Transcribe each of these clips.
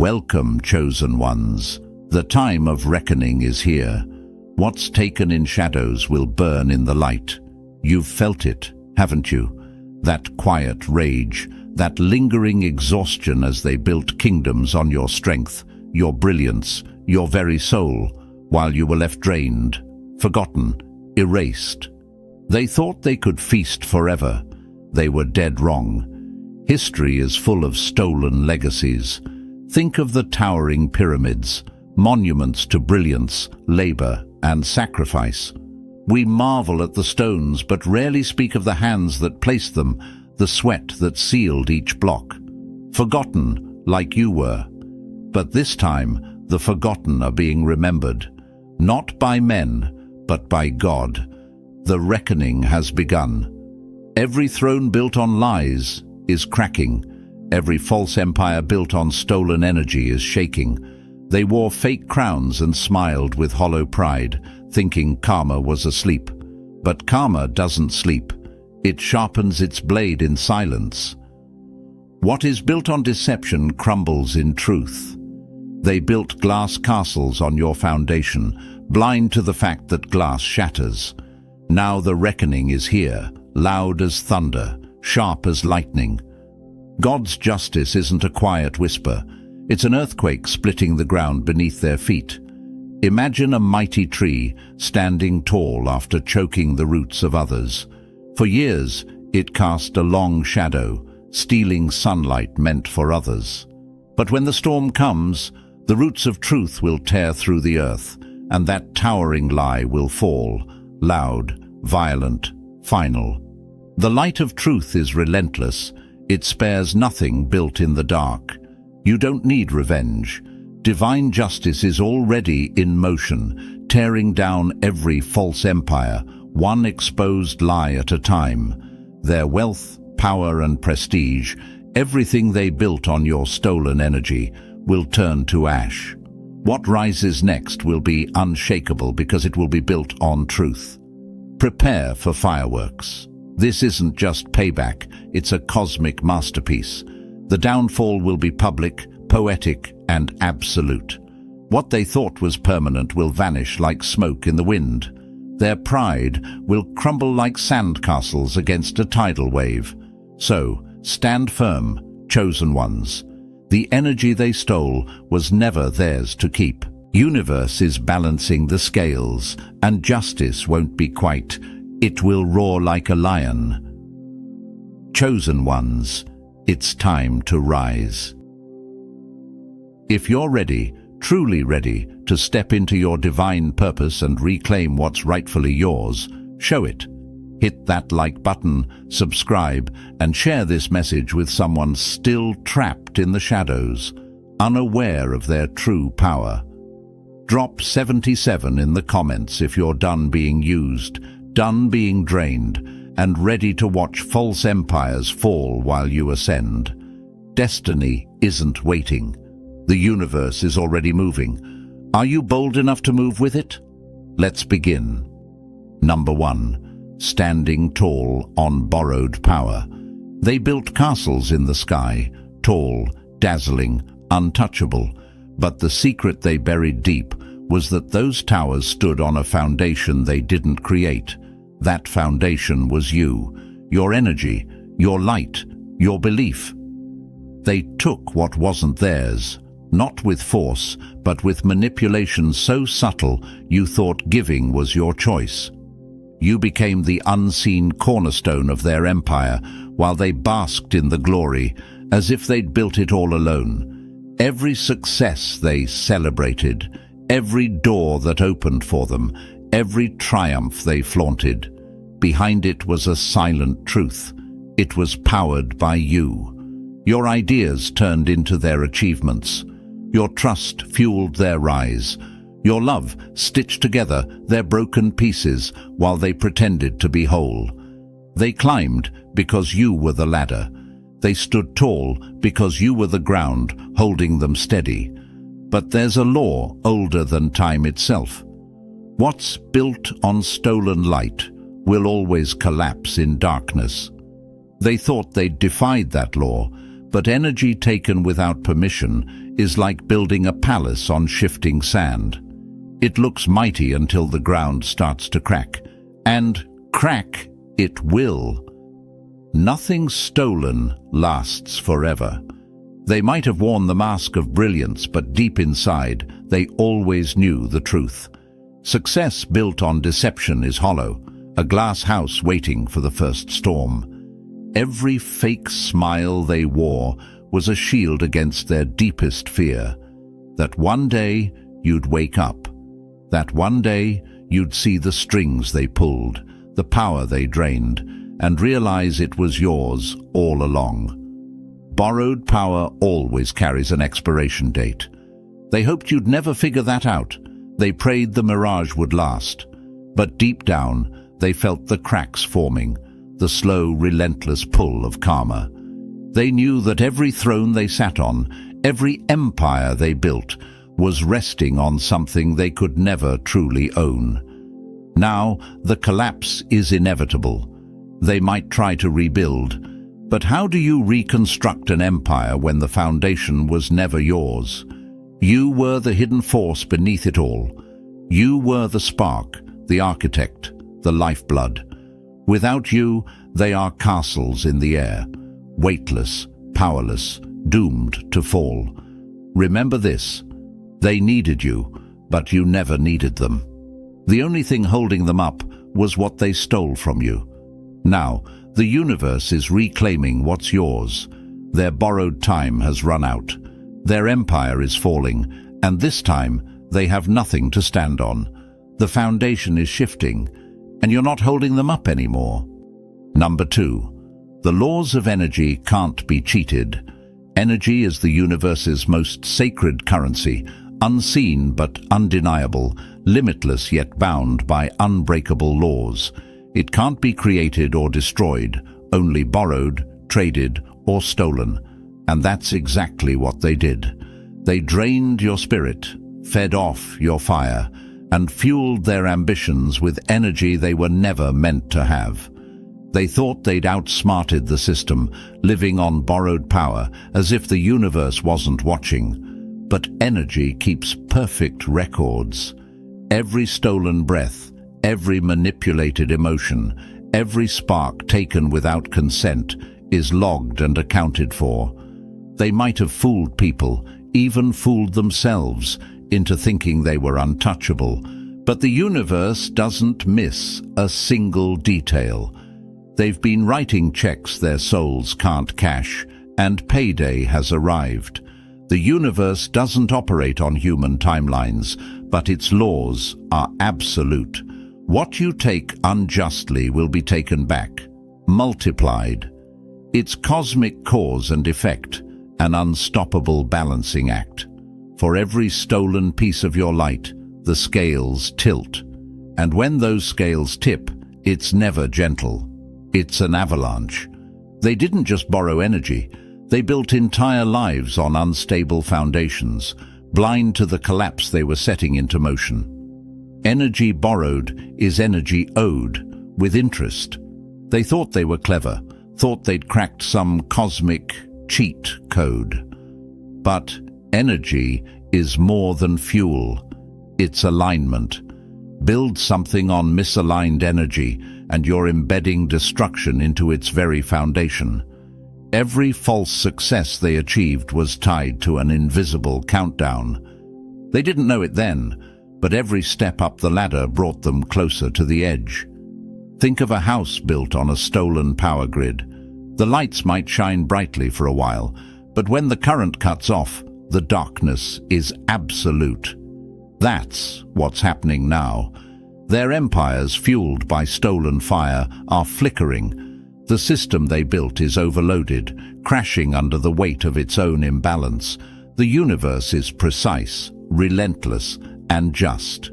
Welcome, chosen ones. The time of reckoning is here. What's taken in shadows will burn in the light. You've felt it, haven't you? That quiet rage, that lingering exhaustion as they built kingdoms on your strength, your brilliance, your very soul, while you were left drained, forgotten, erased. They thought they could feast forever. They were dead wrong. History is full of stolen legacies. Think of the towering pyramids, monuments to brilliance, labor, and sacrifice. We marvel at the stones, but rarely speak of the hands that placed them, the sweat that sealed each block. Forgotten, like you were. But this time, the forgotten are being remembered. Not by men, but by God. The reckoning has begun. Every throne built on lies is cracking. Every false empire built on stolen energy is shaking. They wore fake crowns and smiled with hollow pride, thinking karma was asleep. But karma doesn't sleep. It sharpens its blade in silence. What is built on deception crumbles in truth. They built glass castles on your foundation, blind to the fact that glass shatters. Now the reckoning is here, loud as thunder, sharp as lightning. God's justice isn't a quiet whisper. It's an earthquake splitting the ground beneath their feet. Imagine a mighty tree standing tall after choking the roots of others. For years, it cast a long shadow, stealing sunlight meant for others. But when the storm comes, the roots of truth will tear through the earth, and that towering lie will fall, loud, violent, final. The light of truth is relentless. It spares nothing built in the dark. You don't need revenge. Divine justice is already in motion, tearing down every false empire, one exposed lie at a time. Their wealth, power, and prestige, everything they built on your stolen energy, will turn to ash. What rises next will be unshakable because it will be built on truth. Prepare for fireworks. This isn't just payback, it's a cosmic masterpiece. The downfall will be public, poetic, and absolute. What they thought was permanent will vanish like smoke in the wind. Their pride will crumble like sandcastles against a tidal wave. So, stand firm, chosen ones. The energy they stole was never theirs to keep. Universe is balancing the scales, and justice won't be quite. It will roar like a lion. Chosen ones, it's time to rise. If you're ready, truly ready, to step into your divine purpose and reclaim what's rightfully yours, show it. Hit that like button, subscribe, and share this message with someone still trapped in the shadows, unaware of their true power. Drop 77 in the comments if you're done being used, done being drained, and ready to watch false empires fall while you ascend. Destiny isn't waiting. The universe is already moving. Are you bold enough to move with it? Let's begin. Number 1. Standing tall on borrowed power. They built castles in the sky, tall, dazzling, untouchable. But the secret they buried deep was that those towers stood on a foundation they didn't create. That foundation was you, your energy, your light, your belief. They took what wasn't theirs, not with force, but with manipulation so subtle you thought giving was your choice. You became the unseen cornerstone of their empire, while they basked in the glory, as if they'd built it all alone. Every success they celebrated, every door that opened for them, every triumph they flaunted. Behind it was a silent truth. It was powered by you. Your ideas turned into their achievements. Your trust fueled their rise. Your love stitched together their broken pieces while they pretended to be whole. They climbed because you were the ladder. They stood tall because you were the ground holding them steady. But there's a law older than time itself. What's built on stolen light will always collapse in darkness. They thought they'd defied that law, But energy taken without permission is like building a palace on shifting sand. It looks mighty until the ground starts to crack. And crack it will. Nothing stolen lasts forever. They might have worn the mask of brilliance, but deep inside, they always knew the truth. Success built on deception is hollow, a glass house waiting for the first storm. Every fake smile they wore was a shield against their deepest fear, that one day you'd wake up, that one day you'd see the strings they pulled, the power they drained, and realize it was yours all along. Borrowed power always carries an expiration date. They hoped you'd never figure that out. They prayed the mirage would last. But deep down, they felt the cracks forming, the slow, relentless pull of karma. They knew that every throne they sat on, every empire they built, was resting on something they could never truly own. Now, the collapse is inevitable. They might try to rebuild, but how do you reconstruct an empire when the foundation was never yours? You were the hidden force beneath it all. You were the spark, the architect, the lifeblood. Without you, they are castles in the air, weightless, powerless, doomed to fall. Remember this: they needed you, but you never needed them. The only thing holding them up was what they stole from you. Now, the universe is reclaiming what's yours. Their borrowed time has run out. Their empire is falling, and this time they have nothing to stand on. The foundation is shifting, and you're not holding them up anymore. Number 2. The laws of energy can't be cheated. Energy is the universe's most sacred currency, unseen but undeniable, limitless yet bound by unbreakable laws. It can't be created or destroyed, only borrowed, traded, or stolen. And that's exactly what they did. They drained your spirit, fed off your fire, and fueled their ambitions with energy they were never meant to have. They thought they'd outsmarted the system, living on borrowed power, as if the universe wasn't watching. But energy keeps perfect records. Every stolen breath, every manipulated emotion, every spark taken without consent is logged and accounted for. They might have fooled people, even fooled themselves, into thinking they were untouchable. But the universe doesn't miss a single detail. They've been writing checks their souls can't cash, and payday has arrived. The universe doesn't operate on human timelines, but its laws are absolute. What you take unjustly will be taken back, multiplied. It's cosmic cause and effect, an unstoppable balancing act. For every stolen piece of your light, the scales tilt. And when those scales tip, it's never gentle. It's an avalanche. They didn't just borrow energy. They built entire lives on unstable foundations, blind to the collapse they were setting into motion. Energy borrowed is energy owed, with interest. They thought they were clever, thought they'd cracked some cosmic cheat code. But energy is more than fuel. It's alignment. Build something on misaligned energy, and you're embedding destruction into its very foundation. Every false success they achieved was tied to an invisible countdown. They didn't know it then, but every step up the ladder brought them closer to the edge. Think of a house built on a stolen power grid. The lights might shine brightly for a while, but when the current cuts off, the darkness is absolute. That's what's happening now. Their empires, fueled by stolen fire, are flickering. The system they built is overloaded, crashing under the weight of its own imbalance. The universe is precise, relentless, and just.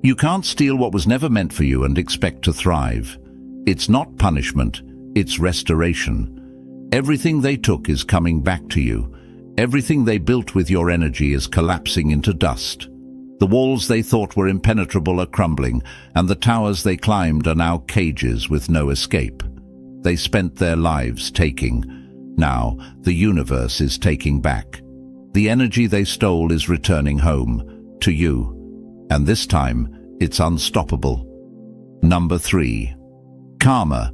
You can't steal what was never meant for you and expect to thrive. It's not punishment, it's restoration. Everything they took is coming back to you. Everything they built with your energy is collapsing into dust. The walls they thought were impenetrable are crumbling, and the towers they climbed are now cages with no escape. They spent their lives taking. Now, the universe is taking back. The energy they stole is returning home, to you. And this time, it's unstoppable. Number 3. Karma,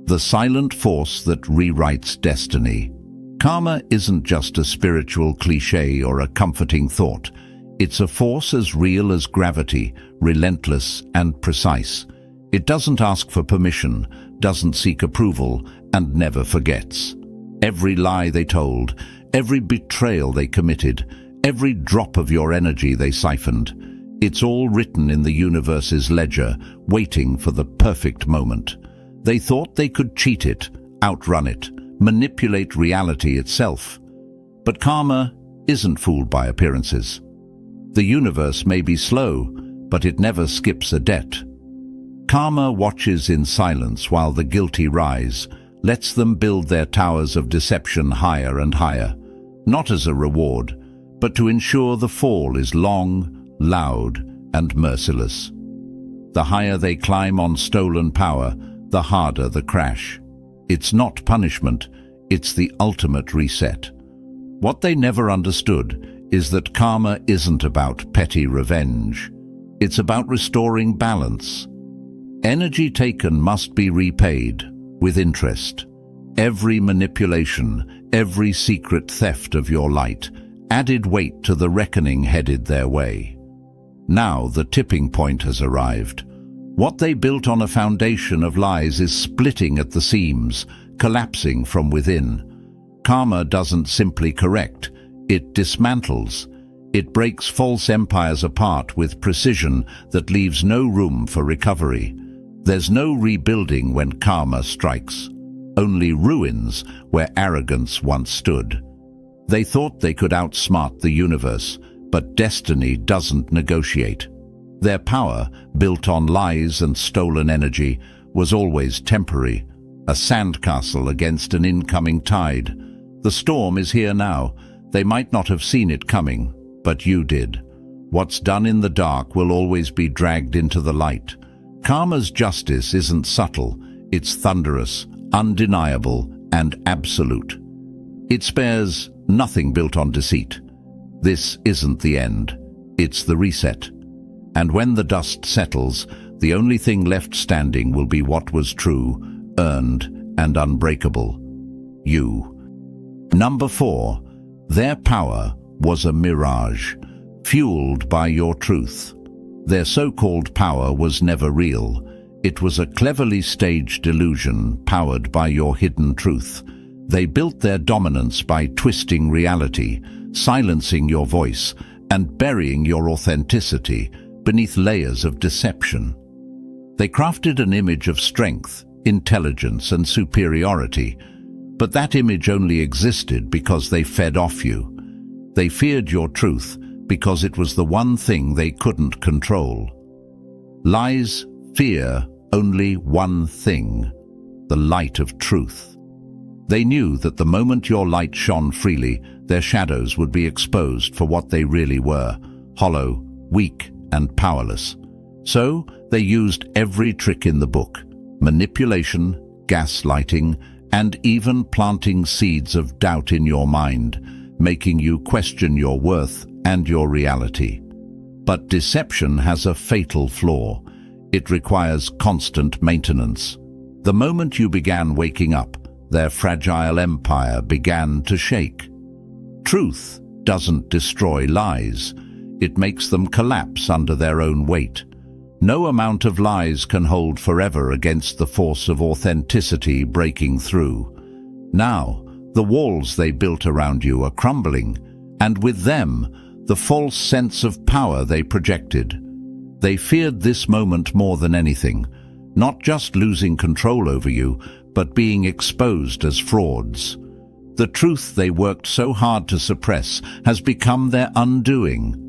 the silent force that rewrites destiny. Karma isn't just a spiritual cliché or a comforting thought. It's a force as real as gravity, relentless and precise. It doesn't ask for permission, doesn't seek approval, and never forgets. Every lie they told, every betrayal they committed, every drop of your energy they siphoned, it's all written in the universe's ledger, waiting for the perfect moment. They thought they could cheat it, outrun it, manipulate reality itself. But karma isn't fooled by appearances. The universe may be slow, but it never skips a debt. Karma watches in silence while the guilty rise, lets them build their towers of deception higher and higher, not as a reward, but to ensure the fall is long, loud, and merciless. The higher they climb on stolen power, the harder the crash. It's not punishment, it's the ultimate reset. What they never understood is that karma isn't about petty revenge. It's about restoring balance. Energy taken must be repaid, with interest. Every manipulation, every secret theft of your light, added weight to the reckoning headed their way. Now the tipping point has arrived. What they built on a foundation of lies is splitting at the seams, collapsing from within. Karma doesn't simply correct, it dismantles. It breaks false empires apart with precision that leaves no room for recovery. There's no rebuilding when karma strikes, only ruins where arrogance once stood. They thought they could outsmart the universe, but destiny doesn't negotiate. Their power, built on lies and stolen energy, was always temporary, a sandcastle against an incoming tide. The storm is here now. They might not have seen it coming, but you did. What's done in the dark will always be dragged into the light. Karma's justice isn't subtle, it's thunderous, undeniable, and absolute. It spares nothing built on deceit. This isn't the end, it's the reset. And when the dust settles, the only thing left standing will be what was true, earned, and unbreakable. You. Number 4. Their power was a mirage, fueled by your truth. Their so-called power was never real. It was a cleverly staged illusion powered by your hidden truth. They built their dominance by twisting reality, silencing your voice, and burying your authenticity beneath layers of deception. They crafted an image of strength, intelligence, and superiority, but that image only existed because they fed off you. They feared your truth because it was the one thing they couldn't control. Lies fear only one thing, the light of truth. They knew that the moment your light shone freely, their shadows would be exposed for what they really were, hollow, weak, and powerless. So they used every trick in the book: manipulation, gaslighting, and even planting seeds of doubt in your mind, making you question your worth and your reality. But deception has a fatal flaw. It requires constant maintenance. The moment you began waking up, their fragile empire began to shake. Truth doesn't destroy lies. It makes them collapse under their own weight. No amount of lies can hold forever against the force of authenticity breaking through. Now, the walls they built around you are crumbling, and with them, the false sense of power they projected. They feared this moment more than anything, not just losing control over you, but being exposed as frauds. The truth they worked so hard to suppress has become their undoing.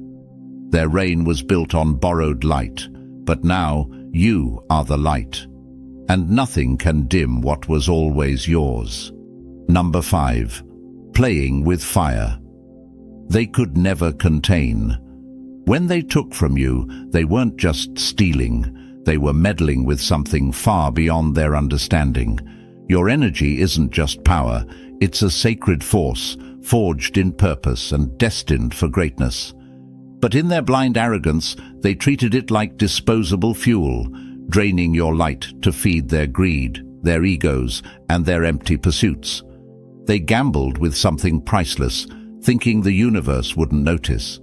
Their reign was built on borrowed light, but now you are the light, and nothing can dim what was always yours. Number 5. Playing with fire. They could never contain. When they took from you, they weren't just stealing, they were meddling with something far beyond their understanding. Your energy isn't just power, It's a sacred force, forged in purpose and destined for greatness. But in their blind arrogance, they treated it like disposable fuel, draining your light to feed their greed, their egos, and their empty pursuits. They gambled with something priceless, thinking the universe wouldn't notice.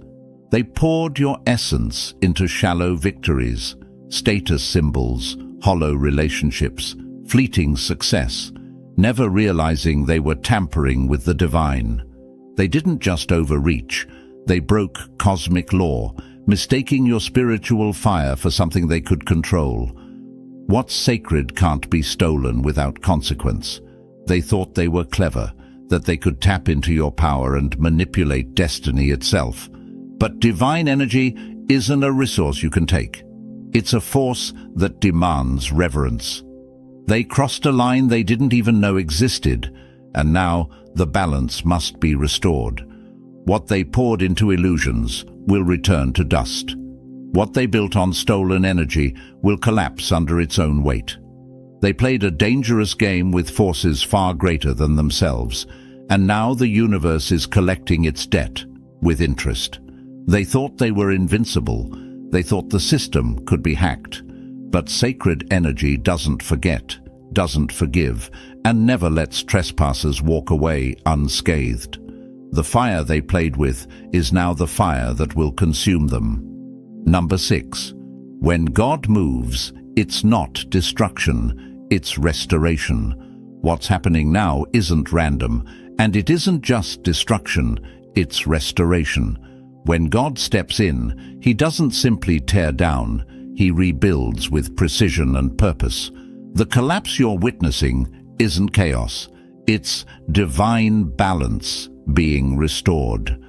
They poured your essence into shallow victories, status symbols, hollow relationships, fleeting success, never realizing they were tampering with the divine. They didn't just overreach, they broke cosmic law, mistaking your spiritual fire for something they could control. What's sacred can't be stolen without consequence. They thought they were clever, that they could tap into your power and manipulate destiny itself. But divine energy isn't a resource you can take. It's a force that demands reverence. They crossed a line they didn't even know existed, and now the balance must be restored. What they poured into illusions will return to dust. What they built on stolen energy will collapse under its own weight. They played a dangerous game with forces far greater than themselves, and now the universe is collecting its debt with interest. They thought they were invincible. They thought the system could be hacked. But sacred energy doesn't forget, doesn't forgive, and never lets trespassers walk away unscathed. The fire they played with is now the fire that will consume them. Number 6. When God moves, it's not destruction, it's restoration. What's happening now isn't random, and it isn't just destruction, it's restoration. When God steps in, he doesn't simply tear down, he rebuilds with precision and purpose. The collapse you're witnessing isn't chaos, it's divine balance being restored.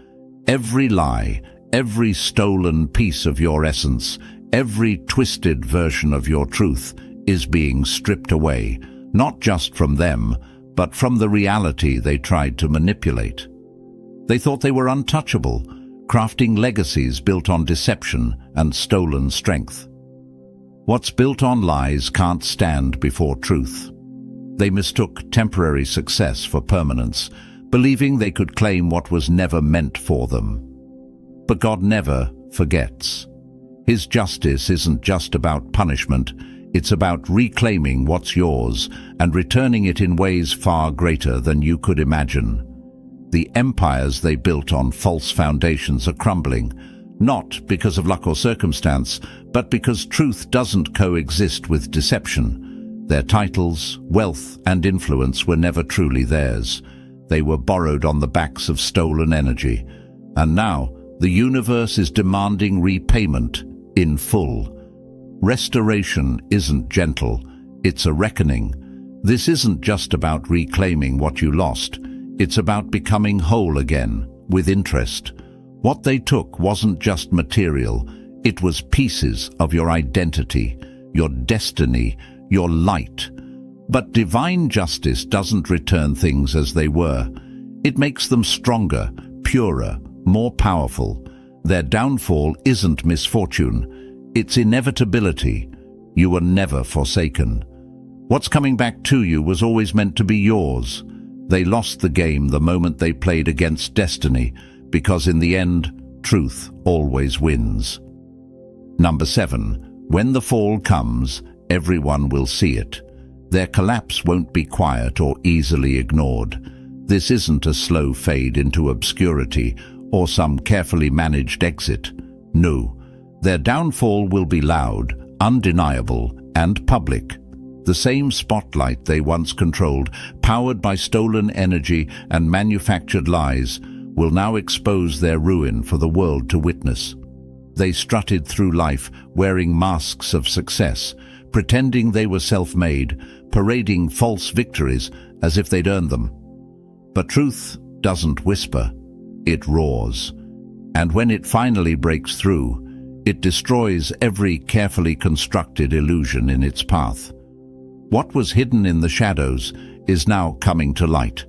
Every lie, every stolen piece of your essence, every twisted version of your truth is being stripped away, not just from them, but from the reality they tried to manipulate. They thought they were untouchable, crafting legacies built on deception and stolen strength. What's built on lies can't stand before truth. They mistook temporary success for permanence, believing they could claim what was never meant for them. But God never forgets. His justice isn't just about punishment, it's about reclaiming what's yours and returning it in ways far greater than you could imagine. The empires they built on false foundations are crumbling, not because of luck or circumstance, but because truth doesn't coexist with deception. Their titles, wealth, and influence were never truly theirs. They were borrowed on the backs of stolen energy. And now, the universe is demanding repayment in full. Restoration isn't gentle, it's a reckoning. This isn't just about reclaiming what you lost. It's about becoming whole again, with interest. What they took wasn't just material, it was pieces of your identity, your destiny, your light. But divine justice doesn't return things as they were. It makes them stronger, purer, more powerful. Their downfall isn't misfortune, it's inevitability. You were never forsaken. What's coming back to you was always meant to be yours. They lost the game the moment they played against destiny, because in the end, truth always wins. Number 7. When the fall comes, everyone will see it. Their collapse won't be quiet or easily ignored. This isn't a slow fade into obscurity or some carefully managed exit. No, their downfall will be loud, undeniable, and public. The same spotlight they once controlled, powered by stolen energy and manufactured lies, will now expose their ruin for the world to witness. They strutted through life wearing masks of success, pretending they were self-made, parading false victories as if they'd earned them. But truth doesn't whisper, it roars. And when it finally breaks through, it destroys every carefully constructed illusion in its path. What was hidden in the shadows is now coming to light,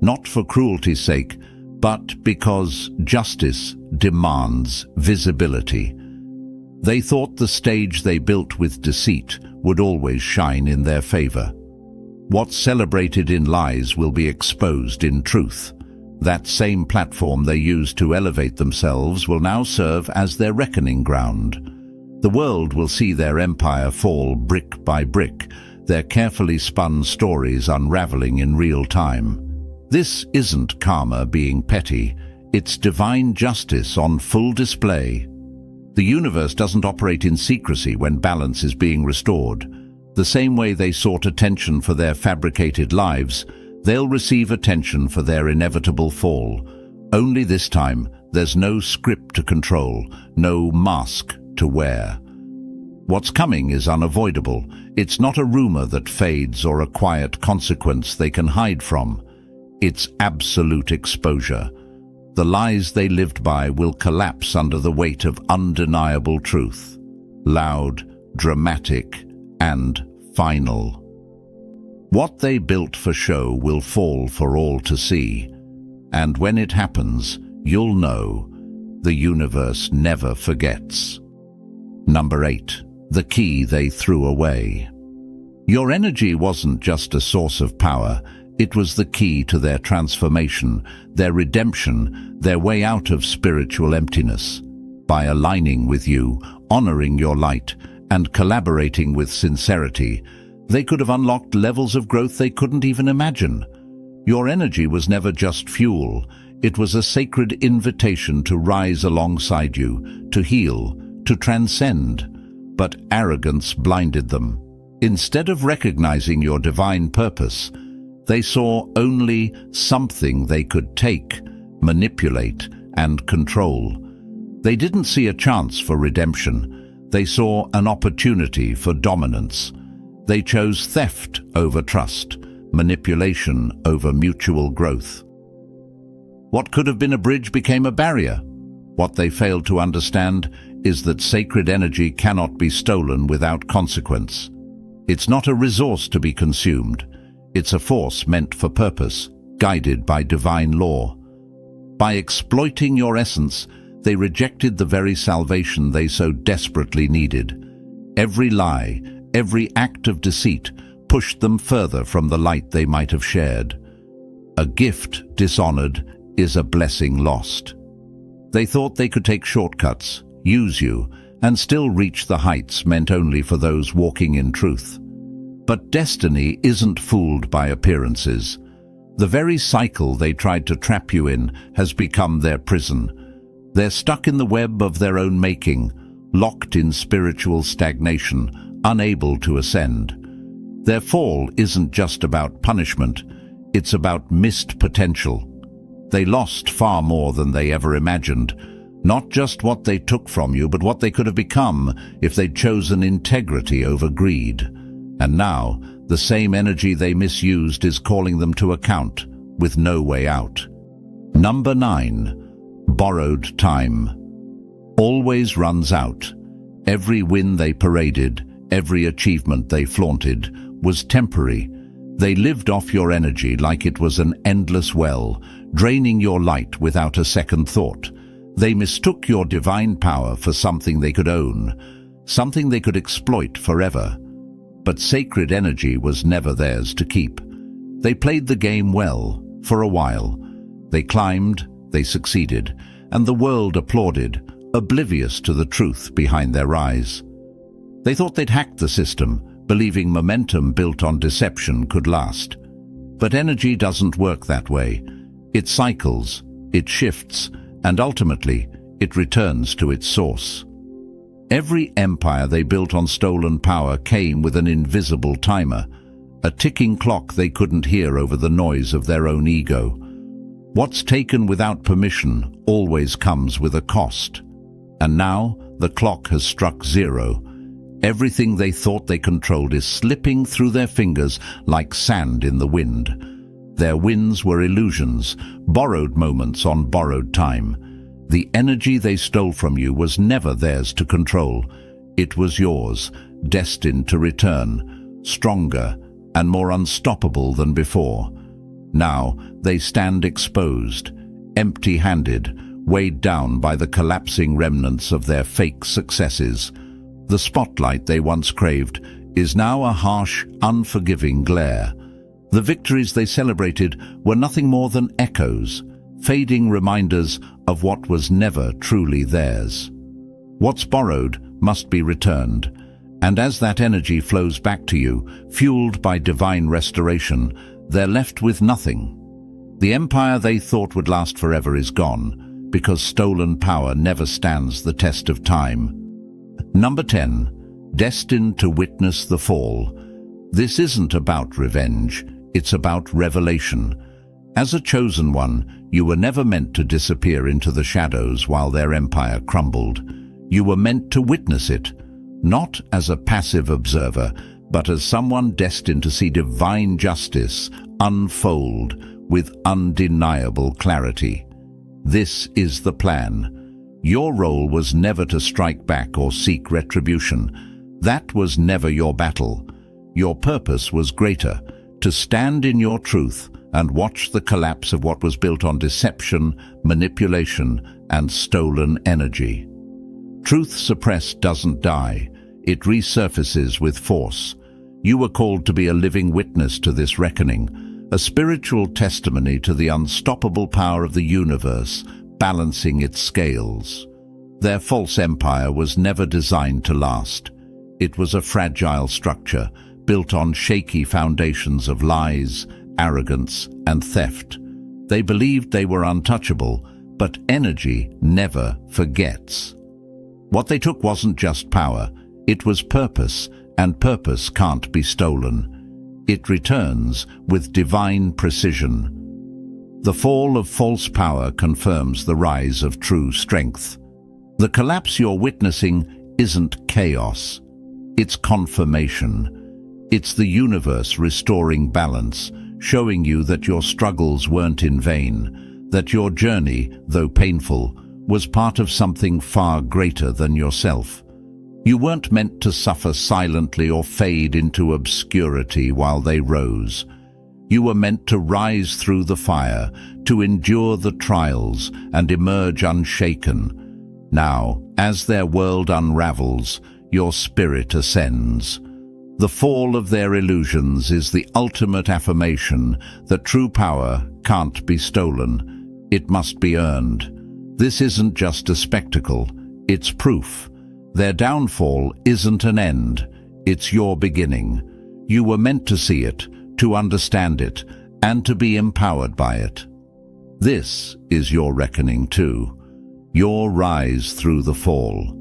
not for cruelty's sake, but because justice demands visibility. They thought the stage they built with deceit would always shine in their favor. What's celebrated in lies will be exposed in truth. That same platform they used to elevate themselves will now serve as their reckoning ground. The world will see their empire fall brick by brick, their carefully spun stories unraveling in real time. This isn't karma being petty, it's divine justice on full display. The universe doesn't operate in secrecy when balance is being restored. The same way they sought attention for their fabricated lives, they'll receive attention for their inevitable fall. Only this time, there's no script to control, no mask to wear. What's coming is unavoidable. It's not a rumor that fades or a quiet consequence they can hide from. It's absolute exposure. The lies they lived by will collapse under the weight of undeniable truth. Loud, dramatic, and final. What they built for show will fall for all to see. And when it happens, you'll know the universe never forgets. Number 8. The key they threw away. Your energy wasn't just a source of power, it was the key to their transformation, their redemption, their way out of spiritual emptiness. By aligning with you, honoring your light, and collaborating with sincerity, they could have unlocked levels of growth they couldn't even imagine. Your energy was never just fuel, it was a sacred invitation to rise alongside you, to heal, to transcend. But arrogance blinded them. Instead of recognizing your divine purpose, they saw only something they could take, manipulate, and control. They didn't see a chance for redemption. They saw an opportunity for dominance. They chose theft over trust, manipulation over mutual growth. What could have been a bridge became a barrier. What they failed to understand is that sacred energy cannot be stolen without consequence. It's not a resource to be consumed. It's a force meant for purpose, guided by divine law. By exploiting your essence, they rejected the very salvation they so desperately needed. Every lie, every act of deceit pushed them further from the light they might have shared. A gift dishonored is a blessing lost. They thought they could take shortcuts, use you, and still reach the heights meant only for those walking in truth. But destiny isn't fooled by appearances. The very cycle they tried to trap you in has become their prison. They're stuck in the web of their own making, locked in spiritual stagnation, unable to ascend. Their fall isn't just about punishment, it's about missed potential. They lost far more than they ever imagined. Not just what they took from you, but what they could have become if they'd chosen integrity over greed. And now, the same energy they misused is calling them to account, with no way out. Number 9. Borrowed time. Always runs out. Every win they paraded, every achievement they flaunted, was temporary. They lived off your energy like it was an endless well, draining your light without a second thought. They mistook your divine power for something they could own, something they could exploit forever. But sacred energy was never theirs to keep. They played the game well, for a while. They climbed, they succeeded, and the world applauded, oblivious to the truth behind their eyes. They thought they'd hacked the system, believing momentum built on deception could last. But energy doesn't work that way. It cycles, it shifts, and ultimately, it returns to its source. Every empire they built on stolen power came with an invisible timer, a ticking clock they couldn't hear over the noise of their own ego. What's taken without permission always comes with a cost. And now, the clock has struck zero. Everything they thought they controlled is slipping through their fingers like sand in the wind. Their wins were illusions, borrowed moments on borrowed time. The energy they stole from you was never theirs to control. It was yours, destined to return, stronger and more unstoppable than before. Now they stand exposed, empty-handed, weighed down by the collapsing remnants of their fake successes. The spotlight they once craved is now a harsh, unforgiving glare. The victories they celebrated were nothing more than echoes, fading reminders of what was never truly theirs. What's borrowed must be returned, and as that energy flows back to you, fueled by divine restoration, they're left with nothing. The empire they thought would last forever is gone, because stolen power never stands the test of time. Number 10. Destined to witness the fall. This isn't about revenge, it's about revelation. As a chosen one, you were never meant to disappear into the shadows while their empire crumbled. You were meant to witness it, not as a passive observer, but as someone destined to see divine justice unfold with undeniable clarity. This is the plan. Your role was never to strike back or seek retribution. That was never your battle. Your purpose was greater, to stand in your truth and watch the collapse of what was built on deception, manipulation, and stolen energy. Truth suppressed doesn't die. It resurfaces with force. You were called to be a living witness to this reckoning, a spiritual testimony to the unstoppable power of the universe, balancing its scales. Their false empire was never designed to last. It was a fragile structure, built on shaky foundations of lies, arrogance, and theft. They believed they were untouchable, but energy never forgets. What they took wasn't just power, it was purpose, and purpose can't be stolen. It returns with divine precision. The fall of false power confirms the rise of true strength. The collapse you're witnessing isn't chaos, it's confirmation. It's the universe restoring balance, showing you that your struggles weren't in vain, that your journey, though painful, was part of something far greater than yourself. You weren't meant to suffer silently or fade into obscurity while they rose. You were meant to rise through the fire, to endure the trials and emerge unshaken. Now, as their world unravels, your spirit ascends. The fall of their illusions is the ultimate affirmation that true power can't be stolen. It must be earned. This isn't just a spectacle, it's proof. Their downfall isn't an end, it's your beginning. You were meant to see it, to understand it, and to be empowered by it. This is your reckoning too, your rise through the fall.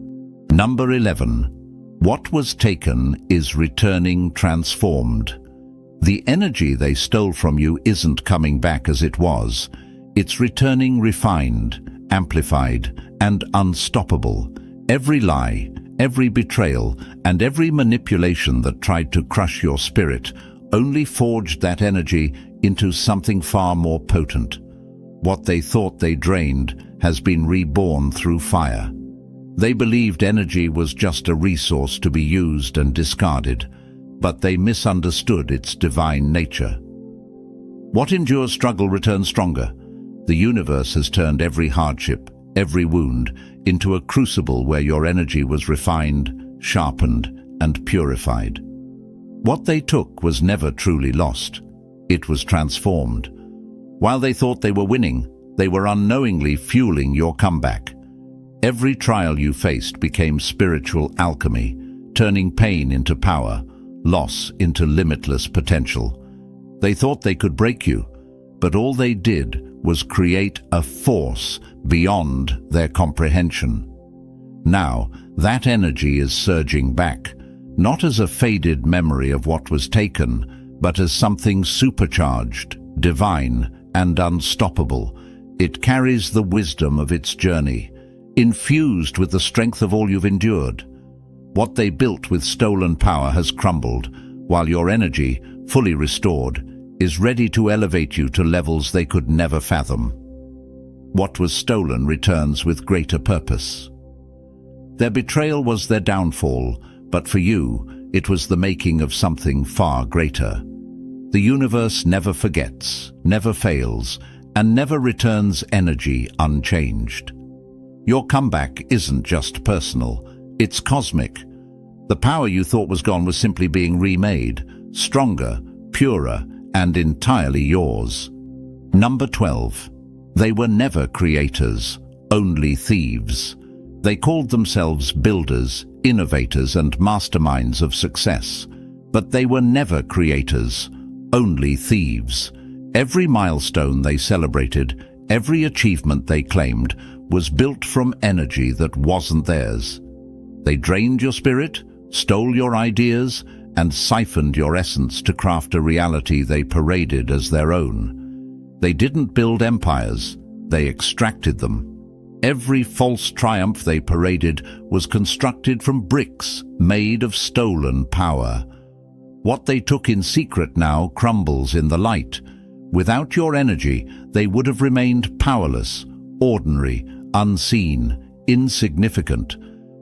Number 11. What was taken is returning transformed. The energy they stole from you isn't coming back as it was. It's returning refined, amplified, and unstoppable. Every lie, every betrayal, and every manipulation that tried to crush your spirit only forged that energy into something far more potent. What they thought they drained has been reborn through fire. They believed energy was just a resource to be used and discarded, but they misunderstood its divine nature. What endures struggle returns stronger. The universe has turned every hardship, every wound, into a crucible where your energy was refined, sharpened, and purified. What they took was never truly lost. It was transformed. While they thought they were winning, they were unknowingly fueling your comeback. Every trial you faced became spiritual alchemy, turning pain into power, loss into limitless potential. They thought they could break you, but all they did was create a force beyond their comprehension. Now, that energy is surging back, not as a faded memory of what was taken, but as something supercharged, divine, and unstoppable. It carries the wisdom of its journey, infused with the strength of all you've endured. What they built with stolen power has crumbled, while your energy, fully restored, is ready to elevate you to levels they could never fathom. What was stolen returns with greater purpose. Their betrayal was their downfall, but for you, it was the making of something far greater. The universe never forgets, never fails, and never returns energy unchanged. Your comeback isn't just personal, it's cosmic. The power you thought was gone was simply being remade, stronger, purer, and entirely yours. Number 12. They were never creators, only thieves. They called themselves builders, innovators, and masterminds of success. But they were never creators, only thieves. Every milestone they celebrated, every achievement they claimed, was built from energy that wasn't theirs. They drained your spirit, stole your ideas, and siphoned your essence to craft a reality they paraded as their own. They didn't build empires, they extracted them. Every false triumph they paraded was constructed from bricks made of stolen power. What they took in secret now crumbles in the light. Without your energy, they would have remained powerless, ordinary, unseen, insignificant.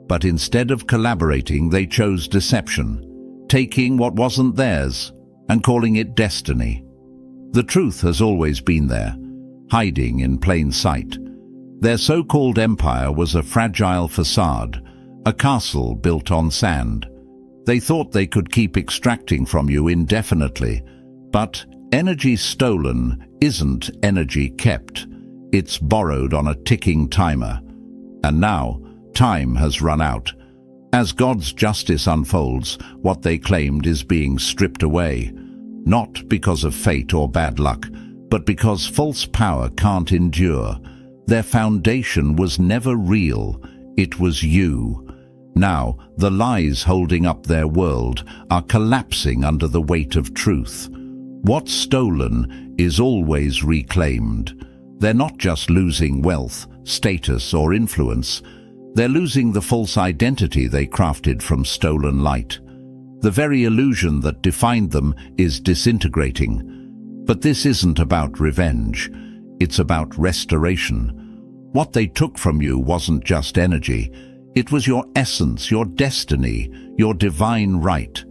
But instead of collaborating, they chose deception, taking what wasn't theirs and calling it destiny. The truth has always been there, hiding in plain sight. Their so-called empire was a fragile facade, a castle built on sand. They thought they could keep extracting from you indefinitely, but energy stolen isn't energy kept. It's borrowed on a ticking timer. And now, time has run out. As God's justice unfolds, what they claimed is being stripped away. Not because of fate or bad luck, but because false power can't endure. Their foundation was never real. It was you. Now, the lies holding up their world are collapsing under the weight of truth. What's stolen is always reclaimed. They're not just losing wealth, status, or influence. They're losing the false identity they crafted from stolen light. The very illusion that defined them is disintegrating. But this isn't about revenge. It's about restoration. What they took from you wasn't just energy. It was your essence, your destiny, your divine right.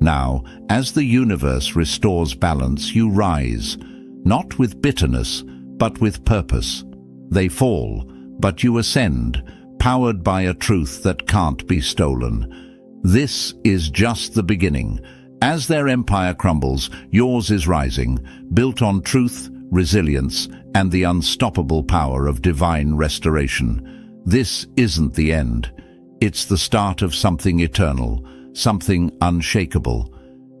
Now, as the universe restores balance, you rise, not with bitterness, but with purpose. They fall, but you ascend, powered by a truth that can't be stolen. This is just the beginning. As their empire crumbles, yours is rising, built on truth, resilience, and the unstoppable power of divine restoration. This isn't the end. It's the start of something eternal, something unshakable.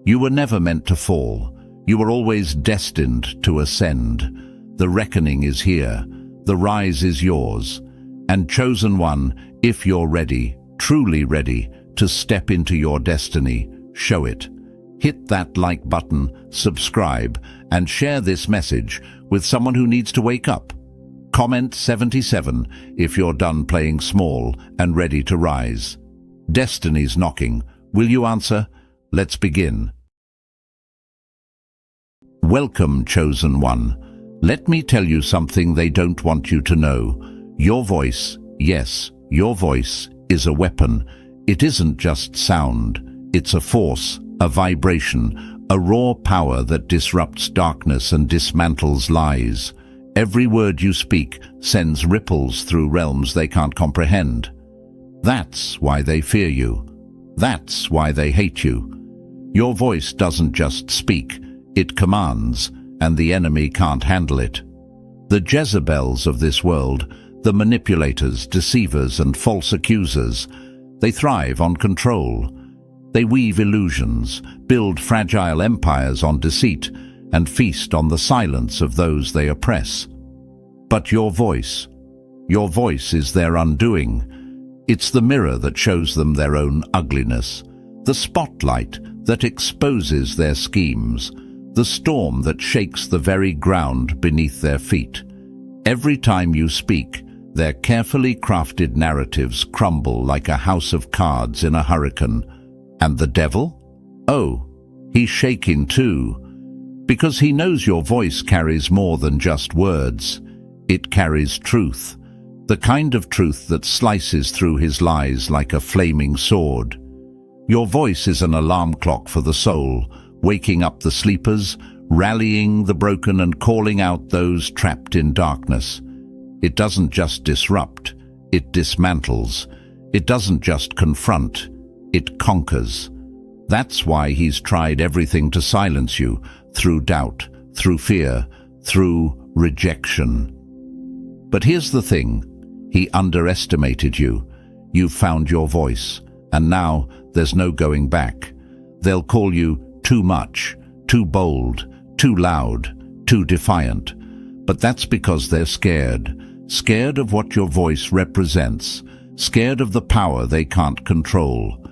You were never meant to fall. You were always destined to ascend. The reckoning is here. The rise is yours. And chosen one, if you're ready, truly ready, to step into your destiny, show it. Hit that like button, subscribe, and share this message with someone who needs to wake up. Comment 77 if you're done playing small and ready to rise. Destiny's knocking. Will you answer? Let's begin. Welcome, chosen one. Let me tell you something they don't want you to know. Your voice, yes, your voice, is a weapon. It isn't just sound. It's a force, a vibration, a raw power that disrupts darkness and dismantles lies. Every word you speak sends ripples through realms they can't comprehend. That's why they fear you. That's why they hate you. Your voice doesn't just speak, it commands, and the enemy can't handle it. The Jezebels of this world, the manipulators, deceivers, and false accusers, they thrive on control. They weave illusions, build fragile empires on deceit, and feast on the silence of those they oppress. But your voice is their undoing. It's the mirror that shows them their own ugliness, the spotlight that exposes their schemes, the storm that shakes the very ground beneath their feet. Every time you speak, their carefully crafted narratives crumble like a house of cards in a hurricane. And the devil? Oh, he's shaking too, because he knows your voice carries more than just words. It carries truth, the kind of truth that slices through his lies like a flaming sword. Your voice is an alarm clock for the soul, waking up the sleepers, rallying the broken, and calling out those trapped in darkness. It doesn't just disrupt, it dismantles. It doesn't just confront, it conquers. That's why he's tried everything to silence you, through doubt, through fear, through rejection. But here's the thing, he underestimated you. You've found your voice, and now there's no going back. They'll call you too much, too bold, too loud, too defiant. But that's because they're scared. Scared of what your voice represents. Scared of the power they can't control.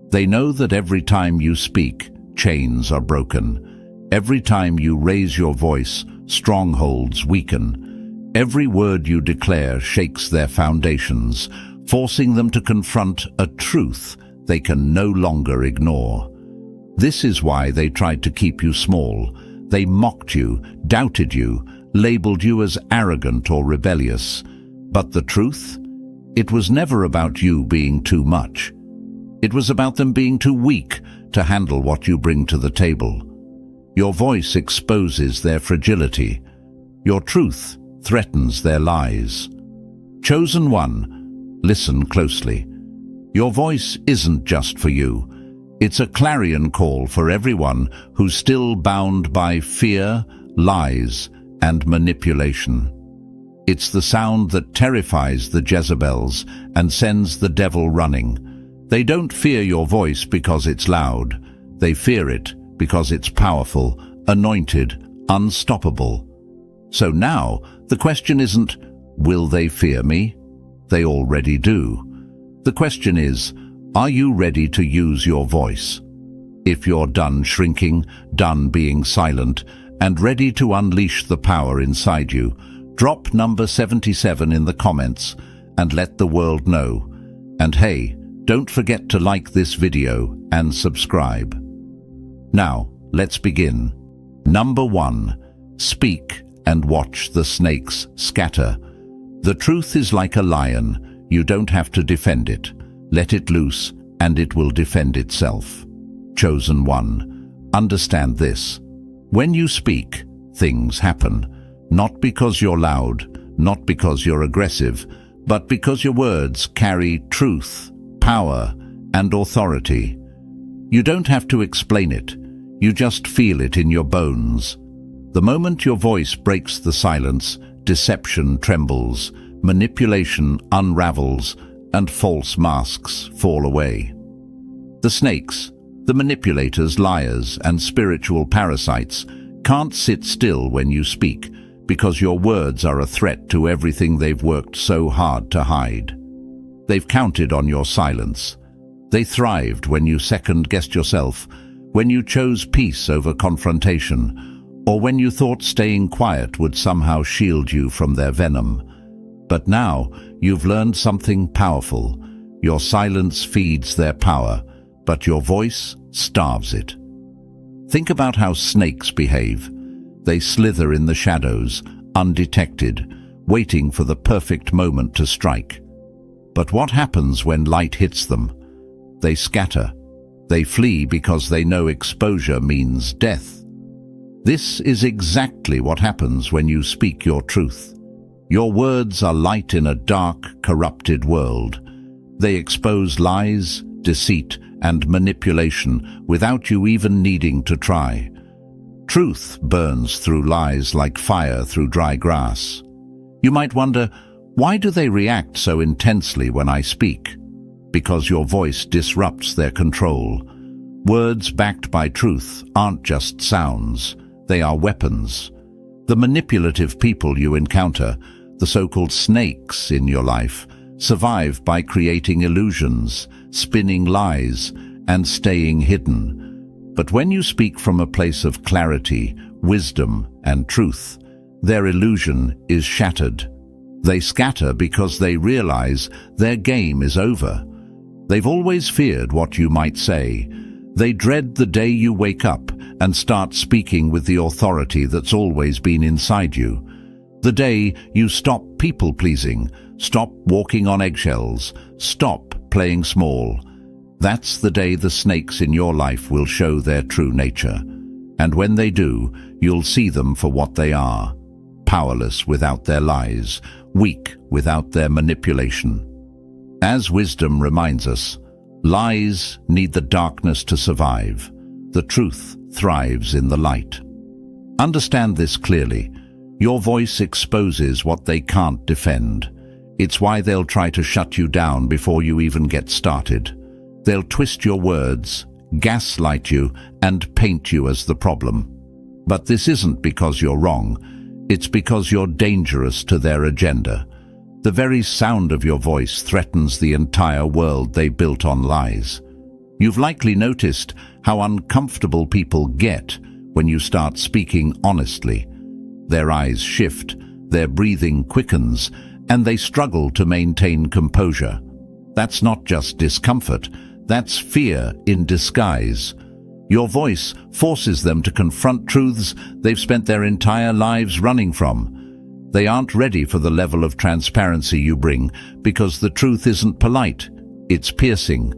They know that every time you speak, chains are broken. Every time you raise your voice, strongholds weaken. Every word you declare shakes their foundations, forcing them to confront a truth they can no longer ignore. This is why they tried to keep you small. They mocked you, doubted you, labeled you as arrogant or rebellious. But the truth? It was never about you being too much. It was about them being too weak to handle what you bring to the table. Your voice exposes their fragility. Your truth threatens their lies. Chosen one, listen closely. Your voice isn't just for you. It's a clarion call for everyone who's still bound by fear, lies, and manipulation. It's the sound that terrifies the Jezebels and sends the devil running. They don't fear your voice because it's loud. They fear it because it's powerful, anointed, unstoppable. So now, the question isn't, will they fear me? They already do. The question is, are you ready to use your voice? If you're done shrinking, done being silent, and ready to unleash the power inside you, drop number 77 in the comments and let the world know. And hey, don't forget to like this video and subscribe. Now, let's begin. Number 1. Speak and watch the snakes scatter. The truth is like a lion. You don't have to defend it. Let it loose, and it will defend itself. Chosen one, understand this. When you speak, things happen. Not because you're loud, not because you're aggressive, but because your words carry truth, power, and authority. You don't have to explain it. You just feel it in your bones. The moment your voice breaks the silence, deception trembles, manipulation unravels, and false masks fall away. The snakes, the manipulators, liars, and spiritual parasites can't sit still when you speak, because your words are a threat to everything they've worked so hard to hide. They've counted on your silence. They thrived when you second-guessed yourself, when you chose peace over confrontation, or when you thought staying quiet would somehow shield you from their venom. But now, you've learned something powerful. Your silence feeds their power, but your voice starves it. Think about how snakes behave. They slither in the shadows, undetected, waiting for the perfect moment to strike. But what happens when light hits them? They scatter. They flee because they know exposure means death. This is exactly what happens when you speak your truth. Your words are light in a dark, corrupted world. They expose lies, deceit, and manipulation without you even needing to try. Truth burns through lies like fire through dry grass. You might wonder, why do they react so intensely when I speak? Because your voice disrupts their control. Words backed by truth aren't just sounds, they are weapons. The manipulative people you encounter, the so-called snakes in your life, survive by creating illusions, spinning lies, and staying hidden. But when you speak from a place of clarity, wisdom, and truth, their illusion is shattered. They scatter because they realize their game is over. They've always feared what you might say. They dread the day you wake up and start speaking with the authority that's always been inside you. The day you stop people-pleasing, stop walking on eggshells, stop playing small. That's the day the snakes in your life will show their true nature. And when they do, you'll see them for what they are. Powerless without their lies, weak without their manipulation. As wisdom reminds us, lies need the darkness to survive. The truth thrives in the light. Understand this clearly. Your voice exposes what they can't defend. It's why they'll try to shut you down before you even get started. They'll twist your words, gaslight you, and paint you as the problem. But this isn't because you're wrong. It's because you're dangerous to their agenda. The very sound of your voice threatens the entire world they built on lies. You've likely noticed how uncomfortable people get when you start speaking honestly. Their eyes shift, their breathing quickens, and they struggle to maintain composure. That's not just discomfort, that's fear in disguise. Your voice forces them to confront truths they've spent their entire lives running from. They aren't ready for the level of transparency you bring because the truth isn't polite, it's piercing.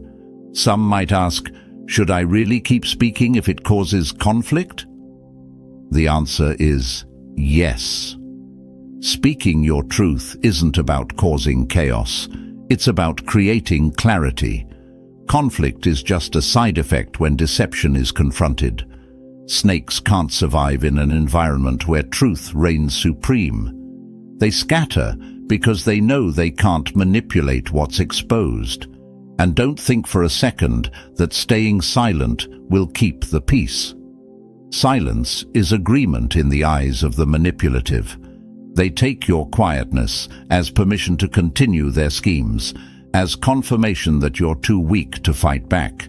Some might ask, should I really keep speaking if it causes conflict? The answer is yes. Speaking your truth isn't about causing chaos. It's about creating clarity. Conflict is just a side effect when deception is confronted. Snakes can't survive in an environment where truth reigns supreme. They scatter because they know they can't manipulate what's exposed. And don't think for a second that staying silent will keep the peace. Silence is agreement in the eyes of the manipulative. They take your quietness as permission to continue their schemes, as confirmation that you're too weak to fight back.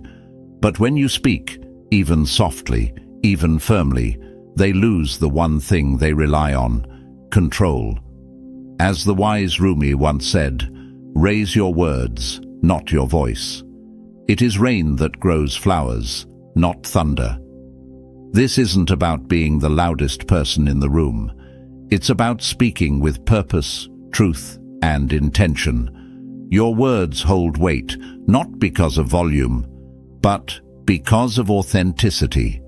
But when you speak, even softly, even firmly, they lose the one thing they rely on: control. As the wise Rumi once said, raise your words, not your voice. It is rain that grows flowers, not thunder. This isn't about being the loudest person in the room. It's about speaking with purpose, truth, and intention. Your words hold weight, not because of volume, but because of authenticity.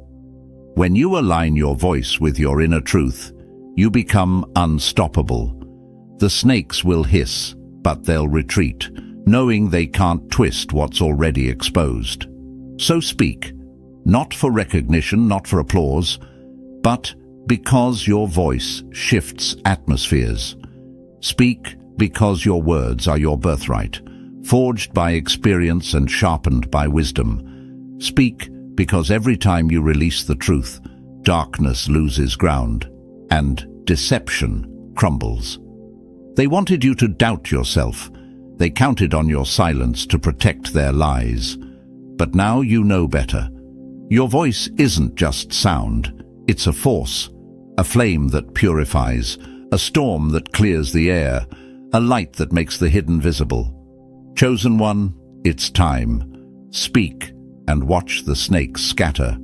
When you align your voice with your inner truth, you become unstoppable. The snakes will hiss, but they'll retreat, knowing they can't twist what's already exposed. So speak, not for recognition, not for applause, but because your voice shifts atmospheres. Speak because your words are your birthright, forged by experience and sharpened by wisdom. Speak because every time you release the truth, darkness loses ground and deception crumbles. They wanted you to doubt yourself. They counted on your silence to protect their lies. But now you know better. Your voice isn't just sound. It's a force, a flame that purifies, a storm that clears the air, a light that makes the hidden visible. Chosen one, it's time. Speak and watch the snakes scatter.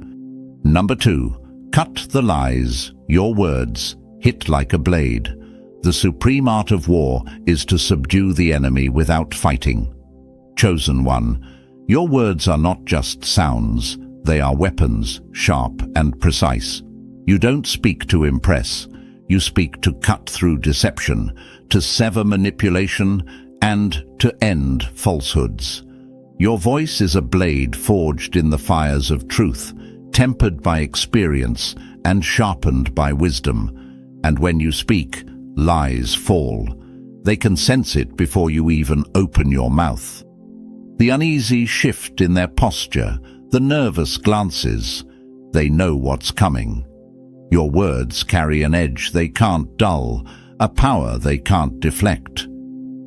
Number 2, cut the lies. Your words hit like a blade. The supreme art of war is to subdue the enemy without fighting. Chosen one, your words are not just sounds, they are weapons, sharp and precise. You don't speak to impress, you speak to cut through deception, to sever manipulation, and to end falsehoods. Your voice is a blade forged in the fires of truth, tempered by experience and sharpened by wisdom. And when you speak, lies fall. They can sense it before you even open your mouth. The uneasy shift in their posture, the nervous glances, they know what's coming. Your words carry an edge they can't dull, a power they can't deflect.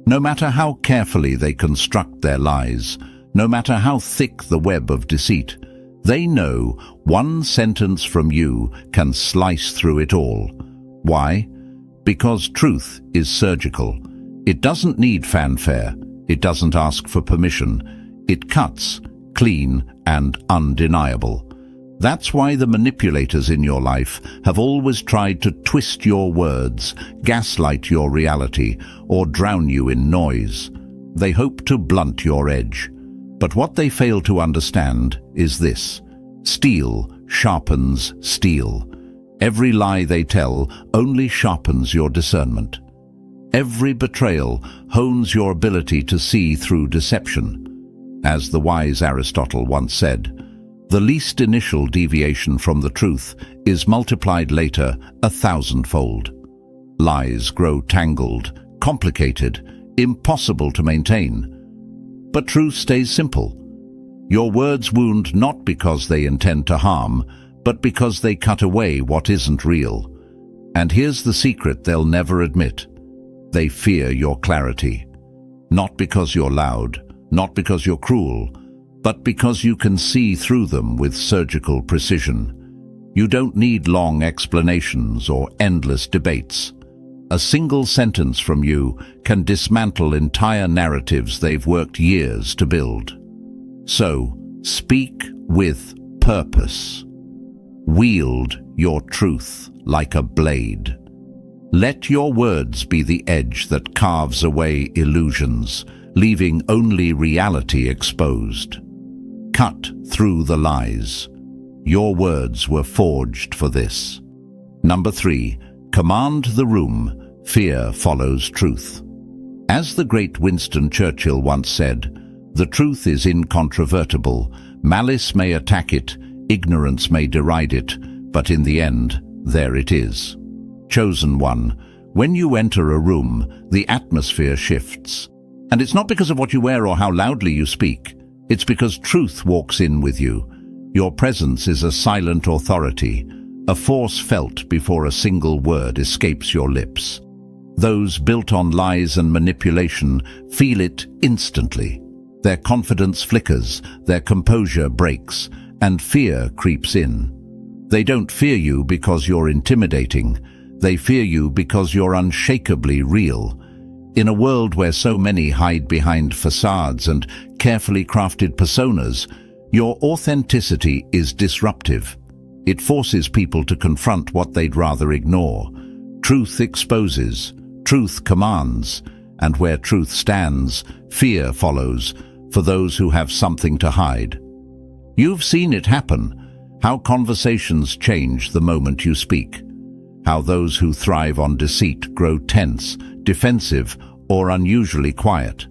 No matter how carefully they construct their lies, no matter how thick the web of deceit, they know one sentence from you can slice through it all. Why? Because truth is surgical. It doesn't need fanfare. It doesn't ask for permission. It cuts, clean and undeniable. That's why the manipulators in your life have always tried to twist your words, gaslight your reality, or drown you in noise. They hope to blunt your edge. But what they fail to understand is this: steel sharpens steel. Every lie they tell only sharpens your discernment. Every betrayal hones your ability to see through deception. As the wise Aristotle once said, The least initial deviation from the truth is multiplied later 1,000-fold. Lies grow tangled, complicated, impossible to maintain. But truth stays simple. Your words wound not because they intend to harm, but because they cut away what isn't real. And here's the secret they'll never admit. They fear your clarity. Not because you're loud, not because you're cruel, but because you can see through them with surgical precision. You don't need long explanations or endless debates. A single sentence from you can dismantle entire narratives they've worked years to build. So, speak with purpose. Wield your truth like a blade. Let your words be the edge that carves away illusions, leaving only reality exposed. Cut through the lies. Your words were forged for this. Number 3. Command the room. Fear follows truth. As the great Winston Churchill once said, "The truth is incontrovertible. Malice may attack it, ignorance may deride it, but in the end, there it is." Chosen one, when you enter a room, the atmosphere shifts. And it's not because of what you wear or how loudly you speak. It's because truth walks in with you. Your presence is a silent authority, a force felt before a single word escapes your lips. Those built on lies and manipulation feel it instantly. Their confidence flickers, their composure breaks, and fear creeps in. They don't fear you because you're intimidating. They fear you because you're unshakably real. In a world where so many hide behind facades and carefully crafted personas, your authenticity is disruptive. It forces people to confront what they'd rather ignore. Truth exposes, truth commands, and where truth stands, fear follows for those who have something to hide. You've seen it happen, how conversations change the moment you speak, how those who thrive on deceit grow tense, defensive, or unusually quiet.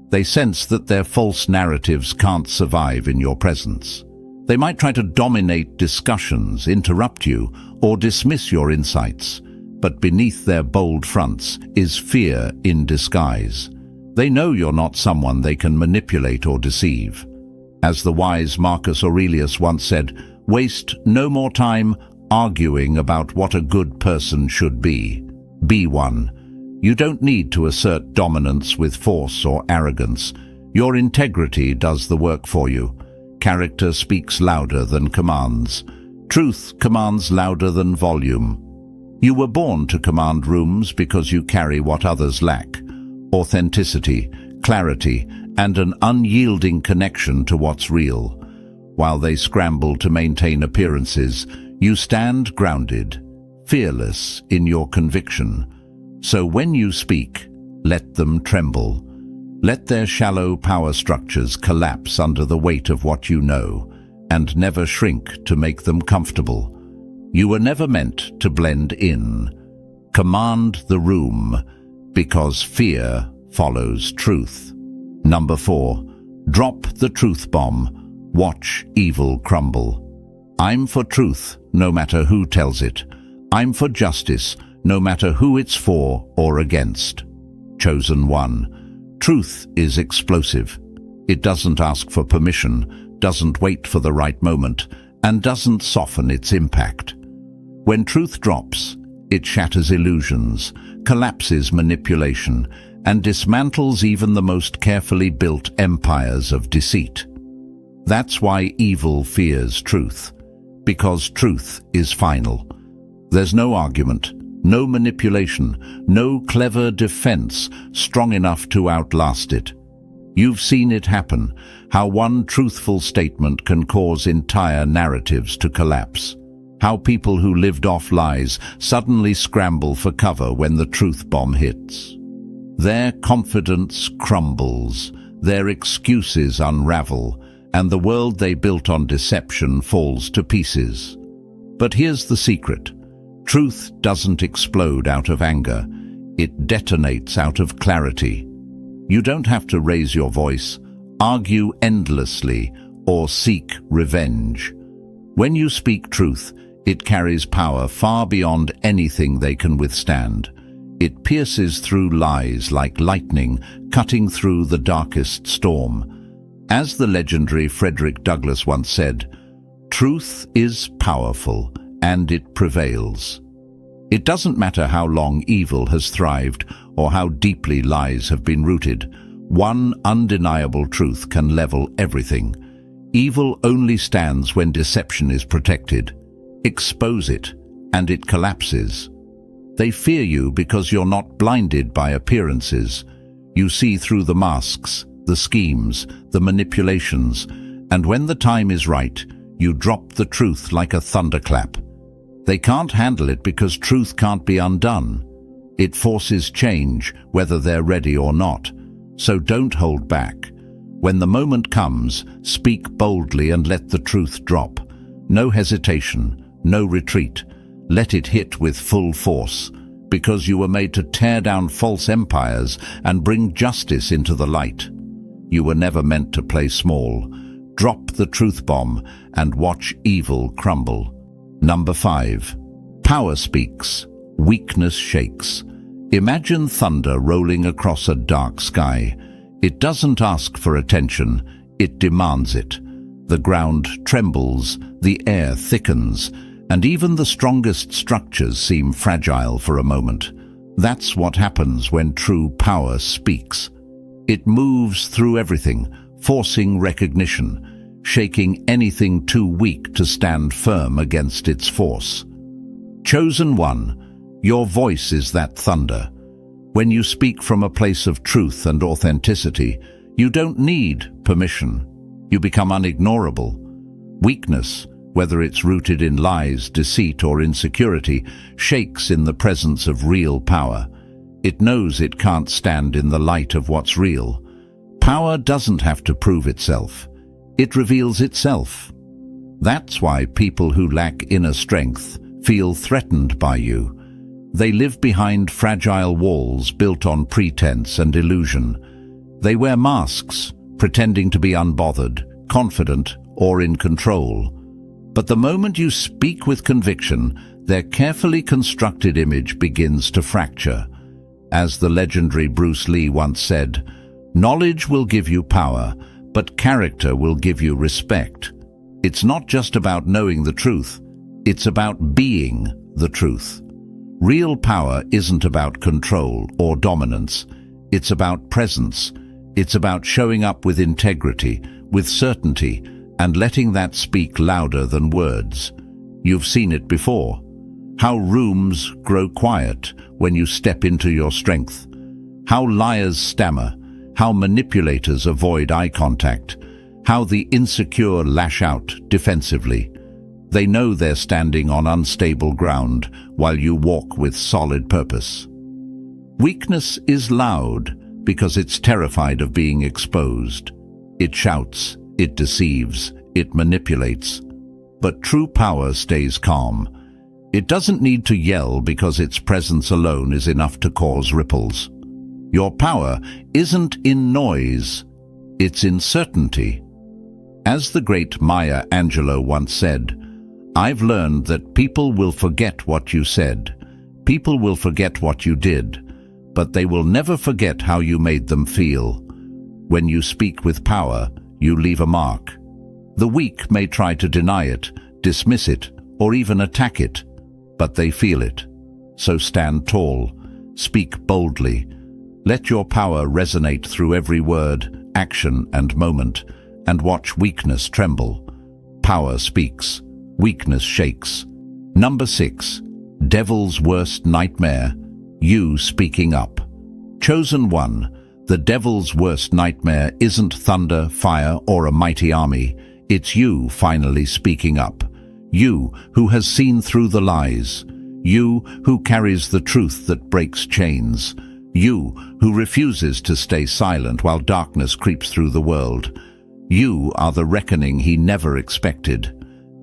They sense that their false narratives can't survive in your presence. They might try to dominate discussions, interrupt you, or dismiss your insights, but beneath their bold fronts is fear in disguise. They know you're not someone they can manipulate or deceive. As the wise Marcus Aurelius once said, "Waste no more time arguing about what a good person should be. Be one." You don't need to assert dominance with force or arrogance. Your integrity does the work for you. Character speaks louder than commands. Truth commands louder than volume. You were born to command rooms because you carry what others lack: authenticity, clarity, and an unyielding connection to what's real. While they scramble to maintain appearances, you stand grounded, fearless in your conviction. So when you speak, let them tremble. Let their shallow power structures collapse under the weight of what you know, and never shrink to make them comfortable. You were never meant to blend in. Command the room, because fear follows truth. Number 4. Drop the truth bomb. Watch evil crumble. I'm for truth, no matter who tells it. I'm for justice, no matter who it's for or against. Chosen one. Truth is explosive. It doesn't ask for permission, doesn't wait for the right moment, and doesn't soften its impact. When truth drops, it shatters illusions, collapses manipulation, and dismantles even the most carefully built empires of deceit. That's why evil fears truth, because truth is final. There's no argument, no manipulation, no clever defense strong enough to outlast it. You've seen it happen, how one truthful statement can cause entire narratives to collapse. How people who lived off lies suddenly scramble for cover when the truth bomb hits. Their confidence crumbles, their excuses unravel, and the world they built on deception falls to pieces. But here's the secret. Truth doesn't explode out of anger. It detonates out of clarity. You don't have to raise your voice, argue endlessly, or seek revenge. When you speak truth, it carries power far beyond anything they can withstand. It pierces through lies like lightning, cutting through the darkest storm. As the legendary Frederick Douglass once said, "Truth is powerful, and it prevails." It doesn't matter how long evil has thrived or how deeply lies have been rooted. One undeniable truth can level everything. Evil only stands when deception is protected. Expose it, and it collapses. They fear you because you're not blinded by appearances. You see through the masks, the schemes, the manipulations, and when the time is right, you drop the truth like a thunderclap. They can't handle it because truth can't be undone. It forces change, whether they're ready or not. So don't hold back. When the moment comes, speak boldly and let the truth drop. No hesitation, no retreat. Let it hit with full force, because you were made to tear down false empires and bring justice into the light. You were never meant to play small. Drop the truth bomb and watch evil crumble. Number 5. Power speaks, weakness shakes. Imagine thunder rolling across a dark sky. It doesn't ask for attention, it demands it. The ground trembles, the air thickens, and even the strongest structures seem fragile for a moment. That's what happens when true power speaks. It moves through everything, forcing recognition, shaking anything too weak to stand firm against its force. Chosen one, your voice is that thunder. When you speak from a place of truth and authenticity, you don't need permission. You become unignorable. Weakness, whether it's rooted in lies, deceit, or insecurity, shakes in the presence of real power. It knows it can't stand in the light of what's real. Power doesn't have to prove itself. It reveals itself. That's why people who lack inner strength feel threatened by you. They live behind fragile walls built on pretense and illusion. They wear masks, pretending to be unbothered, confident, or in control. But the moment you speak with conviction, their carefully constructed image begins to fracture. As the legendary Bruce Lee once said, "Knowledge will give you power, but character will give you respect." It's not just about knowing the truth, it's about being the truth. Real power isn't about control or dominance. It's about presence. It's about showing up with integrity, with certainty, and letting that speak louder than words. You've seen it before. How rooms grow quiet when you step into your strength. How liars stammer. How manipulators avoid eye contact. How the insecure lash out defensively. They know they're standing on unstable ground while you walk with solid purpose. Weakness is loud because it's terrified of being exposed. It shouts, it deceives, it manipulates. But true power stays calm. It doesn't need to yell because its presence alone is enough to cause ripples. Your power isn't in noise, it's in certainty. As the great Maya Angelou once said, "I've learned that people will forget what you said, people will forget what you did, but they will never forget how you made them feel. When you speak with power, you leave a mark. The weak may try to deny it, dismiss it, or even attack it, but they feel it. So stand tall, speak boldly. Let your power resonate through every word, action, and moment, and watch weakness tremble. Power speaks, weakness shakes. Number 6. Devil's worst nightmare, you speaking up. Chosen one, the devil's worst nightmare isn't thunder, fire, or a mighty army. It's you finally speaking up. You who has seen through the lies. You who carries the truth that breaks chains. You who refuses to stay silent while darkness creeps through the world. You are the reckoning he never expected.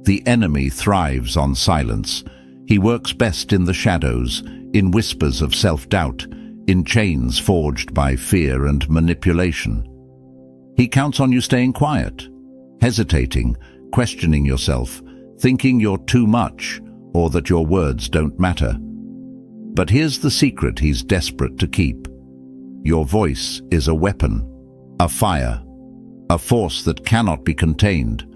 The enemy thrives on silence. He works best in the shadows, in whispers of self-doubt, in chains forged by fear and manipulation. He counts on you staying quiet. hesitating, questioning yourself, thinking you're too much or that your words don't matter. But here's the secret he's desperate to keep. Your voice is a weapon, a fire, a force that cannot be contained.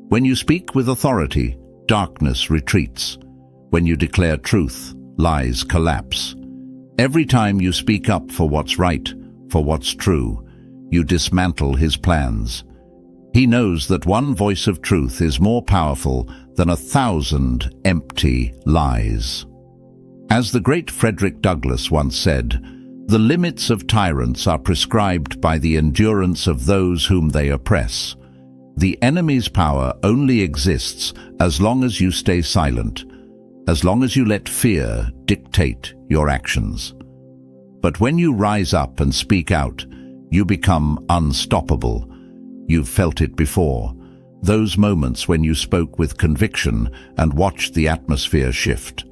When you speak with authority, darkness retreats. When you declare truth, lies collapse. Every time you speak up for what's right, for what's true, you dismantle his plans. He knows that one voice of truth is more powerful than 1,000 empty lies. As the great Frederick Douglass once said, "The limits of tyrants are prescribed by the endurance of those whom they oppress. The enemy's power only exists as long as you stay silent, as long as you let fear dictate your actions. But when you rise up and speak out, you become unstoppable. You've felt it before. Those moments when you spoke with conviction and watched the atmosphere shift.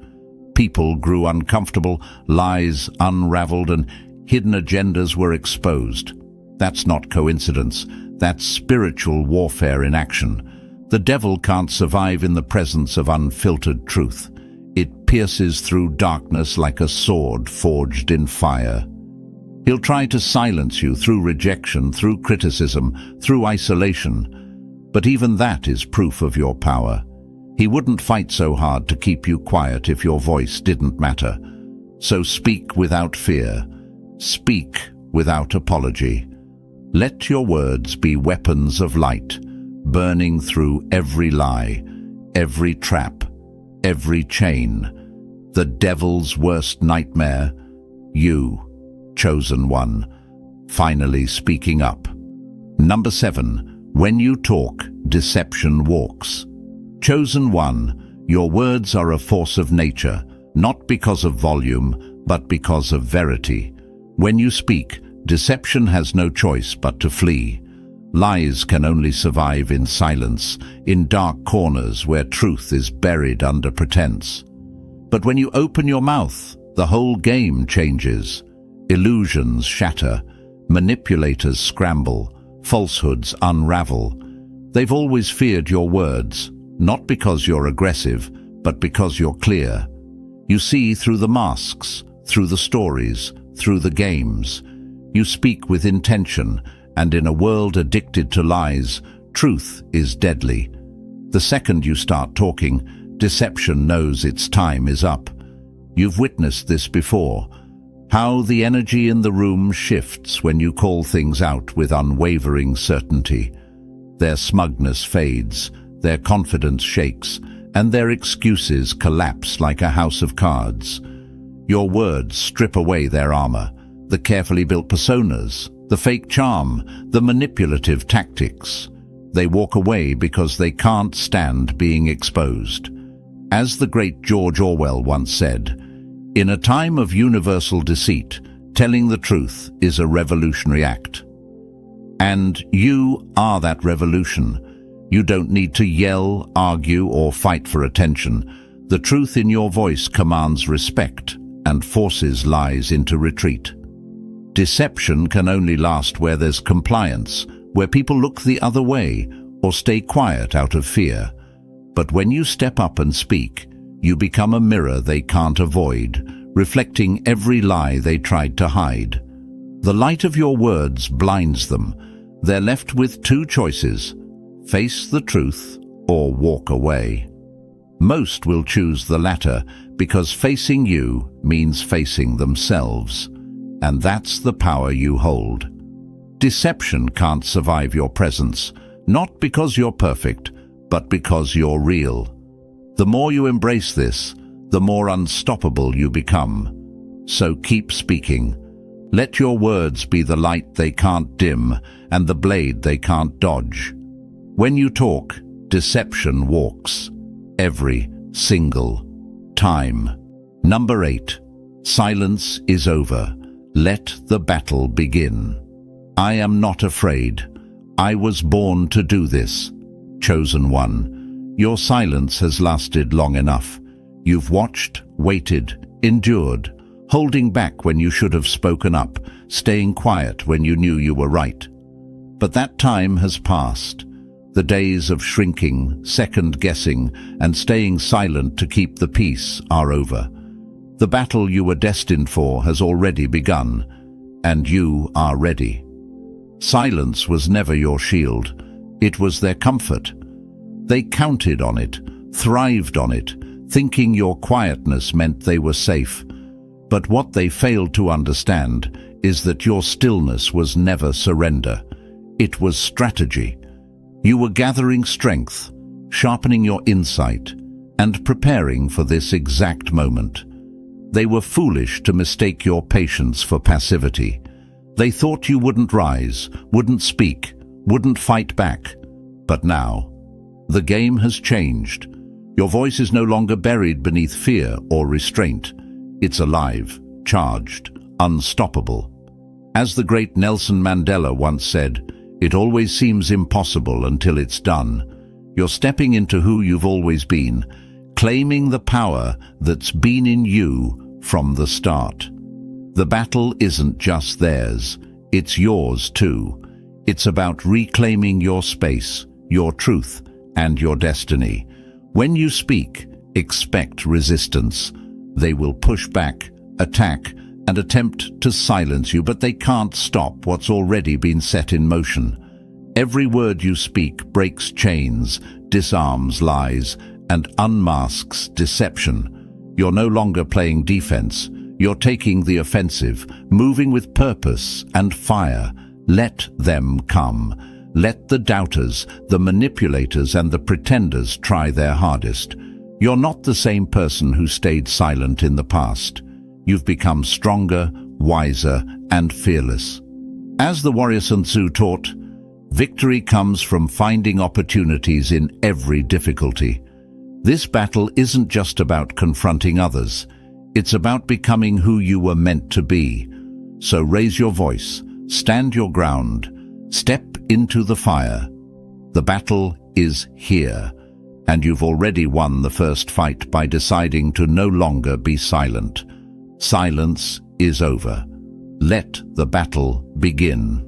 People grew uncomfortable, lies unraveled, and hidden agendas were exposed. That's not coincidence. That's spiritual warfare in action. The devil can't survive in the presence of unfiltered truth. It pierces through darkness like a sword forged in fire. He'll try to silence you through rejection, through criticism, through isolation. But even that is proof of your power. He wouldn't fight so hard to keep you quiet if your voice didn't matter. So speak without fear. Speak without apology. Let your words be weapons of light, burning through every lie, every trap, every chain. The devil's worst nightmare, you, chosen one, finally speaking up. Number 7. When you talk, deception walks. Chosen one, your words are a force of nature, not because of volume, but because of verity. When you speak, deception has no choice but to flee. Lies can only survive in silence, in dark corners where truth is buried under pretense. But when you open your mouth, the whole game changes. Illusions shatter, manipulators scramble, falsehoods unravel. They've always feared your words, not because you're aggressive, but because you're clear. You see through the masks, through the stories, through the games. You speak with intention, and in a world addicted to lies, truth is deadly. The second you start talking, deception knows its time is up. You've witnessed this before. How the energy in the room shifts when you call things out with unwavering certainty. Their smugness fades, their confidence shakes, and their excuses collapse like a house of cards. Your words strip away their armor, the carefully built personas, the fake charm, the manipulative tactics. They walk away because they can't stand being exposed. As the great George Orwell once said, "In a time of universal deceit, telling the truth is a revolutionary act." And you are that revolution. You don't need to yell, argue, or fight for attention. The truth in your voice commands respect and forces lies into retreat. Deception can only last where there's compliance, where people look the other way or stay quiet out of fear. But when you step up and speak, you become a mirror they can't avoid, reflecting every lie they tried to hide. The light of your words blinds them. They're left with two choices: face the truth or walk away. Most will choose the latter because facing you means facing themselves. And that's the power you hold. Deception can't survive your presence, not because you're perfect, but because you're real. The more you embrace this, the more unstoppable you become. So keep speaking. Let your words be the light they can't dim and the blade they can't dodge. When you talk, deception walks. Every single time. Number 8. Silence is over. Let the battle begin. I am not afraid. I was born to do this. Chosen one, your silence has lasted long enough. You've watched, waited, endured, holding back when you should have spoken up, staying quiet when you knew you were right. But that time has passed. The days of shrinking, second-guessing, and staying silent to keep the peace are over. The battle you were destined for has already begun, and you are ready. Silence was never your shield. It was their comfort. They counted on it, thrived on it, thinking your quietness meant they were safe. But what they failed to understand is that your stillness was never surrender. It was strategy. You were gathering strength, sharpening your insight, and preparing for this exact moment. They were foolish to mistake your patience for passivity. They thought you wouldn't rise, wouldn't speak, wouldn't fight back. But now, the game has changed. Your voice is no longer buried beneath fear or restraint. It's alive, charged, unstoppable. As the great Nelson Mandela once said, "It always seems impossible until it's done." You're stepping into who you've always been, claiming the power that's been in you from the start. The battle isn't just theirs, it's yours too. It's about reclaiming your space, your truth, and your destiny. When you speak, expect resistance. They will push back, attack, and attempt to silence you, but they can't stop what's already been set in motion. Every word you speak breaks chains, disarms lies, and unmasks deception. You're no longer playing defense. You're taking the offensive, moving with purpose and fire. Let them come. Let the doubters, the manipulators, and the pretenders try their hardest. You're not the same person who stayed silent in the past. You've become stronger, wiser, and fearless. As the warrior Sun Tzu taught, victory comes from finding opportunities in every difficulty. This battle isn't just about confronting others. It's about becoming who you were meant to be. So raise your voice, stand your ground, step into the fire. The battle is here, and you've already won the first fight by deciding to no longer be silent. Silence is over. Let the battle begin.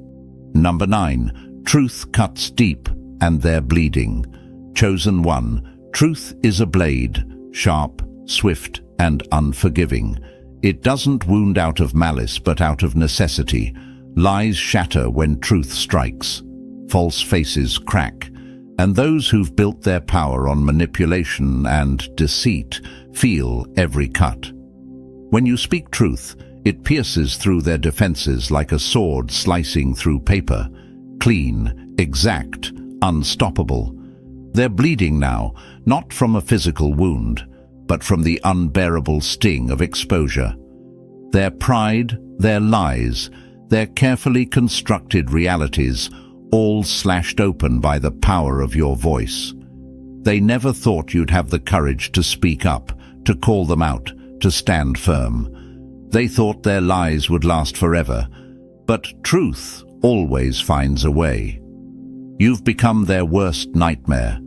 Number 9. Truth cuts deep, and they're bleeding. Chosen one. Truth is a blade, sharp, swift, and unforgiving. It doesn't wound out of malice, but out of necessity. Lies shatter when truth strikes. False faces crack. And those who've built their power on manipulation and deceit feel every cut. When you speak truth, it pierces through their defenses like a sword slicing through paper. Clean, exact, unstoppable. They're bleeding now, not from a physical wound, but from the unbearable sting of exposure. Their pride, their lies, their carefully constructed realities, all slashed open by the power of your voice. They never thought you'd have the courage to speak up, to call them out, to stand firm. They thought their lies would last forever, but truth always finds a way. You've become their worst nightmare.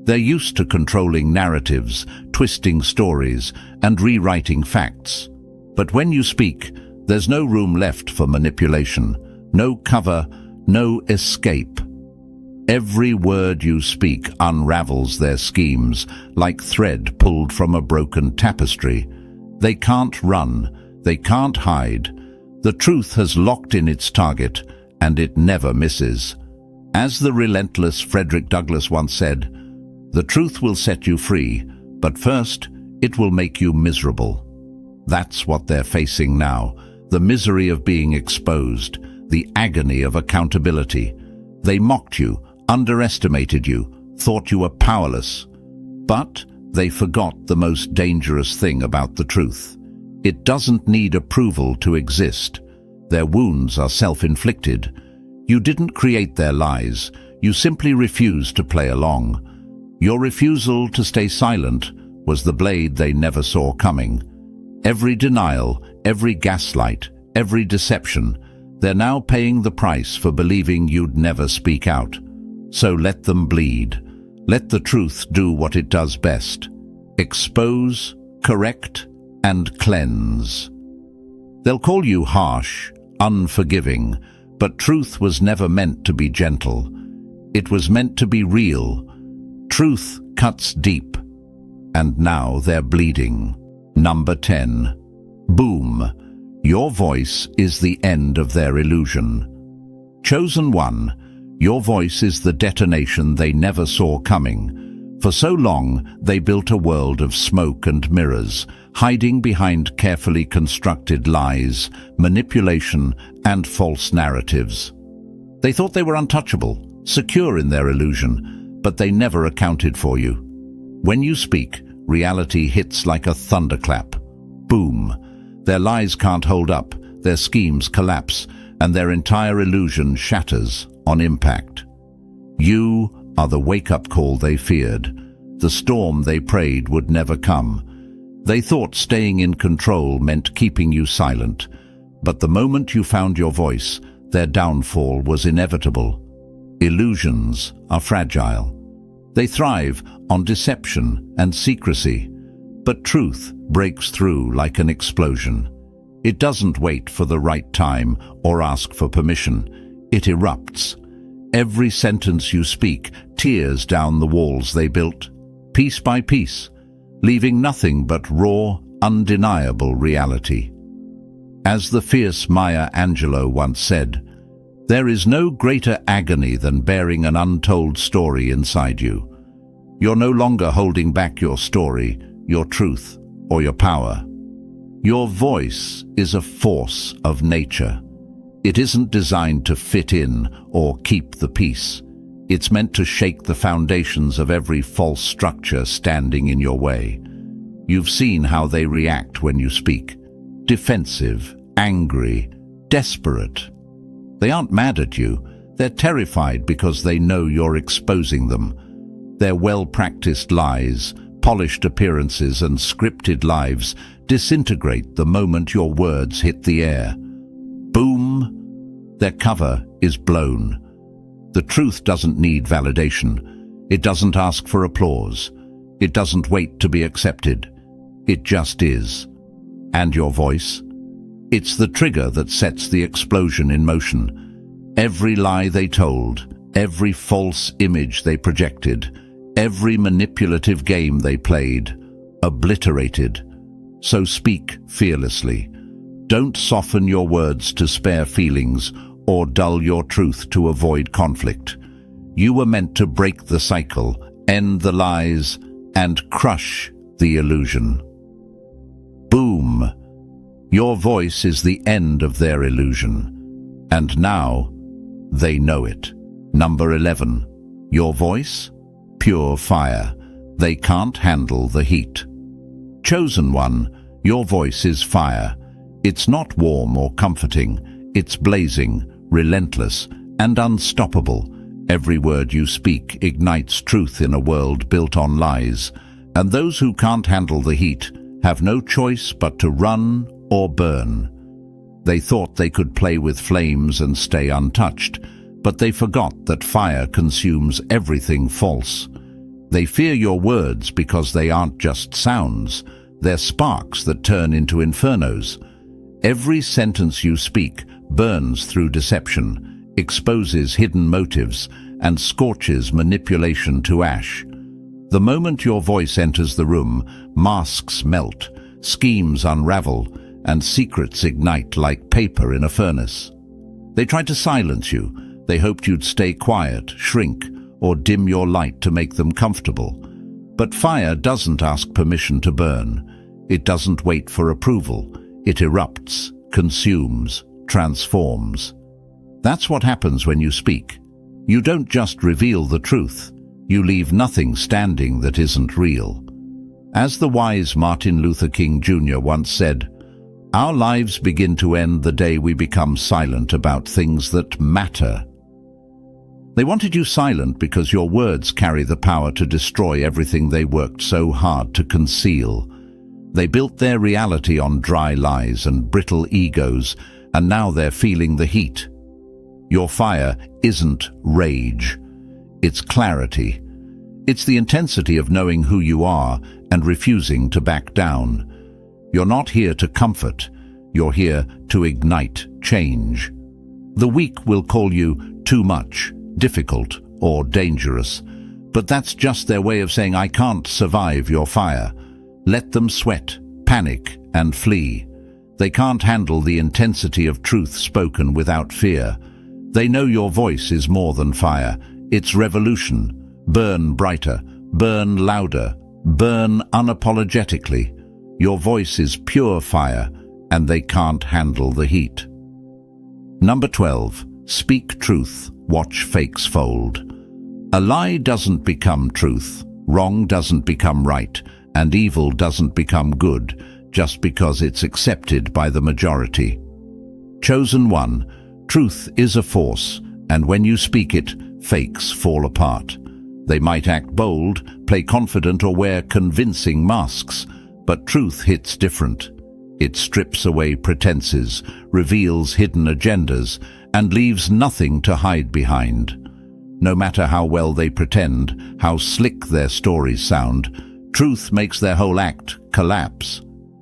They're used to controlling narratives, twisting stories, and rewriting facts. But when you speak, there's no room left for manipulation, no cover, no escape. Every word you speak unravels their schemes like thread pulled from a broken tapestry. They can't run, they can't hide. The truth has locked in its target, and it never misses. As the relentless Frederick Douglass once said, "The truth will set you free, but first it will make you miserable." That's what they're facing now, the misery of being exposed, the agony of accountability. They mocked you, underestimated you, thought you were powerless. But they forgot the most dangerous thing about the truth. It doesn't need approval to exist. Their wounds are self-inflicted. You didn't create their lies. You simply refused to play along. Your refusal to stay silent was the blade they never saw coming. Every denial, every gaslight, every deception, they're now paying the price for believing you'd never speak out. So let them bleed. Let the truth do what it does best. Expose, correct, and cleanse. They'll call you harsh, unforgiving, but truth was never meant to be gentle. It was meant to be real. Truth cuts deep, and now they're bleeding. Number 10. Boom. Your voice is the end of their illusion. Chosen one, your voice is the detonation they never saw coming. For so long, they built a world of smoke and mirrors, hiding behind carefully constructed lies, manipulation, and false narratives. They thought they were untouchable, secure in their illusion, but they never accounted for you. When you speak, reality hits like a thunderclap. Boom. Their lies can't hold up, their schemes collapse, and their entire illusion shatters on impact. You are the wake-up call they feared, the storm they prayed would never come. They thought staying in control meant keeping you silent, but the moment you found your voice, their downfall was inevitable. Illusions are fragile. They thrive on deception and secrecy, but truth breaks through like an explosion. It doesn't wait for the right time or ask for permission. It erupts. Every sentence you speak tears down the walls they built, piece by piece, leaving nothing but raw, undeniable reality. As the fierce Maya Angelou once said, "There is no greater agony than bearing an untold story inside you." You're no longer holding back your story, your truth, or your power. Your voice is a force of nature. It isn't designed to fit in or keep the peace. It's meant to shake the foundations of every false structure standing in your way. You've seen how they react when you speak. Defensive, angry, desperate. They aren't mad at you. They're terrified because they know you're exposing them. Their well-practiced lies, polished appearances, and scripted lives disintegrate the moment your words hit the air. Boom! Their cover is blown. The truth doesn't need validation. It doesn't ask for applause. It doesn't wait to be accepted. It just is. And your voice? It's the trigger that sets the explosion in motion. Every lie they told, every false image they projected, every manipulative game they played, obliterated. So speak fearlessly. Don't soften your words to spare feelings or dull your truth to avoid conflict. You were meant to break the cycle, end the lies, and crush the illusion. Boom! Your voice is the end of their illusion. And now, they know it. Number 11. Your voice? Pure fire. They can't handle the heat. Chosen one, your voice is fire. It's not warm or comforting. It's blazing, relentless, and unstoppable. Every word you speak ignites truth in a world built on lies, and those who can't handle the heat have no choice but to run or burn. They thought they could play with flames and stay untouched, but they forgot that fire consumes everything false. They fear your words because they aren't just sounds, they're sparks that turn into infernos. Every sentence you speak burns through deception, exposes hidden motives, and scorches manipulation to ash. The moment your voice enters the room, masks melt, schemes unravel, and secrets ignite like paper in a furnace. They tried to silence you. They hoped you'd stay quiet, shrink, or dim your light to make them comfortable. But fire doesn't ask permission to burn. It doesn't wait for approval. It erupts, consumes, transforms. That's what happens when you speak. You don't just reveal the truth. You leave nothing standing that isn't real. As the wise Martin Luther King Jr. once said, "Our lives begin to end the day we become silent about things that matter." They wanted you silent because your words carry the power to destroy everything they worked so hard to conceal. They built their reality on dry lies and brittle egos, and now they're feeling the heat. Your fire isn't rage. It's clarity. It's the intensity of knowing who you are and refusing to back down. You're not here to comfort. You're here to ignite change. The weak will call you too much, difficult, or dangerous. But that's just their way of saying, I can't survive your fire. Let them sweat, panic, and flee. They can't handle the intensity of truth spoken without fear. They know your voice is more than fire. It's revolution. Burn brighter, burn louder, burn unapologetically. Your voice is pure fire, and they can't handle the heat. Number 12. Speak truth, watch fakes fold. A lie doesn't become truth, wrong doesn't become right, and evil doesn't become good just because it's accepted by the majority. Chosen one, truth is a force, and when you speak it, fakes fall apart. They might act bold, play confident, or wear convincing masks, but truth hits different. It strips away pretenses, reveals hidden agendas, and leaves nothing to hide behind. No matter how well they pretend, how slick their stories sound, truth makes their whole act collapse.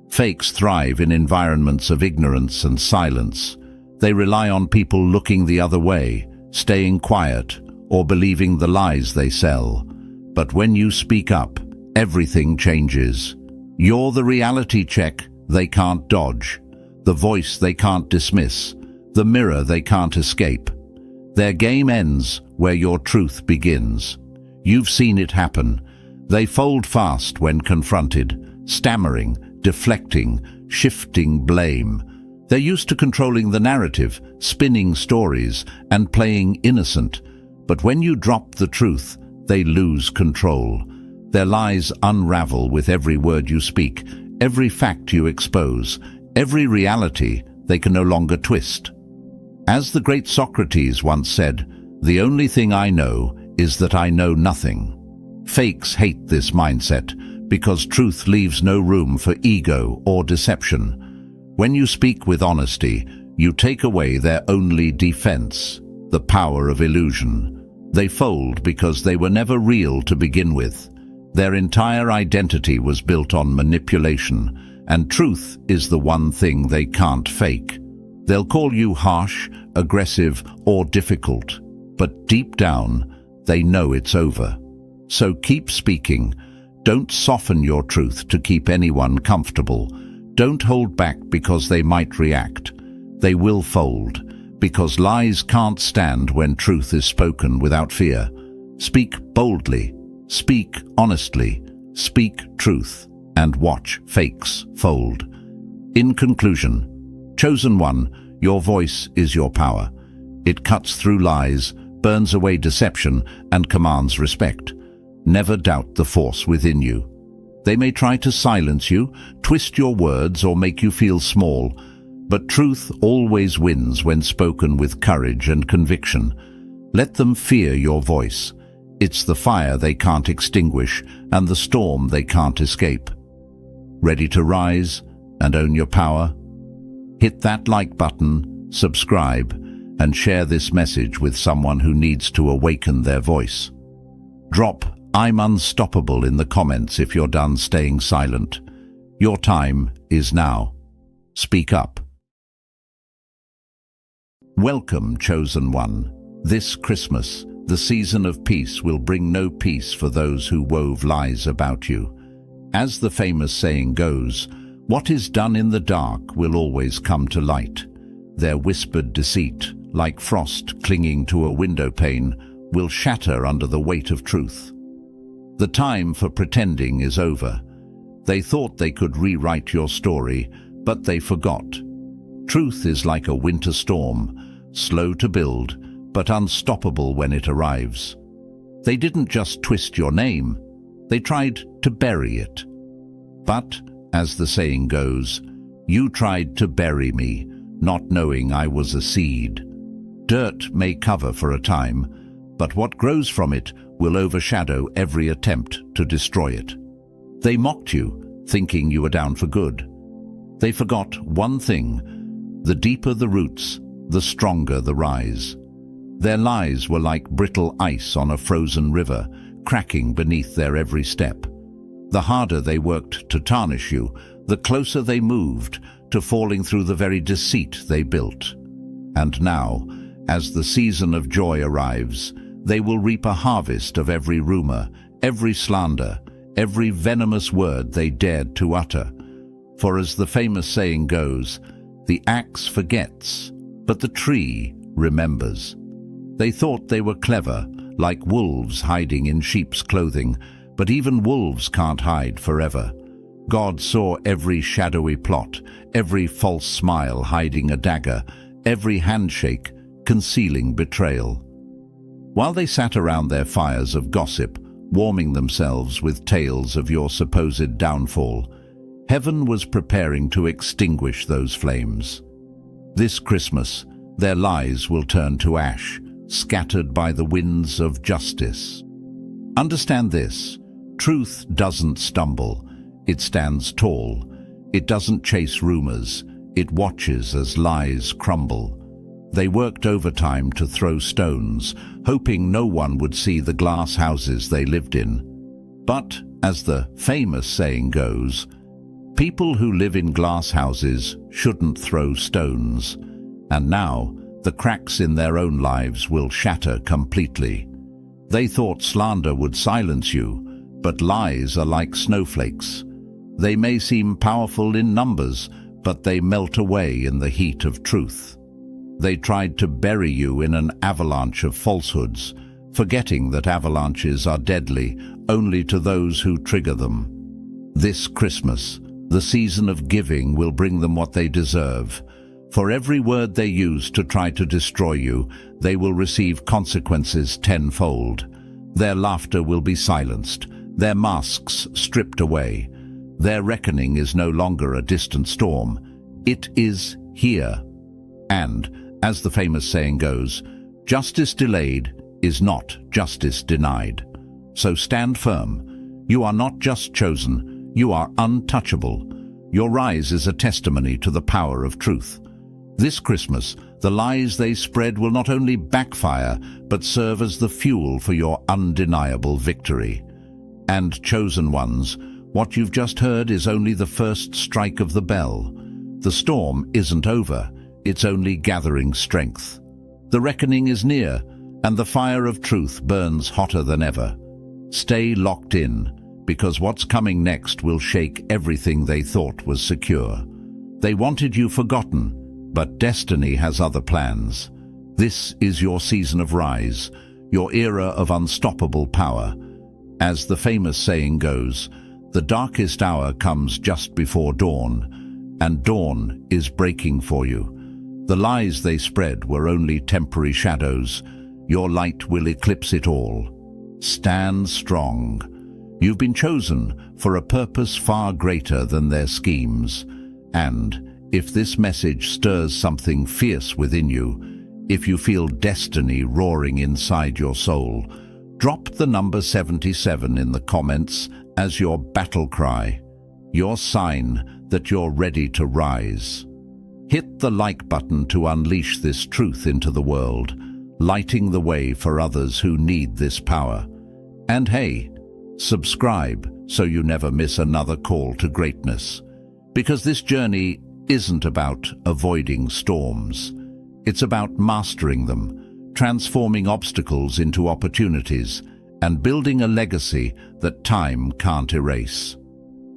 Fakes thrive in environments of ignorance and silence. They rely on people looking the other way, staying quiet, or believing the lies they sell. But when you speak up, everything changes. You're the reality check they can't dodge, the voice they can't dismiss, the mirror they can't escape. Their game ends where your truth begins. You've seen it happen. They fold fast when confronted, stammering, deflecting, shifting blame. They're used to controlling the narrative, spinning stories, and playing innocent. But when you drop the truth, they lose control. Their lies unravel with every word you speak, every fact you expose, every reality they can no longer twist. As the great Socrates once said, "The only thing I know is that I know nothing." Fakes hate this mindset because truth leaves no room for ego or deception. When you speak with honesty, you take away their only defense, the power of illusion. They fold because they were never real to begin with. Their entire identity was built on manipulation, and truth is the one thing they can't fake. They'll call you harsh, aggressive, or difficult, but deep down, they know it's over. So keep speaking. Don't soften your truth to keep anyone comfortable. Don't hold back because they might react. They will fold, because lies can't stand when truth is spoken without fear. Speak boldly, speak honestly, speak truth, and watch fakes fold. In conclusion, chosen one, your voice is your power. It cuts through lies, burns away deception, and commands respect. Never doubt the force within you. They may try to silence you, twist your words, or make you feel small, but truth always wins when spoken with courage and conviction. Let them fear your voice. It's the fire they can't extinguish and the storm they can't escape. Ready to rise and own your power? Hit that like button, subscribe, and share this message with someone who needs to awaken their voice. Drop "I'm unstoppable" in the comments if you're done staying silent. Your time is now. Speak up. Welcome, chosen one. This Christmas, the season of peace will bring no peace for those who wove lies about you. As the famous saying goes, what is done in the dark will always come to light. Their whispered deceit, like frost clinging to a window pane, will shatter under the weight of truth. The time for pretending is over. They thought they could rewrite your story, but they forgot. Truth is like a winter storm, slow to build, but unstoppable when it arrives. They didn't just twist your name, they tried to bury it. But, as the saying goes, you tried to bury me, not knowing I was a seed. Dirt may cover for a time, but what grows from it will overshadow every attempt to destroy it. They mocked you, thinking you were down for good. They forgot one thing: the deeper the roots, the stronger the rise. Their lies were like brittle ice on a frozen river, cracking beneath their every step. The harder they worked to tarnish you, the closer they moved to falling through the very deceit they built. And now, as the season of joy arrives, they will reap a harvest of every rumor, every slander, every venomous word they dared to utter. For as the famous saying goes, the axe forgets, but the tree remembers. They thought they were clever, like wolves hiding in sheep's clothing, but even wolves can't hide forever. God saw every shadowy plot, every false smile hiding a dagger, every handshake concealing betrayal. While they sat around their fires of gossip, warming themselves with tales of your supposed downfall, heaven was preparing to extinguish those flames. This Christmas, their lies will turn to ash, scattered by the winds of justice. Understand this: truth doesn't stumble, it stands tall. It doesn't chase rumors, it watches as lies crumble. They worked overtime to throw stones, hoping no one would see the glass houses they lived in. But, as the famous saying goes, people who live in glass houses shouldn't throw stones. And now, the cracks in their own lives will shatter completely. They thought slander would silence you, but lies are like snowflakes. They may seem powerful in numbers, but they melt away in the heat of truth. They tried to bury you in an avalanche of falsehoods, forgetting that avalanches are deadly only to those who trigger them. This Christmas, the season of giving will bring them what they deserve. For every word they use to try to destroy you, they will receive consequences tenfold. Their laughter will be silenced, their masks stripped away. Their reckoning is no longer a distant storm. It is here. And, as the famous saying goes, justice delayed is not justice denied. So stand firm. You are not just chosen, you are untouchable. Your rise is a testimony to the power of truth. This Christmas, the lies they spread will not only backfire, but serve as the fuel for your undeniable victory. And chosen ones, what you've just heard is only the first strike of the bell. The storm isn't over. It's only gathering strength. The reckoning is near, and the fire of truth burns hotter than ever. Stay locked in, because what's coming next will shake everything they thought was secure. They wanted you forgotten, but destiny has other plans. This is your season of rise, your era of unstoppable power. As the famous saying goes, the darkest hour comes just before dawn, and dawn is breaking for you. The lies they spread were only temporary shadows. Your light will eclipse it all. Stand strong. You've been chosen for a purpose far greater than their schemes. And if this message stirs something fierce within you, if you feel destiny roaring inside your soul, drop the number 77 in the comments as your battle cry, your sign that you're ready to rise. Hit the like button to unleash this truth into the world, lighting the way for others who need this power. And hey, subscribe so you never miss another call to greatness. Because this journey isn't about avoiding storms. It's about mastering them, transforming obstacles into opportunities, and building a legacy that time can't erase.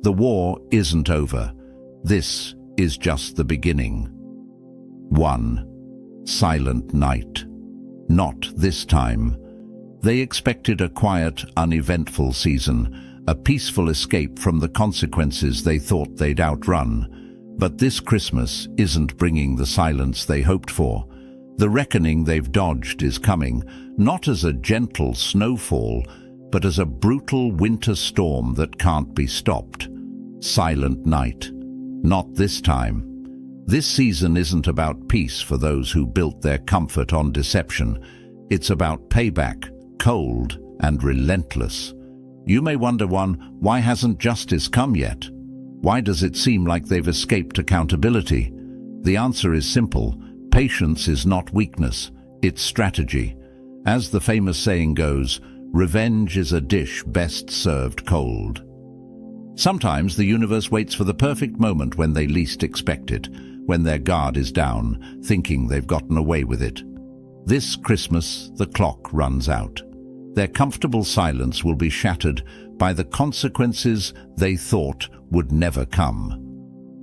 The war isn't over. This is just the beginning. 1. Silent night. Not this time. They expected a quiet, uneventful season, a peaceful escape from the consequences they thought they'd outrun. But this Christmas isn't bringing the silence they hoped for. The reckoning they've dodged is coming, not as a gentle snowfall, but as a brutal winter storm that can't be stopped. Silent night. Not this time. This season isn't about peace for those who built their comfort on deception. It's about payback, cold and relentless. You may wonder, why hasn't justice come yet? Why does it seem like they've escaped accountability? The answer is simple. Patience is not weakness, it's strategy. As the famous saying goes, revenge is a dish best served cold. Sometimes the universe waits for the perfect moment when they least expect it, when their guard is down, thinking they've gotten away with it. This Christmas, the clock runs out. Their comfortable silence will be shattered by the consequences they thought would never come.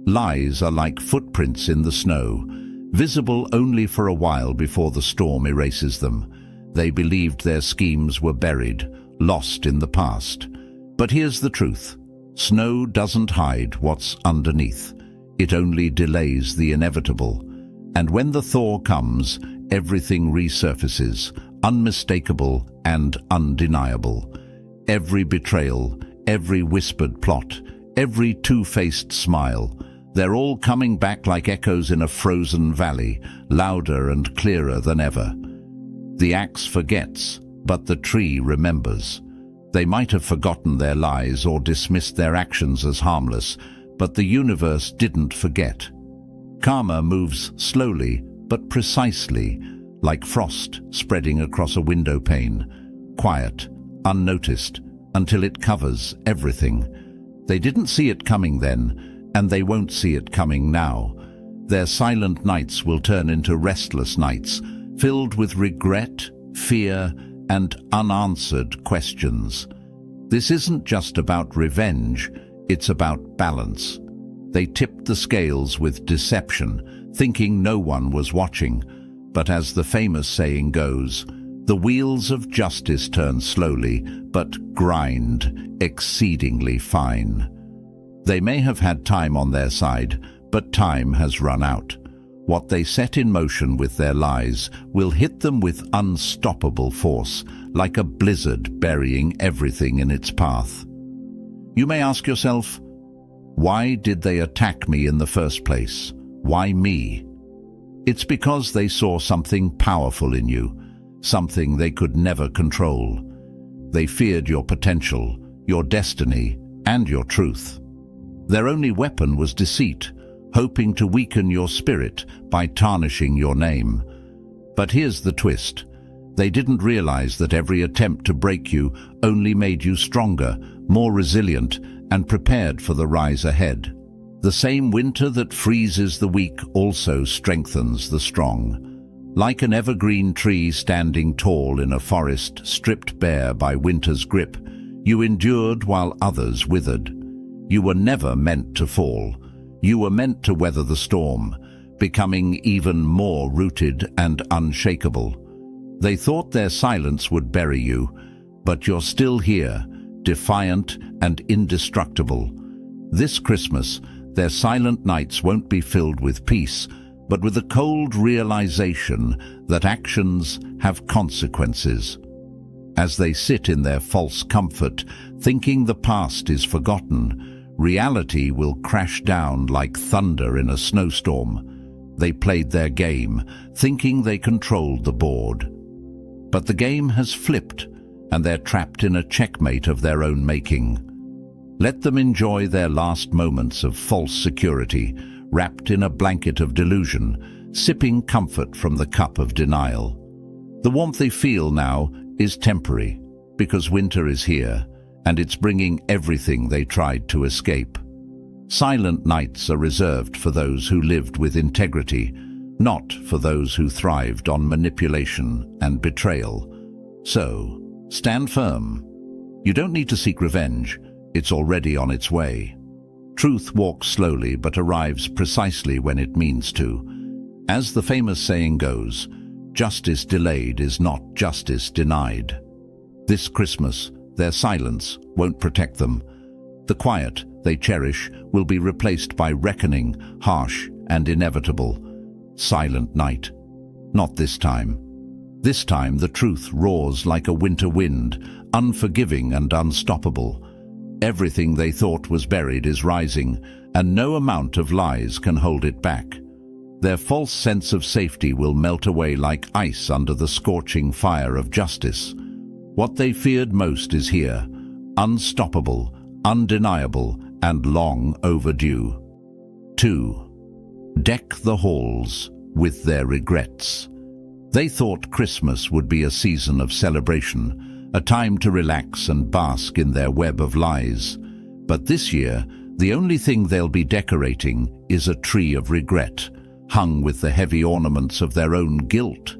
Lies are like footprints in the snow, visible only for a while before the storm erases them. They believed their schemes were buried, lost in the past. But here's the truth. Snow doesn't hide what's underneath. It only delays the inevitable. And when the thaw comes, everything resurfaces, unmistakable and undeniable. Every betrayal, every whispered plot, every two-faced smile, they're all coming back like echoes in a frozen valley, louder and clearer than ever. The axe forgets, but the tree remembers. They might have forgotten their lies or dismissed their actions as harmless, but the universe didn't forget. Karma moves slowly but precisely, like frost spreading across a window pane, quiet, unnoticed, until it covers everything. They didn't see it coming then, and they won't see it coming now. Their silent nights will turn into restless nights, filled with regret, fear, and unanswered questions. This isn't just about revenge, it's about balance. They tipped the scales with deception, thinking no one was watching. But as the famous saying goes, the wheels of justice turn slowly, but grind exceedingly fine. They may have had time on their side, but time has run out. What they set in motion with their lies will hit them with unstoppable force, like a blizzard burying everything in its path. You may ask yourself, why did they attack me in the first place? Why me? It's because they saw something powerful in you, something they could never control. They feared your potential, your destiny, and your truth. Their only weapon was deceit, hoping to weaken your spirit by tarnishing your name. But here's the twist. They didn't realize that every attempt to break you only made you stronger, more resilient, and prepared for the rise ahead. The same winter that freezes the weak also strengthens the strong. Like an evergreen tree standing tall in a forest stripped bare by winter's grip, you endured while others withered. You were never meant to fall. You were meant to weather the storm, becoming even more rooted and unshakable. They thought their silence would bury you, but you're still here, defiant and indestructible. This Christmas, their silent nights won't be filled with peace, but with a cold realization that actions have consequences. As they sit in their false comfort, thinking the past is forgotten, reality will crash down like thunder in a snowstorm. They played their game, thinking they controlled the board. But the game has flipped, and they're trapped in a checkmate of their own making. Let them enjoy their last moments of false security, wrapped in a blanket of delusion, sipping comfort from the cup of denial. The warmth they feel now is temporary, because winter is here, and it's bringing everything they tried to escape. Silent nights are reserved for those who lived with integrity, not for those who thrived on manipulation and betrayal. So, stand firm. You don't need to seek revenge. It's already on its way. Truth walks slowly but arrives precisely when it means to. As the famous saying goes, justice delayed is not justice denied. This Christmas, their silence won't protect them. The quiet they cherish will be replaced by reckoning, harsh and inevitable. Silent night. Not this time. This time the truth roars like a winter wind, unforgiving and unstoppable. Everything they thought was buried is rising, and no amount of lies can hold it back. Their false sense of safety will melt away like ice under the scorching fire of justice. What they feared most is here, unstoppable, undeniable, and long overdue. 2. Deck the halls with their regrets. They thought Christmas would be a season of celebration, a time to relax and bask in their web of lies. But this year, the only thing they'll be decorating is a tree of regret, hung with the heavy ornaments of their own guilt.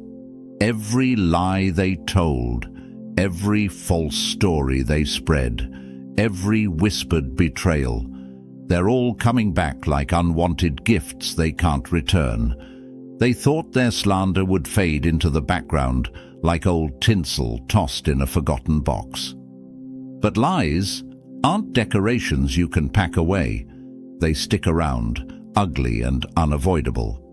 Every lie they told, every false story they spread, every whispered betrayal, they're all coming back like unwanted gifts they can't return. They thought their slander would fade into the background like old tinsel tossed in a forgotten box. But lies aren't decorations you can pack away. They stick around, ugly and unavoidable.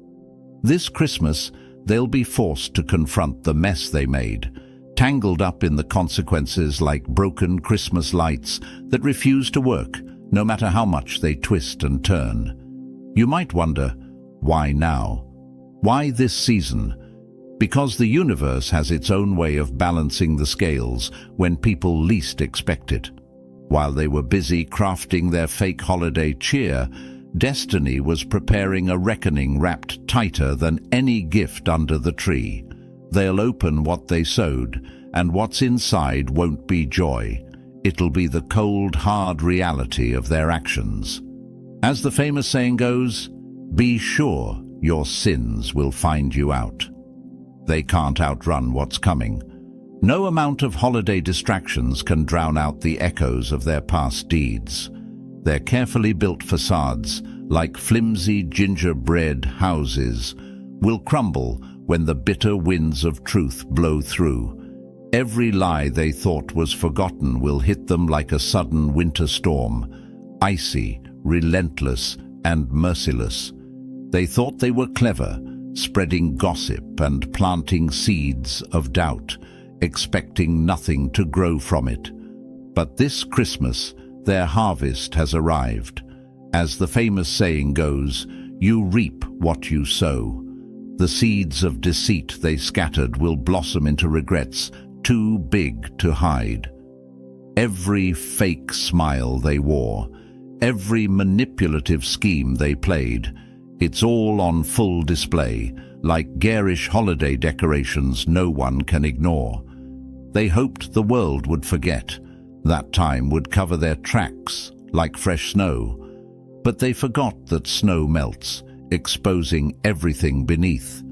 This Christmas, they'll be forced to confront the mess they made, tangled up in the consequences like broken Christmas lights that refuse to work, no matter how much they twist and turn. You might wonder, why now? Why this season? Because the universe has its own way of balancing the scales when people least expect it. While they were busy crafting their fake holiday cheer, destiny was preparing a reckoning wrapped tighter than any gift under the tree. They'll open what they sowed, and what's inside won't be joy. It'll be the cold, hard reality of their actions. As the famous saying goes, be sure your sins will find you out. They can't outrun what's coming. No amount of holiday distractions can drown out the echoes of their past deeds. Their carefully built facades, like flimsy gingerbread houses, will crumble when the bitter winds of truth blow through. Every lie they thought was forgotten will hit them like a sudden winter storm, icy, relentless, and merciless. They thought they were clever, spreading gossip and planting seeds of doubt, expecting nothing to grow from it. But this Christmas, their harvest has arrived. As the famous saying goes, you reap what you sow. The seeds of deceit they scattered will blossom into regrets too big to hide. Every fake smile they wore, every manipulative scheme they played, it's all on full display, like garish holiday decorations no one can ignore. They hoped the world would forget. That time would cover their tracks like fresh snow. But they forgot that snow melts, exposing everything beneath.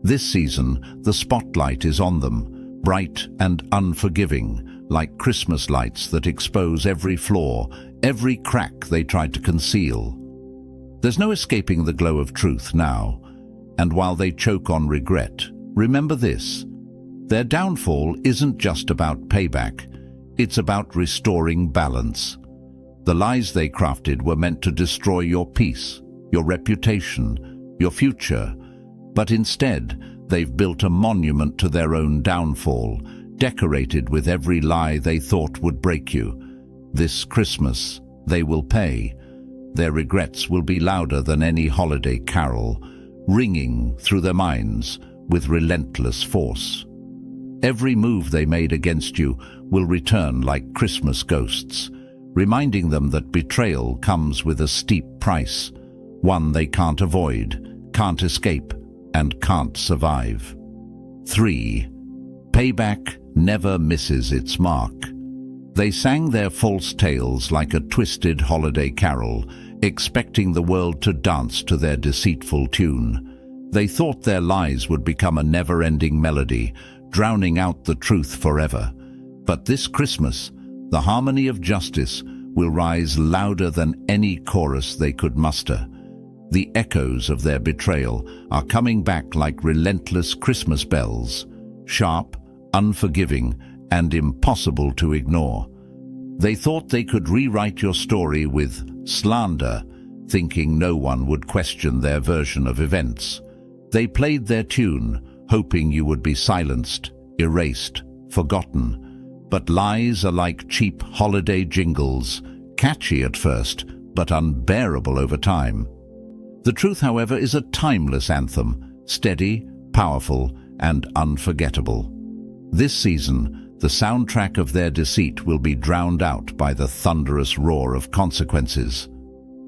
This season, the spotlight is on them, bright and unforgiving, like Christmas lights that expose every flaw, every crack they tried to conceal. There's no escaping the glow of truth now, and while they choke on regret, remember this: their downfall isn't just about payback, it's about restoring balance. The lies they crafted were meant to destroy your peace, your reputation, your future, but instead they've built a monument to their own downfall, decorated with every lie they thought would break you. This Christmas, they will pay. Their regrets will be louder than any holiday carol, ringing through their minds with relentless force. Every move they made against you will return like Christmas ghosts, reminding them that betrayal comes with a steep price, one they can't avoid, can't escape, and can't survive. 3. Payback never misses its mark. They sang their false tales like a twisted holiday carol, expecting the world to dance to their deceitful tune. They thought their lies would become a never-ending melody, drowning out the truth forever. But this Christmas, the harmony of justice will rise louder than any chorus they could muster. The echoes of their betrayal are coming back like relentless Christmas bells, sharp, unforgiving, and impossible to ignore. They thought they could rewrite your story with slander, thinking no one would question their version of events. They played their tune, hoping you would be silenced, erased, forgotten. But lies are like cheap holiday jingles, catchy at first, but unbearable over time. The truth, however, is a timeless anthem, steady, powerful, and unforgettable. This season, the soundtrack of their deceit will be drowned out by the thunderous roar of consequences.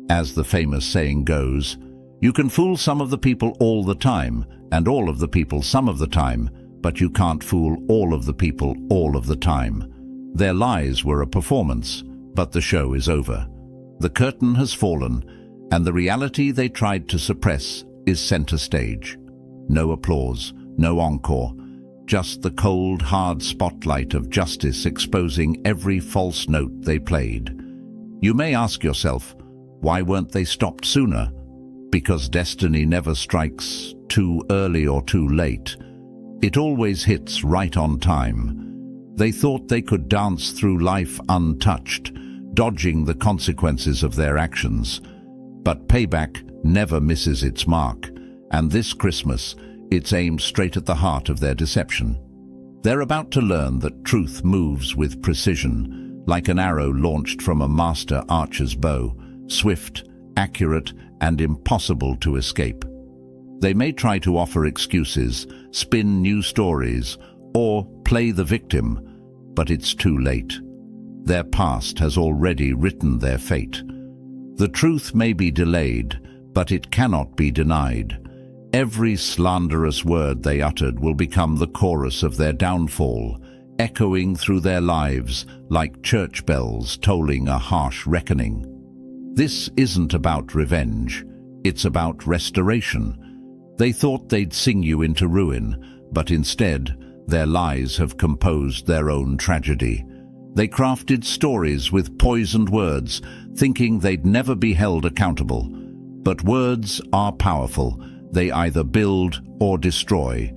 As the famous saying goes, you can fool some of the people all the time, and all of the people some of the time, but you can't fool all of the people all of the time. Their lies were a performance, but the show is over. The curtain has fallen, and the reality they tried to suppress is center stage. No applause, no encore, just the cold, hard spotlight of justice exposing every false note they played. You may ask yourself, why weren't they stopped sooner? Because destiny never strikes too early or too late. It always hits right on time. They thought they could dance through life untouched, dodging the consequences of their actions. But payback never misses its mark, and this Christmas, it's aimed straight at the heart of their deception. They're about to learn that truth moves with precision, like an arrow launched from a master archer's bow, swift, accurate, and impossible to escape. They may try to offer excuses, spin new stories, or play the victim, but it's too late. Their past has already written their fate. The truth may be delayed, but it cannot be denied. Every slanderous word they uttered will become the chorus of their downfall, echoing through their lives like church bells tolling a harsh reckoning. This isn't about revenge, it's about restoration. They thought they'd sing you into ruin, but instead, their lies have composed their own tragedy. They crafted stories with poisoned words, thinking they'd never be held accountable. But words are powerful. They either build or destroy.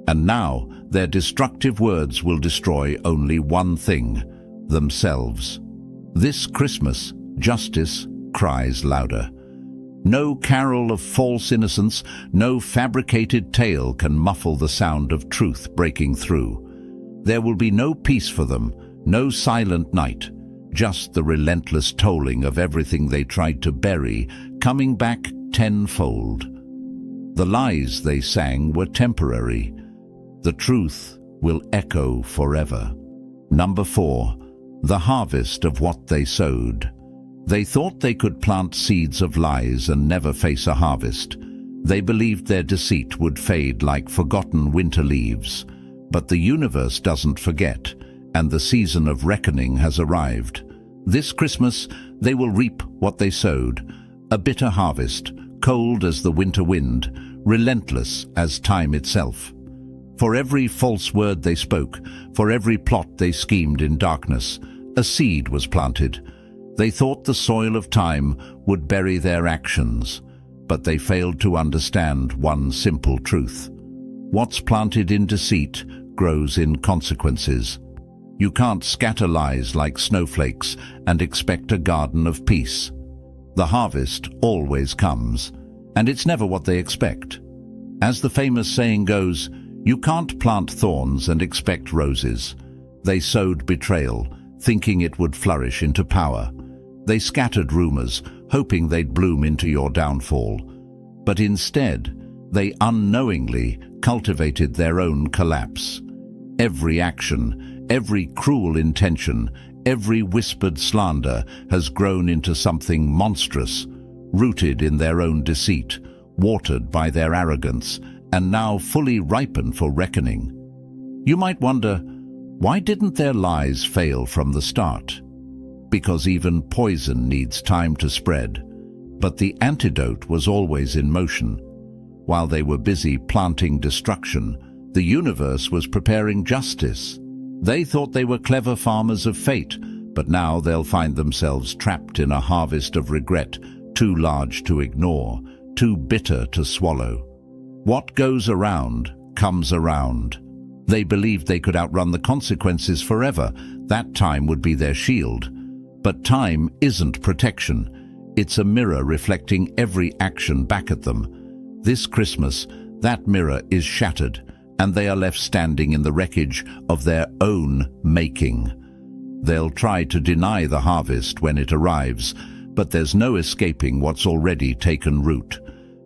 And now, their destructive words will destroy only one thing: themselves. This Christmas, justice cries louder. No carol of false innocence, no fabricated tale can muffle the sound of truth breaking through. There will be no peace for them, no silent night, just the relentless tolling of everything they tried to bury, coming back tenfold. The lies they sang were temporary. The truth will echo forever. Number 4. The harvest of what they sowed. They thought they could plant seeds of lies and never face a harvest. They believed their deceit would fade like forgotten winter leaves. But the universe doesn't forget, and the season of reckoning has arrived. This Christmas, they will reap what they sowed. A bitter harvest, cold as the winter wind, relentless as time itself. For every false word they spoke, for every plot they schemed in darkness, a seed was planted. They thought the soil of time would bury their actions, but they failed to understand one simple truth. What's planted in deceit grows in consequences. You can't scatter lies like snowflakes and expect a garden of peace. The harvest always comes, and it's never what they expect. As the famous saying goes, you can't plant thorns and expect roses. They sowed betrayal, thinking it would flourish into power. They scattered rumors, hoping they'd bloom into your downfall. But instead, they unknowingly cultivated their own collapse. Every action, every cruel intention, every whispered slander has grown into something monstrous, rooted in their own deceit, watered by their arrogance, and now fully ripened for reckoning. You might wonder, why didn't their lies fail from the start? Because even poison needs time to spread. But the antidote was always in motion. While they were busy planting destruction, the universe was preparing justice. They thought they were clever farmers of fate, but now they'll find themselves trapped in a harvest of regret, too large to ignore, too bitter to swallow. What goes around comes around. They believed they could outrun the consequences forever. That time would be their shield. But time isn't protection. It's a mirror reflecting every action back at them. This Christmas, that mirror is shattered, and they are left standing in the wreckage of their own making. They'll try to deny the harvest when it arrives, but there's no escaping what's already taken root.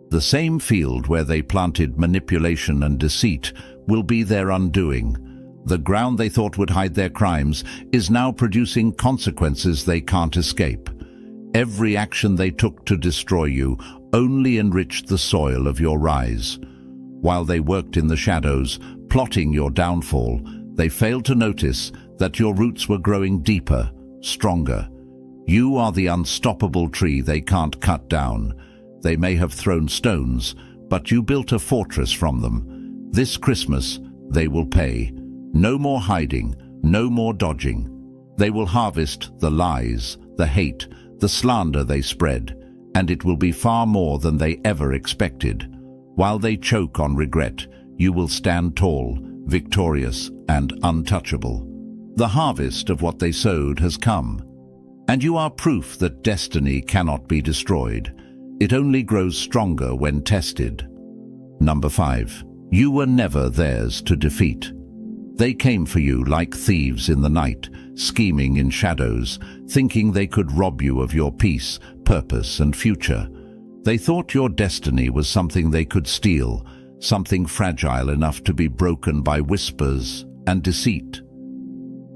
The same field where they planted manipulation and deceit will be their undoing. The ground they thought would hide their crimes is now producing consequences they can't escape. Every action they took to destroy you only enriched the soil of your rise. While they worked in the shadows, plotting your downfall, they failed to notice that your roots were growing deeper, stronger. You are the unstoppable tree they can't cut down. They may have thrown stones, but you built a fortress from them. This Christmas, they will pay. No more hiding, no more dodging. They will harvest the lies, the hate, the slander they spread, and it will be far more than they ever expected. While they choke on regret, you will stand tall, victorious, and untouchable. The harvest of what they sowed has come, and you are proof that destiny cannot be destroyed. It only grows stronger when tested. Number 5. You were never theirs to defeat. They came for you like thieves in the night, scheming in shadows, thinking they could rob you of your peace, purpose, and future. They thought your destiny was something they could steal, something fragile enough to be broken by whispers and deceit.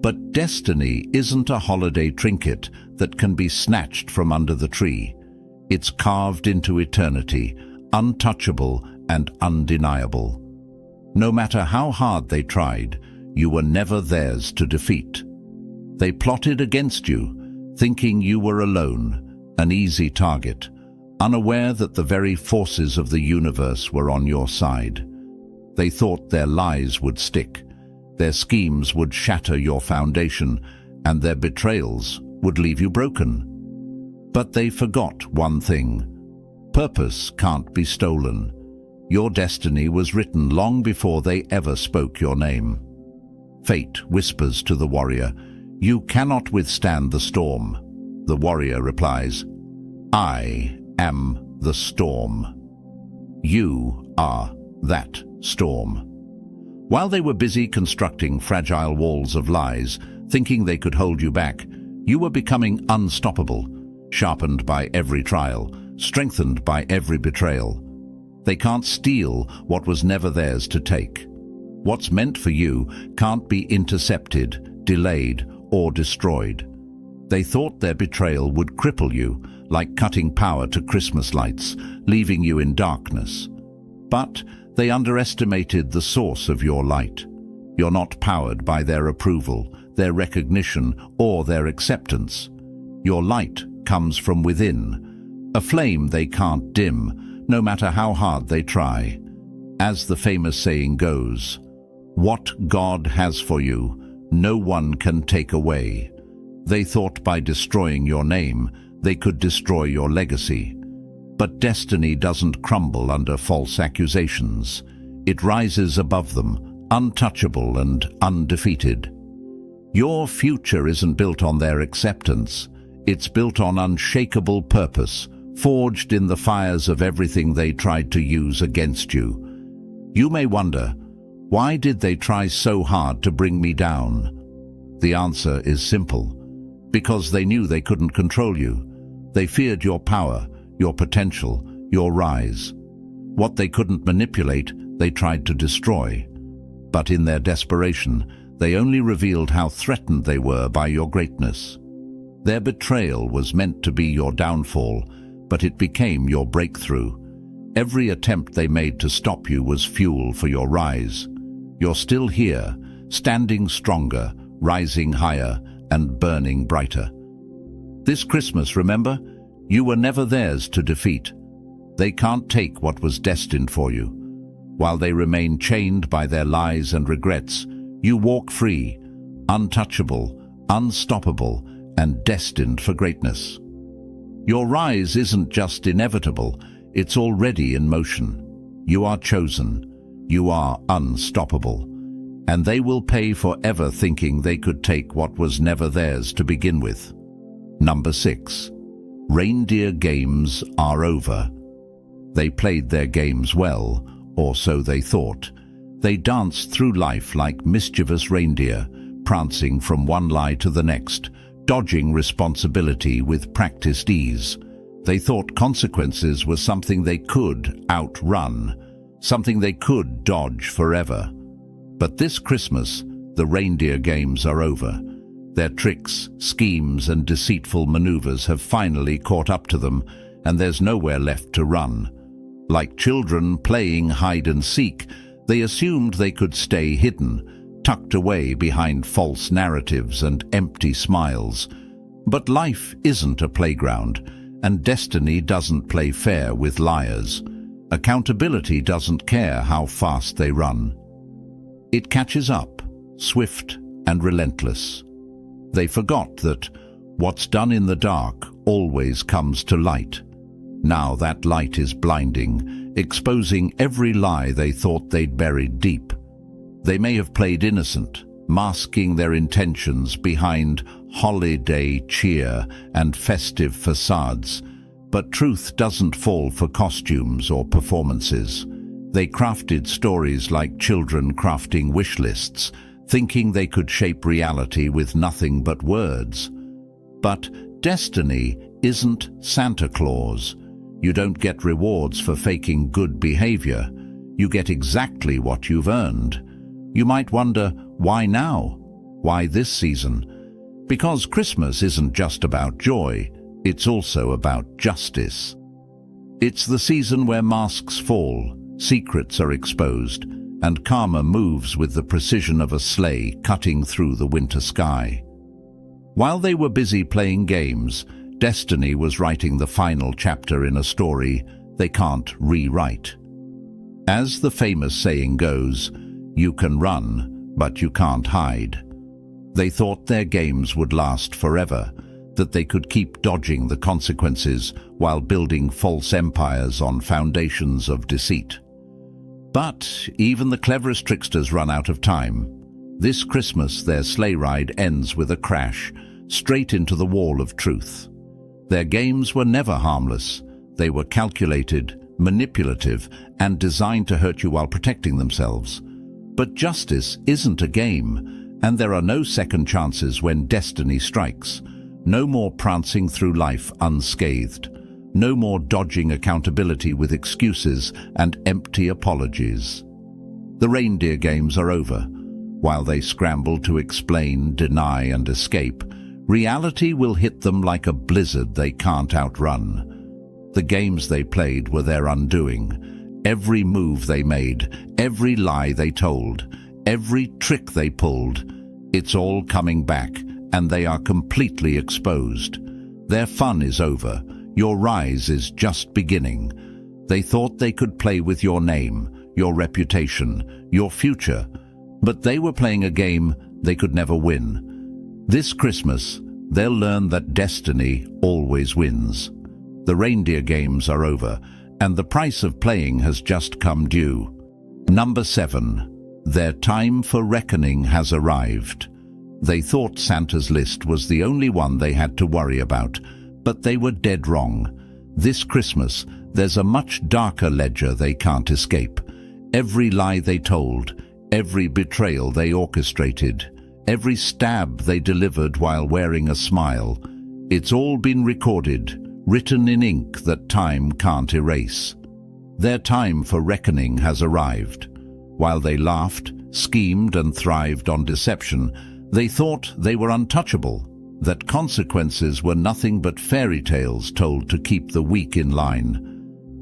But destiny isn't a holiday trinket that can be snatched from under the tree. It's carved into eternity, untouchable and undeniable. No matter how hard they tried, you were never theirs to defeat. They plotted against you, thinking you were alone, an easy target, unaware that the very forces of the universe were on your side. They thought their lies would stick, their schemes would shatter your foundation, and their betrayals would leave you broken. But they forgot one thing. Purpose can't be stolen. Your destiny was written long before they ever spoke your name. Fate whispers to the warrior, "You cannot withstand the storm." The warrior replies, "I am the storm." You are that storm. While they were busy constructing fragile walls of lies, thinking they could hold you back, you were becoming unstoppable, sharpened by every trial, strengthened by every betrayal. They can't steal what was never theirs to take. What's meant for you can't be intercepted, delayed, or destroyed. They thought their betrayal would cripple you, like cutting power to Christmas lights, leaving you in darkness. But they underestimated the source of your light. You're not powered by their approval, their recognition, or their acceptance. Your light comes from within, a flame they can't dim, no matter how hard they try. As the famous saying goes, "What God has for you, no one can take away." They thought by destroying your name, they could destroy your legacy. But destiny doesn't crumble under false accusations. It rises above them, untouchable and undefeated. Your future isn't built on their acceptance. It's built on unshakable purpose, forged in the fires of everything they tried to use against you. You may wonder, why did they try so hard to bring me down? The answer is simple. Because they knew they couldn't control you. They feared your power, your potential, your rise. What they couldn't manipulate, they tried to destroy. But in their desperation, they only revealed how threatened they were by your greatness. Their betrayal was meant to be your downfall, but it became your breakthrough. Every attempt they made to stop you was fuel for your rise. You're still here, standing stronger, rising higher, and burning brighter. This Christmas, remember, you were never theirs to defeat. They can't take what was destined for you. While they remain chained by their lies and regrets, you walk free, untouchable, unstoppable, and destined for greatness. Your rise isn't just inevitable, it's already in motion. You are chosen, you are unstoppable, and they will pay forever thinking they could take what was never theirs to begin with. Number 6. Reindeer games are over. They played their games well, or so they thought. They danced through life like mischievous reindeer, prancing from one lie to the next, dodging responsibility with practiced ease. They thought consequences were something they could outrun, something they could dodge forever. But this Christmas, the reindeer games are over. Their tricks, schemes, and deceitful maneuvers have finally caught up to them, and there's nowhere left to run. Like children playing hide and seek, they assumed they could stay hidden, tucked away behind false narratives and empty smiles. But life isn't a playground, and destiny doesn't play fair with liars. Accountability doesn't care how fast they run. It catches up, swift and relentless. They forgot that what's done in the dark always comes to light. Now that light is blinding, exposing every lie they thought they'd buried deep. They may have played innocent, masking their intentions behind holiday cheer and festive facades, but truth doesn't fall for costumes or performances. They crafted stories like children crafting wish lists, thinking they could shape reality with nothing but words. But destiny isn't Santa Claus. You don't get rewards for faking good behavior. You get exactly what you've earned. You might wonder, why now? Why this season? Because Christmas isn't just about joy, it's also about justice. It's the season where masks fall, secrets are exposed, and karma moves with the precision of a sleigh cutting through the winter sky. While they were busy playing games, destiny was writing the final chapter in a story they can't rewrite. As the famous saying goes, you can run, but you can't hide. They thought their games would last forever, that they could keep dodging the consequences while building false empires on foundations of deceit. But even the cleverest tricksters run out of time. This Christmas, their sleigh ride ends with a crash, straight into the wall of truth. Their games were never harmless. They were calculated, manipulative, and designed to hurt you while protecting themselves. But justice isn't a game, and there are no second chances when destiny strikes. No more prancing through life unscathed. No more dodging accountability with excuses and empty apologies. The reindeer games are over. While they scramble to explain, deny, and escape, reality will hit them like a blizzard they can't outrun. The games they played were their undoing. Every move they made, every lie they told, every trick they pulled, it's all coming back, and they are completely exposed. Their fun is over. Your rise is just beginning. They thought they could play with your name, your reputation, your future, but they were playing a game they could never win. This Christmas, they'll learn that destiny always wins. The reindeer games are over, and the price of playing has just come due. Number 7. Their time for reckoning has arrived. They thought Santa's list was the only one they had to worry about, but they were dead wrong. This Christmas, there's a much darker ledger they can't escape. Every lie they told, every betrayal they orchestrated, every stab they delivered while wearing a smile, it's all been recorded, written in ink that time can't erase. Their time for reckoning has arrived. While they laughed, schemed, and thrived on deception, they thought they were untouchable, that consequences were nothing but fairy tales told to keep the weak in line.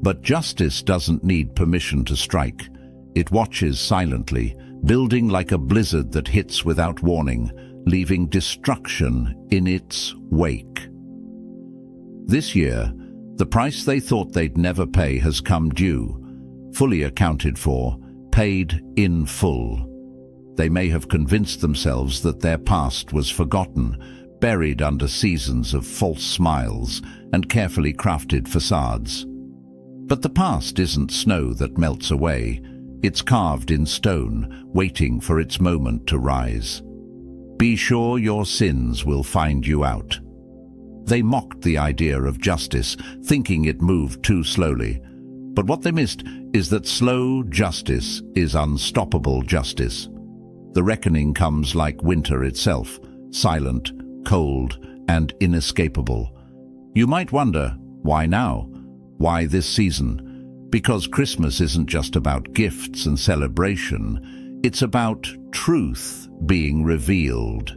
But justice doesn't need permission to strike. It watches silently, building like a blizzard that hits without warning, leaving destruction in its wake. This year, the price they thought they'd never pay has come due, fully accounted for, paid in full. They may have convinced themselves that their past was forgotten, buried under seasons of false smiles and carefully crafted facades. But the past isn't snow that melts away. It's carved in stone, waiting for its moment to rise. Be sure your sins will find you out. They mocked the idea of justice, thinking it moved too slowly. But what they missed is that slow justice is unstoppable justice. The reckoning comes like winter itself, silent, cold, and inescapable. You might wonder, why now? Why this season? Because Christmas isn't just about gifts and celebration. It's about truth being revealed.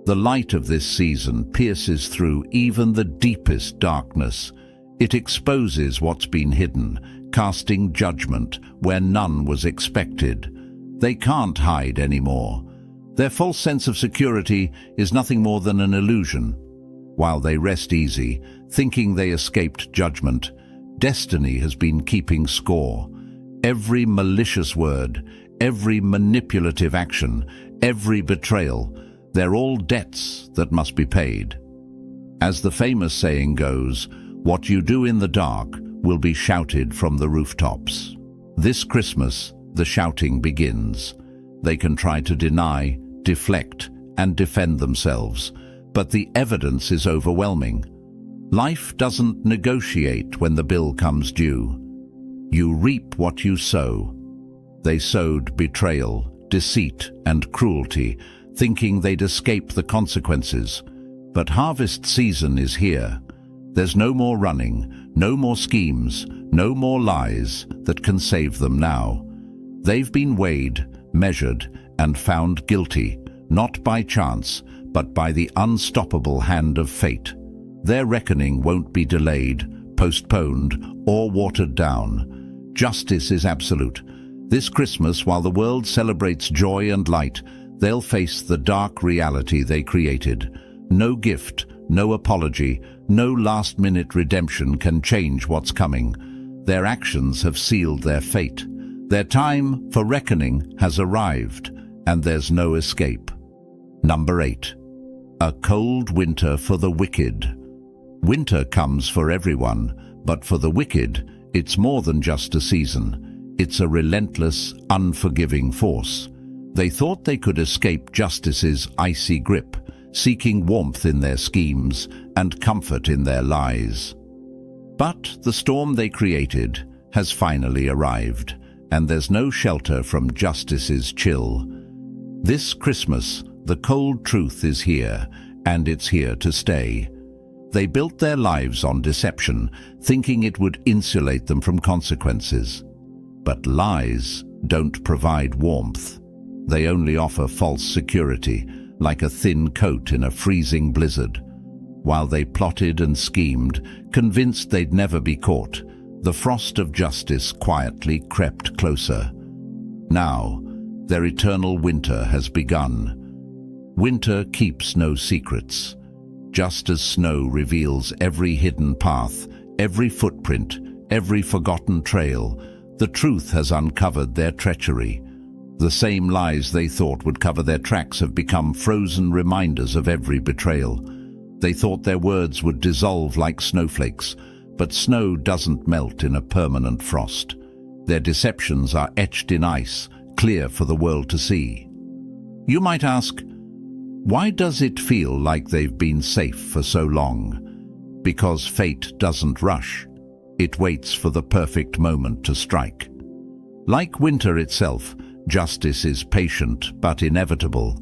The light of this season pierces through even the deepest darkness. It exposes what's been hidden, casting judgment where none was expected. They can't hide anymore. Their false sense of security is nothing more than an illusion. While they rest easy, thinking they escaped judgment, destiny has been keeping score. Every malicious word, every manipulative action, every betrayal, they're all debts that must be paid. As the famous saying goes, what you do in the dark will be shouted from the rooftops. This Christmas, the shouting begins. They can try to deny, deflect, and defend themselves, but the evidence is overwhelming. Life doesn't negotiate when the bill comes due. You reap what you sow. They sowed betrayal, deceit, and cruelty, thinking they'd escape the consequences. But harvest season is here. There's no more running, no more schemes, no more lies that can save them now. They've been weighed, measured, and found guilty, not by chance, but by the unstoppable hand of fate. Their reckoning won't be delayed, postponed, or watered down. Justice is absolute. This Christmas, while the world celebrates joy and light, they'll face the dark reality they created. No gift, no apology, no last-minute redemption can change what's coming. Their actions have sealed their fate. Their time for reckoning has arrived, and there's no escape. Number 8. A cold winter for the wicked. Winter comes for everyone, but for the wicked, it's more than just a season. It's a relentless, unforgiving force. They thought they could escape justice's icy grip, seeking warmth in their schemes and comfort in their lies. But the storm they created has finally arrived, and there's no shelter from justice's chill. This Christmas, the cold truth is here, and it's here to stay. They built their lives on deception, thinking it would insulate them from consequences. But lies don't provide warmth. They only offer false security, like a thin coat in a freezing blizzard. While they plotted and schemed, convinced they'd never be caught, the frost of justice quietly crept closer. Now, their eternal winter has begun. Winter keeps no secrets. Just as snow reveals every hidden path, every footprint, every forgotten trail, the truth has uncovered their treachery. The same lies they thought would cover their tracks have become frozen reminders of every betrayal. They thought their words would dissolve like snowflakes, but snow doesn't melt in a permanent frost. Their deceptions are etched in ice, clear for the world to see. You might ask, why does it feel like they've been safe for so long? Because fate doesn't rush. It waits for the perfect moment to strike. Like winter itself, justice is patient but inevitable.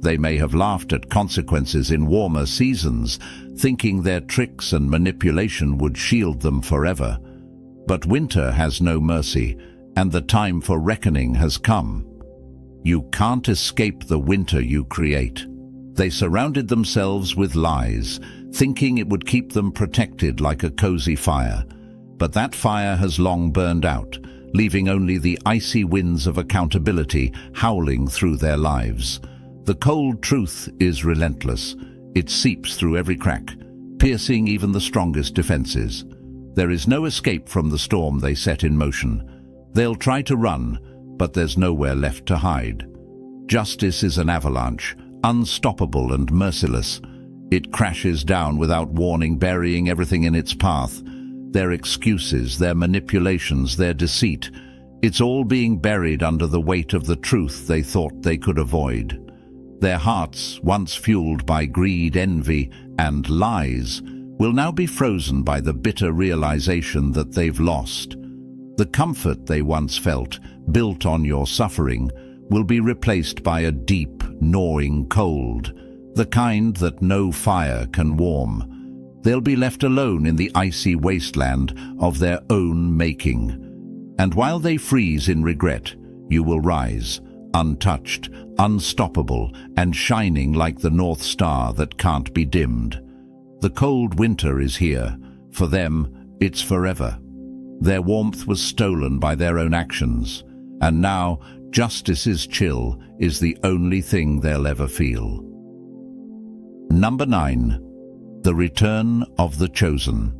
They may have laughed at consequences in warmer seasons, thinking their tricks and manipulation would shield them forever. But winter has no mercy, and the time for reckoning has come. You can't escape the winter you create. They surrounded themselves with lies, thinking it would keep them protected like a cozy fire. But that fire has long burned out, leaving only the icy winds of accountability howling through their lives. The cold truth is relentless. It seeps through every crack, piercing even the strongest defenses. There is no escape from the storm they set in motion. They'll try to run, but there's nowhere left to hide. Justice is an avalanche, unstoppable and merciless. It crashes down without warning, burying everything in its path. Their excuses, their manipulations, their deceit, it's all being buried under the weight of the truth they thought they could avoid. Their hearts, once fueled by greed, envy, and lies, will now be frozen by the bitter realization that they've lost. The comfort they once felt, built on your suffering, will be replaced by a deep, gnawing cold, the kind that no fire can warm. They'll be left alone in the icy wasteland of their own making. And while they freeze in regret, you will rise, untouched, unstoppable, and shining like the North Star that can't be dimmed. The cold winter is here. For them, it's forever. Their warmth was stolen by their own actions, and now justice's chill is the only thing they'll ever feel. Number 9. The return of the chosen.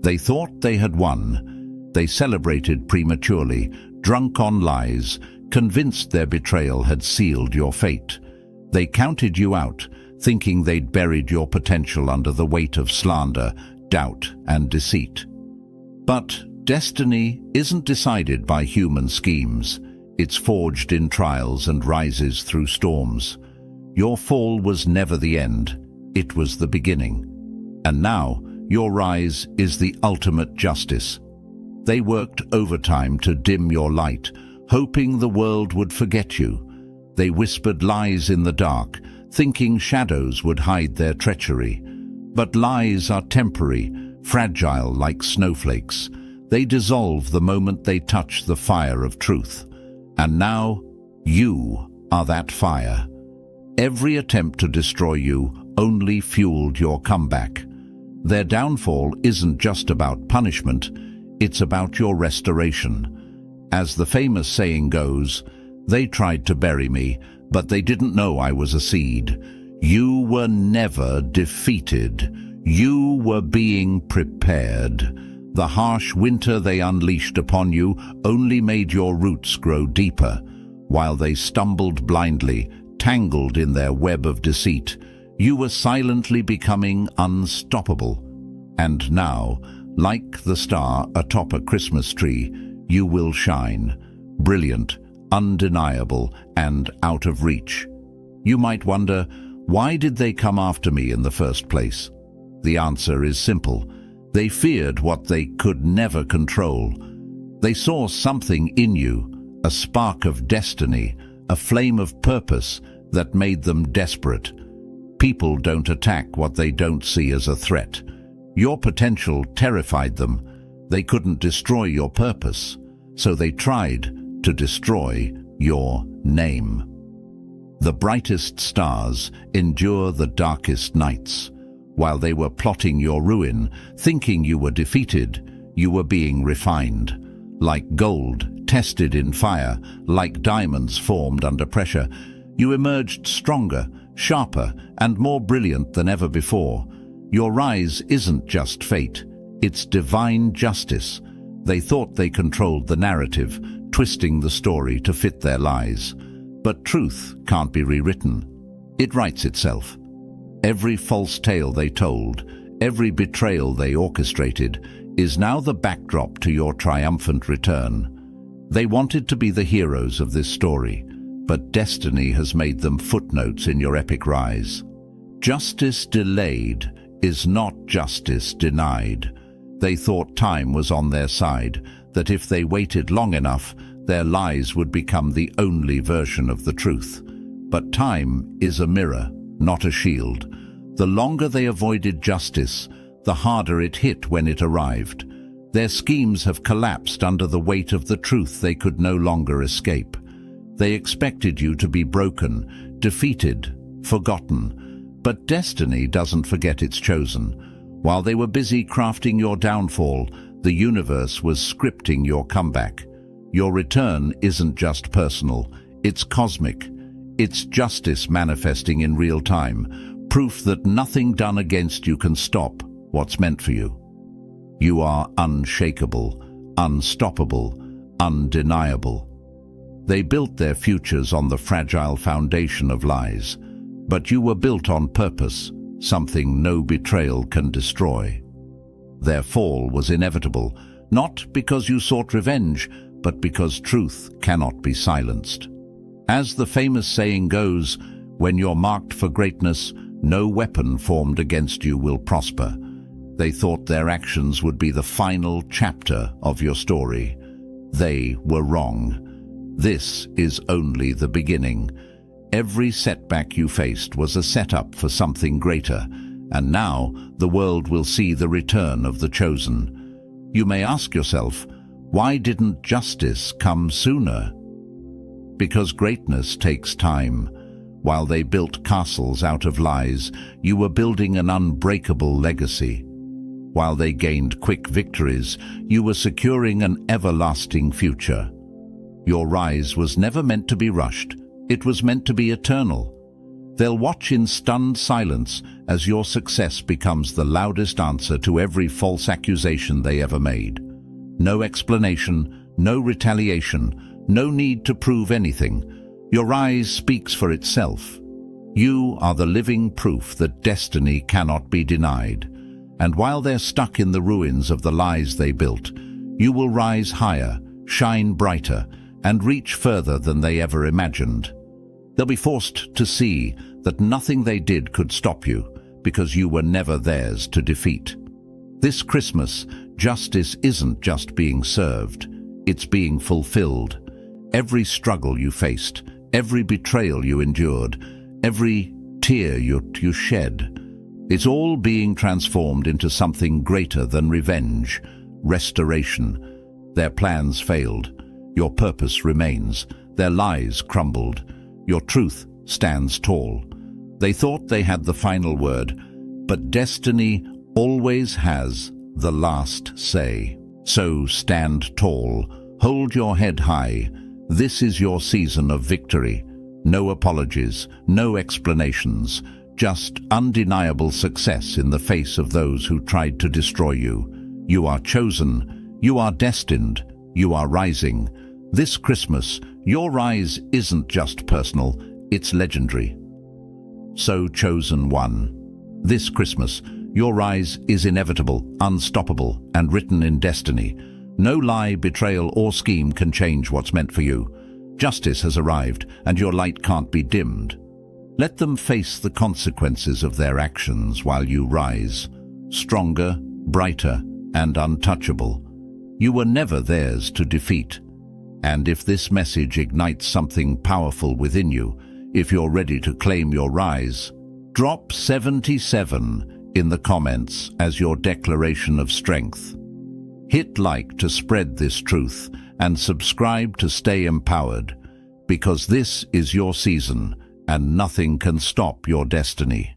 They thought they had won. They celebrated prematurely, drunk on lies, convinced their betrayal had sealed your fate. They counted you out, thinking they'd buried your potential under the weight of slander, doubt, and deceit. But destiny isn't decided by human schemes. It's forged in trials and rises through storms. Your fall was never the end. It was the beginning. And now, your rise is the ultimate justice. They worked overtime to dim your light, hoping the world would forget you. They whispered lies in the dark, thinking shadows would hide their treachery. But lies are temporary, fragile like snowflakes. They dissolve the moment they touch the fire of truth. And now, you are that fire. Every attempt to destroy you only fueled your comeback. Their downfall isn't just about punishment, it's about your restoration. As the famous saying goes, they tried to bury me, but they didn't know I was a seed. You were never defeated. You were being prepared. The harsh winter they unleashed upon you only made your roots grow deeper. While they stumbled blindly, tangled in their web of deceit, you were silently becoming unstoppable. And now, like the star atop a Christmas tree, you will shine, brilliant, undeniable, and out of reach. You might wonder, why did they come after me in the first place? The answer is simple. They feared what they could never control. They saw something in you, a spark of destiny, a flame of purpose that made them desperate. People don't attack what they don't see as a threat. Your potential terrified them. They couldn't destroy your purpose, so they tried to destroy your name. The brightest stars endure the darkest nights. While they were plotting your ruin, thinking you were defeated, you were being refined. Like gold tested in fire, like diamonds formed under pressure, you emerged stronger, sharper, and more brilliant than ever before. Your rise isn't just fate, it's divine justice. They thought they controlled the narrative, twisting the story to fit their lies. But truth can't be rewritten. It writes itself. Every false tale they told, every betrayal they orchestrated, is now the backdrop to your triumphant return. They wanted to be the heroes of this story, but destiny has made them footnotes in your epic rise. Justice delayed is not justice denied. They thought time was on their side, that if they waited long enough, their lies would become the only version of the truth. But time is a mirror, not a shield. The longer they avoided justice, the harder it hit when it arrived. Their schemes have collapsed under the weight of the truth they could no longer escape. They expected you to be broken, defeated, forgotten. But destiny doesn't forget its chosen. While they were busy crafting your downfall, the universe was scripting your comeback. Your return isn't just personal, it's cosmic. It's justice manifesting in real time, proof that nothing done against you can stop what's meant for you. You are unshakable, unstoppable, undeniable. They built their futures on the fragile foundation of lies, but you were built on purpose, something no betrayal can destroy. Their fall was inevitable, not because you sought revenge, but because truth cannot be silenced. As the famous saying goes, when you're marked for greatness, no weapon formed against you will prosper. They thought their actions would be the final chapter of your story. They were wrong. This is only the beginning. Every setback you faced was a setup for something greater, and now the world will see the return of the chosen. You may ask yourself, why didn't justice come sooner? Because greatness takes time. While they built castles out of lies, you were building an unbreakable legacy. While they gained quick victories, you were securing an everlasting future. Your rise was never meant to be rushed. It was meant to be eternal. They'll watch in stunned silence as your success becomes the loudest answer to every false accusation they ever made. No explanation, no retaliation, No need to prove anything. Your rise speaks for itself. You are the living proof that destiny cannot be denied. And while they're stuck in the ruins of the lies they built, you will rise higher, shine brighter, and reach further than they ever imagined. They'll be forced to see that nothing they did could stop you, because you were never theirs to defeat. This Christmas, justice isn't just being served, it's being fulfilled. Every struggle you faced, every betrayal you endured, every tear you shed, it's all being transformed into something greater than revenge, restoration. Their plans failed. Your purpose remains. Their lies crumbled. Your truth stands tall. They thought they had the final word, but destiny always has the last say. So stand tall. Hold your head high. This is your season of victory. No apologies, no explanations, just undeniable success in the face of those who tried to destroy you. You are chosen. You are destined. You are rising. This Christmas, your rise isn't just personal, it's legendary. So, chosen one, this Christmas, your rise is inevitable, unstoppable, and written in destiny. No lie, betrayal, or scheme can change what's meant for you. Justice has arrived, and your light can't be dimmed. Let them face the consequences of their actions while you rise, stronger, brighter, and untouchable. You were never theirs to defeat. And if this message ignites something powerful within you, if you're ready to claim your rise, drop 77 in the comments as your declaration of strength. Hit like to spread this truth and subscribe to stay empowered, because this is your season and nothing can stop your destiny.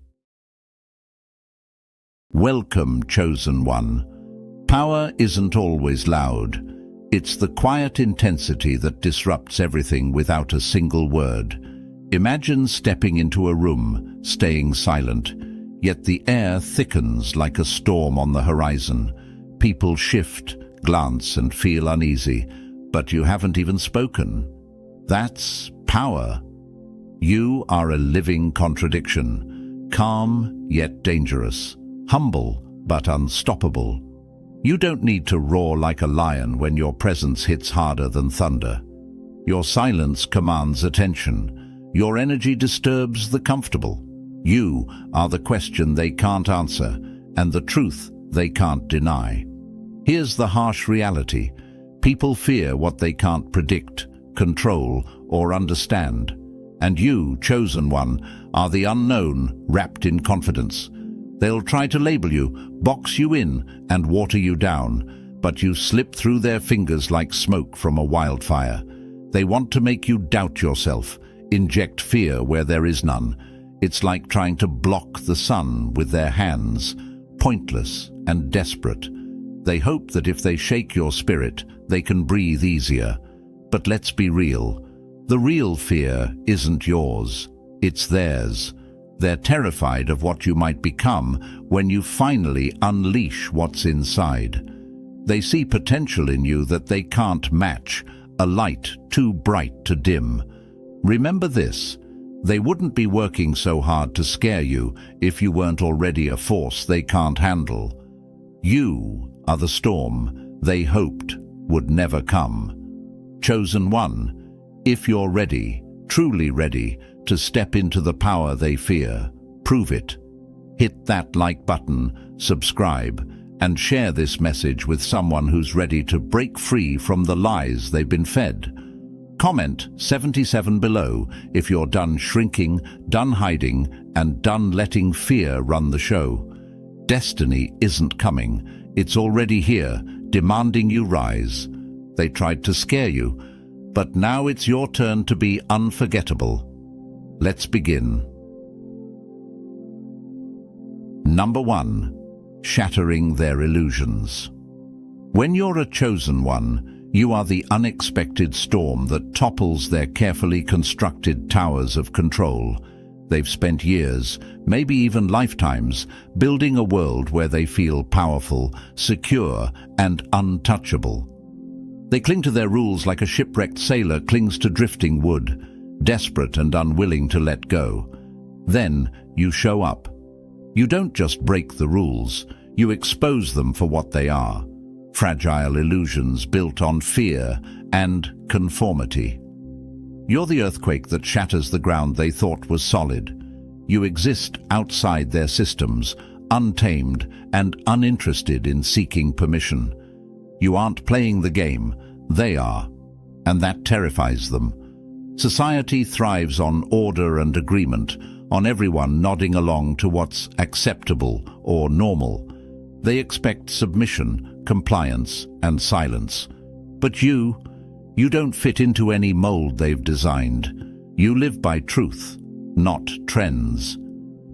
Welcome, chosen one. Power isn't always loud. It's the quiet intensity that disrupts everything without a single word. Imagine stepping into a room, staying silent, yet the air thickens like a storm on the horizon. People shift, glance, and feel uneasy, but you haven't even spoken. That's power. You are a living contradiction, calm yet dangerous, humble but unstoppable. You don't need to roar like a lion when your presence hits harder than thunder. Your silence commands attention. Your energy disturbs the comfortable. You are the question they can't answer, and the truth they can't deny. Here's the harsh reality. People fear what they can't predict, control, or understand. And you, chosen one, are the unknown wrapped in confidence. They'll try to label you, box you in, and water you down, but you slip through their fingers like smoke from a wildfire. They want to make you doubt yourself, inject fear where there is none. It's like trying to block the sun with their hands, pointless and desperate. They hope that if they shake your spirit, they can breathe easier. But let's be real. The real fear isn't yours, it's theirs. They're terrified of what you might become when you finally unleash what's inside. They see potential in you that they can't match, a light too bright to dim. Remember this, they wouldn't be working so hard to scare you if you weren't already a force they can't handle. You are the storm they hoped would never come. Chosen one, if you're ready, truly ready, to step into the power they fear, prove it. Hit that like button, subscribe, and share this message with someone who's ready to break free from the lies they've been fed. Comment 77 below if you're done shrinking, done hiding, and done letting fear run the show. Destiny isn't coming. It's already here, demanding you rise. They tried to scare you, but now it's your turn to be unforgettable. Let's begin. Number 1. Shattering their illusions. When you're a chosen one, you are the unexpected storm that topples their carefully constructed towers of control. They've spent years, maybe even lifetimes, building a world where they feel powerful, secure, and untouchable. They cling to their rules like a shipwrecked sailor clings to drifting wood, desperate and unwilling to let go. Then you show up. You don't just break the rules, you expose them for what they are: fragile illusions built on fear and conformity. You're the earthquake that shatters the ground they thought was solid. You exist outside their systems, untamed and uninterested in seeking permission. You aren't playing the game, they are, and that terrifies them. Society thrives on order and agreement, on everyone nodding along to what's acceptable or normal. They expect submission, compliance, and silence. But you don't fit into any mold they've designed. You live by truth, not trends.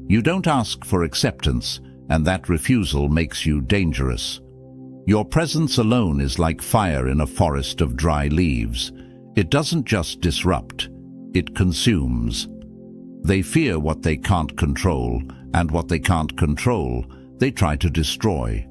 You don't ask for acceptance, and that refusal makes you dangerous. Your presence alone is like fire in a forest of dry leaves. It doesn't just disrupt, it consumes. They fear what they can't control, and what they can't control, they try to destroy.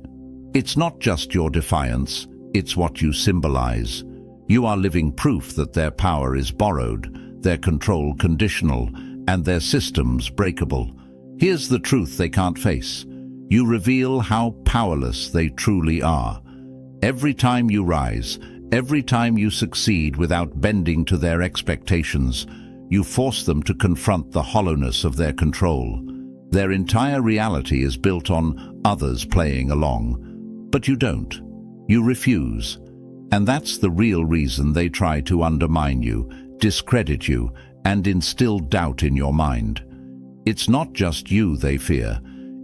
It's not just your defiance, it's what you symbolize. You are living proof that their power is borrowed, their control conditional, and their systems breakable. Here's the truth they can't face. You reveal how powerless they truly are. Every time you rise, every time you succeed without bending to their expectations, you force them to confront the hollowness of their control. Their entire reality is built on others playing along. But you don't. You refuse. And that's the real reason they try to undermine you, discredit you, and instill doubt in your mind. It's not just you they fear.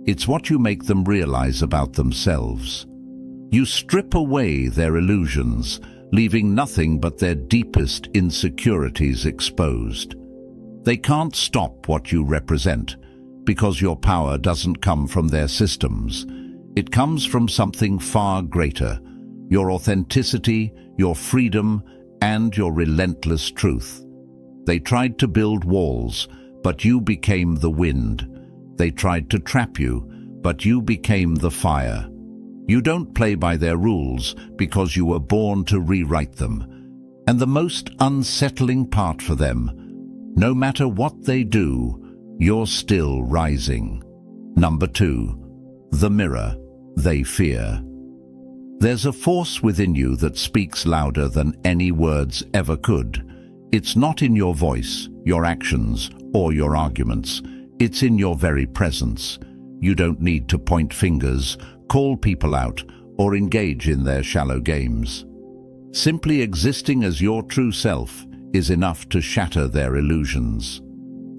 It's what you make them realize about themselves. You strip away their illusions, leaving nothing but their deepest insecurities exposed. They can't stop what you represent, because your power doesn't come from their systems. It comes from something far greater: your authenticity, your freedom, and your relentless truth. They tried to build walls, but you became the wind. They tried to trap you, but you became the fire. You don't play by their rules because you were born to rewrite them. And the most unsettling part for them: no matter what they do, you're still rising. Number 2, the mirror they fear. There's a force within you that speaks louder than any words ever could. It's not in your voice, your actions, or your arguments. It's in your very presence. You don't need to point fingers, call people out, or engage in their shallow games. Simply existing as your true self is enough to shatter their illusions.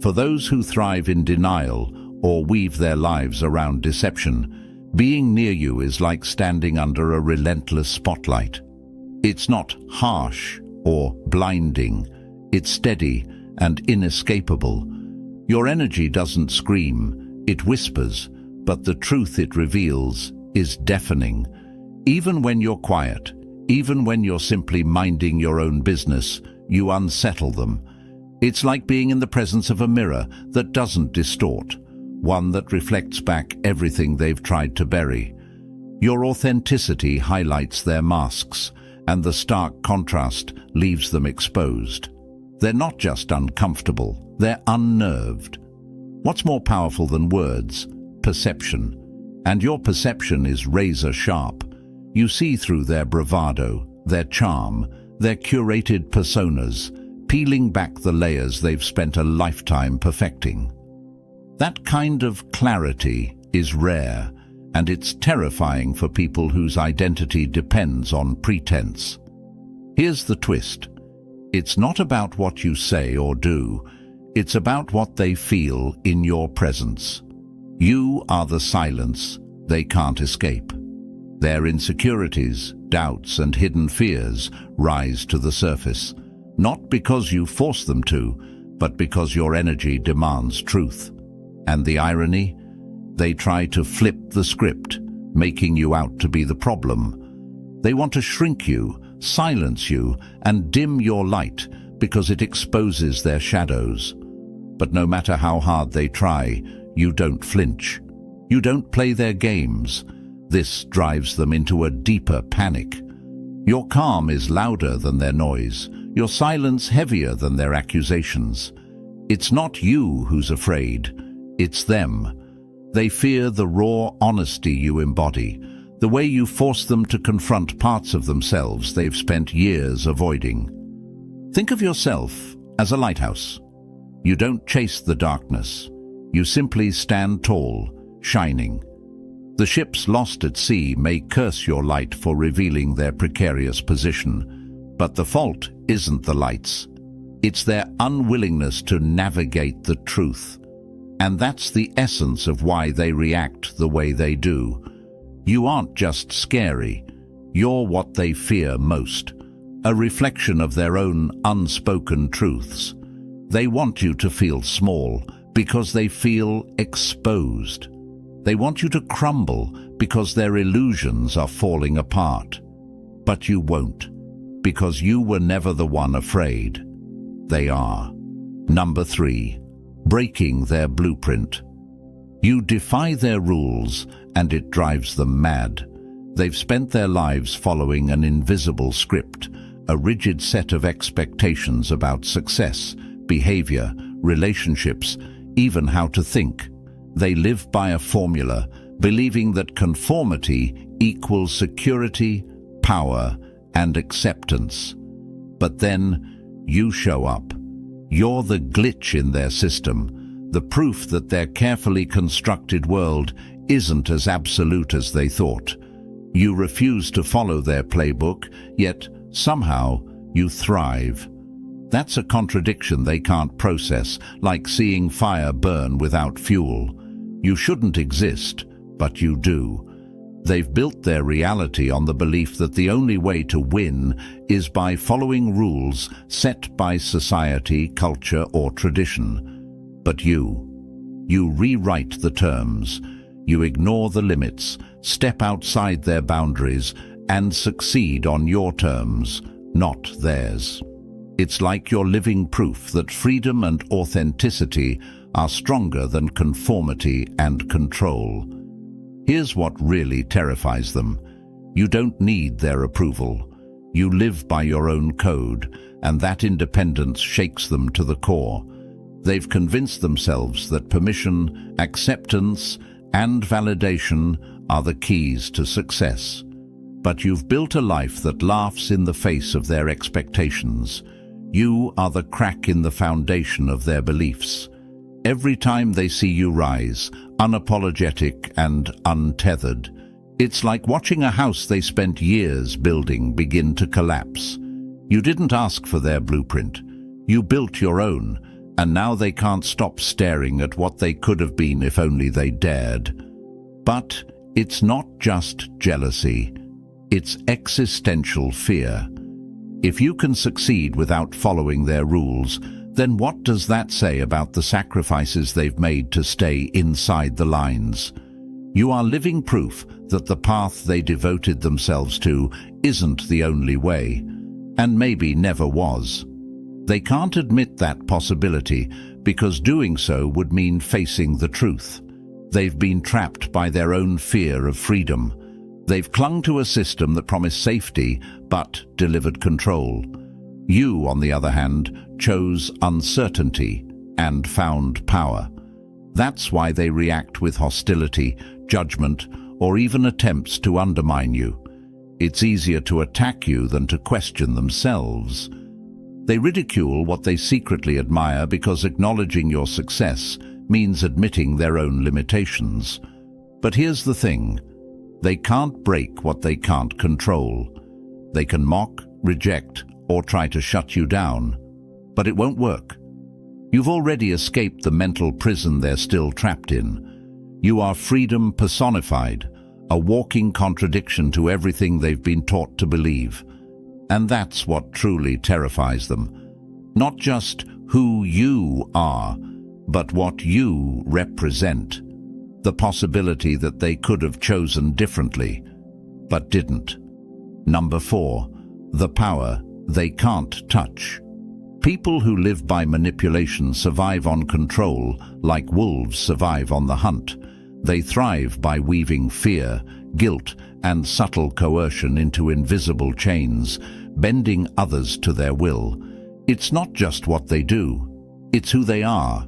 For those who thrive in denial or weave their lives around deception, being near you is like standing under a relentless spotlight. It's not harsh or blinding, it's steady and inescapable. Your energy doesn't scream, it whispers, but the truth it reveals is deafening. Even when you're quiet, even when you're simply minding your own business, you unsettle them. It's like being in the presence of a mirror that doesn't distort, one that reflects back everything they've tried to bury. Your authenticity highlights their masks, and the stark contrast leaves them exposed. They're not just uncomfortable, they're unnerved. What's more powerful than words? Perception. And your perception is razor sharp. You see through their bravado, their charm, their curated personas, peeling back the layers they've spent a lifetime perfecting. That kind of clarity is rare, and it's terrifying for people whose identity depends on pretense. Here's the twist. It's not about what you say or do, it's about what they feel in your presence. You are the silence they can't escape. Their insecurities, doubts, and hidden fears rise to the surface, not because you force them to, but because your energy demands truth. And the irony? They try to flip the script, making you out to be the problem. They want to shrink you, silence you, and dim your light because it exposes their shadows. But no matter how hard they try, you don't flinch. You don't play their games. This drives them into a deeper panic. Your calm is louder than their noise, your silence heavier than their accusations. It's not you who's afraid, it's them. They fear the raw honesty you embody, the way you force them to confront parts of themselves they've spent years avoiding. Think of yourself as a lighthouse. You don't chase the darkness. You simply stand tall, shining. The ships lost at sea may curse your light for revealing their precarious position, but the fault isn't the lights. It's their unwillingness to navigate the truth. And that's the essence of why they react the way they do. You aren't just scary. You're what they fear most, a reflection of their own unspoken truths. They want you to feel small because they feel exposed. They want you to crumble because their illusions are falling apart. But you won't, because you were never the one afraid. They are. Number 3, breaking their blueprint. You defy their rules and it drives them mad. They've spent their lives following an invisible script, a rigid set of expectations about success, behavior, relationships, even how to think. They live by a formula, believing that conformity equals security, power, and acceptance. But then you show up. You're the glitch in their system, the proof that their carefully constructed world isn't as absolute as they thought. You refuse to follow their playbook, yet somehow you thrive. That's a contradiction they can't process, like seeing fire burn without fuel. You shouldn't exist, but you do. They've built their reality on the belief that the only way to win is by following rules set by society, culture, or tradition. But you rewrite the terms. You ignore the limits, step outside their boundaries, and succeed on your terms, not theirs. It's like you're living proof that freedom and authenticity are stronger than conformity and control. Here's what really terrifies them. You don't need their approval. You live by your own code, and that independence shakes them to the core. They've convinced themselves that permission, acceptance, and validation are the keys to success. But you've built a life that laughs in the face of their expectations. You are the crack in the foundation of their beliefs. Every time they see you rise, unapologetic and untethered, it's like watching a house they spent years building begin to collapse. You didn't ask for their blueprint. You built your own, and now they can't stop staring at what they could have been if only they dared. But it's not just jealousy. It's existential fear. If you can succeed without following their rules, then what does that say about the sacrifices they've made to stay inside the lines? You are living proof that the path they devoted themselves to isn't the only way, and maybe never was. They can't admit that possibility because doing so would mean facing the truth. They've been trapped by their own fear of freedom. They've clung to a system that promised safety but delivered control. You, on the other hand, chose uncertainty and found power. That's why they react with hostility, judgment, or even attempts to undermine you. It's easier to attack you than to question themselves. They ridicule what they secretly admire because acknowledging your success means admitting their own limitations. But here's the thing. They can't break what they can't control. They can mock, reject, or try to shut you down, but it won't work. You've already escaped the mental prison they're still trapped in. You are freedom personified, a walking contradiction to everything they've been taught to believe. And that's what truly terrifies them. Not just who you are, but what you represent. The possibility that they could have chosen differently, but didn't. Number 4, the power they can't touch. People who live by manipulation survive on control like wolves survive on the hunt. They thrive by weaving fear, guilt, and subtle coercion into invisible chains, bending others to their will. It's not just what they do, it's who they are.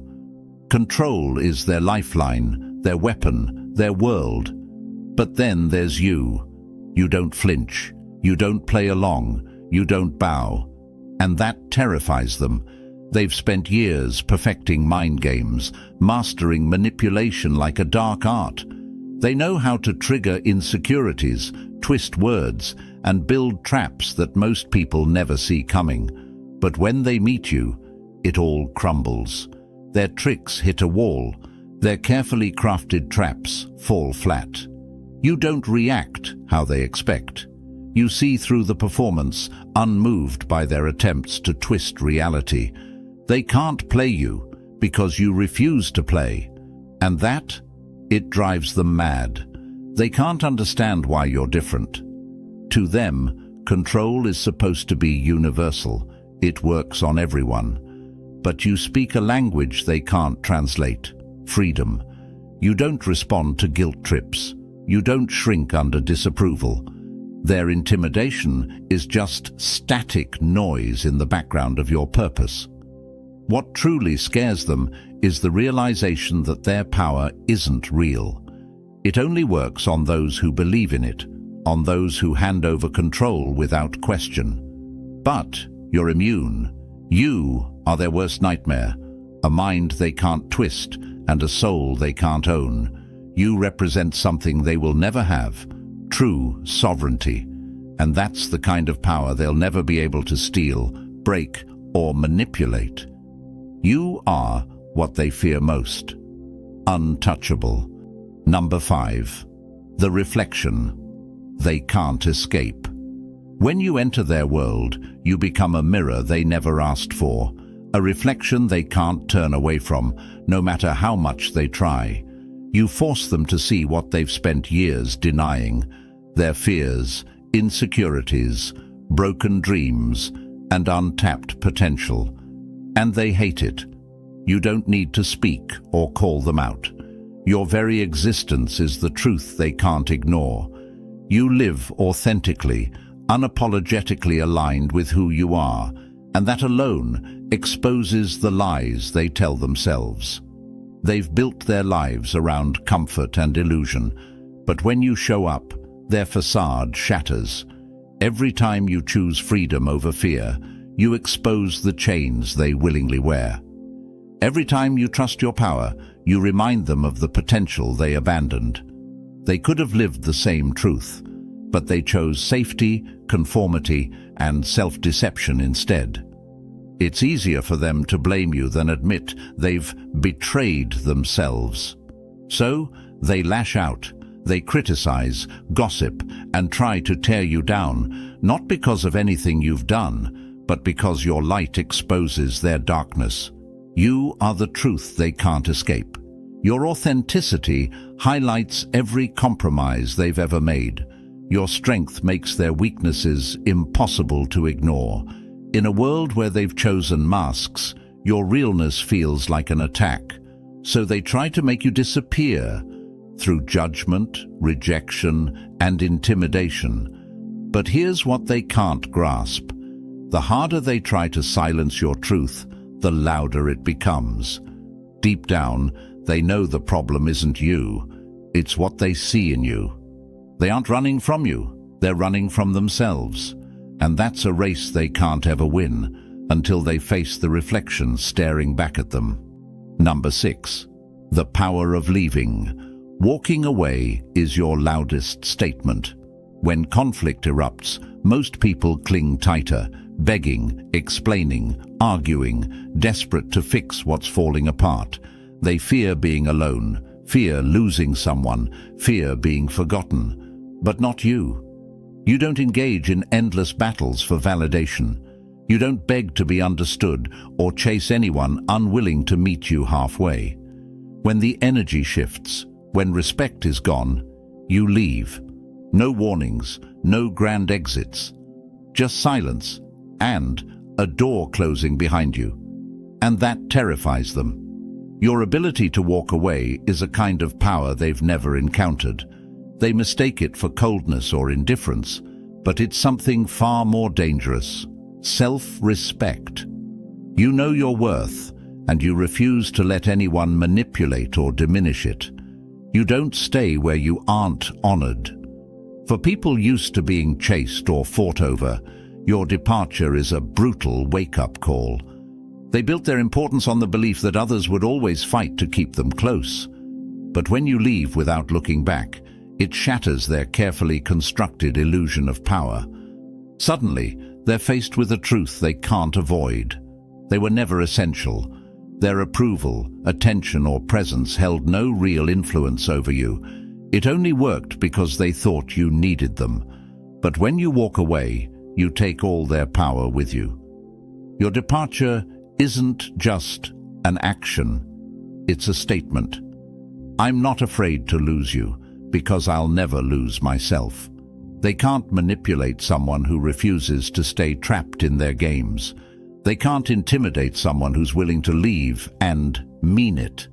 Control is their lifeline, their weapon, their world. But then there's you. You don't flinch, you don't play along, you don't bow. And that terrifies them. They've spent years perfecting mind games, mastering manipulation like a dark art. They know how to trigger insecurities, twist words, and build traps that most people never see coming. But when they meet you, it all crumbles. Their tricks hit a wall. Their carefully crafted traps fall flat. You don't react how they expect. You see through the performance, unmoved by their attempts to twist reality. They can't play you because you refuse to play. And that, it drives them mad. They can't understand why you're different. To them, control is supposed to be universal. It works on everyone. But you speak a language they can't translate. Freedom. You don't respond to guilt trips. You don't shrink under disapproval. Their intimidation is just static noise in the background of your purpose. What truly scares them is the realization that their power isn't real. It only works on those who believe in it, on those who hand over control without question. But you're immune. You are their worst nightmare, a mind they can't twist and a soul they can't own. You represent something they will never have, true sovereignty. And that's the kind of power they'll never be able to steal, break, or manipulate. You are what they fear most. Untouchable. Number 5. The reflection. They can't escape. When you enter their world, you become a mirror they never asked for, a reflection they can't turn away from, no matter how much they try. You force them to see what they've spent years denying, their fears, insecurities, broken dreams, and untapped potential. And they hate it. You don't need to speak or call them out. Your very existence is the truth they can't ignore. You live authentically, unapologetically aligned with who you are, and that alone exposes the lies they tell themselves. They've built their lives around comfort and illusion, but when you show up, their facade shatters. Every time you choose freedom over fear, you expose the chains they willingly wear. Every time you trust your power, you remind them of the potential they abandoned. They could have lived the same truth, but they chose safety, conformity, and self-deception instead. It's easier for them to blame you than admit they've betrayed themselves. So, they lash out, they criticize, gossip, and try to tear you down, not because of anything you've done, but because your light exposes their darkness. You are the truth they can't escape. Your authenticity highlights every compromise they've ever made. Your strength makes their weaknesses impossible to ignore. In a world where they've chosen masks, your realness feels like an attack. So they try to make you disappear through judgment, rejection, and intimidation. But here's what they can't grasp. The harder they try to silence your truth, the louder it becomes. Deep down, they know the problem isn't you. It's what they see in you. They aren't running from you. They're running from themselves. And that's a race they can't ever win until they face the reflection staring back at them. Number 6. The power of leaving. Walking away is your loudest statement. When conflict erupts, most people cling tighter, begging, explaining, arguing, desperate to fix what's falling apart. They fear being alone, fear losing someone, fear being forgotten. But not you. You don't engage in endless battles for validation. You don't beg to be understood or chase anyone unwilling to meet you halfway. When the energy shifts, when respect is gone, you leave. No warnings, no grand exits. Just silence and a door closing behind you. And that terrifies them. Your ability to walk away is a kind of power they've never encountered. They mistake it for coldness or indifference, but it's something far more dangerous: self-respect. You know your worth, and you refuse to let anyone manipulate or diminish it. You don't stay where you aren't honored. For people used to being chased or fought over, your departure is a brutal wake-up call. They built their importance on the belief that others would always fight to keep them close. But when you leave without looking back, it shatters their carefully constructed illusion of power. Suddenly, they're faced with a truth they can't avoid. They were never essential. Their approval, attention, or presence held no real influence over you. It only worked because they thought you needed them. But when you walk away, you take all their power with you. Your departure isn't just an action, it's a statement. I'm not afraid to lose you, because I'll never lose myself. They can't manipulate someone who refuses to stay trapped in their games. They can't intimidate someone who's willing to leave and mean it.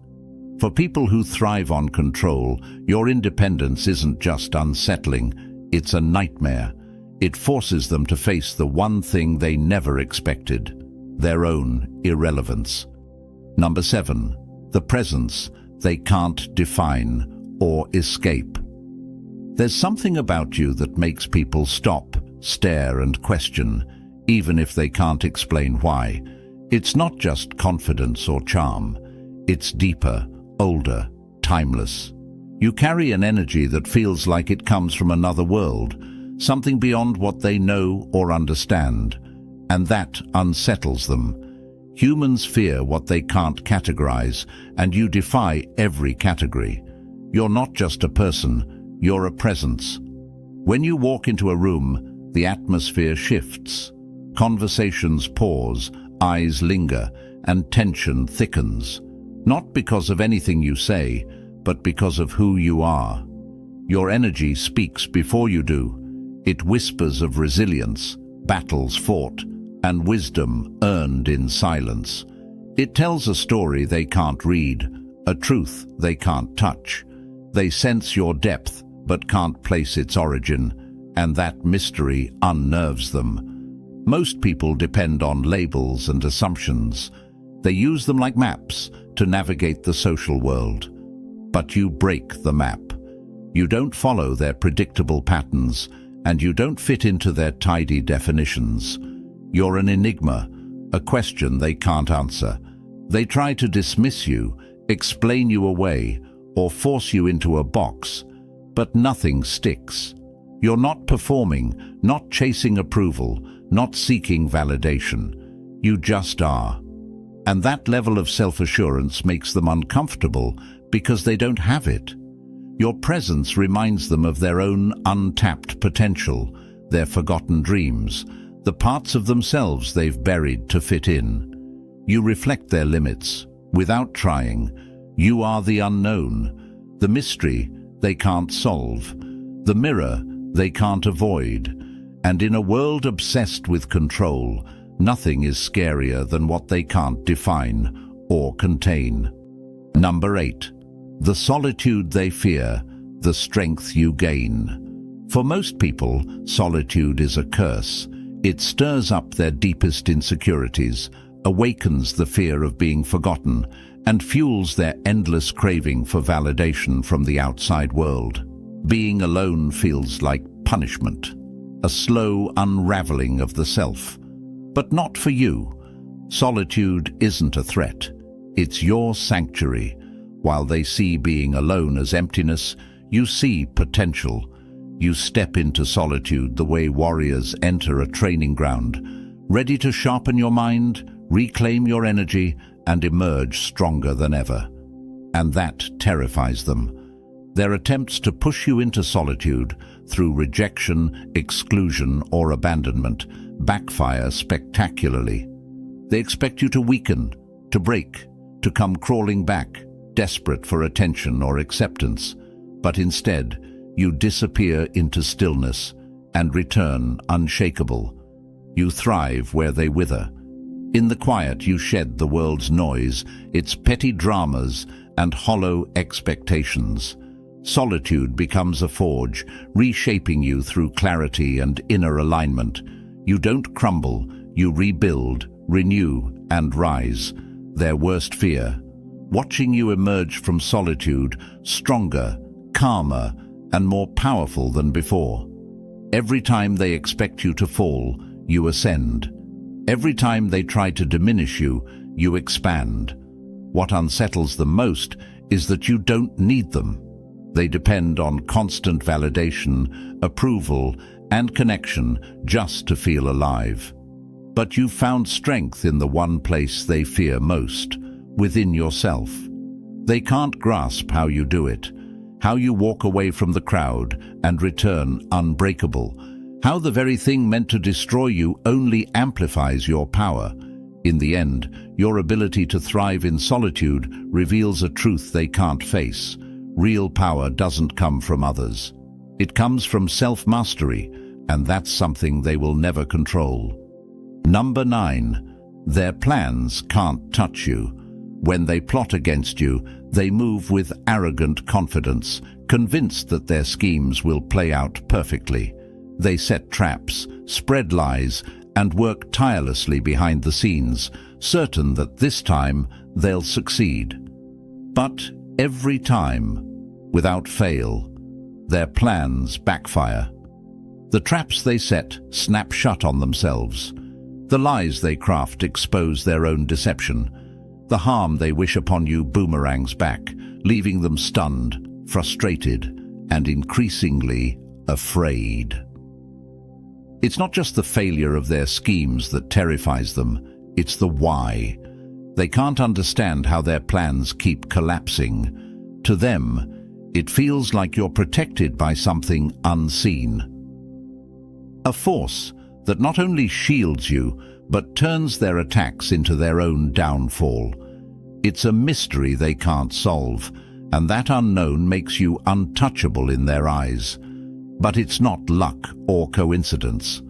For people who thrive on control, your independence isn't just unsettling, it's a nightmare. It forces them to face the one thing they never expected: their own irrelevance. Number 7. The presence they can't define or escape. There's something about you that makes people stop, stare, and question, even if they can't explain why. It's not just confidence or charm. It's deeper, older, timeless. You carry an energy that feels like it comes from another world, something beyond what they know or understand, and that unsettles them. Humans fear what they can't categorize, and you defy every category. You're not just a person, you're a presence. When you walk into a room, the atmosphere shifts. Conversations pause, eyes linger, and tension thickens. Not because of anything you say, but because of who you are. Your energy speaks before you do. It whispers of resilience, battles fought, and wisdom earned in silence. It tells a story they can't read, a truth they can't touch. They sense your depth, but can't place its origin, and that mystery unnerves them. Most people depend on labels and assumptions. They use them like maps to navigate the social world. But you break the map. You don't follow their predictable patterns, and you don't fit into their tidy definitions. You're an enigma, a question they can't answer. They try to dismiss you, explain you away, or force you into a box, but nothing sticks. You're not performing, not chasing approval, not seeking validation. You just are. And that level of self-assurance makes them uncomfortable because they don't have it. Your presence reminds them of their own untapped potential, their forgotten dreams, the parts of themselves they've buried to fit in. You reflect their limits, without trying. You are the unknown, the mystery they can't solve, the mirror they can't avoid. And in a world obsessed with control, nothing is scarier than what they can't define or contain. Number 8. The solitude they fear, the strength you gain. For most people, solitude is a curse. It stirs up their deepest insecurities, awakens the fear of being forgotten, and fuels their endless craving for validation from the outside world. Being alone feels like punishment, a slow unraveling of the self. But not for you. Solitude isn't a threat. It's your sanctuary. While they see being alone as emptiness, you see potential. You step into solitude the way warriors enter a training ground, ready to sharpen your mind, reclaim your energy, and emerge stronger than ever. And that terrifies them. Their attempts to push you into solitude through rejection, exclusion, or abandonment backfire spectacularly. They expect you to weaken, to break, to come crawling back, desperate for attention or acceptance. But instead, you disappear into stillness and return unshakable. You thrive where they wither. In the quiet, you shed the world's noise, its petty dramas and hollow expectations. Solitude becomes a forge, reshaping you through clarity and inner alignment. You don't crumble, you rebuild, renew, and rise. Their worst fear: watching you emerge from solitude stronger, calmer, and more powerful than before. Every time they expect you to fall, you ascend. Every time they try to diminish you, you expand. What unsettles them most is that you don't need them. They depend on constant validation, approval, and connection just to feel alive. But you've found strength in the one place they fear most, within yourself. They can't grasp how you do it, how you walk away from the crowd and return unbreakable, how the very thing meant to destroy you only amplifies your power. In the end, your ability to thrive in solitude reveals a truth they can't face. Real power doesn't come from others. It comes from self-mastery, and that's something they will never control. Number 9. Their plans can't touch you. When they plot against you, they move with arrogant confidence, convinced that their schemes will play out perfectly. They set traps, spread lies, and work tirelessly behind the scenes, certain that this time they'll succeed. But every time, without fail, their plans backfire. The traps they set snap shut on themselves. The lies they craft expose their own deception. The harm they wish upon you boomerangs back, leaving them stunned, frustrated, and increasingly afraid. It's not just the failure of their schemes that terrifies them, it's the why. They can't understand how their plans keep collapsing. To them, it feels like you're protected by something unseen. A force that not only shields you, but turns their attacks into their own downfall. It's a mystery they can't solve, and that unknown makes you untouchable in their eyes. But it's not luck or coincidence.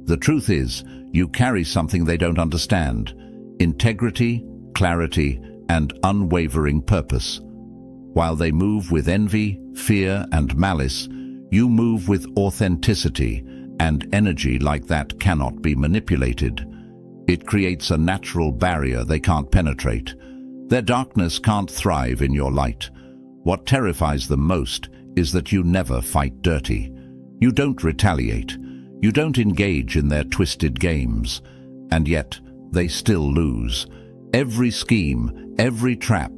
The truth is, you carry something they don't understand: integrity, clarity, and unwavering purpose. While they move with envy, fear, and malice, you move with authenticity and energy like that cannot be manipulated. It creates a natural barrier they can't penetrate. Their darkness can't thrive in your light. What terrifies them most is that you never fight dirty. You don't retaliate. You don't engage in their twisted games. And yet, they still lose. Every scheme, every trap,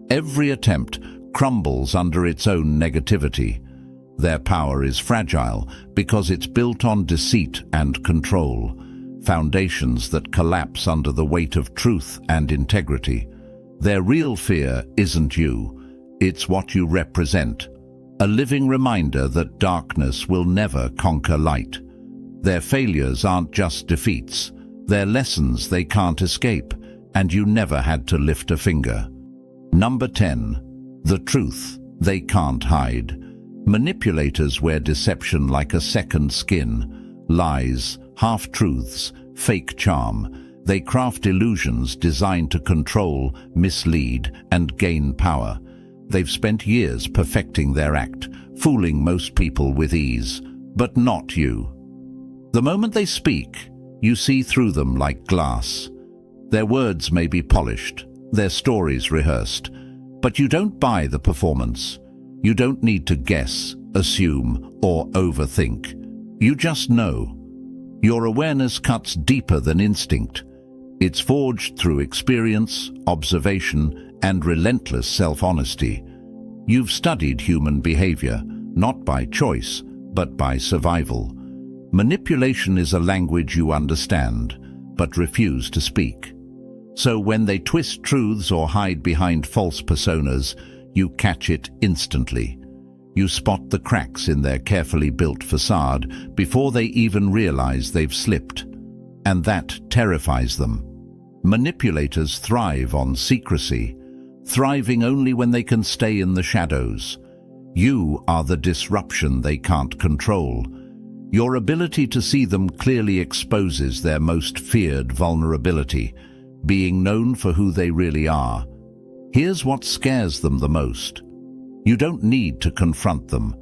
every attempt crumbles under its own negativity. Their power is fragile because it's built on deceit and control, foundations that collapse under the weight of truth and integrity. Their real fear isn't you, it's what you represent, a living reminder that darkness will never conquer light. Their failures aren't just defeats, they're lessons they can't escape, and you never had to lift a finger. Number 10. The truth they can't hide. Manipulators wear deception like a second skin. Lies, half-truths, fake charm. They craft illusions designed to control, mislead, and gain power. They've spent years perfecting their act, fooling most people with ease, but not you. The moment they speak, you see through them like glass. Their words may be polished, their stories rehearsed, but you don't buy the performance. You don't need to guess, assume, or overthink. You just know. Your awareness cuts deeper than instinct. It's forged through experience, observation, and relentless self-honesty. You've studied human behavior, not by choice, but by survival. Manipulation is a language you understand, but refuse to speak. So when they twist truths or hide behind false personas, you catch it instantly. You spot the cracks in their carefully built facade before they even realize they've slipped. And that terrifies them. Manipulators thrive on secrecy, thriving only when they can stay in the shadows. You are the disruption they can't control. Your ability to see them clearly exposes their most feared vulnerability, being known for who they really are. Here's what scares them the most. You don't need to confront them.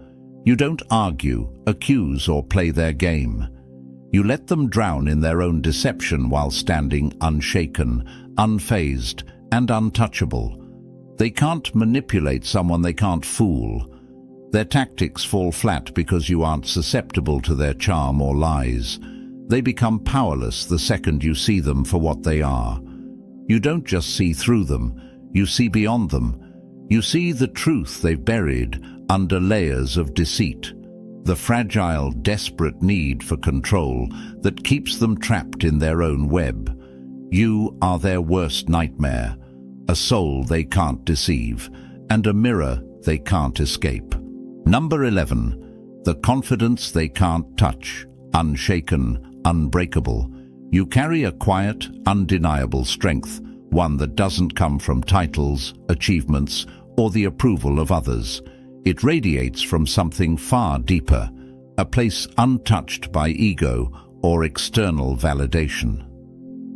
You don't argue, accuse, or play their game. You let them drown in their own deception while standing unshaken, unfazed, and untouchable. They can't manipulate someone they can't fool. Their tactics fall flat because you aren't susceptible to their charm or lies. They become powerless the second you see them for what they are. You don't just see through them, you see beyond them. You see the truth they've buried under layers of deceit, the fragile, desperate need for control that keeps them trapped in their own web. You are their worst nightmare, a soul they can't deceive, and a mirror they can't escape. Number 11. The confidence they can't touch, unshaken, unbreakable. You carry a quiet, undeniable strength, one that doesn't come from titles, achievements, or the approval of others. It radiates from something far deeper, a place untouched by ego or external validation.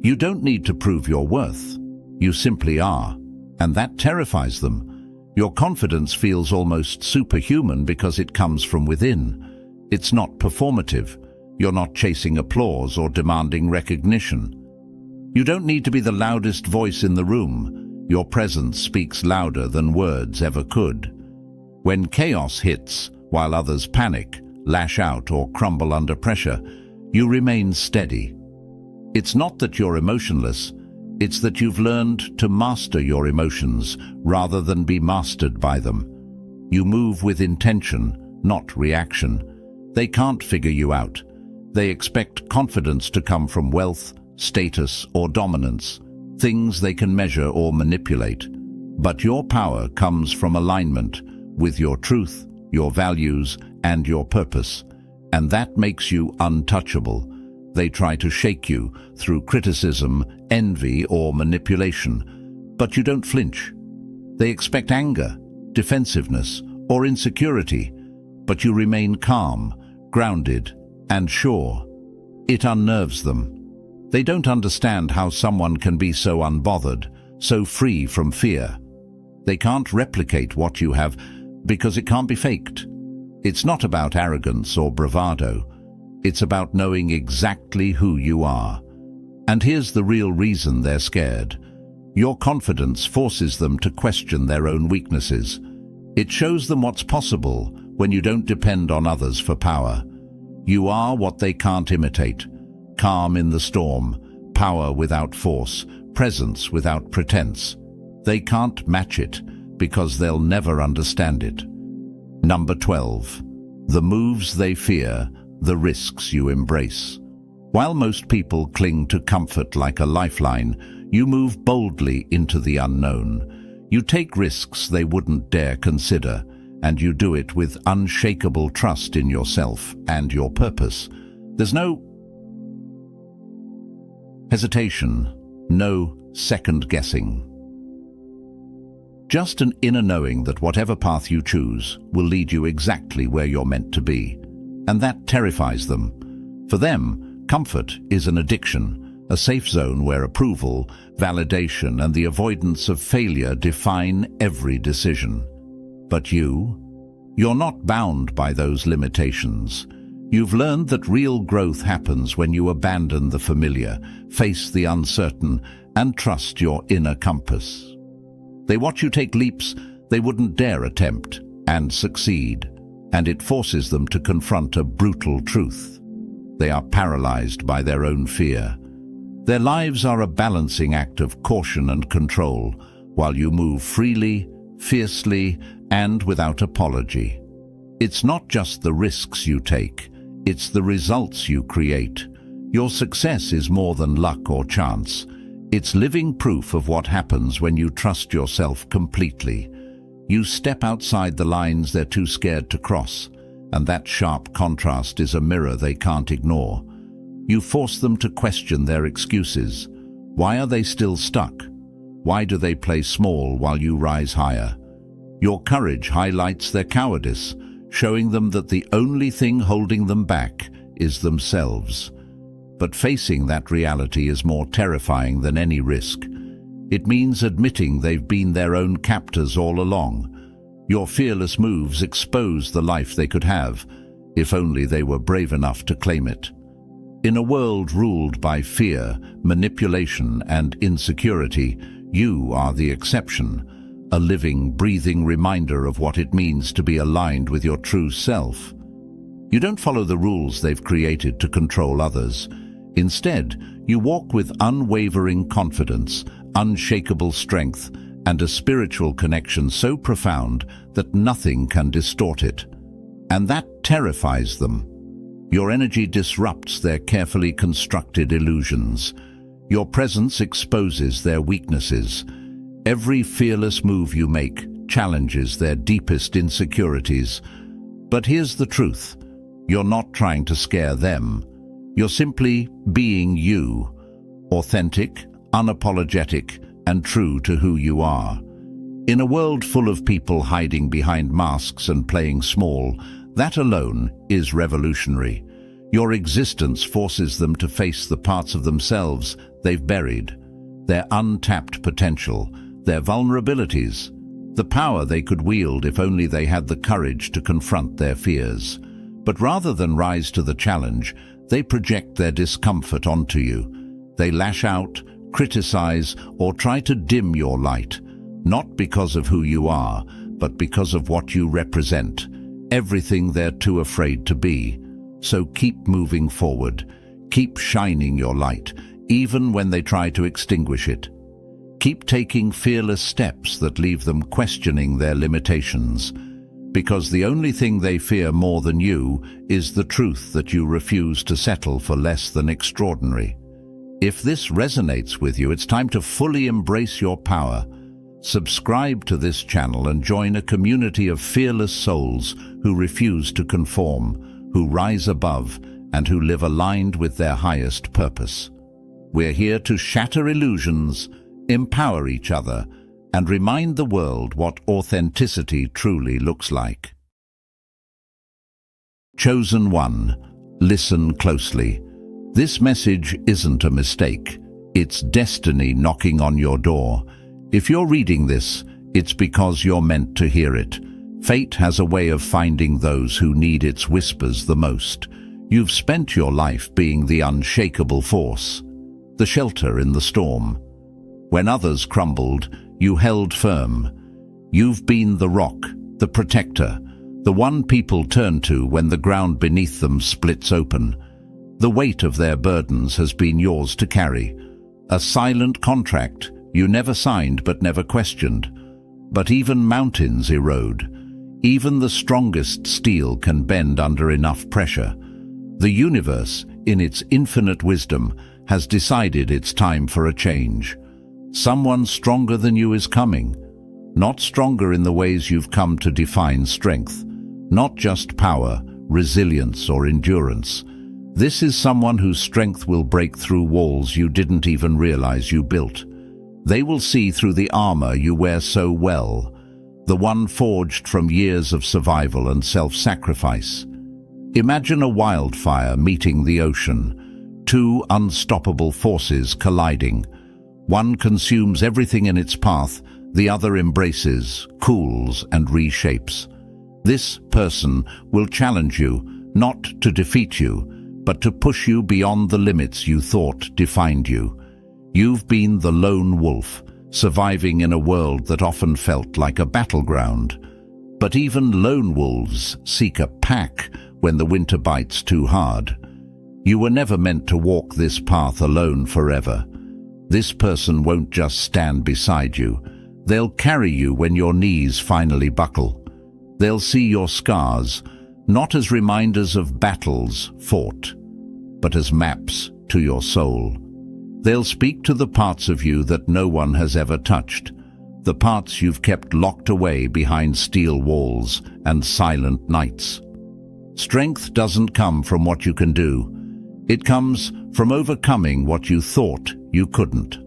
You don't need to prove your worth. You simply are, and that terrifies them. Your confidence feels almost superhuman because it comes from within. It's not performative. You're not chasing applause or demanding recognition. You don't need to be the loudest voice in the room. Your presence speaks louder than words ever could. When chaos hits, while others panic, lash out, or crumble under pressure, you remain steady. It's not that you're emotionless, it's that you've learned to master your emotions rather than be mastered by them. You move with intention, not reaction. They can't figure you out. They expect confidence to come from wealth, status, or dominance, things they can measure or manipulate. But your power comes from alignment with your truth, your values, and your purpose, and that makes you untouchable. They try to shake you through criticism, envy, or manipulation, but you don't flinch. They expect anger, defensiveness, or insecurity, but you remain calm, grounded, and sure. It unnerves them. They don't understand how someone can be so unbothered, so free from fear. They can't replicate what you have because it can't be faked. It's not about arrogance or bravado. It's about knowing exactly who you are. And here's the real reason they're scared. Your confidence forces them to question their own weaknesses. It shows them what's possible when you don't depend on others for power. You are what they can't imitate. Calm in the storm, power without force, presence without pretense. They can't match it because they'll never understand it. Number 12. The moves they fear, the risks you embrace. While most people cling to comfort like a lifeline, you move boldly into the unknown. You take risks they wouldn't dare consider, and you do it with unshakable trust in yourself and your purpose. There's no hesitation, no second-guessing. Just an inner knowing that whatever path you choose will lead you exactly where you're meant to be. And that terrifies them. For them, comfort is an addiction, a safe zone where approval, validation, and the avoidance of failure define every decision. But you're not bound by those limitations. You've learned that real growth happens when you abandon the familiar, face the uncertain, and trust your inner compass. They watch you take leaps they wouldn't dare attempt, and succeed, and it forces them to confront a brutal truth. They are paralyzed by their own fear. Their lives are a balancing act of caution and control, while you move freely, fiercely, and without apology. It's not just the risks you take, it's the results you create. Your success is more than luck or chance. It's living proof of what happens when you trust yourself completely. You step outside the lines they're too scared to cross, and that sharp contrast is a mirror they can't ignore. You force them to question their excuses. Why are they still stuck? Why do they play small while you rise higher? Your courage highlights their cowardice, showing them that the only thing holding them back is themselves. But facing that reality is more terrifying than any risk. It means admitting they've been their own captors all along. Your fearless moves expose the life they could have, if only they were brave enough to claim it. In a world ruled by fear, manipulation, and insecurity, you are the exception, a living, breathing reminder of what it means to be aligned with your true self. You don't follow the rules they've created to control others. Instead, you walk with unwavering confidence, unshakable strength, and a spiritual connection so profound that nothing can distort it. And that terrifies them. Your energy disrupts their carefully constructed illusions. Your presence exposes their weaknesses. Every fearless move you make challenges their deepest insecurities. But here's the truth. You're not trying to scare them. You're simply being you, authentic, unapologetic, and true to who you are. In a world full of people hiding behind masks and playing small, that alone is revolutionary. Your existence forces them to face the parts of themselves they've buried, their untapped potential, their vulnerabilities, the power they could wield if only they had the courage to confront their fears. But rather than rise to the challenge, they project their discomfort onto you. They lash out, criticize, or try to dim your light, not because of who you are, but because of what you represent, everything they're too afraid to be. So keep moving forward. Keep shining your light, even when they try to extinguish it. Keep taking fearless steps that leave them questioning their limitations, because the only thing they fear more than you is the truth that you refuse to settle for less than extraordinary. If this resonates with you, it's time to fully embrace your power. Subscribe to this channel and join a community of fearless souls who refuse to conform, who rise above, and who live aligned with their highest purpose. We're here to shatter illusions, empower each other, and remind the world what authenticity truly looks like. Chosen one, listen closely. This message isn't a mistake. It's destiny knocking on your door. If you're reading this, it's because you're meant to hear it. Fate has a way of finding those who need its whispers the most. You've spent your life being the unshakable force, the shelter in the storm. When others crumbled, you held firm. You've been the rock, the protector, the one people turn to when the ground beneath them splits open. The weight of their burdens has been yours to carry. A silent contract you never signed but never questioned. But even mountains erode. Even the strongest steel can bend under enough pressure. The universe, in its infinite wisdom, has decided it's time for a change. Someone stronger than you is coming. Not stronger in the ways you've come to define strength. Not just power, resilience, or endurance. This is someone whose strength will break through walls you didn't even realize you built. They will see through the armor you wear so well, the one forged from years of survival and self-sacrifice. Imagine a wildfire meeting the ocean, two unstoppable forces colliding. One consumes everything in its path, the other embraces, cools, and reshapes. This person will challenge you, not to defeat you, but to push you beyond the limits you thought defined you. You've been the lone wolf, surviving in a world that often felt like a battleground. But even lone wolves seek a pack when the winter bites too hard. You were never meant to walk this path alone forever. This person won't just stand beside you. They'll carry you when your knees finally buckle. They'll see your scars, not as reminders of battles fought, but as maps to your soul. They'll speak to the parts of you that no one has ever touched, the parts you've kept locked away behind steel walls and silent nights. Strength doesn't come from what you can do. It comes from overcoming what you thought you couldn't.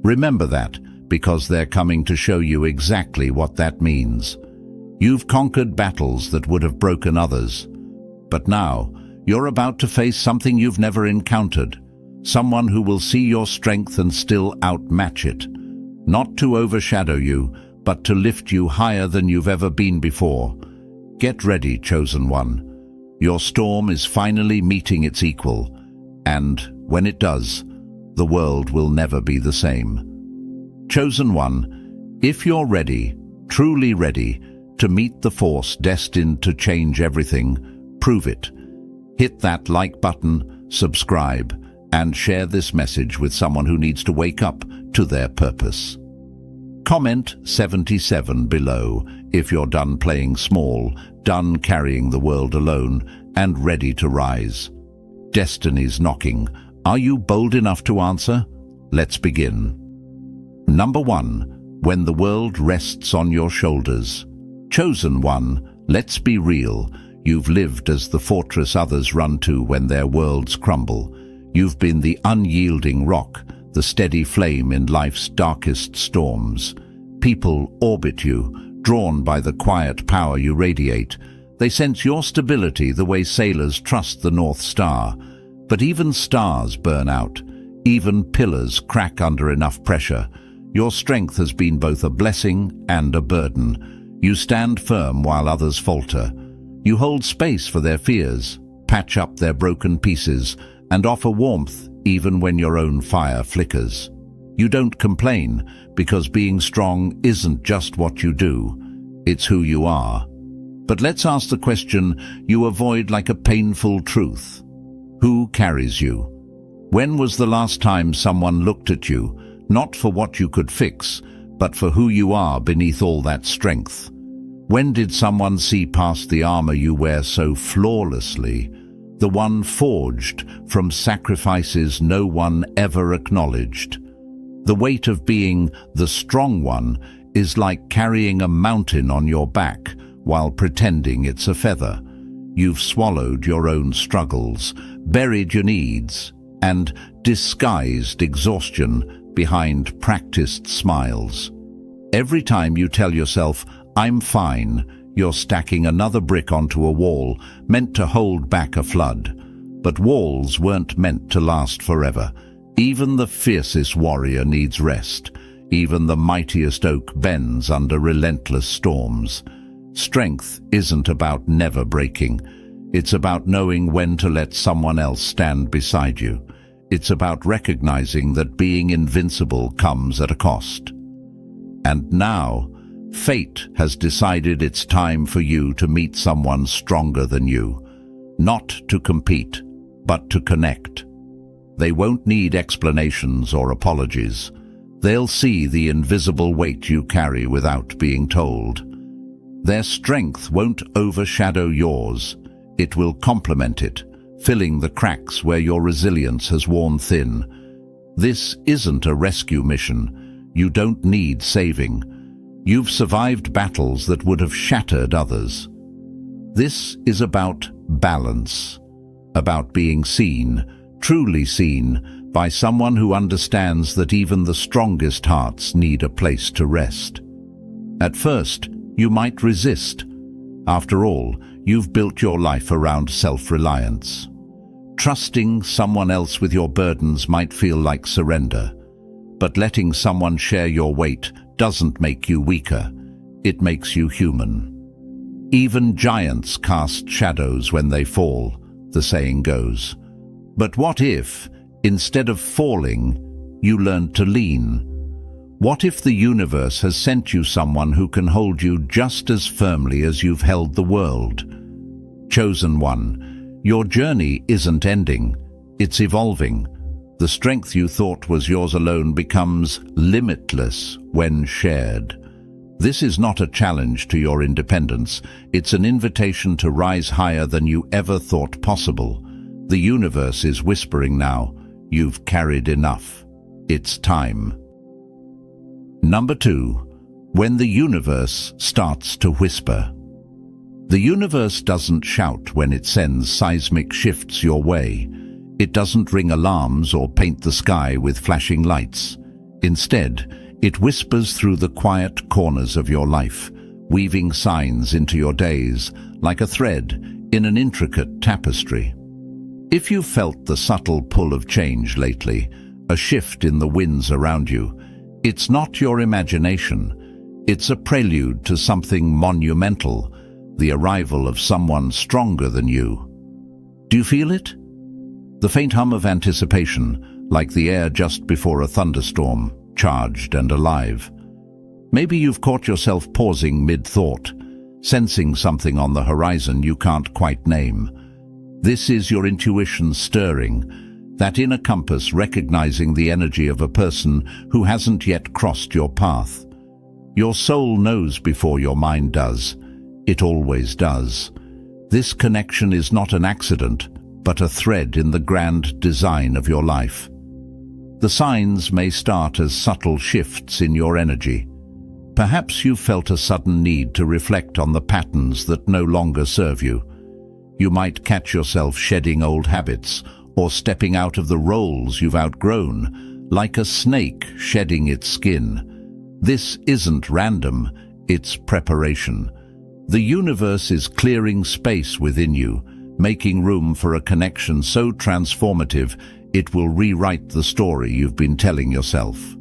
Remember that, because they're coming to show you exactly what that means. You've conquered battles that would have broken others, but now you're about to face something you've never encountered, someone who will see your strength and still outmatch it. Not to overshadow you, but to lift you higher than you've ever been before. Get ready, chosen one. Your storm is finally meeting its equal, and when it does, the world will never be the same. Chosen one, if you're ready, truly ready, to meet the force destined to change everything, prove it. Hit that like button, subscribe, and share this message with someone who needs to wake up to their purpose. Comment 77 below if you're done playing small, done carrying the world alone, and ready to rise. Destiny's knocking. Are you bold enough to answer? Let's begin. Number 1. When the world rests on your shoulders. Chosen one, let's be real. You've lived as the fortress others run to when their worlds crumble. You've been the unyielding rock, the steady flame in life's darkest storms. People orbit you, drawn by the quiet power you radiate. They sense your stability the way sailors trust the North Star. But even stars burn out. Even pillars crack under enough pressure. Your strength has been both a blessing and a burden. You stand firm while others falter. You hold space for their fears, patch up their broken pieces, and offer warmth even when your own fire flickers. You don't complain, because being strong isn't just what you do, it's who you are. But let's ask the question you avoid like a painful truth. Who carries you? When was the last time someone looked at you, not for what you could fix, but for who you are beneath all that strength? When did someone see past the armor you wear so flawlessly, the one forged from sacrifices no one ever acknowledged? The weight of being the strong one is like carrying a mountain on your back while pretending it's a feather. You've swallowed your own struggles, buried your needs, and disguised exhaustion behind practiced smiles. Every time you tell yourself, "I'm fine," you're stacking another brick onto a wall meant to hold back a flood. But walls weren't meant to last forever. Even the fiercest warrior needs rest. Even the mightiest oak bends under relentless storms. Strength isn't about never breaking. It's about knowing when to let someone else stand beside you. It's about recognizing that being invincible comes at a cost. And now, fate has decided it's time for you to meet someone stronger than you. Not to compete, but to connect. They won't need explanations or apologies. They'll see the invisible weight you carry without being told. Their strength won't overshadow yours. It will complement it, filling the cracks where your resilience has worn thin. This isn't a rescue mission. You don't need saving. You've survived battles that would have shattered others. This is about balance, about being seen, truly seen, by someone who understands that even the strongest hearts need a place to rest. At first, you might resist. After all, you've built your life around self-reliance. Trusting someone else with your burdens might feel like surrender. But letting someone share your weight doesn't make you weaker. It makes you human. Even giants cast shadows when they fall, the saying goes. But what if, instead of falling, you learned to lean? What if the universe has sent you someone who can hold you just as firmly as you've held the world? Chosen one, your journey isn't ending, it's evolving. The strength you thought was yours alone becomes limitless when shared. This is not a challenge to your independence. It's an invitation to rise higher than you ever thought possible. The universe is whispering now, you've carried enough. It's time. Number 2. When the universe starts to whisper. The universe doesn't shout when it sends seismic shifts your way. It doesn't ring alarms or paint the sky with flashing lights. Instead, it whispers through the quiet corners of your life, weaving signs into your days like a thread in an intricate tapestry. If you felt the subtle pull of change lately, a shift in the winds around you, it's not your imagination. It's a prelude to something monumental, the arrival of someone stronger than you. Do you feel it? The faint hum of anticipation, like the air just before a thunderstorm, charged and alive. Maybe you've caught yourself pausing mid-thought, sensing something on the horizon you can't quite name. This is your intuition stirring, that inner compass recognizing the energy of a person who hasn't yet crossed your path. Your soul knows before your mind does. It always does. This connection is not an accident, but a thread in the grand design of your life. The signs may start as subtle shifts in your energy. Perhaps you've felt a sudden need to reflect on the patterns that no longer serve you. You might catch yourself shedding old habits or stepping out of the roles you've outgrown, like a snake shedding its skin. This isn't random, it's preparation. The universe is clearing space within you, making room for a connection so transformative it will rewrite the story you've been telling yourself.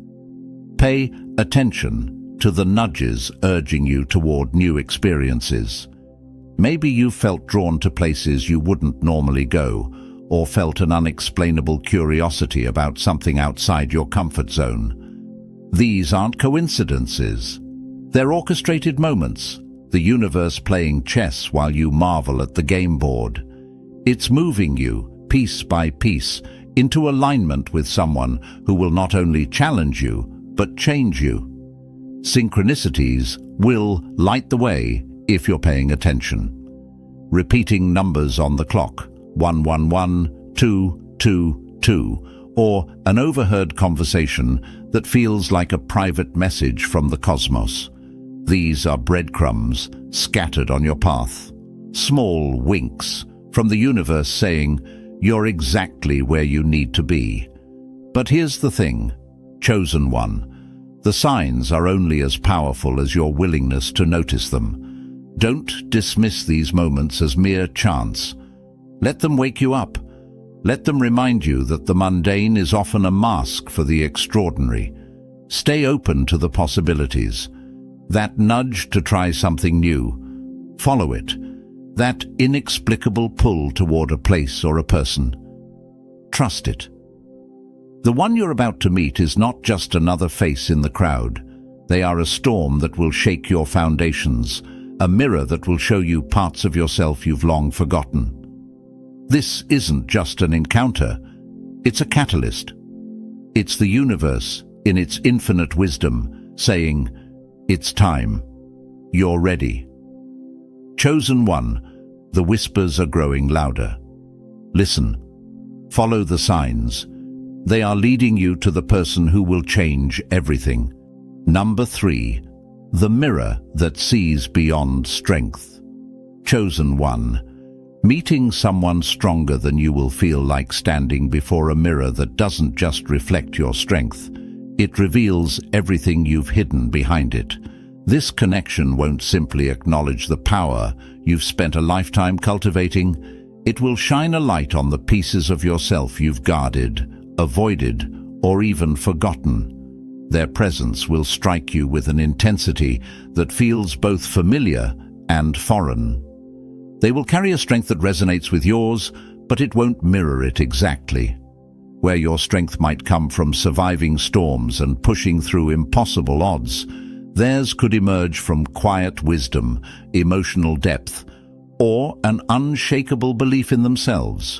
Pay attention to the nudges urging you toward new experiences. Maybe you felt drawn to places you wouldn't normally go, or felt an unexplainable curiosity about something outside your comfort zone. These aren't coincidences. They're orchestrated moments, the universe playing chess while you marvel at the game board. It's moving you, piece by piece, into alignment with someone who will not only challenge you, but change you. Synchronicities will light the way if you're paying attention. Repeating numbers on the clock, 111, 222, or an overheard conversation that feels like a private message from the cosmos. These are breadcrumbs scattered on your path. Small winks from the universe saying, you're exactly where you need to be. But here's the thing, chosen one. The signs are only as powerful as your willingness to notice them. Don't dismiss these moments as mere chance. Let them wake you up. Let them remind you that the mundane is often a mask for the extraordinary. Stay open to the possibilities. That nudge to try something new. Follow it. That inexplicable pull toward a place or a person. Trust it. The one you're about to meet is not just another face in the crowd. They are a storm that will shake your foundations, a mirror that will show you parts of yourself you've long forgotten. This isn't just an encounter, it's a catalyst. It's the universe, in its infinite wisdom, saying, it's time. You're ready. Chosen one, the whispers are growing louder. Listen. Follow the signs. They are leading you to the person who will change everything. Number 3, the mirror that sees beyond strength. Chosen one. Meeting someone stronger than you will feel like standing before a mirror that doesn't just reflect your strength. It reveals everything you've hidden behind it. This connection won't simply acknowledge the power you've spent a lifetime cultivating. It will shine a light on the pieces of yourself you've guarded, avoided, or even forgotten. Their presence will strike you with an intensity that feels both familiar and foreign. They will carry a strength that resonates with yours, but it won't mirror it exactly. Where your strength might come from surviving storms and pushing through impossible odds, theirs could emerge from quiet wisdom, emotional depth, or an unshakable belief in themselves.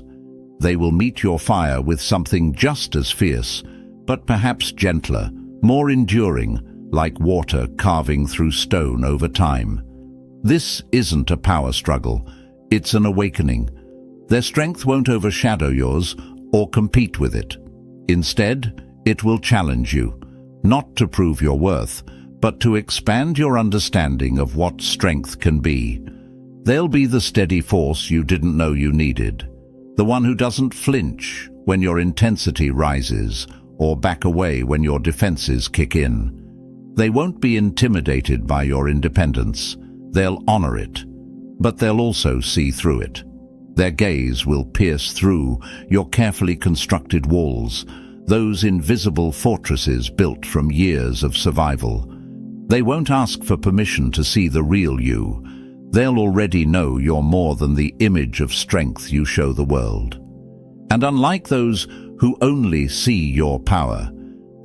They will meet your fire with something just as fierce, but perhaps gentler, more enduring, like water carving through stone over time. This isn't a power struggle, it's an awakening. Their strength won't overshadow yours or compete with it. Instead, it will challenge you, not to prove your worth, but to expand your understanding of what strength can be. They'll be the steady force you didn't know you needed, the one who doesn't flinch when your intensity rises or back away when your defenses kick in. They won't be intimidated by your independence. They'll honor it, but they'll also see through it. Their gaze will pierce through your carefully constructed walls, those invisible fortresses built from years of survival. They won't ask for permission to see the real you. They'll already know you're more than the image of strength you show the world. And unlike those who only see your power,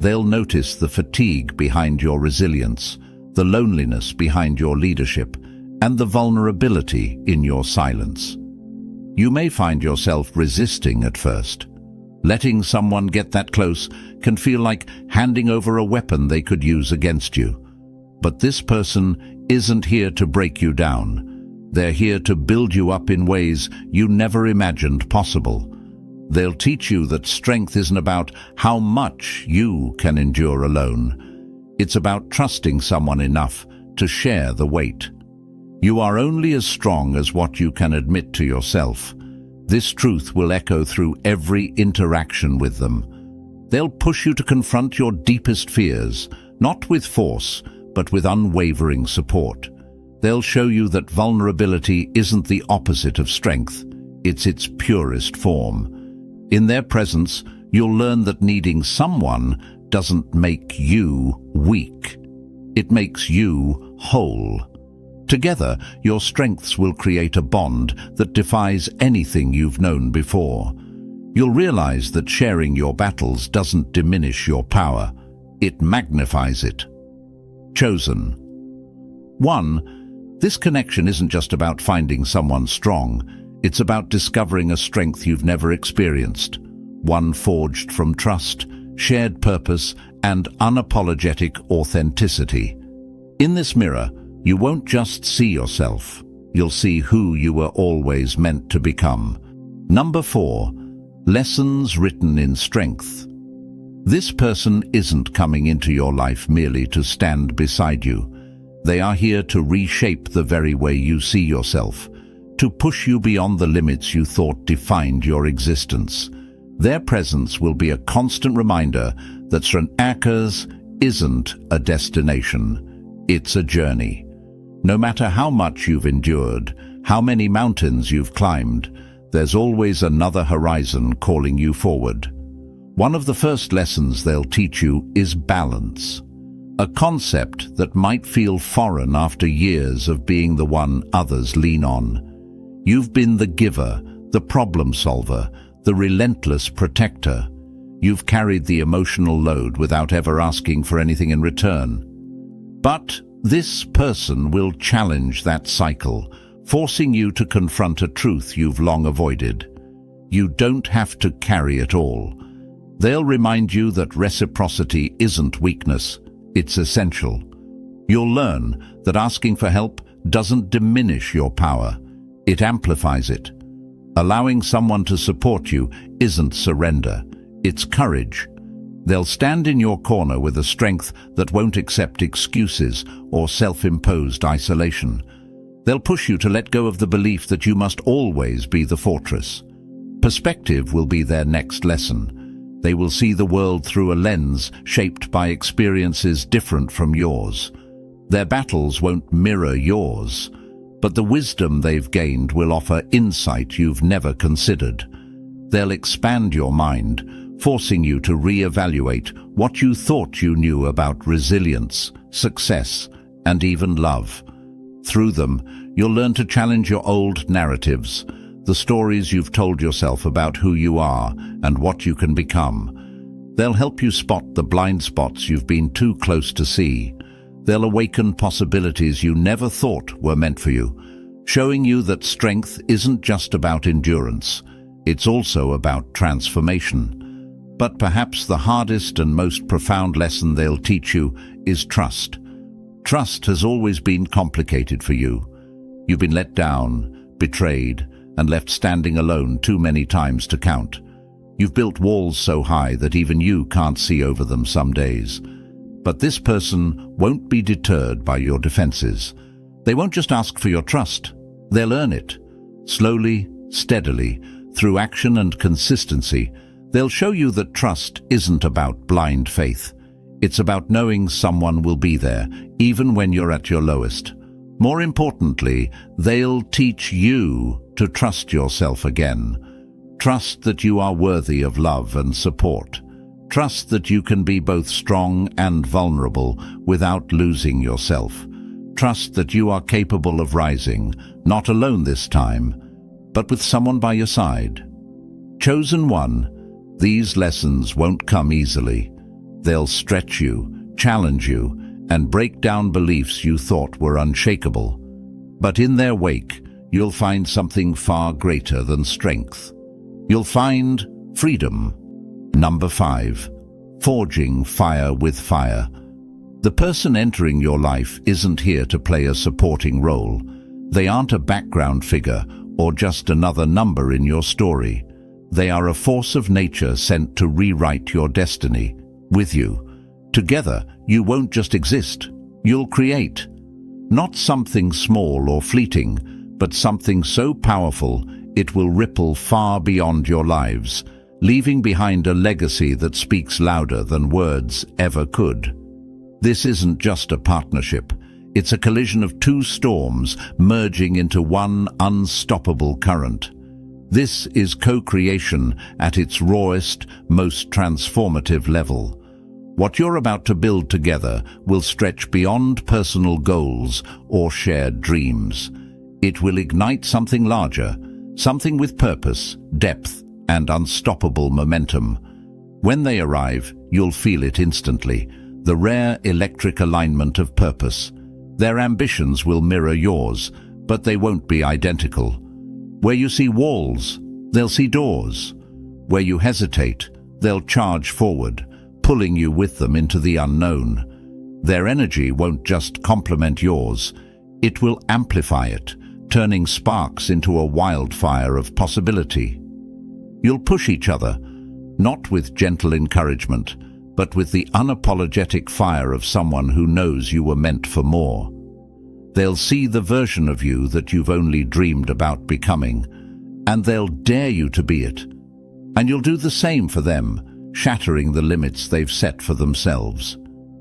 they'll notice the fatigue behind your resilience, the loneliness behind your leadership, and the vulnerability in your silence. You may find yourself resisting at first. Letting someone get that close can feel like handing over a weapon they could use against you. But this person isn't here to break you down. They're here to build you up in ways you never imagined possible. They'll teach you that strength isn't about how much you can endure alone. It's about trusting someone enough to share the weight. You are only as strong as what you can admit to yourself. This truth will echo through every interaction with them. They'll push you to confront your deepest fears, not with force, but with unwavering support. They'll show you that vulnerability isn't the opposite of strength. It's its purest form. In their presence, you'll learn that needing someone doesn't make you weak. It makes you whole. Together, your strengths will create a bond that defies anything you've known before. You'll realize that sharing your battles doesn't diminish your power. It magnifies it. Chosen. 1. This connection isn't just about finding someone strong. It's about discovering a strength you've never experienced. One forged from trust, shared purpose, and unapologetic authenticity. In this mirror, you won't just see yourself. You'll see who you were always meant to become. Number 4. Lessons written in strength. This person isn't coming into your life merely to stand beside you. They are here to reshape the very way you see yourself, to push you beyond the limits you thought defined your existence. Their presence will be a constant reminder that Srinakar's isn't a destination, it's a journey. No matter how much you've endured, how many mountains you've climbed, there's always another horizon calling you forward. One of the first lessons they'll teach you is balance, a concept that might feel foreign after years of being the one others lean on. You've been the giver, the problem solver, the relentless protector. You've carried the emotional load without ever asking for anything in return. But this person will challenge that cycle, forcing you to confront a truth you've long avoided. You don't have to carry it all. They'll remind you that reciprocity isn't weakness, it's essential. You'll learn that asking for help doesn't diminish your power, it amplifies it. Allowing someone to support you isn't surrender, it's courage. They'll stand in your corner with a strength that won't accept excuses or self-imposed isolation. They'll push you to let go of the belief that you must always be the fortress. Perspective will be their next lesson. They will see the world through a lens shaped by experiences different from yours. Their battles won't mirror yours, but the wisdom they've gained will offer insight you've never considered. They'll expand your mind, forcing you to re-evaluate what you thought you knew about resilience, success, and even love. Through them, you'll learn to challenge your old narratives, the stories you've told yourself about who you are and what you can become. They'll help you spot the blind spots you've been too close to see. They'll awaken possibilities you never thought were meant for you, showing you that strength isn't just about endurance, it's also about transformation. But perhaps the hardest and most profound lesson they'll teach you is trust. Trust has always been complicated for you. You've been let down, betrayed, and left standing alone too many times to count. You've built walls so high that even you can't see over them some days. But this person won't be deterred by your defenses. They won't just ask for your trust. They'll earn it. Slowly, steadily, through action and consistency, they'll show you that trust isn't about blind faith. It's about knowing someone will be there, even when you're at your lowest. More importantly, they'll teach you to trust yourself again. Trust that you are worthy of love and support. Trust that you can be both strong and vulnerable without losing yourself. Trust that you are capable of rising, not alone this time, but with someone by your side. Chosen one, these lessons won't come easily. They'll stretch you, challenge you, and break down beliefs you thought were unshakable. But in their wake, you'll find something far greater than strength. You'll find freedom. Number 5. Forging fire with fire. The person entering your life isn't here to play a supporting role. They aren't a background figure or just another number in your story. They are a force of nature sent to rewrite your destiny with you. Together, you won't just exist, you'll create. Not something small or fleeting, but something so powerful it will ripple far beyond your lives, leaving behind a legacy that speaks louder than words ever could. This isn't just a partnership. It's a collision of two storms merging into one unstoppable current. This is co-creation at its rawest, most transformative level. What you're about to build together will stretch beyond personal goals or shared dreams. It will ignite something larger, something with purpose, depth, and unstoppable momentum. When they arrive, you'll feel it instantly, the rare electric alignment of purpose. Their ambitions will mirror yours, but they won't be identical. Where you see walls, they'll see doors. Where you hesitate, they'll charge forward, pulling you with them into the unknown. Their energy won't just complement yours, it will amplify it, turning sparks into a wildfire of possibility. You'll push each other, not with gentle encouragement, but with the unapologetic fire of someone who knows you were meant for more. They'll see the version of you that you've only dreamed about becoming, and they'll dare you to be it. And you'll do the same for them, shattering the limits they've set for themselves.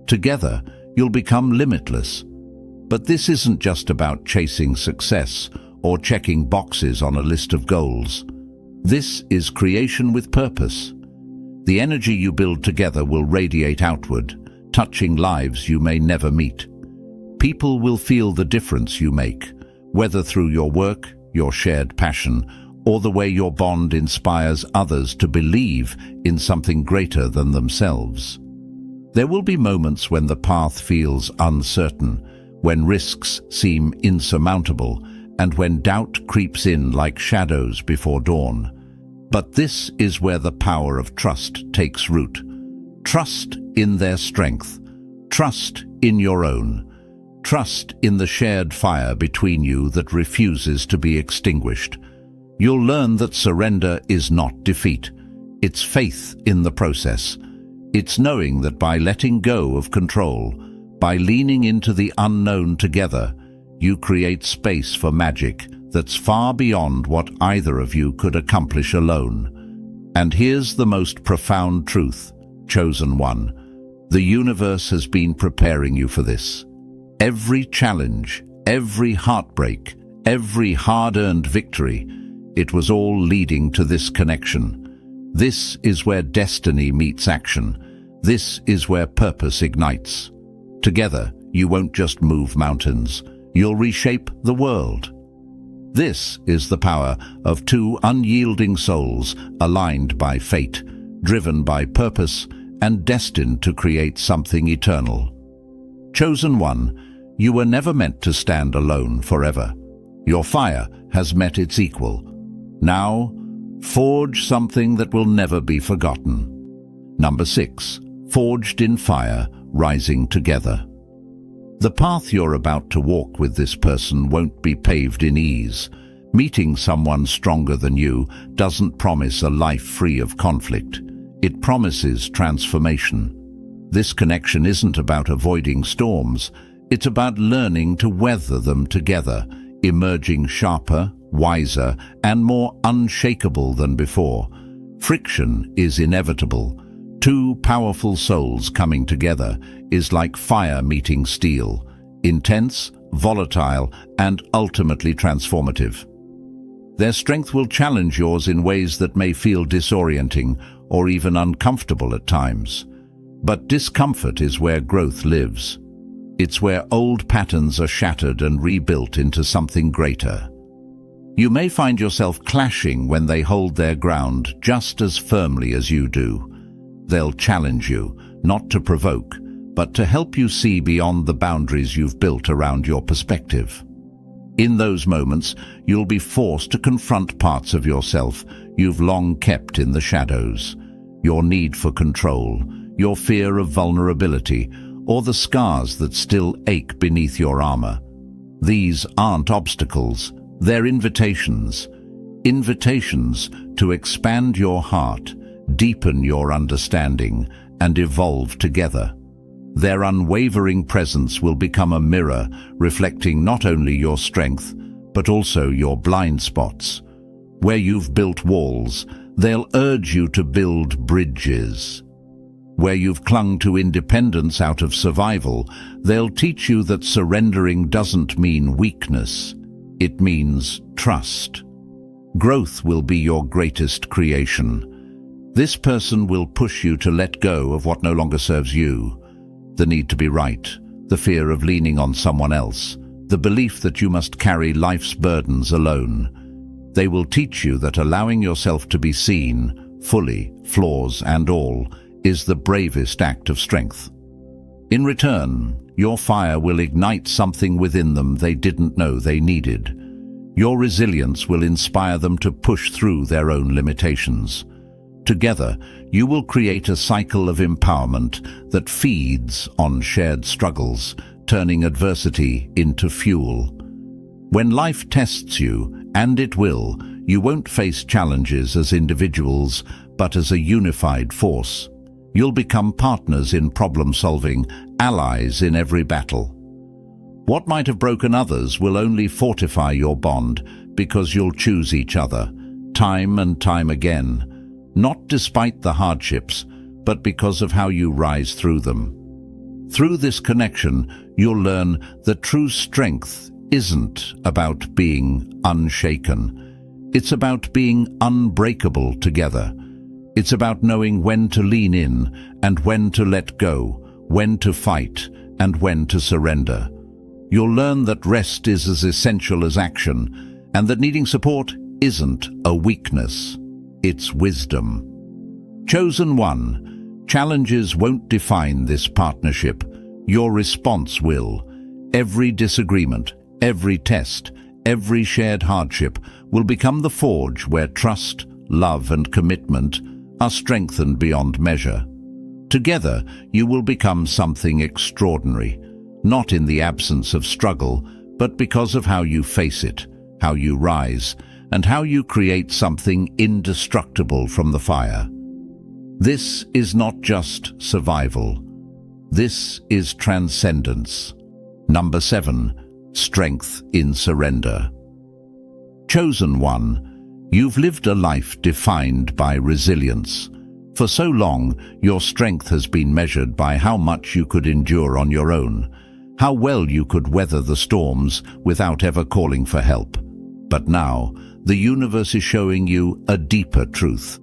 Together, you'll become limitless. But this isn't just about chasing success or checking boxes on a list of goals. This is creation with purpose. The energy you build together will radiate outward, touching lives you may never meet. People will feel the difference you make, whether through your work, your shared passion, or the way your bond inspires others to believe in something greater than themselves. There will be moments when the path feels uncertain, when risks seem insurmountable, and when doubt creeps in like shadows before dawn. But this is where the power of trust takes root. Trust in their strength. Trust in your own. Trust in the shared fire between you that refuses to be extinguished. You'll learn that surrender is not defeat. It's faith in the process. It's knowing that by letting go of control, by leaning into the unknown together, you create space for magic that's far beyond what either of you could accomplish alone. And here's the most profound truth, chosen one. The universe has been preparing you for this. Every challenge, every heartbreak, every hard-earned victory, it was all leading to this connection. This is where destiny meets action. This is where purpose ignites. Together, you won't just move mountains. You'll reshape the world. This is the power of two unyielding souls aligned by fate, driven by purpose, and destined to create something eternal. Chosen one, you were never meant to stand alone forever. Your fire has met its equal. Now, forge something that will never be forgotten. Number 6. Forged in fire, rising together. The path you're about to walk with this person won't be paved in ease. Meeting someone stronger than you doesn't promise a life free of conflict. It promises transformation. This connection isn't about avoiding storms. It's about learning to weather them together, emerging sharper, wiser, and more unshakable than before. Friction is inevitable. Two powerful souls coming together is like fire meeting steel, intense, volatile, and ultimately transformative. Their strength will challenge yours in ways that may feel disorienting or even uncomfortable at times. But discomfort is where growth lives. It's where old patterns are shattered and rebuilt into something greater. You may find yourself clashing when they hold their ground just as firmly as you do. They'll challenge you, not to provoke, but to help you see beyond the boundaries you've built around your perspective. In those moments, you'll be forced to confront parts of yourself you've long kept in the shadows. Your need for control, your fear of vulnerability, or the scars that still ache beneath your armor. These aren't obstacles, they're invitations. Invitations to expand your heart, deepen your understanding, and evolve together. Their unwavering presence will become a mirror reflecting not only your strength, but also your blind spots. Where you've built walls, they'll urge you to build bridges. Where you've clung to independence out of survival, they'll teach you that surrendering doesn't mean weakness. It means trust. Growth will be your greatest creation. This person will push you to let go of what no longer serves you. The need to be right, the fear of leaning on someone else, the belief that you must carry life's burdens alone. They will teach you that allowing yourself to be seen, fully, flaws and all, is the bravest act of strength. In return, your fire will ignite something within them they didn't know they needed. Your resilience will inspire them to push through their own limitations. Together, you will create a cycle of empowerment that feeds on shared struggles, turning adversity into fuel. When life tests you, and it will, you won't face challenges as individuals, but as a unified force. You'll become partners in problem-solving, allies in every battle. What might have broken others will only fortify your bond because you'll choose each other, time and time again. Not despite the hardships, but because of how you rise through them. Through this connection, you'll learn that true strength isn't about being unshaken. It's about being unbreakable together. It's about knowing when to lean in and when to let go, when to fight and when to surrender. You'll learn that rest is as essential as action, and that needing support isn't a weakness. It's wisdom. Chosen one, challenges won't define this partnership. Your response will. Every disagreement, every test, every shared hardship will become the forge where trust, love and commitment are strengthened beyond measure. Together, you will become something extraordinary, not in the absence of struggle, but because of how you face it, how you rise, and how you create something indestructible from the fire. This is not just survival. This is transcendence. Number 7, strength in surrender. Chosen one, you've lived a life defined by resilience. For so long, your strength has been measured by how much you could endure on your own, how well you could weather the storms without ever calling for help. But now, the universe is showing you a deeper truth.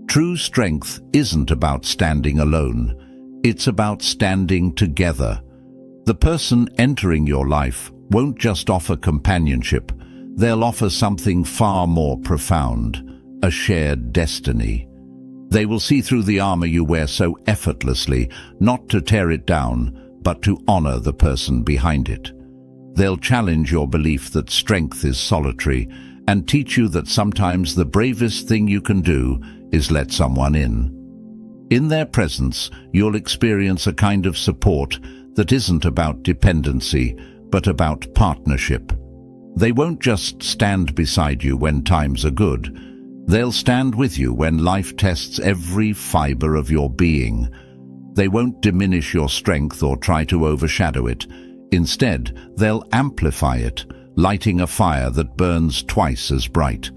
True strength isn't about standing alone. It's about standing together. The person entering your life won't just offer companionship. They'll offer something far more profound, a shared destiny. They will see through the armor you wear so effortlessly, not to tear it down, but to honor the person behind it. They'll challenge your belief that strength is solitary and teach you that sometimes the bravest thing you can do is let someone in. In their presence, you'll experience a kind of support that isn't about dependency, but about partnership. They won't just stand beside you when times are good. They'll stand with you when life tests every fiber of your being. They won't diminish your strength or try to overshadow it. Instead, they'll amplify it, lighting a fire that burns twice as bright.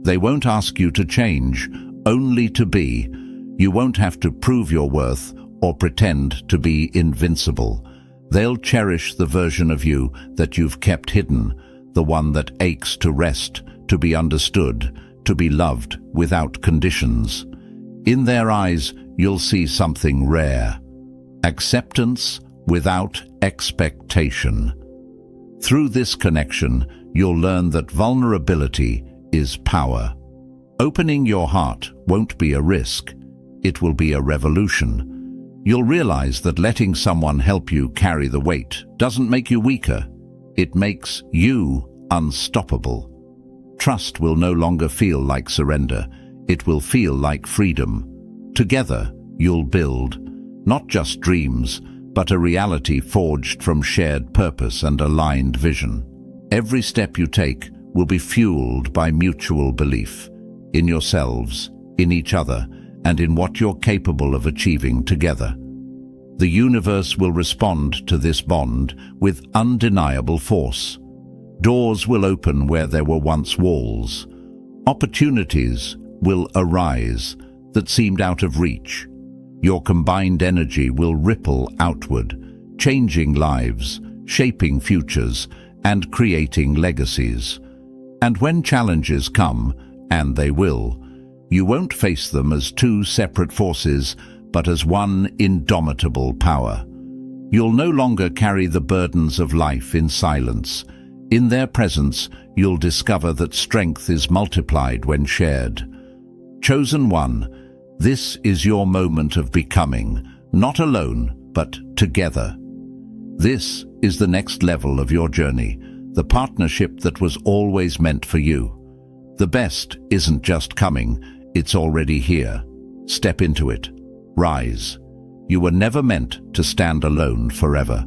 They won't ask you to change, only to be. You won't have to prove your worth or pretend to be invincible. They'll cherish the version of you that you've kept hidden, the one that aches to rest, to be understood, to be loved without conditions. In their eyes, you'll see something rare: acceptance without expectation. Through this connection, you'll learn that vulnerability is power. Opening your heart won't be a risk. It will be a revolution. You'll realize that letting someone help you carry the weight doesn't make you weaker. It makes you unstoppable. Trust will no longer feel like surrender. It will feel like freedom. Together, you'll build not just dreams, but a reality forged from shared purpose and aligned vision. Every step you take will be fueled by mutual belief in yourselves, in each other, and in what you're capable of achieving together. The universe will respond to this bond with undeniable force. Doors will open where there were once walls. Opportunities will arise that seemed out of reach. Your combined energy will ripple outward, changing lives, shaping futures, and creating legacies. And when challenges come, and they will, you won't face them as two separate forces, but as one indomitable power. You'll no longer carry the burdens of life in silence. In their presence, you'll discover that strength is multiplied when shared. Chosen one, this is your moment of becoming, not alone, but together. This is the next level of your journey, the partnership that was always meant for you. The best isn't just coming, it's already here. Step into it. Rise. You were never meant to stand alone forever.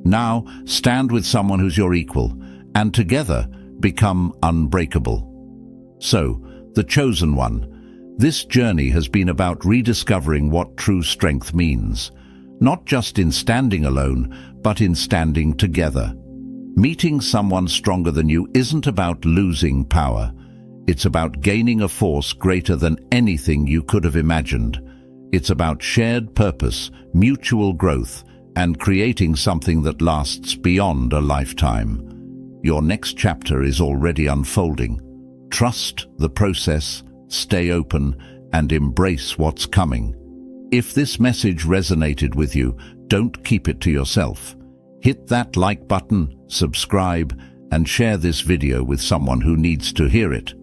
Now, stand with someone who's your equal, and together become unbreakable. So, the chosen one. This journey has been about rediscovering what true strength means, not just in standing alone, but in standing together. Meeting someone stronger than you isn't about losing power. It's about gaining a force greater than anything you could have imagined. It's about shared purpose, mutual growth, and creating something that lasts beyond a lifetime. Your next chapter is already unfolding. Trust the process, stay open, and embrace what's coming. If this message resonated with you, don't keep it to yourself. Hit that like button, subscribe, and share this video with someone who needs to hear it.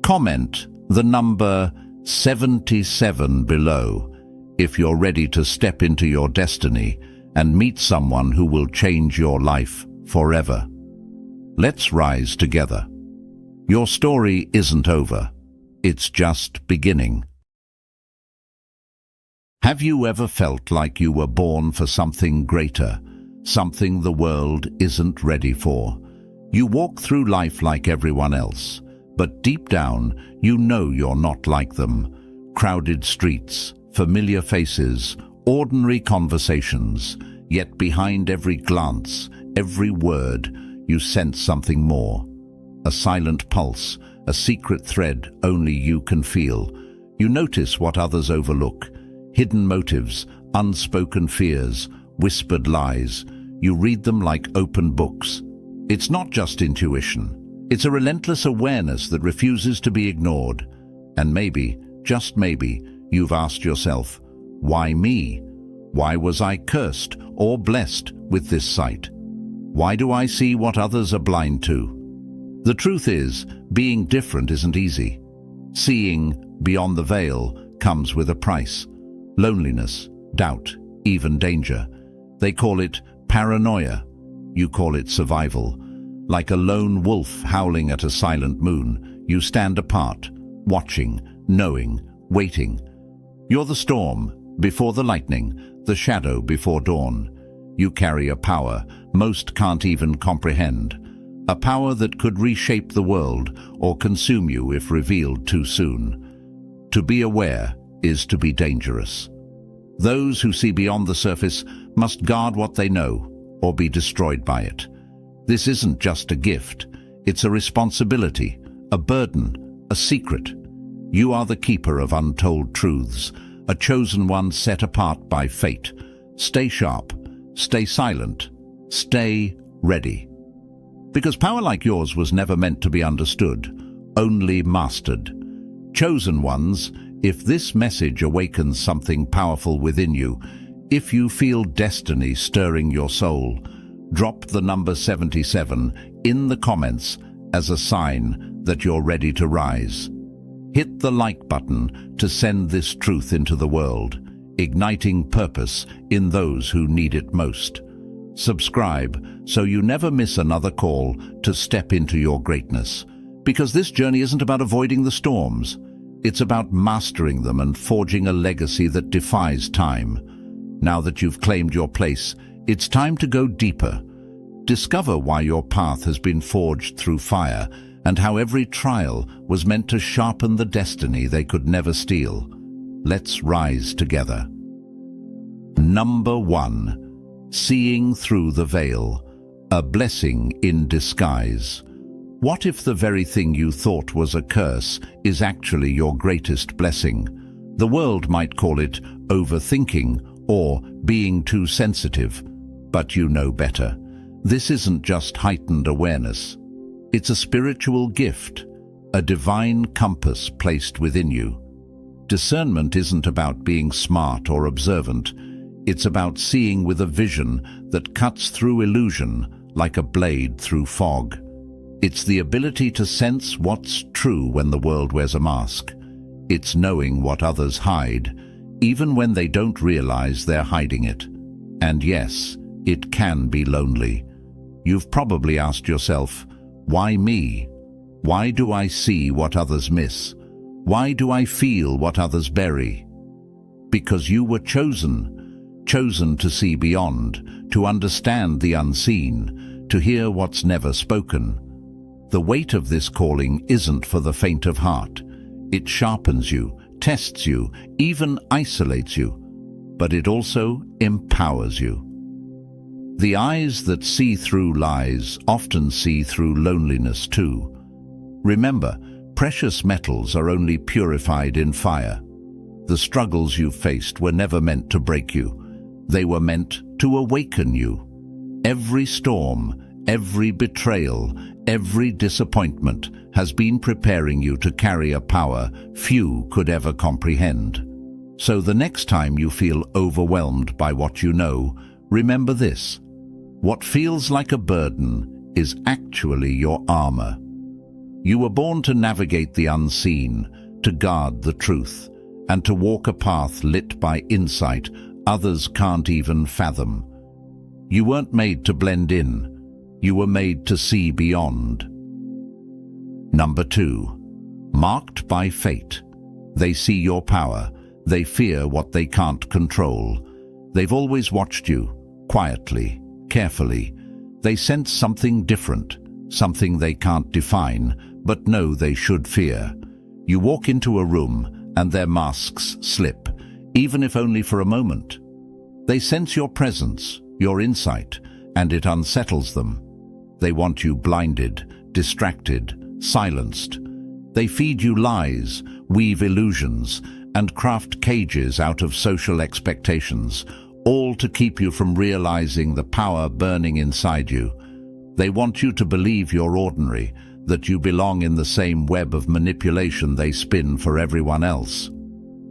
Comment the number 77 below if you're ready to step into your destiny and meet someone who will change your life forever. Let's rise together. Your story isn't over. It's just beginning. Have you ever felt like you were born for something greater, something the world isn't ready for? You walk through life like everyone else, but deep down, you know you're not like them. Crowded streets, familiar faces, ordinary conversations, yet behind every glance, every word, you sense something more. A silent pulse, a secret thread only you can feel. You notice what others overlook. Hidden motives, unspoken fears, whispered lies. You read them like open books. It's not just intuition. It's a relentless awareness that refuses to be ignored. And maybe, just maybe, you've asked yourself, why me? Why was I cursed or blessed with this sight? Why do I see what others are blind to? The truth is, being different isn't easy. Seeing beyond the veil comes with a price. Loneliness, doubt, even danger. They call it paranoia. You call it survival. Like a lone wolf howling at a silent moon, you stand apart, watching, knowing, waiting. You're the storm before the lightning, the shadow before dawn. You carry a power most can't even comprehend. A power that could reshape the world or consume you if revealed too soon. To be aware is to be dangerous. Those who see beyond the surface must guard what they know or be destroyed by it. This isn't just a gift, it's a responsibility, a burden, a secret. You are the keeper of untold truths, a chosen one set apart by fate. Stay sharp, stay silent, stay ready. Because power like yours was never meant to be understood, only mastered. Chosen ones, If this message awakens something powerful within you, if you feel destiny stirring your soul, drop the number 77 in the comments as a sign that you're ready to rise. Hit the like button to send this truth into the world, igniting purpose in those who need it most. Subscribe so you never miss another call to step into your greatness. Because this journey isn't about avoiding the storms. It's about mastering them and forging a legacy that defies time. Now that you've claimed your place, it's time to go deeper. Discover why your path has been forged through fire and how every trial was meant to sharpen the destiny they could never steal. Let's rise together. Number 1. Seeing through the veil, a blessing in disguise. What if the very thing you thought was a curse is actually your greatest blessing? The world might call it overthinking or being too sensitive, but you know better. This isn't just heightened awareness. It's a spiritual gift, a divine compass placed within you. Discernment isn't about being smart or observant. It's about seeing with a vision that cuts through illusion like a blade through fog. It's the ability to sense what's true when the world wears a mask. It's knowing what others hide, even when they don't realize they're hiding it. And yes, it can be lonely. You've probably asked yourself, why me? Why do I see what others miss? Why do I feel what others bury? Because you were chosen to see beyond, to understand the unseen, to hear what's never spoken. The weight of this calling isn't for the faint of heart. It sharpens you, tests you, even isolates you, but it also empowers you. The eyes that see through lies often see through loneliness too. Remember, precious metals are only purified in fire. The struggles you've faced were never meant to break you. They were meant to awaken you. Every storm, every betrayal, every disappointment has been preparing you to carry a power few could ever comprehend. So the next time you feel overwhelmed by what you know, remember this. What feels like a burden is actually your armor. You were born to navigate the unseen, to guard the truth, and to walk a path lit by insight others can't even fathom. You weren't made to blend in. You were made to see beyond. Number 2. Marked by fate. They see your power. They fear what they can't control. They've always watched you, quietly, carefully. They sense something different, something they can't define, but know they should fear. You walk into a room and their masks slip, even if only for a moment. They sense your presence, your insight, and it unsettles them. They want you blinded, distracted, silenced. They feed you lies, weave illusions, and craft cages out of social expectations, all to keep you from realizing the power burning inside you. They want you to believe you're ordinary, that you belong in the same web of manipulation they spin for everyone else.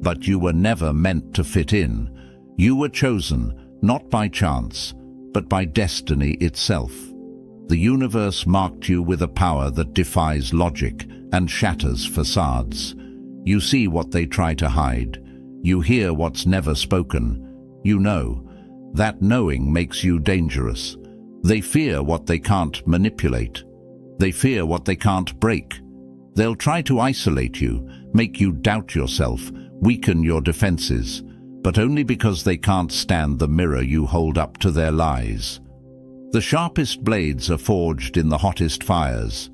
But you were never meant to fit in. You were chosen, not by chance, but by destiny itself. The universe marked you with a power that defies logic and shatters facades. You see what they try to hide. You hear what's never spoken. You know. That knowing makes you dangerous. They fear what they can't manipulate. They fear what they can't break. They'll try to isolate you, make you doubt yourself, weaken your defenses, but only because they can't stand the mirror you hold up to their lies. The sharpest blades are forged in the hottest fires.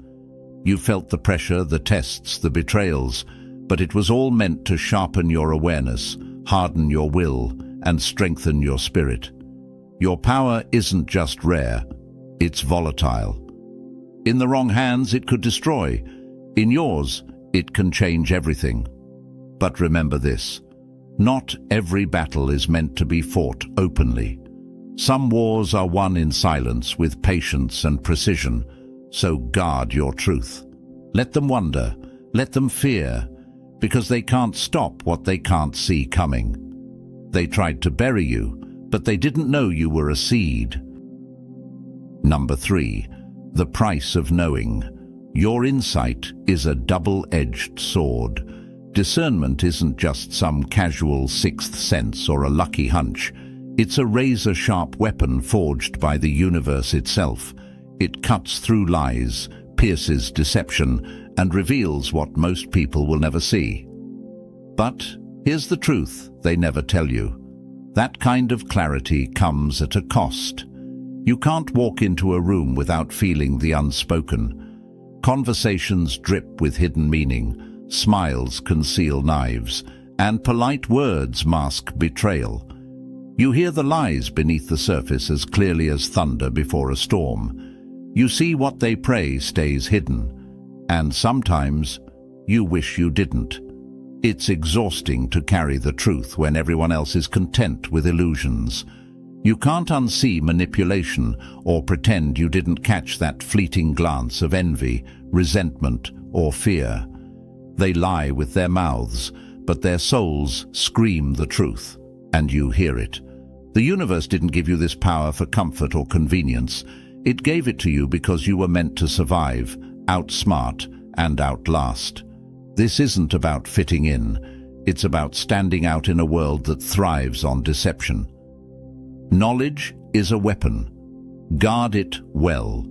You felt the pressure, the tests, the betrayals, but it was all meant to sharpen your awareness, harden your will, and strengthen your spirit. Your power isn't just rare, it's volatile. In the wrong hands, it could destroy. In yours, it can change everything. But remember this, not every battle is meant to be fought openly. Some wars are won in silence with patience and precision, so guard your truth. Let them wonder, let them fear, because they can't stop what they can't see coming. They tried to bury you, but they didn't know you were a seed. Number 3. The price of knowing. Your insight is a double-edged sword. Discernment isn't just some casual sixth sense or a lucky hunch. It's a razor-sharp weapon forged by the universe itself. It cuts through lies, pierces deception, and reveals what most people will never see. But here's the truth they never tell you. That kind of clarity comes at a cost. You can't walk into a room without feeling the unspoken. Conversations drip with hidden meaning, smiles conceal knives, and polite words mask betrayal. You hear the lies beneath the surface as clearly as thunder before a storm. You see what they pray stays hidden, and sometimes you wish you didn't. It's exhausting to carry the truth when everyone else is content with illusions. You can't unsee manipulation or pretend you didn't catch that fleeting glance of envy, resentment, or fear. They lie with their mouths, but their souls scream the truth, and you hear it. The universe didn't give you this power for comfort or convenience. It gave it to you because you were meant to survive, outsmart, and outlast. This isn't about fitting in. It's about standing out in a world that thrives on deception. Knowledge is a weapon. Guard it well.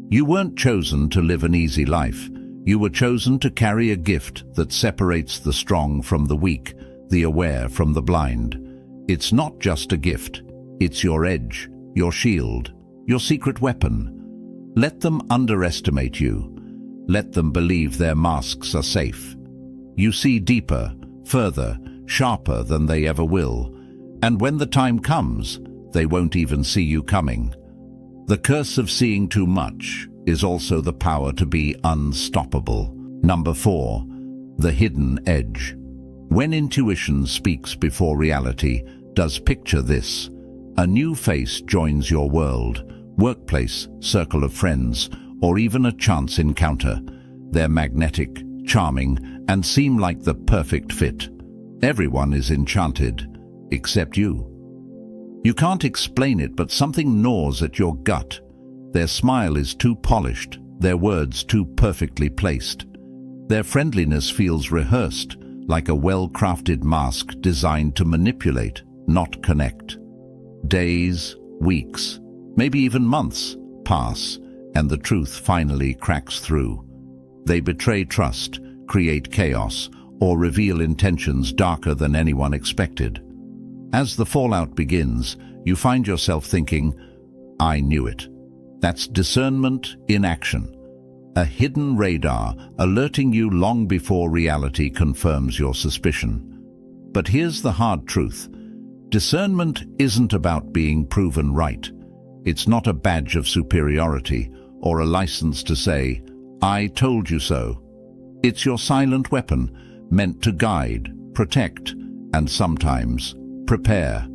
You weren't chosen to live an easy life. You were chosen to carry a gift that separates the strong from the weak, the aware from the blind. It's not just a gift. It's your edge, your shield, your secret weapon. Let them underestimate you. Let them believe their masks are safe. You see deeper, further, sharper than they ever will. And when the time comes, they won't even see you coming. The curse of seeing too much is also the power to be unstoppable. Number 4. The hidden edge. When intuition speaks before reality, does picture this. A new face joins your world, workplace, circle of friends, or even a chance encounter. They're magnetic, charming, and seem like the perfect fit. Everyone is enchanted, except you. You can't explain it, but something gnaws at your gut. Their smile is too polished, their words too perfectly placed. Their friendliness feels rehearsed, like a well-crafted mask designed to manipulate, not connect. Days, weeks, maybe even months pass, and the truth finally cracks through. They betray trust, create chaos, or reveal intentions darker than anyone expected. As the fallout begins, you find yourself thinking, I knew it. That's discernment in action. A hidden radar alerting you long before reality confirms your suspicion. But here's the hard truth. Discernment isn't about being proven right. It's not a badge of superiority or a license to say, I told you so. It's your silent weapon, meant to guide, protect, and sometimes prepare.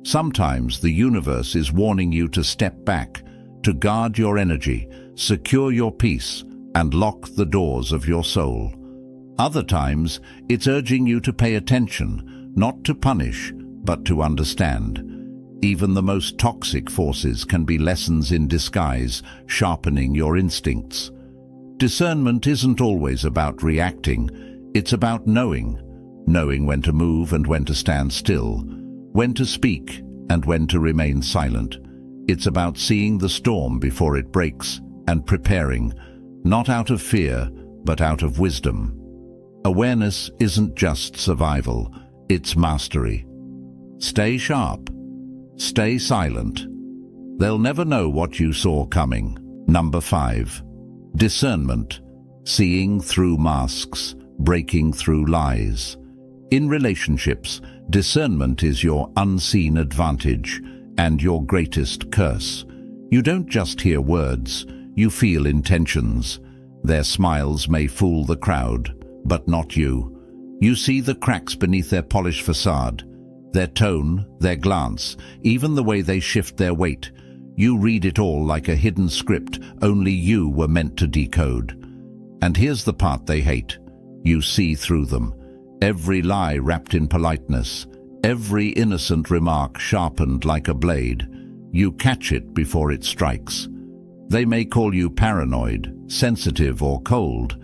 Sometimes the universe is warning you to step back, to guard your energy, secure your peace, and lock the doors of your soul. Other times, it's urging you to pay attention, not to punish, but to understand. Even the most toxic forces can be lessons in disguise, sharpening your instincts. Discernment isn't always about reacting. It's about knowing when to move and when to stand still, when to speak and when to remain silent. It's about seeing the storm before it breaks and preparing, not out of fear, but out of wisdom. Awareness isn't just survival, it's mastery. Stay sharp. Stay silent. They'll never know what you saw coming. Number 5. Discernment. Seeing through masks, breaking through lies. In relationships, discernment is your unseen advantage and your greatest curse. You don't just hear words, you feel intentions. Their smiles may fool the crowd, but not you. You see the cracks beneath their polished facade. Their tone, their glance, even the way they shift their weight. You read it all like a hidden script only you were meant to decode. And here's the part they hate. You see through them. Every lie wrapped in politeness, every innocent remark sharpened like a blade. You catch it before it strikes. They may call you paranoid, sensitive or cold,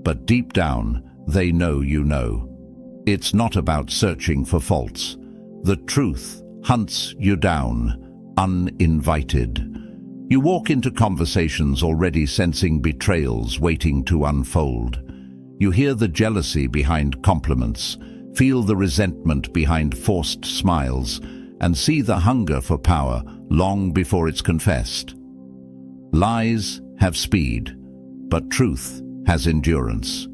but deep down, they know you know. It's not about searching for faults. The truth hunts you down, uninvited. You walk into conversations already sensing betrayals waiting to unfold. You hear the jealousy behind compliments, feel the resentment behind forced smiles, and see the hunger for power long before it's confessed. Lies have speed, but truth has endurance.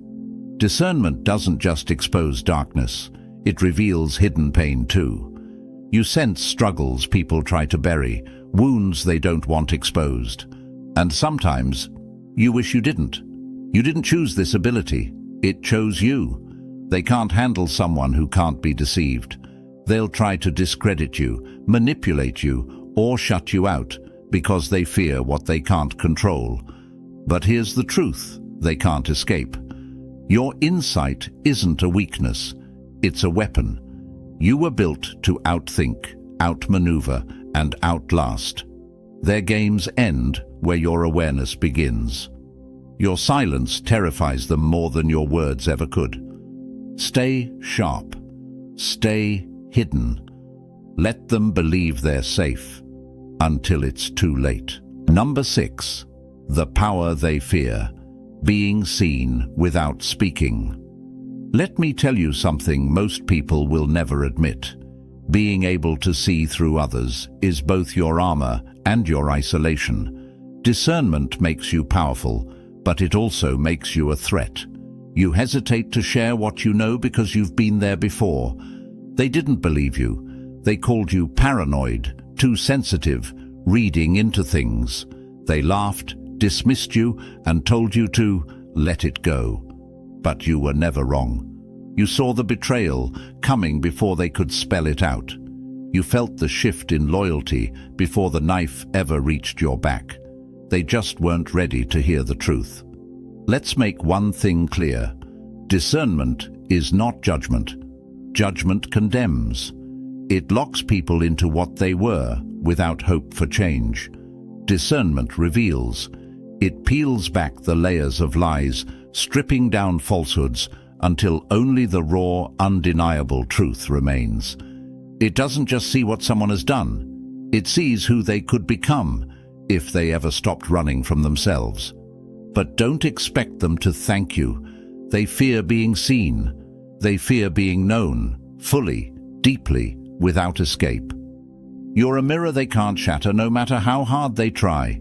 Discernment doesn't just expose darkness, it reveals hidden pain too. You sense struggles people try to bury, wounds they don't want exposed. And sometimes, you wish you didn't. You didn't choose this ability, it chose you. They can't handle someone who can't be deceived. They'll try to discredit you, manipulate you, or shut you out because they fear what they can't control. But here's the truth they can't escape. Your insight isn't a weakness, it's a weapon. You were built to outthink, outmaneuver, and outlast. Their games end where your awareness begins. Your silence terrifies them more than your words ever could. Stay sharp. Stay hidden. Let them believe they're safe until it's too late. Number 6. The power they fear. Being seen without speaking. Let me tell you something most people will never admit. Being able to see through others is both your armor and your isolation. Discernment makes you powerful, but it also makes you a threat. You hesitate to share what you know because you've been there before. They didn't believe you. They called you paranoid, too sensitive, reading into things. They laughed, dismissed you, and told you to let it go. But you were never wrong. You saw the betrayal coming before they could spell it out. You felt the shift in loyalty before the knife ever reached your back. They just weren't ready to hear the truth. Let's make one thing clear. Discernment is not judgment. Judgment condemns. It locks people into what they were without hope for change. Discernment reveals. It peels back the layers of lies, stripping down falsehoods until only the raw, undeniable truth remains. It doesn't just see what someone has done. It sees who they could become if they ever stopped running from themselves. But don't expect them to thank you. They fear being seen. They fear being known, fully, deeply, without escape. You're a mirror they can't shatter no matter how hard they try.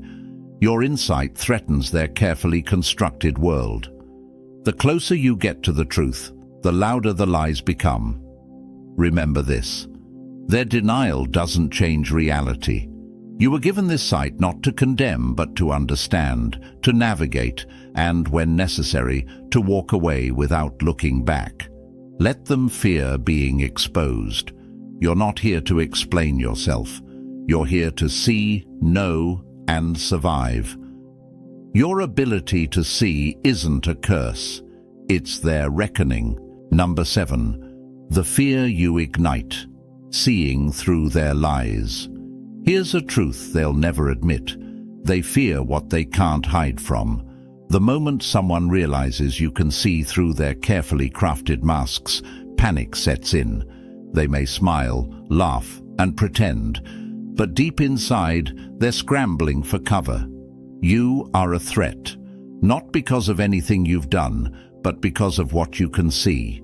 Your insight threatens their carefully constructed world. The closer you get to the truth, the louder the lies become. Remember this. Their denial doesn't change reality. You were given this sight not to condemn, but to understand, to navigate, and, when necessary, to walk away without looking back. Let them fear being exposed. You're not here to explain yourself. You're here to see, know, and survive. Your ability to see isn't a curse. It's their reckoning. Number 7. The fear you ignite. Seeing through their lies. Here's a truth they'll never admit. They fear what they can't hide from. The moment someone realizes you can see through their carefully crafted masks, panic sets in. They may smile, laugh, and pretend, but deep inside, they're scrambling for cover. You are a threat, not because of anything you've done, but because of what you can see.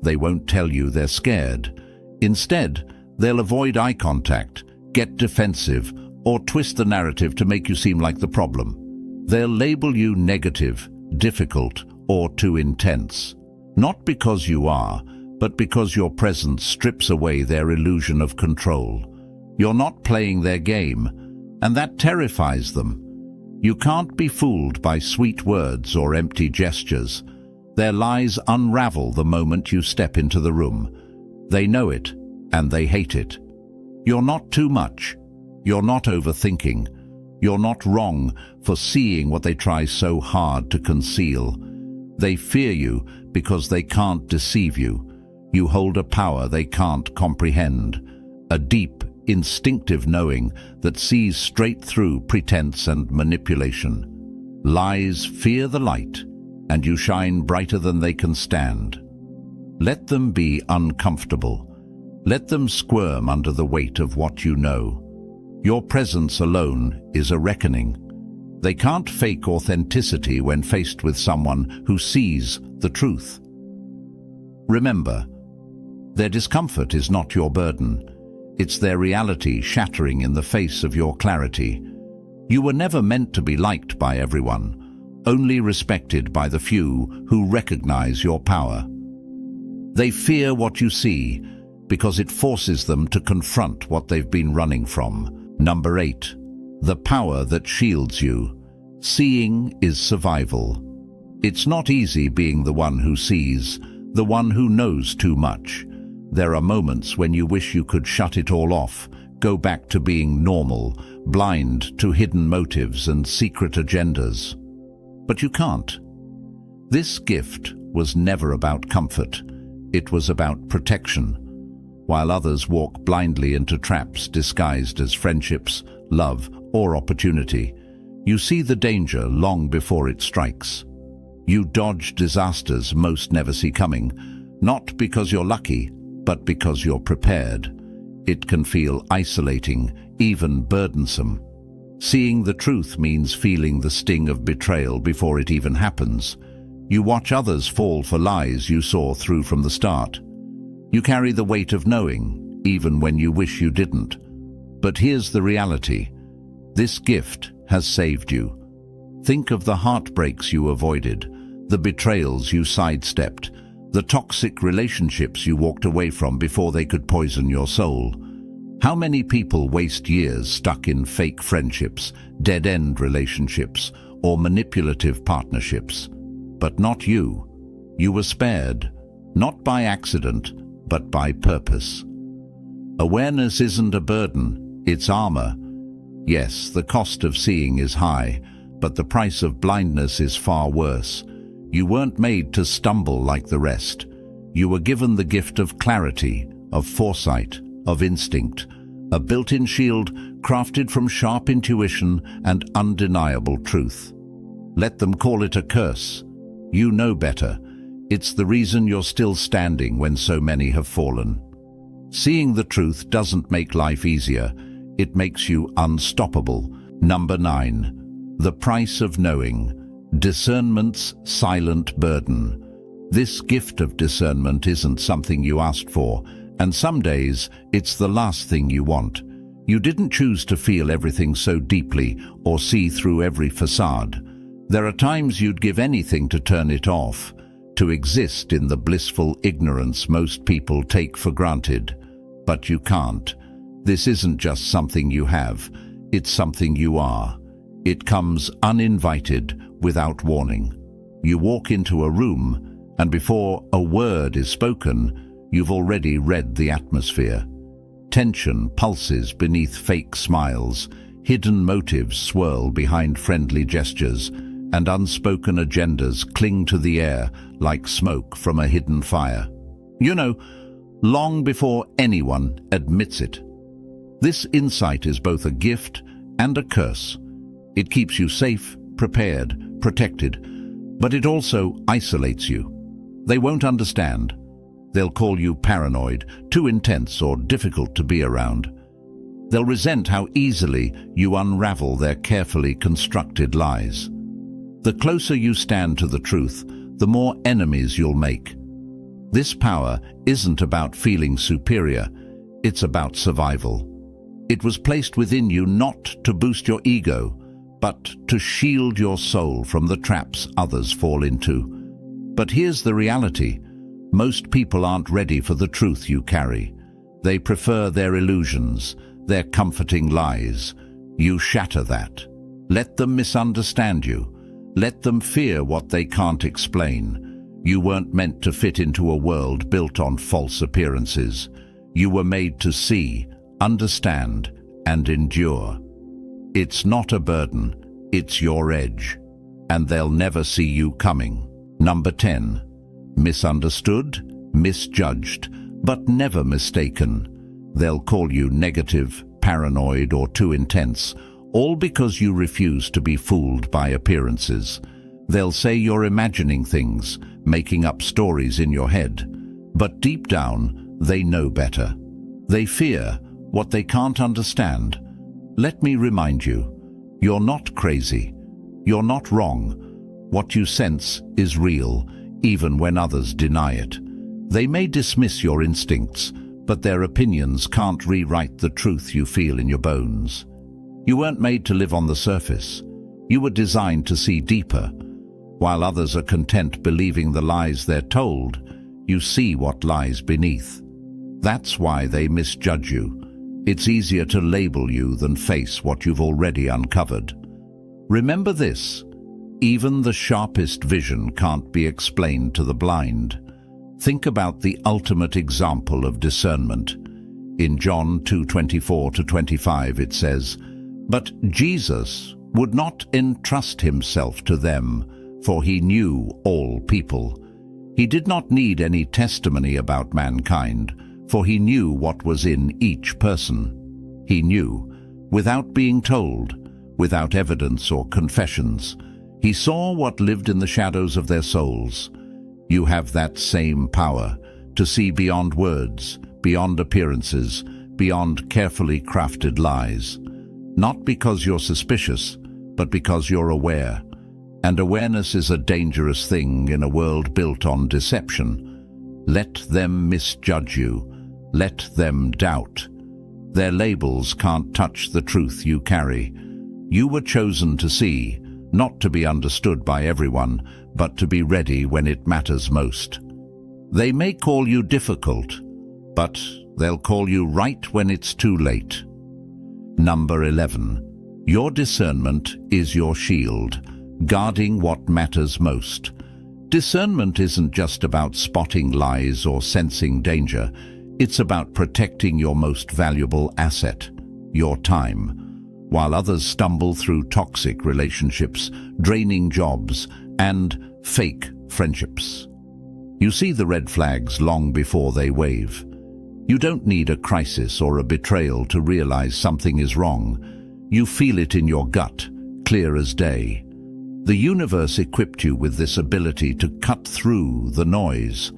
They won't tell you they're scared. Instead, they'll avoid eye contact, get defensive, or twist the narrative to make you seem like the problem. They'll label you negative, difficult, or too intense. Not because you are, but because your presence strips away their illusion of control. You're not playing their game, and that terrifies them. You can't be fooled by sweet words or empty gestures. Their lies unravel the moment you step into the room. They know it, and they hate it. You're not too much. You're not overthinking. You're not wrong for seeing what they try so hard to conceal. They fear you because they can't deceive you. You hold a power they can't comprehend, a deep, instinctive knowing that sees straight through pretense and manipulation. Lies fear the light, and you shine brighter than they can stand. Let them be uncomfortable. Let them squirm under the weight of what you know. Your presence alone is a reckoning. They can't fake authenticity when faced with someone who sees the truth. Remember, their discomfort is not your burden. It's their reality shattering in the face of your clarity. You were never meant to be liked by everyone, only respected by the few who recognize your power. They fear what you see because it forces them to confront what they've been running from. Number 8. The power that shields you. Seeing is survival. It's not easy being the one who sees, the one who knows too much. There are moments when you wish you could shut it all off, go back to being normal, blind to hidden motives and secret agendas. But you can't. This gift was never about comfort. It was about protection. While others walk blindly into traps disguised as friendships, love, or opportunity, you see the danger long before it strikes. You dodge disasters most never see coming, not because you're lucky, but because you're prepared. It can feel isolating, even burdensome. Seeing the truth means feeling the sting of betrayal before it even happens. You watch others fall for lies you saw through from the start. You carry the weight of knowing, even when you wish you didn't. But here's the reality. This gift has saved you. Think of the heartbreaks you avoided, the betrayals you sidestepped, the toxic relationships you walked away from before they could poison your soul. How many people waste years stuck in fake friendships, dead-end relationships, or manipulative partnerships? But not you. You were spared, not by accident, but by purpose. Awareness isn't a burden, it's armor. Yes, the cost of seeing is high, but the price of blindness is far worse. You weren't made to stumble like the rest. You were given the gift of clarity, of foresight, of instinct, a built-in shield crafted from sharp intuition and undeniable truth. Let them call it a curse. You know better. It's the reason you're still standing when so many have fallen. Seeing the truth doesn't make life easier. It makes you unstoppable. Number 9. The price of knowing. Discernment's silent burden. This gift of discernment isn't something you asked for, and some days it's the last thing you want. You didn't choose to feel everything so deeply or see through every facade. There are times you'd give anything to turn it off, to exist in the blissful ignorance most people take for granted. But you can't. This isn't just something you have, it's something you are. It comes uninvited, without warning. You walk into a room, and before a word is spoken, you've already read the atmosphere. Tension pulses beneath fake smiles, hidden motives swirl behind friendly gestures, and unspoken agendas cling to the air like smoke from a hidden fire. You know, long before anyone admits it. This insight is both a gift and a curse. It keeps you safe, prepared, protected, but it also isolates you. They won't understand. They'll call you paranoid, too intense or difficult to be around. They'll resent how easily you unravel their carefully constructed lies. The closer you stand to the truth, the more enemies you'll make. This power isn't about feeling superior, it's about survival. It was placed within you not to boost your ego, but to shield your soul from the traps others fall into. But here's the reality. Most people aren't ready for the truth you carry. They prefer their illusions, their comforting lies. You shatter that. Let them misunderstand you. Let them fear what they can't explain. You weren't meant to fit into a world built on false appearances. You were made to see, understand, and endure. It's not a burden, it's your edge, and they'll never see you coming. Number 10. Misunderstood, misjudged, but never mistaken. They'll call you negative, paranoid, or too intense, all because you refuse to be fooled by appearances. They'll say you're imagining things, making up stories in your head. But deep down, they know better. They fear what they can't understand. Let me remind you, you're not crazy. You're not wrong. What you sense is real, even when others deny it. They may dismiss your instincts, but their opinions can't rewrite the truth you feel in your bones. You weren't made to live on the surface. You were designed to see deeper. While others are content believing the lies they're told, you see what lies beneath. That's why they misjudge you. It's easier to label you than face what you've already uncovered. Remember this: even the sharpest vision can't be explained to the blind. Think about the ultimate example of discernment. In John 2:24-25 it says, "But Jesus would not entrust himself to them, for he knew all people. He did not need any testimony about mankind, for he knew what was in each person." He knew, without being told, without evidence or confessions. He saw what lived in the shadows of their souls. You have that same power to see beyond words, beyond appearances, beyond carefully crafted lies. Not because you're suspicious, but because you're aware. And awareness is a dangerous thing in a world built on deception. Let them misjudge you. Let them doubt. Their labels can't touch the truth you carry. You were chosen to see, not to be understood by everyone, but to be ready when it matters most. They may call you difficult, but they'll call you right when it's too late. Number 11. Your discernment is your shield, guarding what matters most. Discernment isn't just about spotting lies or sensing danger. It's about protecting your most valuable asset, your time. While others stumble through toxic relationships, draining jobs, and fake friendships, you see the red flags long before they wave. You don't need a crisis or a betrayal to realize something is wrong. You feel it in your gut, clear as day. The universe equipped you with this ability to cut through the noise,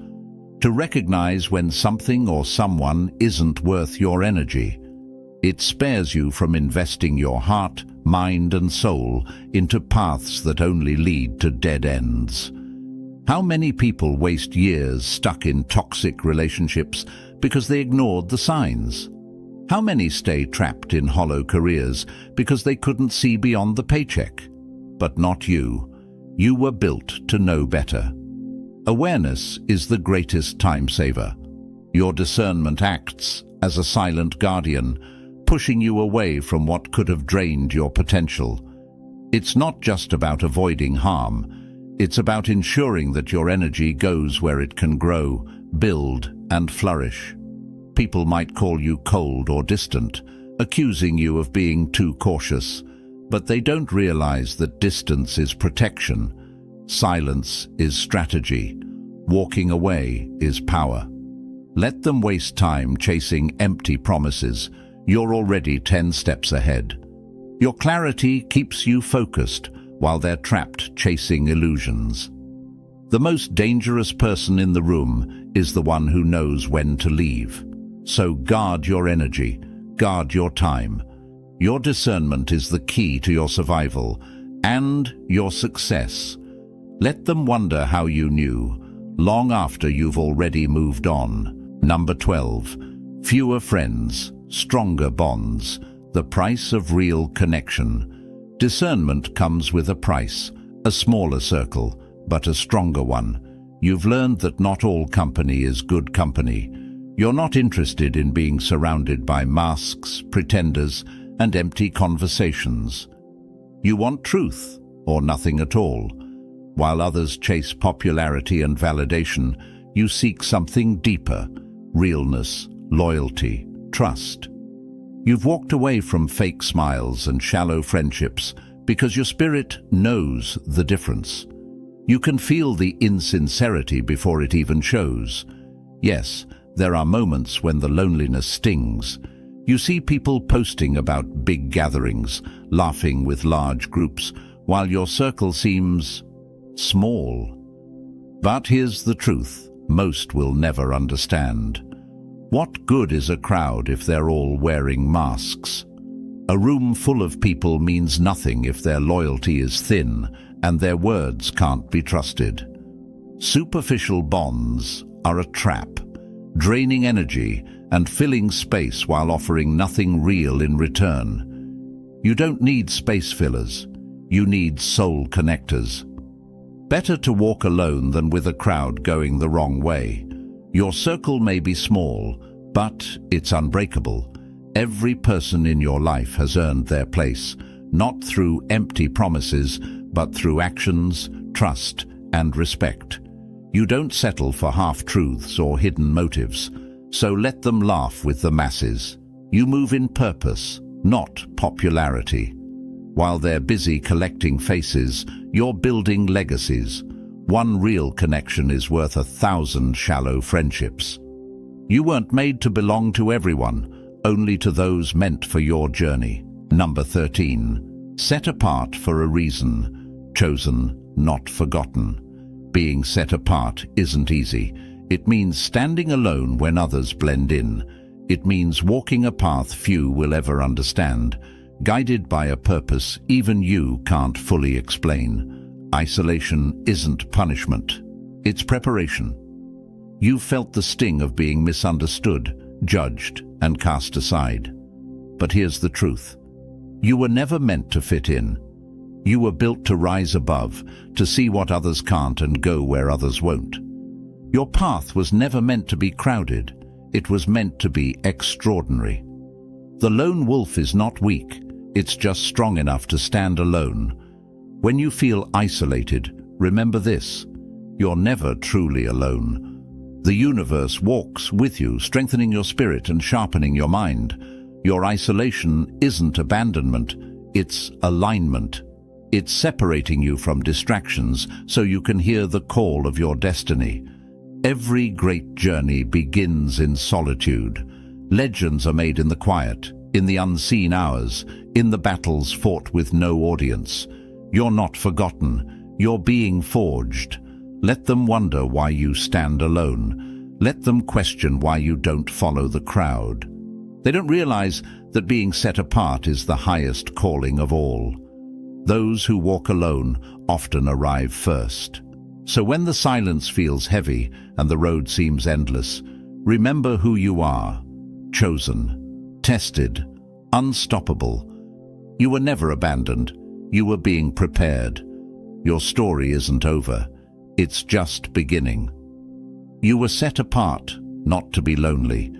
to recognize when something or someone isn't worth your energy. It spares you from investing your heart, mind, and soul into paths that only lead to dead ends. How many people waste years stuck in toxic relationships because they ignored the signs? How many stay trapped in hollow careers because they couldn't see beyond the paycheck? But not you. You were built to know better. Awareness is the greatest time saver. Your discernment acts as a silent guardian, pushing you away from what could have drained your potential. It's not just about avoiding harm. It's about ensuring that your energy goes where it can grow, build, and flourish. People might call you cold or distant, accusing you of being too cautious, but they don't realize that distance is protection. Silence is strategy. Walking away is power. Let them waste time chasing empty promises. You're already 10 steps ahead. Your clarity keeps you focused while they're trapped chasing illusions. The most dangerous person in the room is the one who knows when to leave. So guard your energy, guard your time. Your discernment is the key to your survival and your success. Let them wonder how you knew, long after you've already moved on. Number 12. Fewer friends, stronger bonds, the price of real connection. Discernment comes with a price, a smaller circle, but a stronger one. You've learned that not all company is good company. You're not interested in being surrounded by masks, pretenders, and empty conversations. You want truth, or nothing at all. While others chase popularity and validation, you seek something deeper: realness, loyalty, trust. You've walked away from fake smiles and shallow friendships because your spirit knows the difference. You can feel the insincerity before it even shows. Yes, there are moments when the loneliness stings. You see people posting about big gatherings, laughing with large groups, while your circle seems small. But here's the truth, most will never understand. What good is a crowd if they're all wearing masks? A room full of people means nothing if their loyalty is thin and their words can't be trusted. Superficial bonds are a trap, draining energy and filling space while offering nothing real in return. You don't need space fillers, you need soul connectors. Better to walk alone than with a crowd going the wrong way. Your circle may be small, but it's unbreakable. Every person in your life has earned their place, not through empty promises, but through actions, trust, and respect. You don't settle for half-truths or hidden motives, so let them laugh with the masses. You move in purpose, not popularity. While they're busy collecting faces, you're building legacies. One real connection is worth 1,000 shallow friendships. You weren't made to belong to everyone, only to those meant for your journey. Number 13. Set apart for a reason, chosen, not forgotten. Being set apart isn't easy. It means standing alone when others blend in. It means walking a path few will ever understand, guided by a purpose even you can't fully explain. Isolation isn't punishment, it's preparation. You've felt the sting of being misunderstood, judged, and cast aside. But here's the truth. You were never meant to fit in. You were built to rise above, to see what others can't and go where others won't. Your path was never meant to be crowded. It was meant to be extraordinary. The lone wolf is not weak. It's just strong enough to stand alone. When you feel isolated, remember this: you're never truly alone. The universe walks with you, strengthening your spirit and sharpening your mind. Your isolation isn't abandonment, it's alignment. It's separating you from distractions so you can hear the call of your destiny. Every great journey begins in solitude. Legends are made in the quiet, in the unseen hours, in the battles fought with no audience. You're not forgotten, you're being forged. Let them wonder why you stand alone. Let them question why you don't follow the crowd. They don't realize that being set apart is the highest calling of all. Those who walk alone often arrive first. So when the silence feels heavy and the road seems endless, remember who you are: chosen, tested, unstoppable. You were never abandoned. You were being prepared. Your story isn't over. It's just beginning. You were set apart, not to be lonely,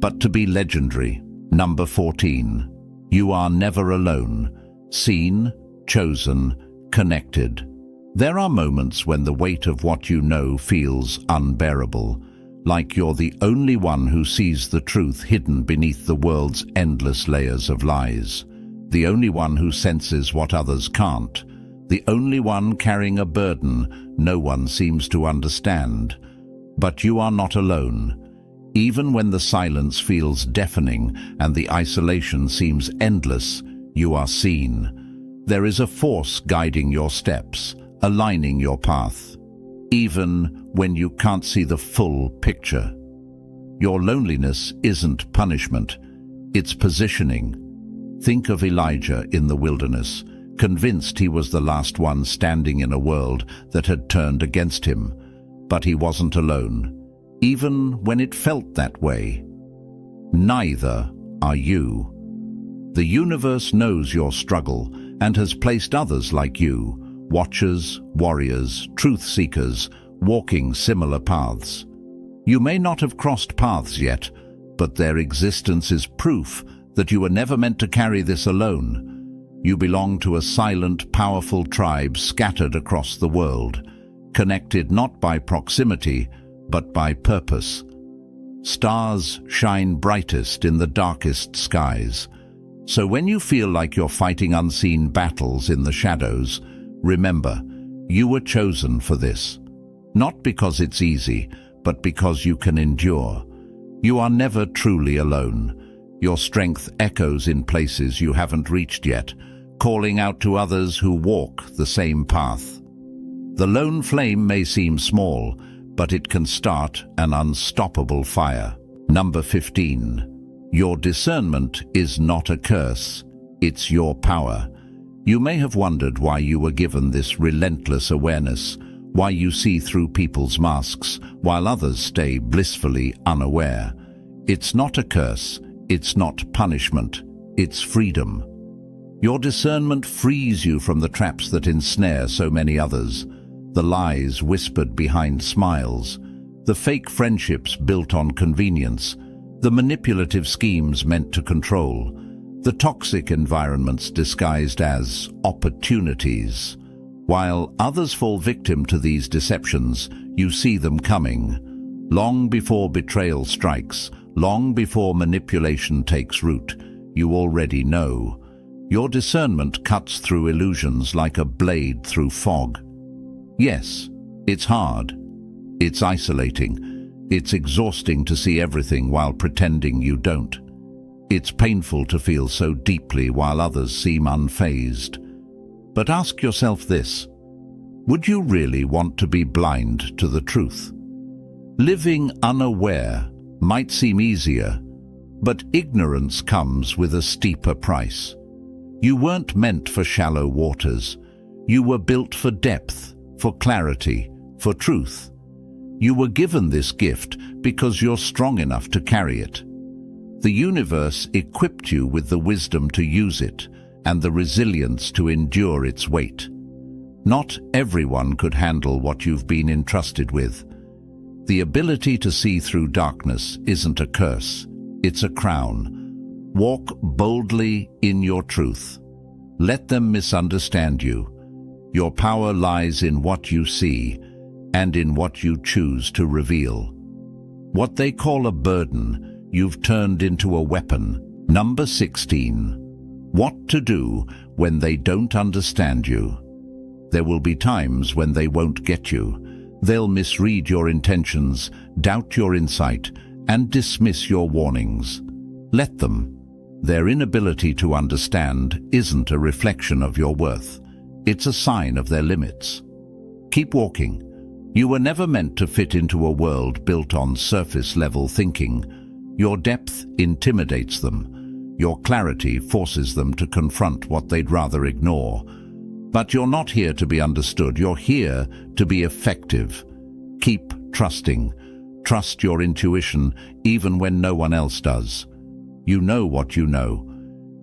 but to be legendary. Number 14. You are never alone. Seen, chosen, connected. There are moments when the weight of what you know feels unbearable, like you're the only one who sees the truth hidden beneath the world's endless layers of lies. The only one who senses what others can't. The only one carrying a burden no one seems to understand. But you are not alone. Even when the silence feels deafening and the isolation seems endless, you are seen. There is a force guiding your steps, aligning your path, even when you can't see the full picture. Your loneliness isn't punishment, it's positioning. Think of Elijah in the wilderness, convinced he was the last one standing in a world that had turned against him. But he wasn't alone, even when it felt that way. Neither are you. The universe knows your struggle and has placed others like you, watchers, warriors, truth-seekers, walking similar paths. You may not have crossed paths yet, but their existence is proof that you were never meant to carry this alone. You belong to a silent, powerful tribe scattered across the world, connected not by proximity, but by purpose. Stars shine brightest in the darkest skies. So when you feel like you're fighting unseen battles in the shadows, remember, You were chosen for this. Not because it's easy, but because you can endure. You are never truly alone. Your strength echoes in places you haven't reached yet, calling out to others who walk the same path. The lone flame may seem small, but it can start an unstoppable fire. Number 15. Your discernment is not a curse, it's your power. You may have wondered why you were given this relentless awareness, why you see through people's masks while others stay blissfully unaware. It's not a curse, it's not punishment, it's freedom. Your discernment frees you from the traps that ensnare so many others, the lies whispered behind smiles, the fake friendships built on convenience, the manipulative schemes meant to control, the toxic environments disguised as opportunities. While others fall victim to these deceptions, you see them coming. Long before betrayal strikes, long before manipulation takes root, you already know. Your discernment cuts through illusions like a blade through fog. Yes, it's hard. It's isolating. It's exhausting to see everything while pretending you don't. It's painful to feel so deeply while others seem unfazed. But ask yourself this: would you really want to be blind to the truth? Living unaware might seem easier, but ignorance comes with a steeper price. You weren't meant for shallow waters. You were built for depth, for clarity, for truth. You were given this gift because you're strong enough to carry it. The universe equipped you with the wisdom to use it and the resilience to endure its weight. Not everyone could handle what you've been entrusted with. The ability to see through darkness isn't a curse, it's a crown. Walk boldly in your truth. Let them misunderstand you. Your power lies in what you see and in what you choose to reveal. What they call a burden, you've turned into a weapon. Number 16. What to do when they don't understand you. There will be times when they won't get you. They'll misread your intentions, doubt your insight, and dismiss your warnings. Let them. Their inability to understand isn't a reflection of your worth. It's a sign of their limits. Keep walking. You were never meant to fit into a world built on surface-level thinking. Your depth intimidates them. Your clarity forces them to confront what they'd rather ignore. But you're not here to be understood. You're here to be effective. Keep trusting. Trust your intuition even when no one else does. You know what you know.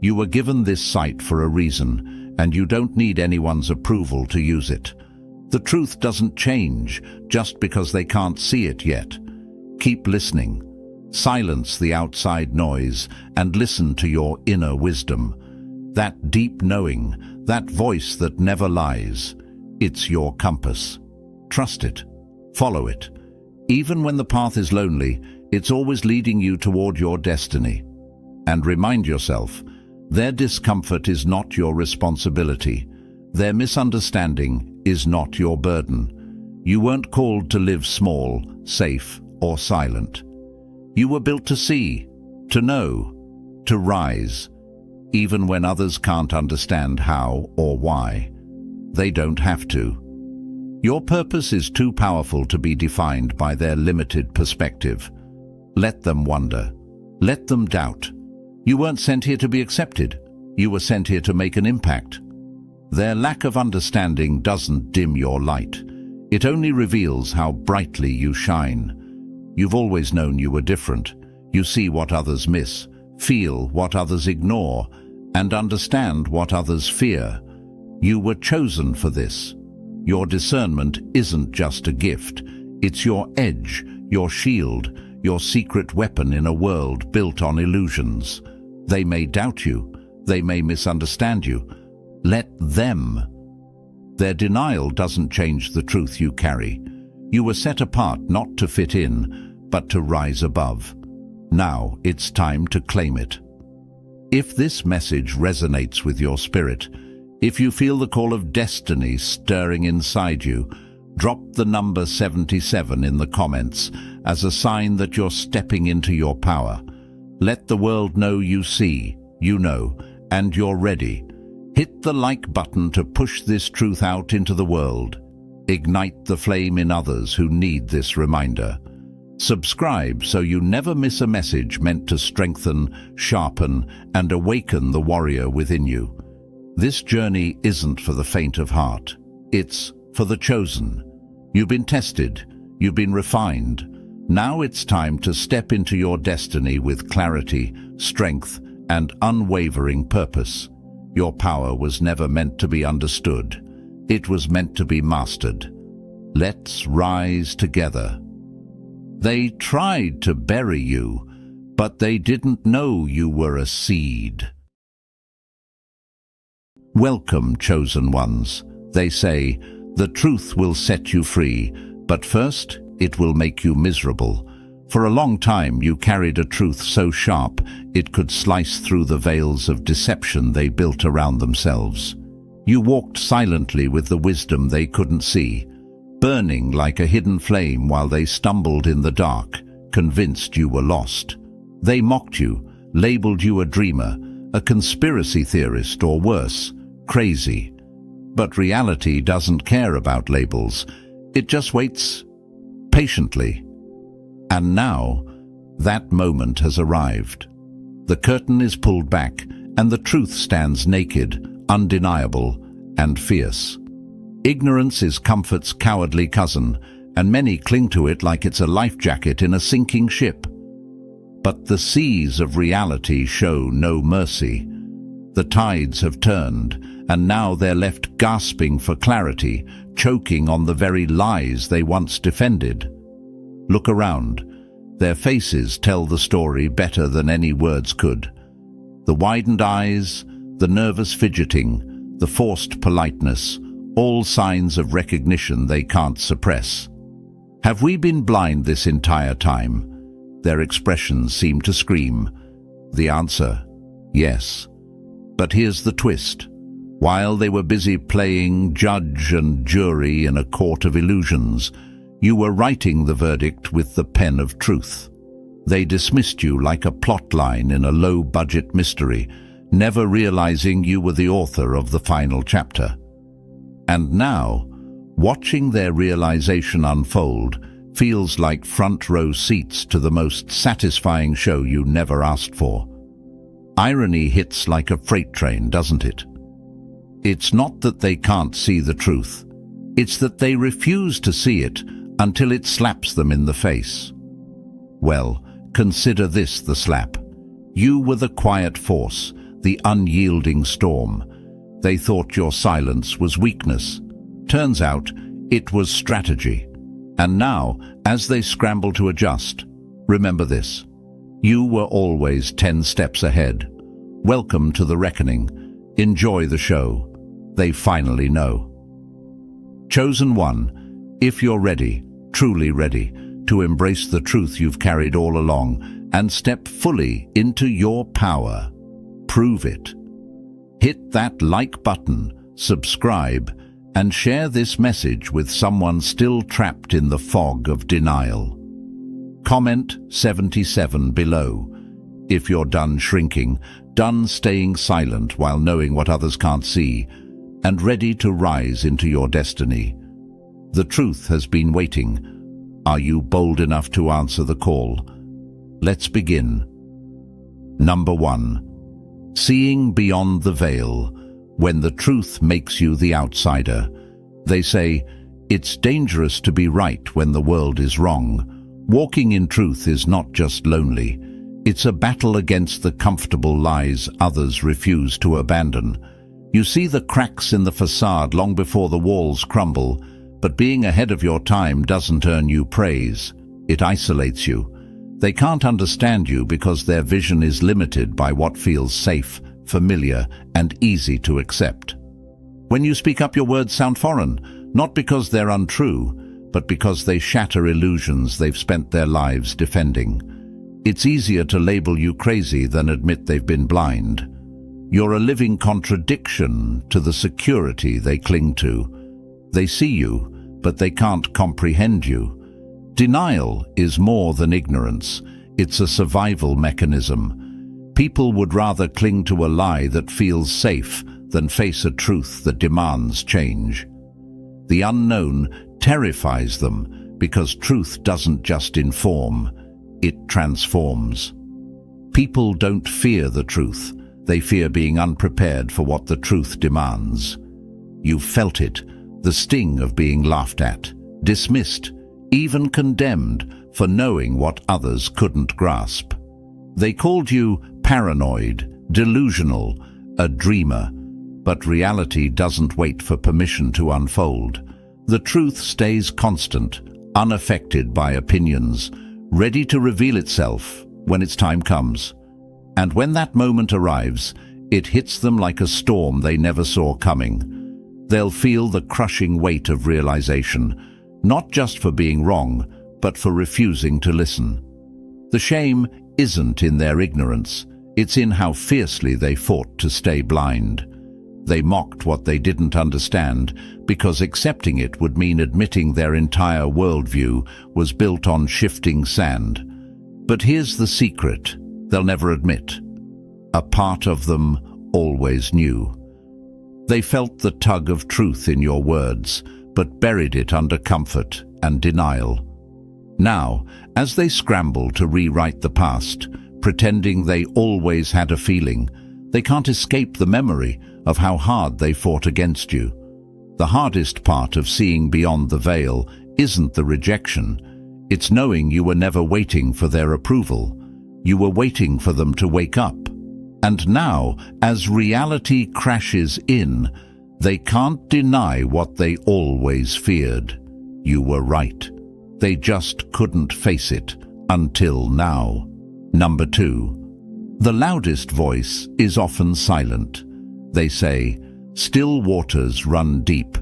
You were given this sight for a reason, and you don't need anyone's approval to use it. The truth doesn't change just because they can't see it yet. Keep listening. Silence the outside noise and listen to your inner wisdom. That deep knowing, that voice that never lies. It's your compass. Trust it. Follow it. Even when the path is lonely, it's always leading you toward your destiny. And remind yourself, their discomfort is not your responsibility. Their misunderstanding is not your burden. You weren't called to live small, safe, or silent. You were built to see, to know, to rise, even when others can't understand how or why. They don't have to. Your purpose is too powerful to be defined by their limited perspective. Let them wonder. Let them doubt. You weren't sent here to be accepted. You were sent here to make an impact. Their lack of understanding doesn't dim your light. It only reveals how brightly you shine. You've always known you were different. You see what others miss, feel what others ignore, and understand what others fear. You were chosen for this. Your discernment isn't just a gift. It's your edge, your shield, your secret weapon in a world built on illusions. They may doubt you. They may misunderstand you. Let them. Their denial doesn't change the truth you carry. You were set apart not to fit in, but to rise above. Now it's time to claim it. If this message resonates with your spirit, If you feel the call of destiny stirring inside you, drop the number 77 in the comments as a sign that you're stepping into your power. Let the world know you see, you know, and you're ready. Hit the like button to push this truth out into the world. Ignite the flame in others who need this reminder. Subscribe so you never miss a message meant to strengthen, sharpen, and awaken the warrior within you. This journey isn't for the faint of heart. It's for the chosen. You've been tested. You've been refined. Now it's time to step into your destiny with clarity, strength, and unwavering purpose. Your power was never meant to be understood. It was meant to be mastered. Let's rise together. They tried to bury you, but they didn't know you were a seed. Welcome, chosen ones. They say, the truth will set you free, but first it will make you miserable. For a long time you carried a truth so sharp it could slice through the veils of deception they built around themselves. You walked silently with the wisdom they couldn't see, burning like a hidden flame while they stumbled in the dark, convinced you were lost. They mocked you, labeled you a dreamer, a conspiracy theorist, or worse, crazy. But reality doesn't care about labels. It just waits patiently. And now, that moment has arrived. The curtain is pulled back, and the truth stands naked, undeniable, and fierce. Ignorance is comfort's cowardly cousin, and many cling to it like it's a life jacket in a sinking ship. But the seas of reality show no mercy. The tides have turned, and now they're left gasping for clarity, choking on the very lies they once defended. Look around. Their faces tell the story better than any words could. The widened eyes, the nervous fidgeting, the forced politeness, all signs of recognition they can't suppress. Have we been blind this entire time? Their expressions seem to scream. The answer, yes. But here's the twist. While they were busy playing judge and jury in a court of illusions, you were writing the verdict with the pen of truth. They dismissed you like a plot line in a low-budget mystery, never realizing you were the author of the final chapter. And now, watching their realization unfold feels like front-row seats to the most satisfying show you never asked for. Irony hits like a freight train, doesn't it? It's not that they can't see the truth. It's that they refuse to see it until it slaps them in the face. Well, consider this the slap. You were the quiet force, the unyielding storm. They thought your silence was weakness. Turns out, it was strategy. And now, as they scramble to adjust, remember this. You were always 10 steps ahead. Welcome to the reckoning. Enjoy the show. They finally know. Chosen one, if you're ready, truly ready, to embrace the truth you've carried all along and step fully into your power, prove it. Hit that like button, subscribe, and share this message with someone still trapped in the fog of denial. Comment 77 below if you're done shrinking, done staying silent while knowing what others can't see, and ready to rise into your destiny. The truth has been waiting. Are you bold enough to answer the call? Let's begin. Number 1. Seeing beyond the veil. When the truth makes you the outsider. They say, it's dangerous to be right when the world is wrong. Walking in truth is not just lonely. It's a battle against the comfortable lies others refuse to abandon. You see the cracks in the facade long before the walls crumble, but being ahead of your time doesn't earn you praise. It isolates you. They can't understand you because their vision is limited by what feels safe, familiar, and easy to accept. When you speak up, your words sound foreign, not because they're untrue, but because they shatter illusions they've spent their lives defending. It's easier to label you crazy than admit they've been blind. You're a living contradiction to the security they cling to. They see you, but they can't comprehend you. Denial is more than ignorance. It's a survival mechanism. People would rather cling to a lie that feels safe than face a truth that demands change. The unknown terrifies them because truth doesn't just inform, it transforms. People don't fear the truth. They fear being unprepared for what the truth demands. You've felt it, the sting of being laughed at, dismissed, even condemned for knowing what others couldn't grasp. They called you paranoid, delusional, a dreamer, but reality doesn't wait for permission to unfold. The truth stays constant, unaffected by opinions, ready to reveal itself when its time comes. And when that moment arrives, it hits them like a storm they never saw coming. They'll feel the crushing weight of realization, not just for being wrong, but for refusing to listen. The shame isn't in their ignorance, it's in how fiercely they fought to stay blind. They mocked what they didn't understand because accepting it would mean admitting their entire worldview was built on shifting sand. But here's the secret they'll never admit. A part of them always knew. They felt the tug of truth in your words, but buried it under comfort and denial. Now, as they scramble to rewrite the past, pretending they always had a feeling, they can't escape the memory of how hard they fought against you. The hardest part of seeing beyond the veil isn't the rejection. It's knowing you were never waiting for their approval. You were waiting for them to wake up. And now, as reality crashes in, they can't deny what they always feared. You were right. They just couldn't face it until now. Number 2. The loudest voice is often silent. They say, "Still waters run deep."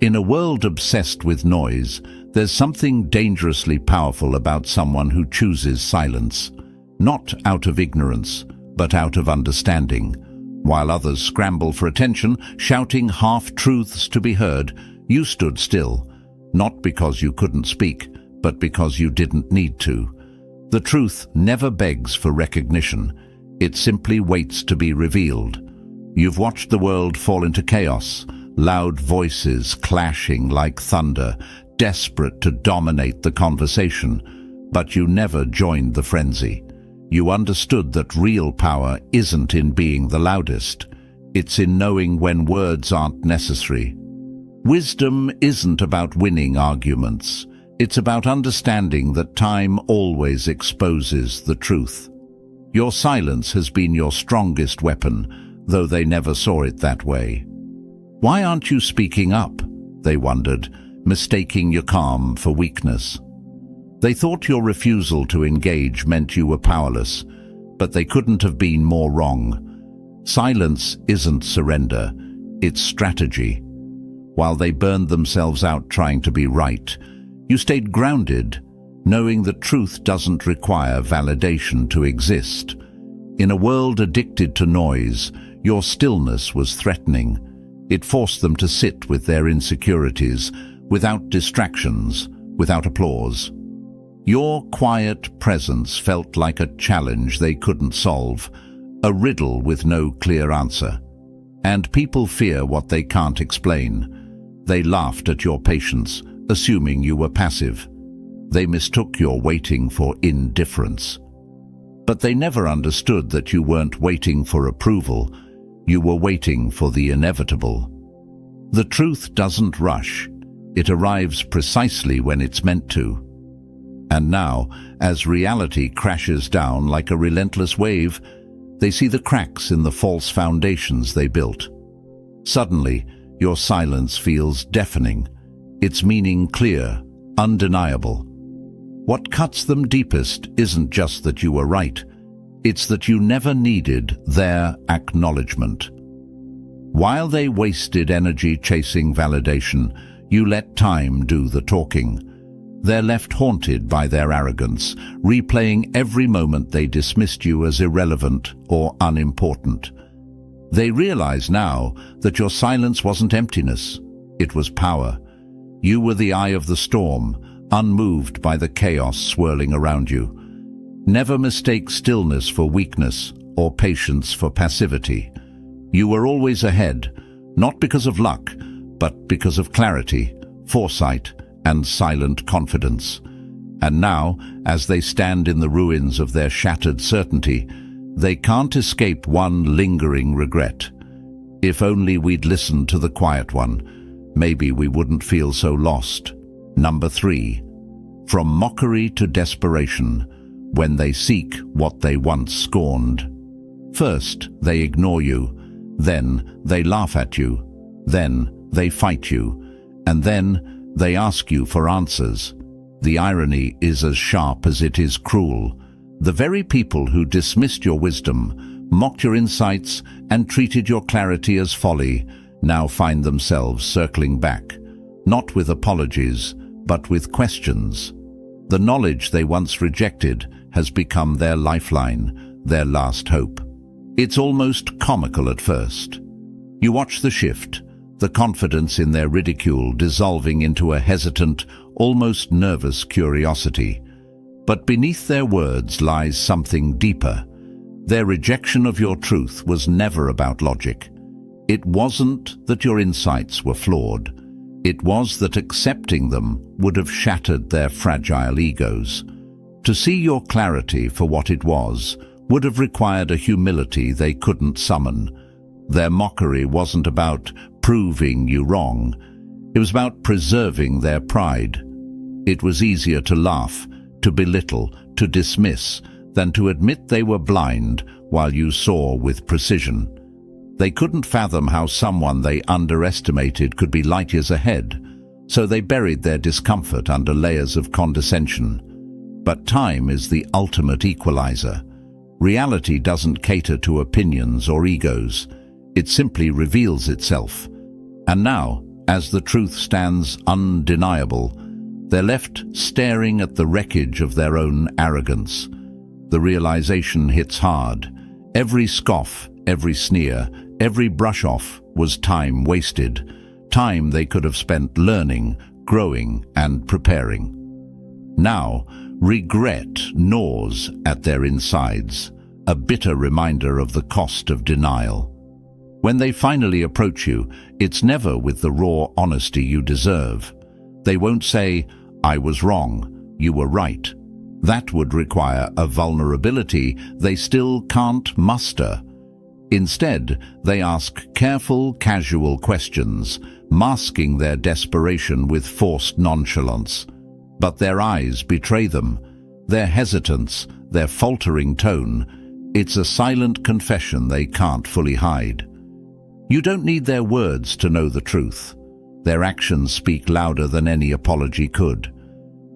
In a world obsessed with noise, there's something dangerously powerful about someone who chooses silence, not out of ignorance, but out of understanding. While others scramble for attention, shouting half-truths to be heard, you stood still, not because you couldn't speak, but because you didn't need to. The truth never begs for recognition. It simply waits to be revealed. You've watched the world fall into chaos, loud voices clashing like thunder, desperate to dominate the conversation, but you never joined the frenzy. You understood that real power isn't in being the loudest. It's in knowing when words aren't necessary. Wisdom isn't about winning arguments. It's about understanding that time always exposes the truth. Your silence has been your strongest weapon, though they never saw it that way. Why aren't you speaking up? They wondered, mistaking your calm for weakness. They thought your refusal to engage meant you were powerless, but they couldn't have been more wrong. Silence isn't surrender, it's strategy. While they burned themselves out trying to be right, you stayed grounded, knowing that truth doesn't require validation to exist. In a world addicted to noise, your stillness was threatening. It forced them to sit with their insecurities, without distractions, without applause. Your quiet presence felt like a challenge they couldn't solve, a riddle with no clear answer. And people fear what they can't explain. They laughed at your patience, assuming you were passive. They mistook your waiting for indifference. But they never understood that you weren't waiting for approval. You were waiting for the inevitable. The truth doesn't rush. It arrives precisely when it's meant to. And now, as reality crashes down like a relentless wave, they see the cracks in the false foundations they built. Suddenly, your silence feels deafening, its meaning clear, undeniable. What cuts them deepest isn't just that you were right, it's that you never needed their acknowledgement. While they wasted energy chasing validation, you let time do the talking. They're left haunted by their arrogance, replaying every moment they dismissed you as irrelevant or unimportant. They realize now that your silence wasn't emptiness, it was power. You were the eye of the storm, unmoved by the chaos swirling around you. Never mistake stillness for weakness or patience for passivity. You were always ahead, not because of luck, but because of clarity, foresight, and silent confidence. And now, as they stand in the ruins of their shattered certainty, they can't escape one lingering regret. If only we'd listened to the quiet one, maybe we wouldn't feel so lost. Number 3. From mockery to desperation, when they seek what they once scorned. First, they ignore you, then they laugh at you, then they fight you, and then they ask you for answers. The irony is as sharp as it is cruel. The very people who dismissed your wisdom, mocked your insights, and treated your clarity as folly, now find themselves circling back, not with apologies, but with questions. The knowledge they once rejected has become their lifeline, their last hope. It's almost comical at first. You watch the shift, the confidence in their ridicule dissolving into a hesitant, almost nervous curiosity. But beneath their words lies something deeper. Their rejection of your truth was never about logic. It wasn't that your insights were flawed. It was that accepting them would have shattered their fragile egos. To see your clarity for what it was would have required a humility they couldn't summon. Their mockery wasn't about proving you wrong. It was about preserving their pride. It was easier to laugh, to belittle, to dismiss, than to admit they were blind while you saw with precision. They couldn't fathom how someone they underestimated could be light years ahead, so they buried their discomfort under layers of condescension. But time is the ultimate equalizer. Reality doesn't cater to opinions or egos. It simply reveals itself. And now, as the truth stands undeniable, they're left staring at the wreckage of their own arrogance. The realization hits hard. Every scoff, every sneer, every brush-off was time wasted, time they could have spent learning, growing, and preparing. Now, regret gnaws at their insides, a bitter reminder of the cost of denial. When they finally approach you, it's never with the raw honesty you deserve. They won't say, "I was wrong, you were right." That would require a vulnerability they still can't muster. Instead, they ask careful, casual questions, masking their desperation with forced nonchalance. But their eyes betray them, their hesitance, their faltering tone. It's a silent confession they can't fully hide. You don't need their words to know the truth. Their actions speak louder than any apology could.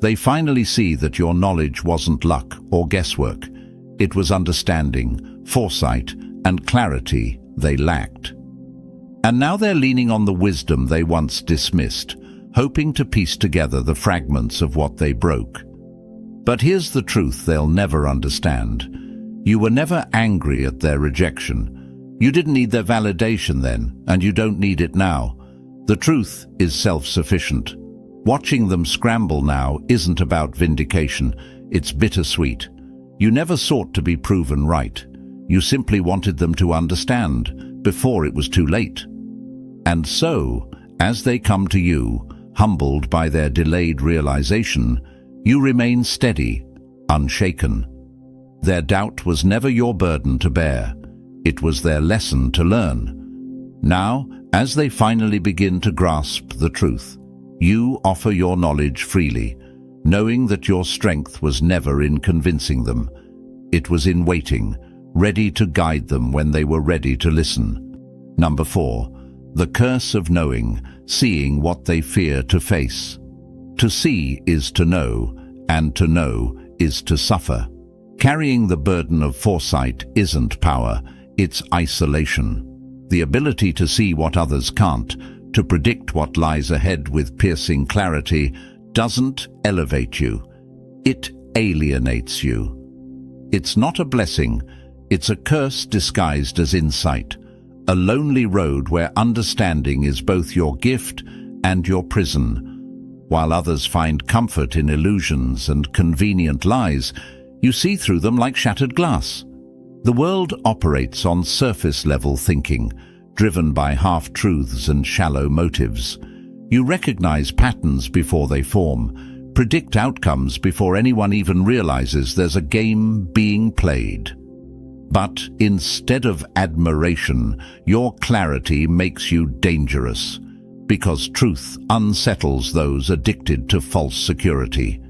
They finally see that your knowledge wasn't luck or guesswork. It was understanding, foresight, and clarity they lacked. And now they're leaning on the wisdom they once dismissed, hoping to piece together the fragments of what they broke. But here's the truth they'll never understand. You were never angry at their rejection. You didn't need their validation then, and you don't need it now. The truth is self-sufficient. Watching them scramble now isn't about vindication, it's bittersweet. You never sought to be proven right. You simply wanted them to understand before it was too late. And so, as they come to you, humbled by their delayed realization, you remain steady, unshaken. Their doubt was never your burden to bear. It was their lesson to learn. Now, as they finally begin to grasp the truth, you offer your knowledge freely, knowing that your strength was never in convincing them. It was in waiting, ready to guide them when they were ready to listen. Number 4. The curse of knowing, seeing what they fear to face. To see is to know, and to know is to suffer. Carrying the burden of foresight isn't power, it's isolation. The ability to see what others can't, to predict what lies ahead with piercing clarity, doesn't elevate you. It alienates you. It's not a blessing, it's a curse disguised as insight. a lonely road where understanding is both your gift and your prison. While others find comfort in illusions and convenient lies, you see through them like shattered glass. The world operates on surface-level thinking, driven by half-truths and shallow motives. You recognize patterns before they form, predict outcomes before anyone even realizes there's a game being played. But instead of admiration, your clarity makes you dangerous, because truth unsettles those addicted to false security.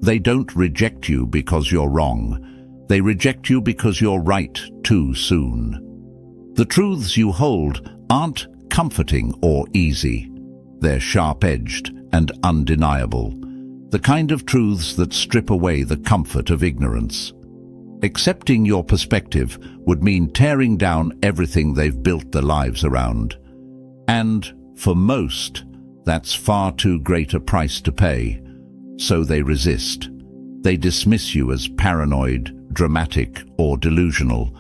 They don't reject you because you're wrong. They reject you because you're right too soon. The truths you hold aren't comforting or easy. They're sharp-edged and undeniable, the kind of truths that strip away the comfort of ignorance. Accepting your perspective would mean tearing down everything they've built their lives around. And, for most, that's far too great a price to pay. So they resist. They dismiss you as paranoid, dramatic, or delusional,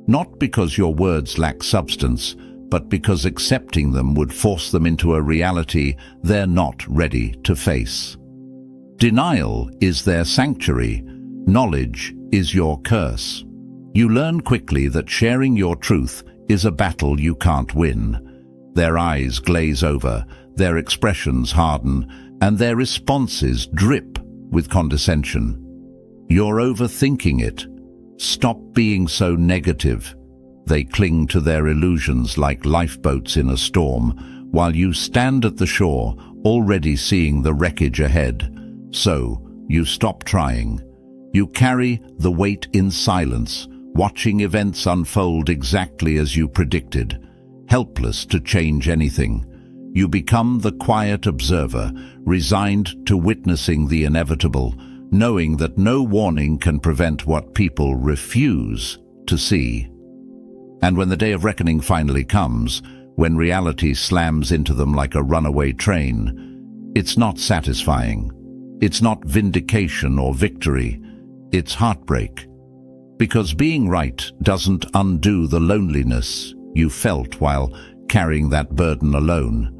not because your words lack substance, but because accepting them would force them into a reality they're not ready to face. Denial is their sanctuary. Knowledge is your curse. You learn quickly that sharing your truth is a battle you can't win. Their eyes glaze over, their expressions harden, and their responses drip with condescension. You're overthinking it. Stop being so negative. They cling to their illusions like lifeboats in a storm, while you stand at the shore, already seeing the wreckage ahead. So, you stop trying. You carry the weight in silence, watching events unfold exactly as you predicted, helpless to change anything. You become the quiet observer, resigned to witnessing the inevitable, knowing that no warning can prevent what people refuse to see. And when the day of reckoning finally comes, when reality slams into them like a runaway train, it's not satisfying. It's not vindication or victory. It's heartbreak. Because being right doesn't undo the loneliness you felt while carrying that burden alone.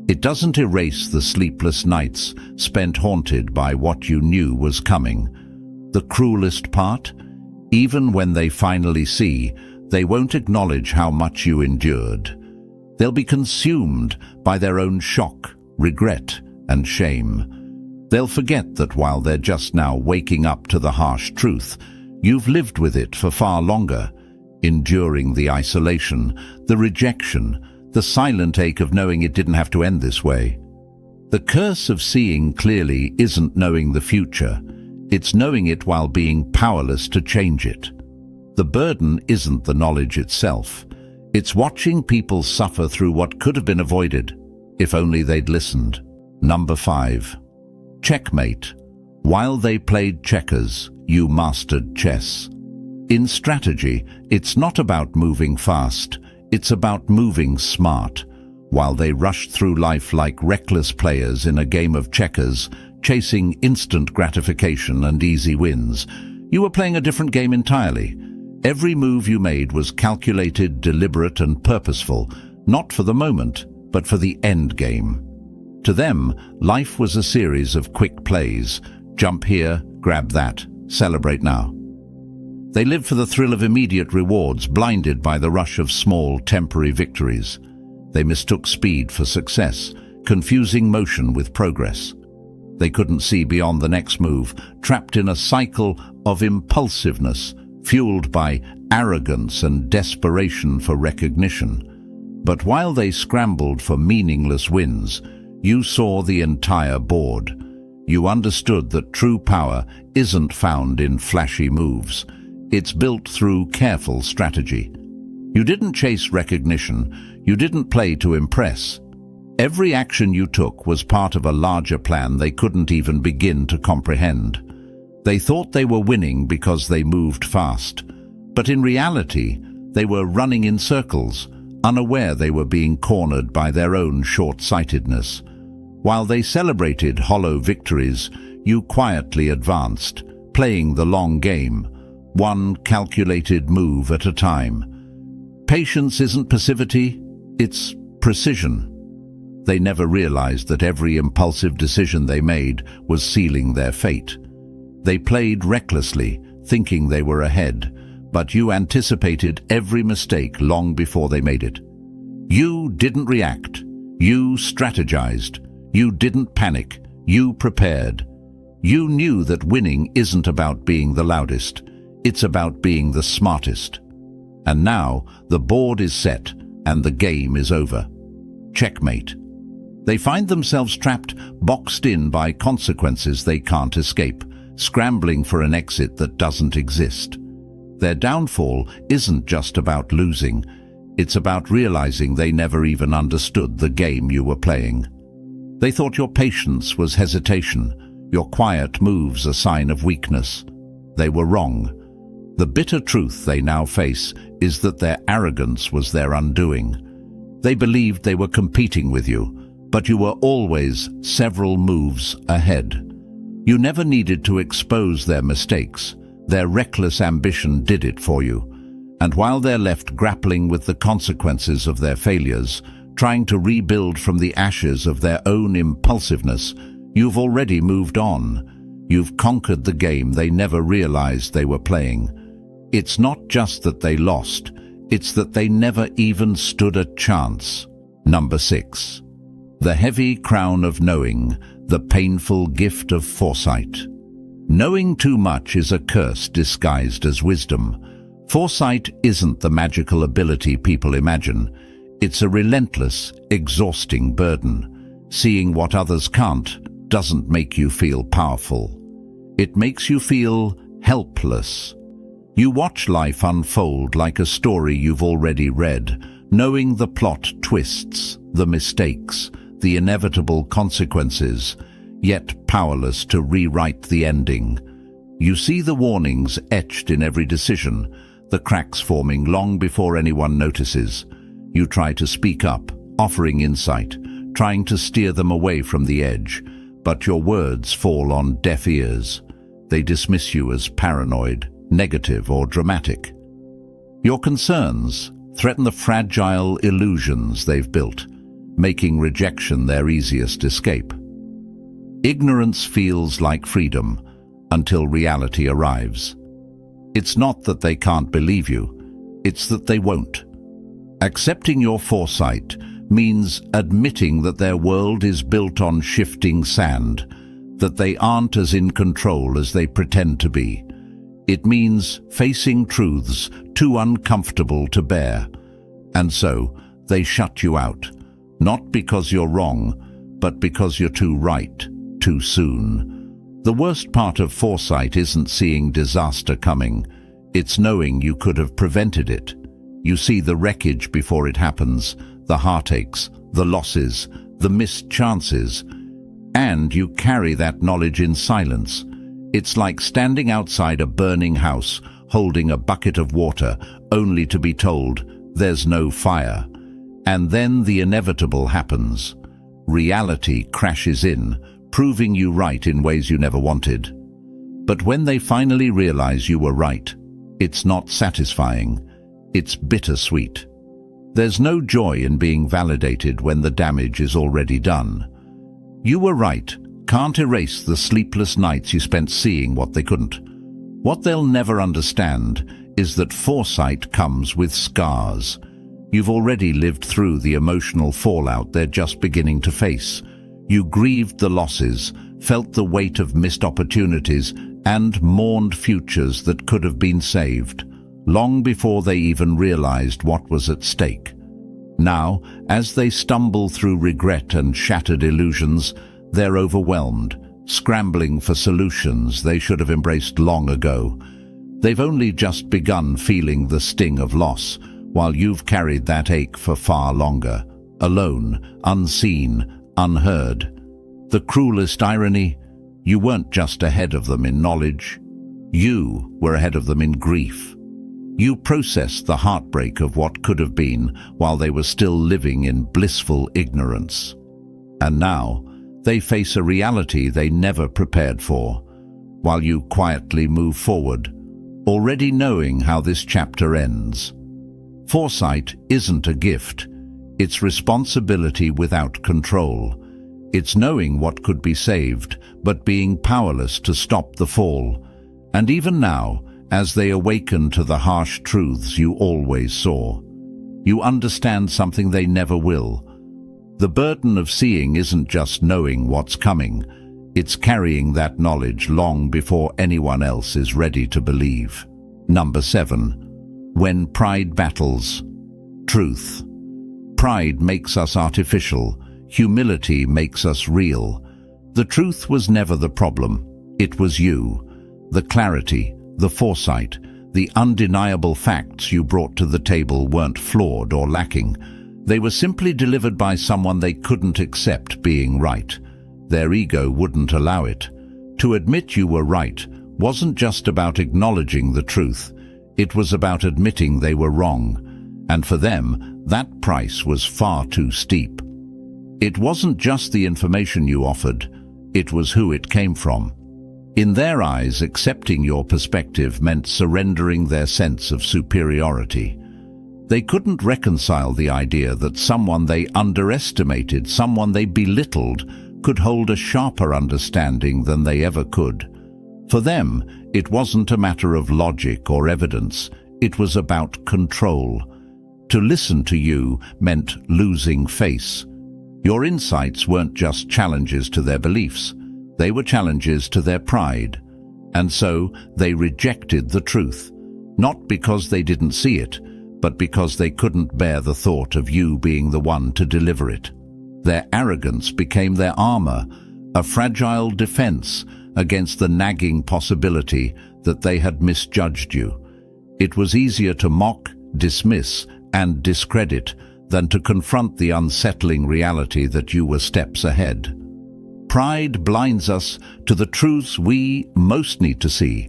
It doesn't erase the sleepless nights spent haunted by what you knew was coming. The cruelest part? Even when they finally see, they won't acknowledge how much you endured. They'll be consumed by their own shock, regret, and shame. They'll forget that while they're just now waking up to the harsh truth, you've lived with it for far longer, enduring the isolation, the rejection, the silent ache of knowing it didn't have to end this way. The curse of seeing clearly isn't knowing the future. It's knowing it while being powerless to change it. The burden isn't the knowledge itself. It's watching people suffer through what could have been avoided, if only they'd listened. Number 5. Checkmate. While they played checkers, you mastered chess. In strategy, it's not about moving fast. It's about moving smart. While they rushed through life like reckless players in a game of checkers, chasing instant gratification and easy wins, you were playing a different game entirely. Every move you made was calculated, deliberate, and purposeful, not for the moment, but for the end game. To them, life was a series of quick plays. Jump here, grab that, celebrate now. They lived for the thrill of immediate rewards, blinded by the rush of small, temporary victories. They mistook speed for success, confusing motion with progress. They couldn't see beyond the next move, trapped in a cycle of impulsiveness, fueled by arrogance and desperation for recognition. But while they scrambled for meaningless wins, you saw the entire board. You understood that true power isn't found in flashy moves. It's built through careful strategy. You didn't chase recognition. You didn't play to impress. Every action you took was part of a larger plan they couldn't even begin to comprehend. They thought they were winning because they moved fast, but in reality, they were running in circles, unaware they were being cornered by their own short-sightedness. While they celebrated hollow victories, you quietly advanced, playing the long game, one calculated move at a time. Patience isn't passivity, it's precision. They never realized that every impulsive decision they made was sealing their fate. They played recklessly, thinking they were ahead, but you anticipated every mistake long before they made it. You didn't react. You strategized. You didn't panic. You prepared. You knew that winning isn't about being the loudest. It's about being the smartest. And now the board is set and the game is over. Checkmate. They find themselves trapped, boxed in by consequences they can't escape, scrambling for an exit that doesn't exist. Their downfall isn't just about losing. It's about realizing they never even understood the game you were playing. They thought your patience was hesitation, your quiet moves a sign of weakness. They were wrong. The bitter truth they now face is that their arrogance was their undoing. They believed they were competing with you, but you were always several moves ahead. You never needed to expose their mistakes. Their reckless ambition did it for you. And while they're left grappling with the consequences of their failures, trying to rebuild from the ashes of their own impulsiveness, you've already moved on. You've conquered the game they never realized they were playing. It's not just that they lost, it's that they never even stood a chance. Number 6. The heavy crown of knowing, the painful gift of foresight. Knowing too much is a curse disguised as wisdom. Foresight isn't the magical ability people imagine. It's a relentless, exhausting burden. Seeing what others can't doesn't make you feel powerful. It makes you feel helpless. You watch life unfold like a story you've already read, knowing the plot twists, the mistakes, the inevitable consequences, yet powerless to rewrite the ending. You see the warnings etched in every decision, the cracks forming long before anyone notices. You try to speak up, offering insight, trying to steer them away from the edge, but your words fall on deaf ears. They dismiss you as paranoid, negative, or dramatic. Your concerns threaten the fragile illusions they've built, making rejection their easiest escape. Ignorance feels like freedom until reality arrives. It's not that they can't believe you, it's that they won't. Accepting your foresight means admitting that their world is built on shifting sand, that they aren't as in control as they pretend to be. It means facing truths too uncomfortable to bear. And so, they shut you out, not because you're wrong, but because you're too right, too soon. The worst part of foresight isn't seeing disaster coming. It's knowing you could have prevented it. You see the wreckage before it happens, the heartaches, the losses, the missed chances, and you carry that knowledge in silence. It's like standing outside a burning house, holding a bucket of water, only to be told there's no fire. And then the inevitable happens. Reality crashes in, proving you right in ways you never wanted. But when they finally realize you were right, it's not satisfying. It's bittersweet. There's no joy in being validated when the damage is already done. You were right can't erase the sleepless nights you spent seeing what they couldn't. What they'll never understand is that foresight comes with scars. You've already lived through the emotional fallout they're just beginning to face. You grieved the losses, felt the weight of missed opportunities, and mourned futures that could have been saved, long before they even realized what was at stake. Now, as they stumble through regret and shattered illusions, they're overwhelmed, scrambling for solutions they should have embraced long ago. They've only just begun feeling the sting of loss, while you've carried that ache for far longer, alone, unseen, unheard. The cruelest irony, you weren't just ahead of them in knowledge. You were ahead of them in grief. You processed the heartbreak of what could have been while they were still living in blissful ignorance. And now, they face a reality they never prepared for, while you quietly move forward, already knowing how this chapter ends. Foresight isn't a gift. It's responsibility without control. It's knowing what could be saved, but being powerless to stop the fall. And even now, as they awaken to the harsh truths you always saw, you understand something they never will. The burden of seeing isn't just knowing what's coming. It's carrying that knowledge long before anyone else is ready to believe. Number 7. When pride battles. Truth. Pride makes us artificial. Humility makes us real. The truth was never the problem. It was you. The clarity, the foresight, the undeniable facts you brought to the table weren't flawed or lacking. They were simply delivered by someone they couldn't accept being right. Their ego wouldn't allow it. To admit you were right wasn't just about acknowledging the truth. It was about admitting they were wrong. And for them, that price was far too steep. It wasn't just the information you offered. It was who it came from. In their eyes, accepting your perspective meant surrendering their sense of superiority. They couldn't reconcile the idea that someone they underestimated, someone they belittled, could hold a sharper understanding than they ever could. For them, it wasn't a matter of logic or evidence. It was about control. To listen to you meant losing face. Your insights weren't just challenges to their beliefs. They were challenges to their pride. And so they rejected the truth, not because they didn't see it, but because they couldn't bear the thought of you being the one to deliver it. Their arrogance became their armor, a fragile defense against the nagging possibility that they had misjudged you. It was easier to mock, dismiss, and discredit than to confront the unsettling reality that you were steps ahead. Pride blinds us to the truths we most need to see.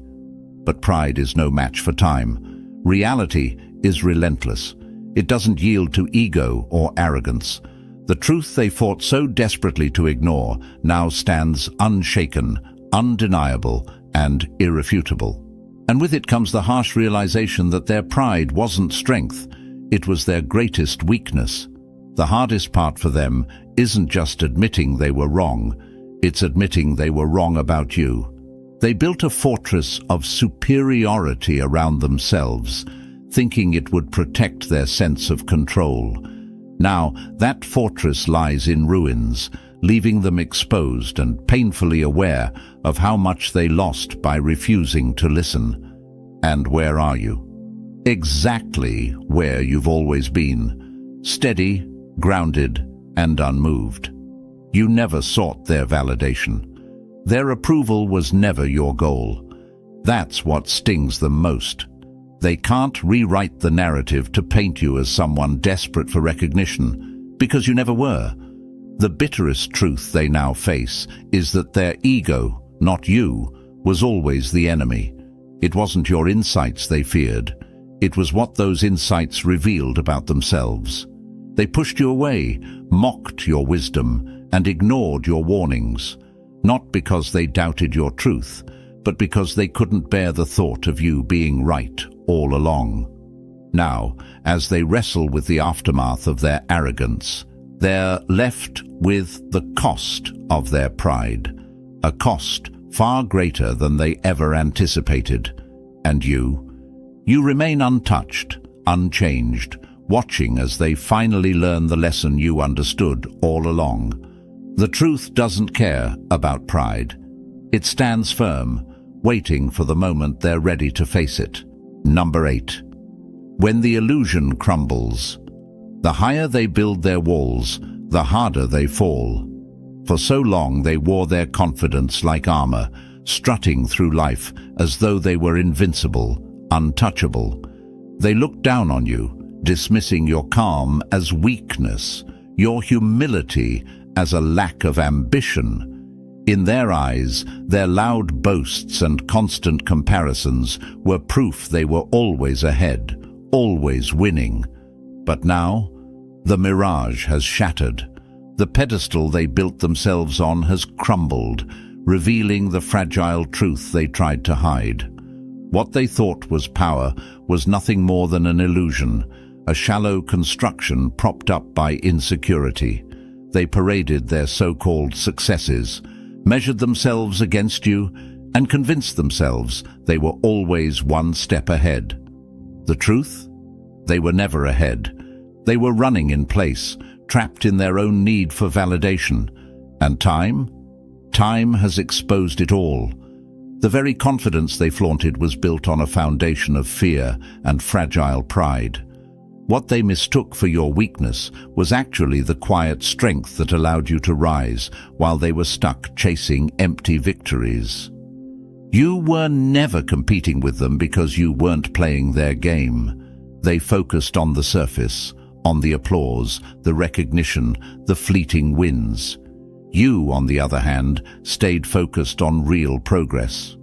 But pride is no match for time. Reality is relentless. It doesn't yield to ego or arrogance. The truth they fought so desperately to ignore now stands unshaken, undeniable, and irrefutable. And with it comes the harsh realization that their pride wasn't strength. It was their greatest weakness. The hardest part for them isn't just admitting they were wrong. It's admitting they were wrong about you. They built a fortress of superiority around themselves, thinking it would protect their sense of control. Now, that fortress lies in ruins, leaving them exposed and painfully aware of how much they lost by refusing to listen. And where are you? Exactly where you've always been. Steady, grounded, and unmoved. You never sought their validation. Their approval was never your goal. That's what stings them most. They can't rewrite the narrative to paint you as someone desperate for recognition, because you never were. The bitterest truth they now face is that their ego, not you, was always the enemy. It wasn't your insights they feared. It was what those insights revealed about themselves. They pushed you away, mocked your wisdom, and ignored your warnings, not because they doubted your truth, but because they couldn't bear the thought of you being right all along. Now, as they wrestle with the aftermath of their arrogance, they're left with the cost of their pride, a cost far greater than they ever anticipated. And you remain untouched, unchanged, watching as they finally learn the lesson you understood all along. The truth doesn't care about pride. It stands firm, waiting for the moment they're ready to face it. Number 8. When the illusion crumbles. The higher they build their walls, the harder they fall. For so long they wore their confidence like armor, strutting through life as though they were invincible, untouchable. They looked down on you, dismissing your calm as weakness, your humility as a lack of ambition. In their eyes, their loud boasts and constant comparisons were proof they were always ahead, always winning. But now, the mirage has shattered. The pedestal they built themselves on has crumbled, revealing the fragile truth they tried to hide. What they thought was power was nothing more than an illusion, a shallow construction propped up by insecurity. They paraded their so-called successes, measured themselves against you, and convinced themselves they were always one step ahead. The truth? They were never ahead. They were running in place, trapped in their own need for validation. And time? Time has exposed it all. The very confidence they flaunted was built on a foundation of fear and fragile pride. What they mistook for your weakness was actually the quiet strength that allowed you to rise while they were stuck chasing empty victories. You were never competing with them because you weren't playing their game. They focused on the surface, on the applause, the recognition, the fleeting wins. You, on the other hand, stayed focused on real progress.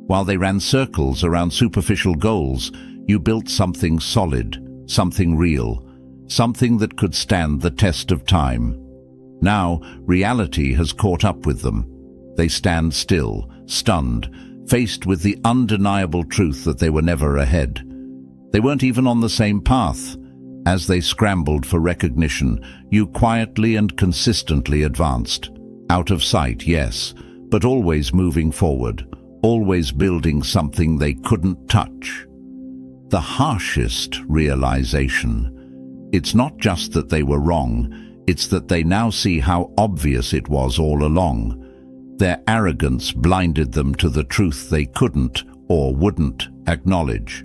While they ran circles around superficial goals, you built something solid, something real, something that could stand the test of time. Now, reality has caught up with them. They stand still, stunned, faced with the undeniable truth that they were never ahead. They weren't even on the same path. As they scrambled for recognition, you quietly and consistently advanced. Out of sight, yes, but always moving forward, always building something they couldn't touch. The harshest realization. It's not just that they were wrong, it's that they now see how obvious it was all along. Their arrogance blinded them to the truth they couldn't or wouldn't acknowledge.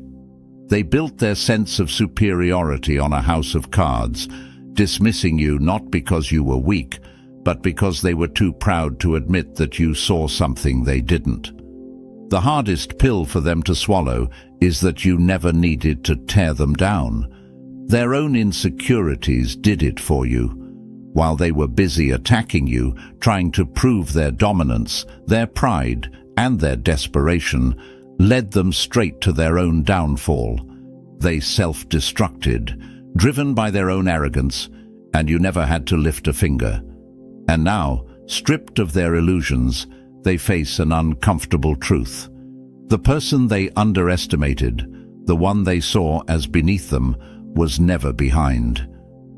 They built their sense of superiority on a house of cards, dismissing you not because you were weak, but because they were too proud to admit that you saw something they didn't. The hardest pill for them to swallow is that you never needed to tear them down. Their own insecurities did it for you. While they were busy attacking you, trying to prove their dominance, their pride and their desperation led them straight to their own downfall. They self-destructed, driven by their own arrogance, and you never had to lift a finger. And now, stripped of their illusions, they face an uncomfortable truth. The person they underestimated, the one they saw as beneath them, was never behind.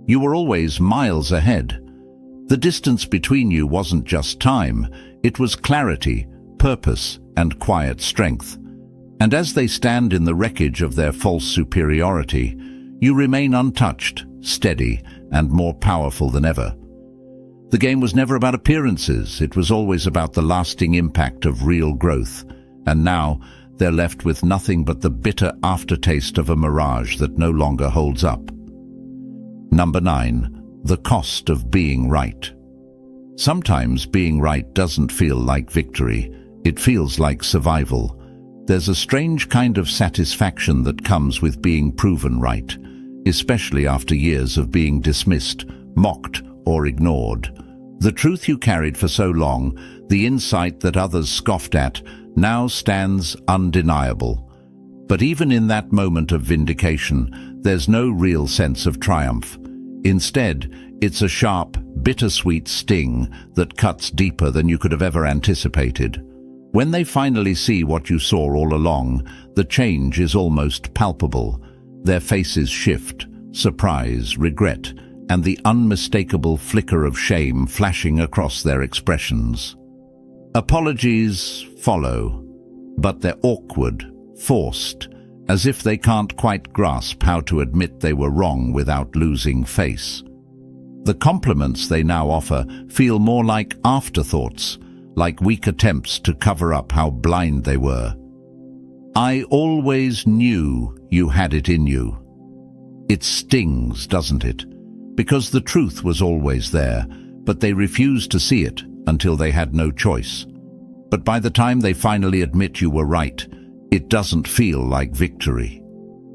You were always miles ahead. The distance between you wasn't just time, it was clarity, purpose, and quiet strength. And as they stand in the wreckage of their false superiority, you remain untouched, steady, and more powerful than ever. The game was never about appearances, it was always about the lasting impact of real growth. And now, they're left with nothing but the bitter aftertaste of a mirage that no longer holds up. Number 9. The cost of being right. Sometimes being right doesn't feel like victory, it feels like survival. There's a strange kind of satisfaction that comes with being proven right, especially after years of being dismissed, mocked, or ignored. The truth you carried for so long, the insight that others scoffed at, now stands undeniable. But even in that moment of vindication, there's no real sense of triumph. Instead, it's a sharp, bittersweet sting that cuts deeper than you could have ever anticipated. When they finally see what you saw all along, the change is almost palpable. Their faces shift, surprise, regret, and the unmistakable flicker of shame flashing across their expressions. Apologies follow, but they're awkward, forced, as if they can't quite grasp how to admit they were wrong without losing face. The compliments they now offer feel more like afterthoughts, like weak attempts to cover up how blind they were. I always knew you had it in you. It stings, doesn't it? Because the truth was always there, but they refused to see it until they had no choice. But by the time they finally admit you were right, it doesn't feel like victory.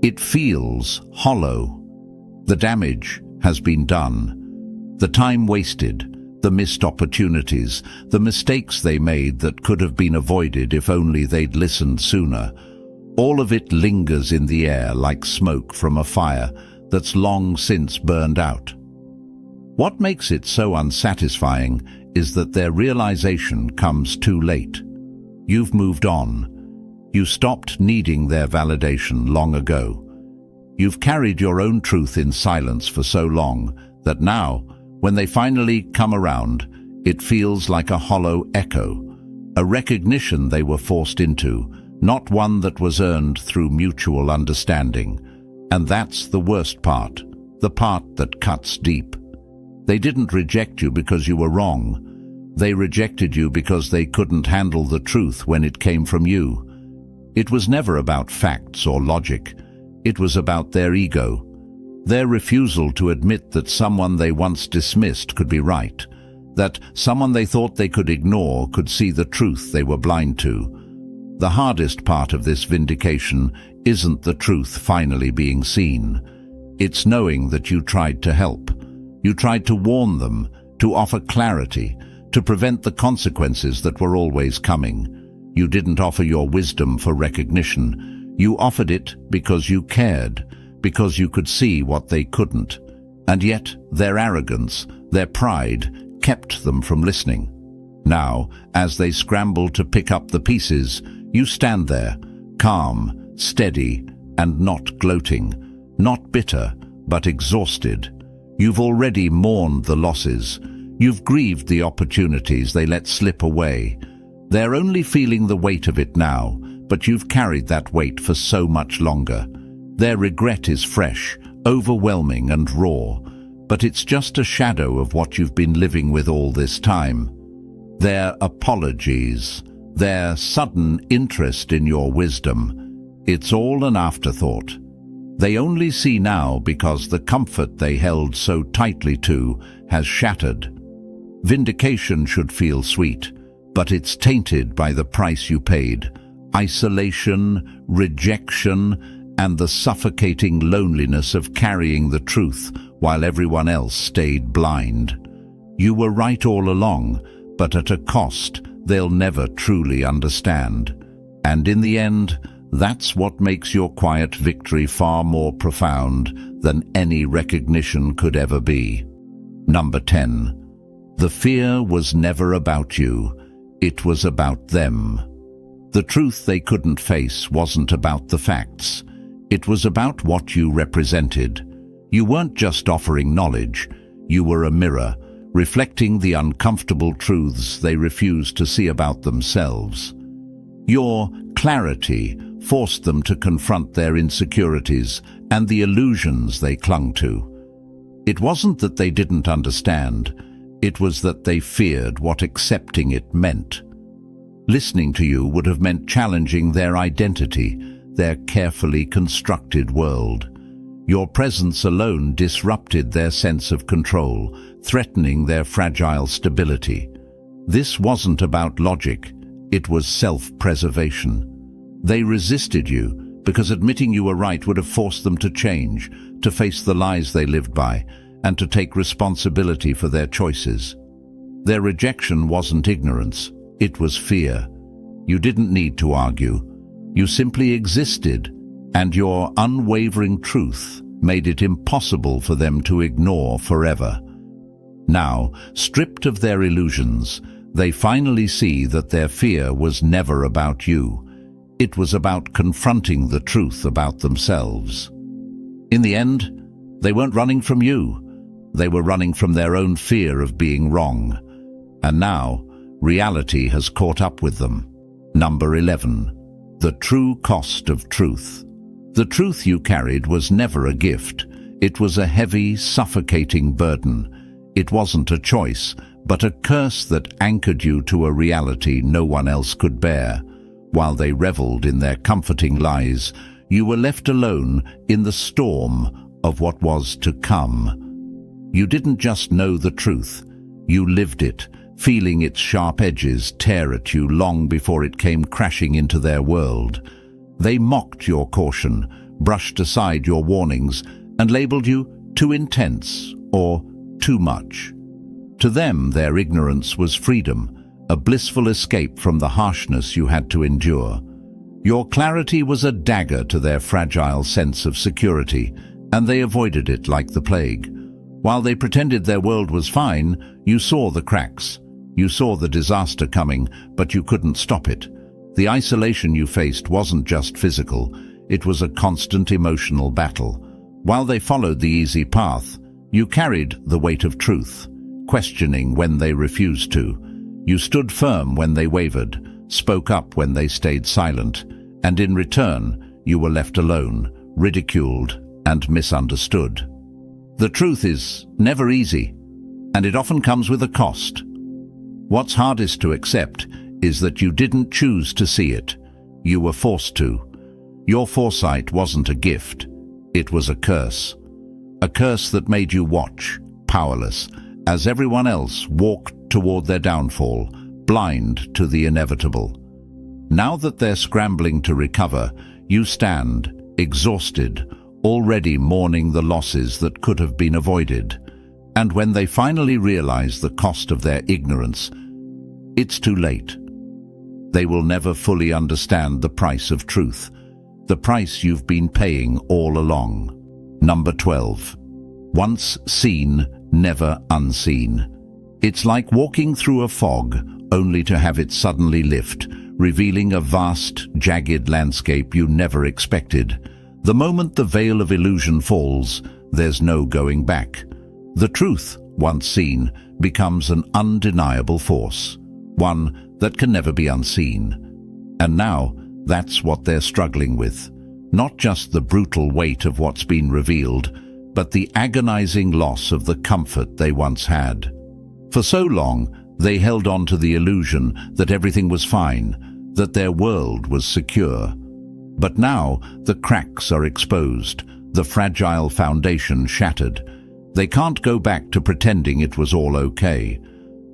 It feels hollow. The damage has been done. The time wasted, the missed opportunities, the mistakes they made that could have been avoided if only they'd listened sooner. All of it lingers in the air like smoke from a fire that's long since burned out. What makes it so unsatisfying is that their realization comes too late. You've moved on. You stopped needing their validation long ago. You've carried your own truth in silence for so long that now, when they finally come around, it feels like a hollow echo, a recognition they were forced into, not one that was earned through mutual understanding. And that's the worst part, the part that cuts deep. They didn't reject you because you were wrong. They rejected you because they couldn't handle the truth when it came from you. It was never about facts or logic. It was about their ego, their refusal to admit that someone they once dismissed could be right, that someone they thought they could ignore could see the truth they were blind to. The hardest part of this vindication isn't the truth finally being seen. It's knowing that you tried to help. You tried to warn them, to offer clarity, to prevent the consequences that were always coming. You didn't offer your wisdom for recognition. You offered it because you cared, because you could see what they couldn't. And yet, their arrogance, their pride, kept them from listening. Now, as they scramble to pick up the pieces, you stand there, calm, steady, and not gloating, not bitter, but exhausted. You've already mourned the losses. You've grieved the opportunities they let slip away. They're only feeling the weight of it now, but you've carried that weight for so much longer. Their regret is fresh, overwhelming and raw, but it's just a shadow of what you've been living with all this time. Their apologies, their sudden interest in your wisdom, it's all an afterthought. They only see now because the comfort they held so tightly to has shattered. Vindication should feel sweet, but it's tainted by the price you paid: isolation, rejection, and the suffocating loneliness of carrying the truth while everyone else stayed blind. You were right all along, but at a cost they'll never truly understand. And in the end, that's what makes your quiet victory far more profound than any recognition could ever be. Number 10. The fear was never about you. It was about them. The truth they couldn't face wasn't about the facts. It was about what you represented. You weren't just offering knowledge. You were a mirror, reflecting the uncomfortable truths they refused to see about themselves. Your clarity forced them to confront their insecurities and the illusions they clung to. It wasn't that they didn't understand. It was that they feared what accepting it meant. Listening to you would have meant challenging their identity, their carefully constructed world. Your presence alone disrupted their sense of control, threatening their fragile stability. This wasn't about logic, it was self-preservation. They resisted you because admitting you were right would have forced them to change, to face the lies they lived by, and to take responsibility for their choices. Their rejection wasn't ignorance, it was fear. You didn't need to argue. You simply existed, and your unwavering truth made it impossible for them to ignore forever. Now, stripped of their illusions, they finally see that their fear was never about you. It was about confronting the truth about themselves. In the end, they weren't running from you. They were running from their own fear of being wrong. And now, reality has caught up with them. Number 11. The true cost of truth. The truth you carried was never a gift. It was a heavy, suffocating burden. It wasn't a choice, but a curse that anchored you to a reality no one else could bear. While they reveled in their comforting lies, you were left alone in the storm of what was to come. You didn't just know the truth, you lived it, feeling its sharp edges tear at you long before it came crashing into their world. They mocked your caution, brushed aside your warnings, and labeled you too intense or too much. To them, their ignorance was freedom, a blissful escape from the harshness you had to endure. Your clarity was a dagger to their fragile sense of security, and they avoided it like the plague. While they pretended their world was fine, you saw the cracks. You saw the disaster coming, but you couldn't stop it. The isolation you faced wasn't just physical. It was a constant emotional battle. While they followed the easy path, you carried the weight of truth, questioning when they refused to. You stood firm when they wavered, spoke up when they stayed silent, and in return, you were left alone, ridiculed, and misunderstood. The truth is never easy, and it often comes with a cost. What's hardest to accept is that you didn't choose to see it. You were forced to. Your foresight wasn't a gift. It was a curse. A curse that made you watch, powerless, as everyone else walked toward their downfall, blind to the inevitable. Now that they're scrambling to recover, you stand, exhausted, already mourning the losses that could have been avoided. And when they finally realize the cost of their ignorance, it's too late. They will never fully understand the price of truth, the price you've been paying all along. Number 12. Once seen, never unseen. It's like walking through a fog, only to have it suddenly lift, revealing a vast, jagged landscape you never expected. The moment the veil of illusion falls, there's no going back. The truth, once seen, becomes an undeniable force, one that can never be unseen. And now, that's what they're struggling with. Not just the brutal weight of what's been revealed, but the agonizing loss of the comfort they once had. For so long, they held on to the illusion that everything was fine, that their world was secure. But now, the cracks are exposed, the fragile foundation shattered. They can't go back to pretending it was all okay.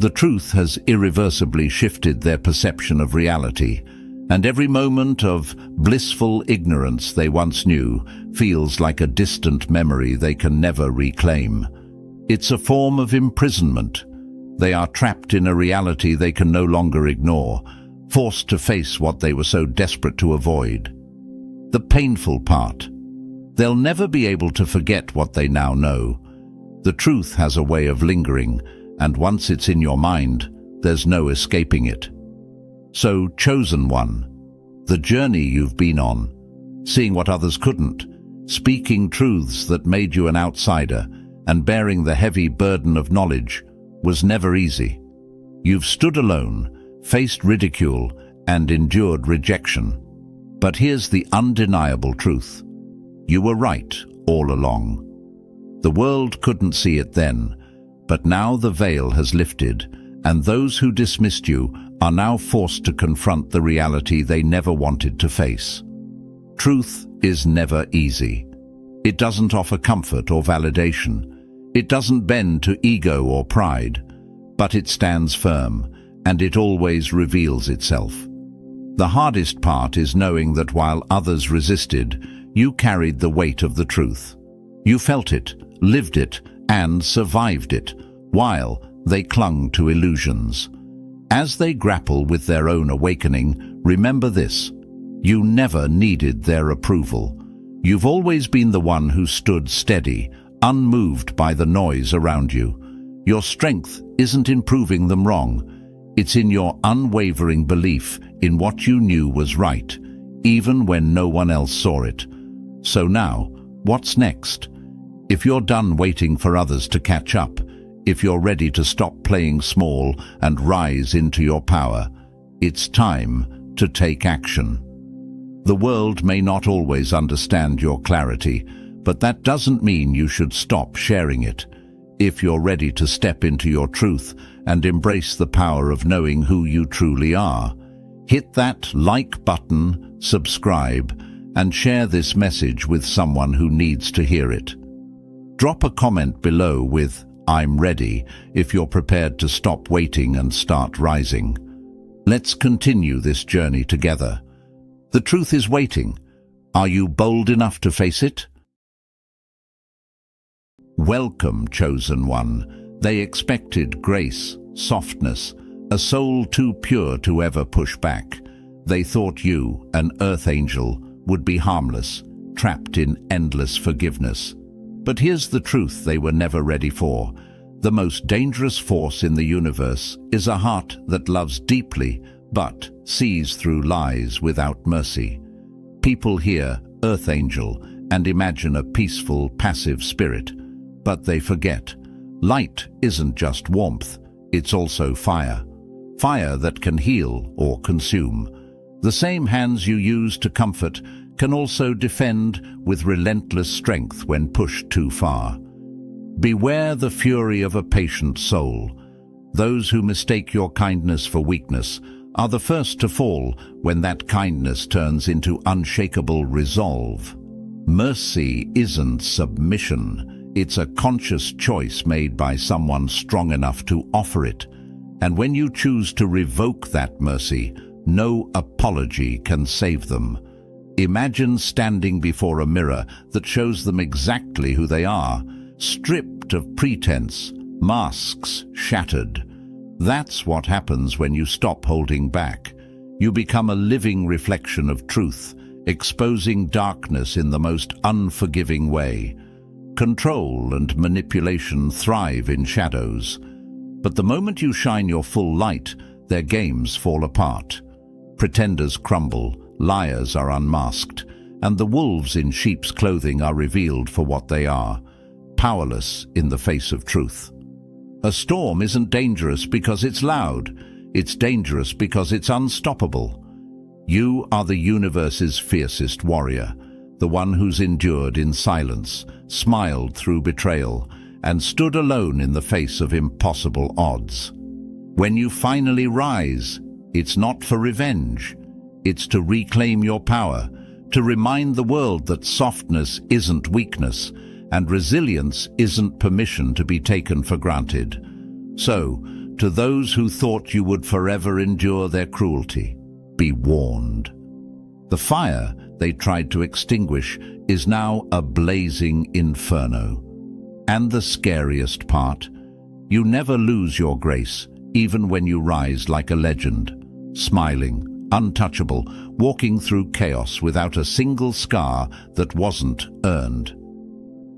The truth has irreversibly shifted their perception of reality, and every moment of blissful ignorance they once knew feels like a distant memory they can never reclaim. It's a form of imprisonment. They are trapped in a reality they can no longer ignore, forced to face what they were so desperate to avoid. The painful part. They'll never be able to forget what they now know. The truth has a way of lingering, and once it's in your mind, there's no escaping it. So, chosen one, the journey you've been on, seeing what others couldn't, speaking truths that made you an outsider, and bearing the heavy burden of knowledge, was never easy. You've stood alone, faced ridicule, and endured rejection. But here's the undeniable truth. You were right all along. The world couldn't see it then, but now the veil has lifted, and those who dismissed you are now forced to confront the reality they never wanted to face. Truth is never easy. It doesn't offer comfort or validation. It doesn't bend to ego or pride, but it stands firm, and it always reveals itself. The hardest part is knowing that while others resisted, you carried the weight of the truth. You felt it, lived it, and survived it, while they clung to illusions. As they grapple with their own awakening, remember this: you never needed their approval. You've always been the one who stood steady, unmoved by the noise around you. Your strength isn't in proving them wrong. It's in your unwavering belief in what you knew was right, even when no one else saw it. So now, what's next? If you're done waiting for others to catch up, if you're ready to stop playing small and rise into your power, it's time to take action. The world may not always understand your clarity, but that doesn't mean you should stop sharing it. If you're ready to step into your truth and embrace the power of knowing who you truly are, hit that like button, subscribe, and share this message with someone who needs to hear it. Drop a comment below with "I'm ready" if you're prepared to stop waiting and start rising. Let's continue this journey together. The truth is waiting. Are you bold enough to face it? Welcome, chosen one. They expected grace, softness, a soul too pure to ever push back. They thought you, an earth angel, would be harmless, trapped in endless forgiveness. But here's the truth they were never ready for. The most dangerous force in the universe is a heart that loves deeply, but sees through lies without mercy. People here earth angel, and imagine a peaceful, passive spirit. But they forget. Light isn't just warmth, it's also fire. Fire that can heal or consume. The same hands you use to comfort can also defend with relentless strength when pushed too far. Beware the fury of a patient soul. Those who mistake your kindness for weakness are the first to fall when that kindness turns into unshakable resolve. Mercy isn't submission. It's a conscious choice made by someone strong enough to offer it. And when you choose to revoke that mercy, no apology can save them. Imagine standing before a mirror that shows them exactly who they are, stripped of pretense, masks shattered. That's what happens when you stop holding back. You become a living reflection of truth, exposing darkness in the most unforgiving way. Control and manipulation thrive in shadows. But the moment you shine your full light, their games fall apart. Pretenders crumble, liars are unmasked, and the wolves in sheep's clothing are revealed for what they are, powerless in the face of truth. A storm isn't dangerous because it's loud. It's dangerous because it's unstoppable. You are the universe's fiercest warrior, the one who's endured in silence, smiled through betrayal, and stood alone in the face of impossible odds. When you finally rise, it's not for revenge. It's to reclaim your power, to remind the world that softness isn't weakness, and resilience isn't permission to be taken for granted. So, to those who thought you would forever endure their cruelty, be warned. The fire they tried to extinguish is now a blazing inferno. And the scariest part, you never lose your grace, even when you rise like a legend, smiling, untouchable, walking through chaos without a single scar that wasn't earned.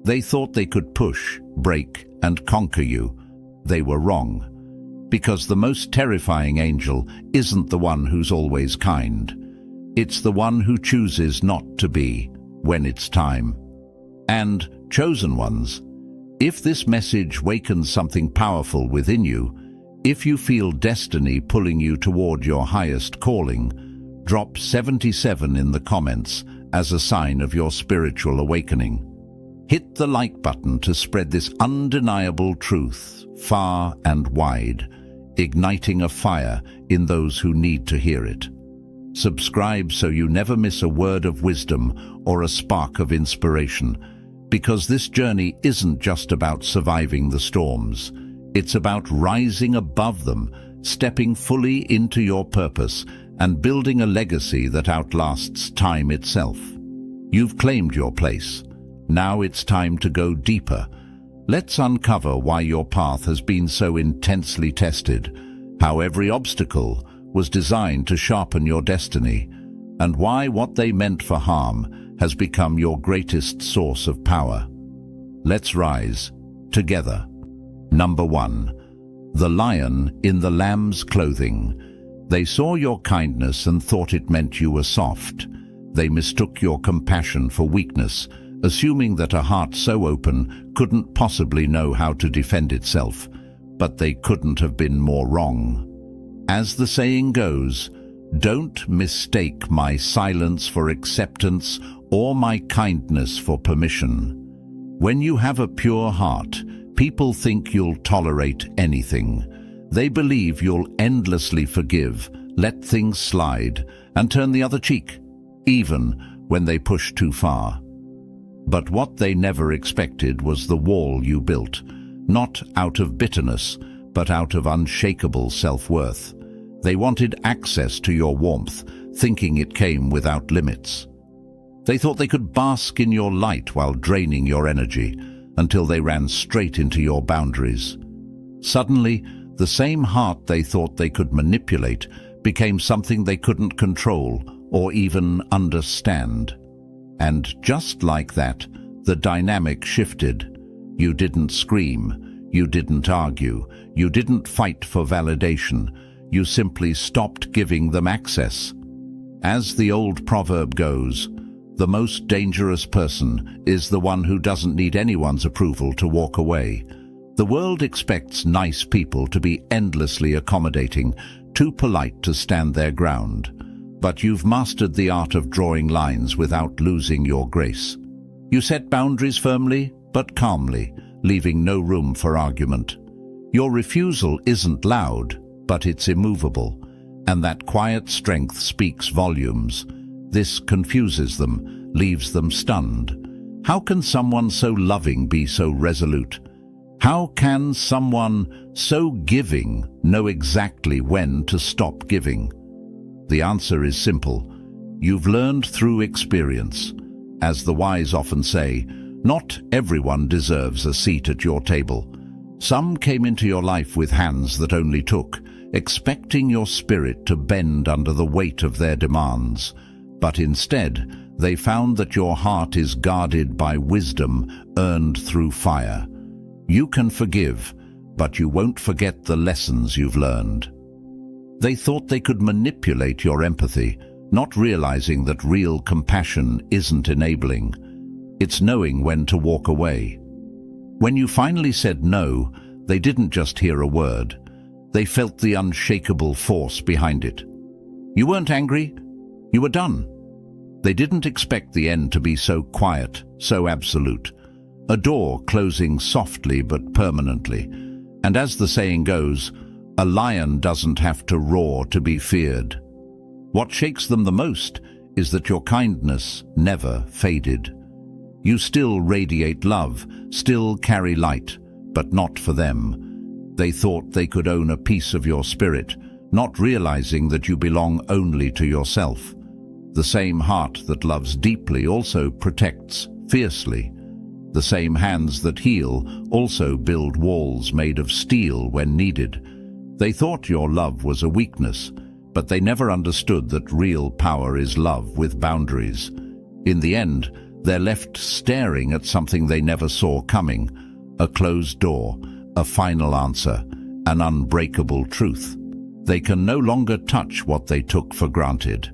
They thought they could push, break, and conquer you. They were wrong, because the most terrifying angel isn't the one who's always kind. It's the one who chooses not to be when it's time. And, chosen ones, if this message wakens something powerful within you, if you feel destiny pulling you toward your highest calling, drop 77 in the comments as a sign of your spiritual awakening. Hit the like button to spread this undeniable truth far and wide, igniting a fire in those who need to hear it. Subscribe so you never miss a word of wisdom or a spark of inspiration, because this journey isn't just about surviving the storms. It's about rising above them, stepping fully into your purpose, and building a legacy that outlasts time itself. You've claimed your place. Now it's time to go deeper. Let's uncover why your path has been so intensely tested, how every obstacle was designed to sharpen your destiny, and why what they meant for harm has become your greatest source of power. Let's rise together. Number 1. The lion in the lamb's clothing. They saw your kindness and thought it meant you were soft. They mistook your compassion for weakness, assuming that a heart so open couldn't possibly know how to defend itself. But they couldn't have been more wrong. As the saying goes, don't mistake my silence for acceptance or my kindness for permission. When you have a pure heart, people think you'll tolerate anything. They believe you'll endlessly forgive, let things slide, and turn the other cheek, even when they push too far. But what they never expected was the wall you built, not out of bitterness, but out of unshakable self-worth. They wanted access to your warmth, thinking it came without limits. They thought they could bask in your light while draining your energy, until they ran straight into your boundaries. Suddenly, the same heart they thought they could manipulate became something they couldn't control or even understand. And just like that, the dynamic shifted. You didn't scream, you didn't argue, you didn't fight for validation. You simply stopped giving them access. As the old proverb goes, the most dangerous person is the one who doesn't need anyone's approval to walk away. The world expects nice people to be endlessly accommodating, too polite to stand their ground. But you've mastered the art of drawing lines without losing your grace. You set boundaries firmly, but calmly, leaving no room for argument. Your refusal isn't loud, but it's immovable, and that quiet strength speaks volumes. This confuses them, leaves them stunned. How can someone so loving be so resolute? How can someone so giving know exactly when to stop giving? The answer is simple. You've learned through experience. As the wise often say, not everyone deserves a seat at your table. Some came into your life with hands that only took, expecting your spirit to bend under the weight of their demands. But instead, they found that your heart is guarded by wisdom earned through fire. You can forgive, but you won't forget the lessons you've learned. They thought they could manipulate your empathy, not realizing that real compassion isn't enabling. It's knowing when to walk away. When you finally said no, they didn't just hear a word. They felt the unshakable force behind it. You weren't angry. You were done. They didn't expect the end to be so quiet, so absolute. A door closing softly but permanently. And as the saying goes, a lion doesn't have to roar to be feared. What shakes them the most is that your kindness never faded. You still radiate love, still carry light, but not for them. They thought they could own a piece of your spirit, not realizing that you belong only to yourself. The same heart that loves deeply also protects fiercely. The same hands that heal also build walls made of steel when needed. They thought your love was a weakness, but they never understood that real power is love with boundaries. In the end, they're left staring at something they never saw coming, a closed door, a final answer, an unbreakable truth. They can no longer touch what they took for granted.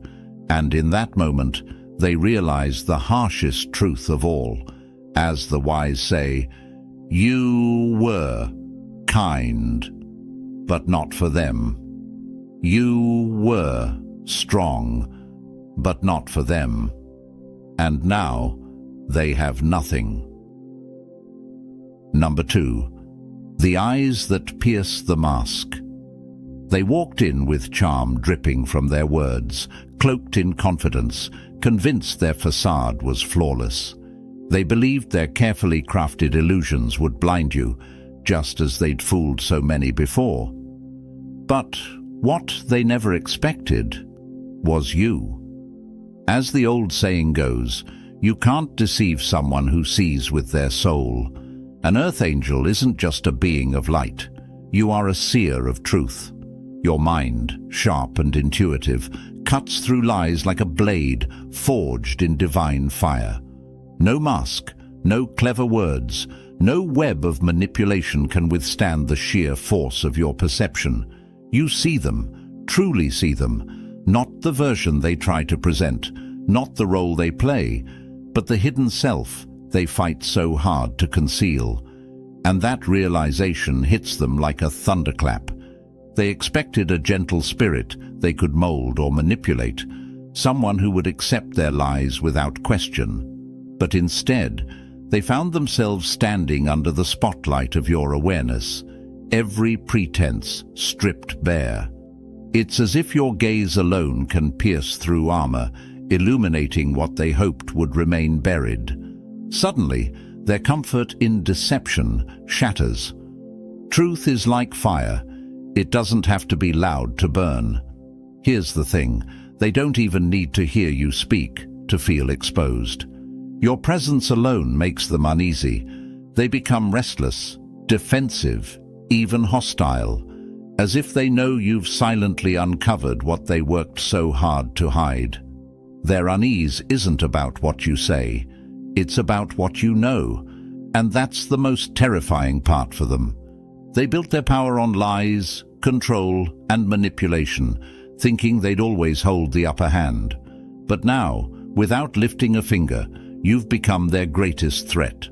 And in that moment, they realize the harshest truth of all. As the wise say, you were kind, but not for them. You were strong, but not for them. And now, they have nothing. Number 2. The eyes that pierce the mask. They walked in with charm dripping from their words, cloaked in confidence, convinced their facade was flawless. They believed their carefully crafted illusions would blind you, just as they'd fooled so many before. But what they never expected was you. As the old saying goes, you can't deceive someone who sees with their soul. An earth angel isn't just a being of light. You are a seer of truth. Your mind, sharp and intuitive, cuts through lies like a blade forged in divine fire. No mask, no clever words, no web of manipulation can withstand the sheer force of your perception. You see them, truly see them, not the version they try to present, not the role they play, but the hidden self they fight so hard to conceal. And that realization hits them like a thunderclap. They expected a gentle spirit they could mold or manipulate, someone who would accept their lies without question. But instead, they found themselves standing under the spotlight of your awareness, every pretense stripped bare. It's as if your gaze alone can pierce through armor, illuminating what they hoped would remain buried. Suddenly, their comfort in deception shatters. Truth is like fire. It doesn't have to be loud to burn. Here's the thing, they don't even need to hear you speak to feel exposed. Your presence alone makes them uneasy. They become restless, defensive, even hostile, as if they know you've silently uncovered what they worked so hard to hide. Their unease isn't about what you say, it's about what you know, and that's the most terrifying part for them. They built their power on lies, control, and manipulation, thinking they'd always hold the upper hand. But now, Without lifting a finger, you've become their greatest threat.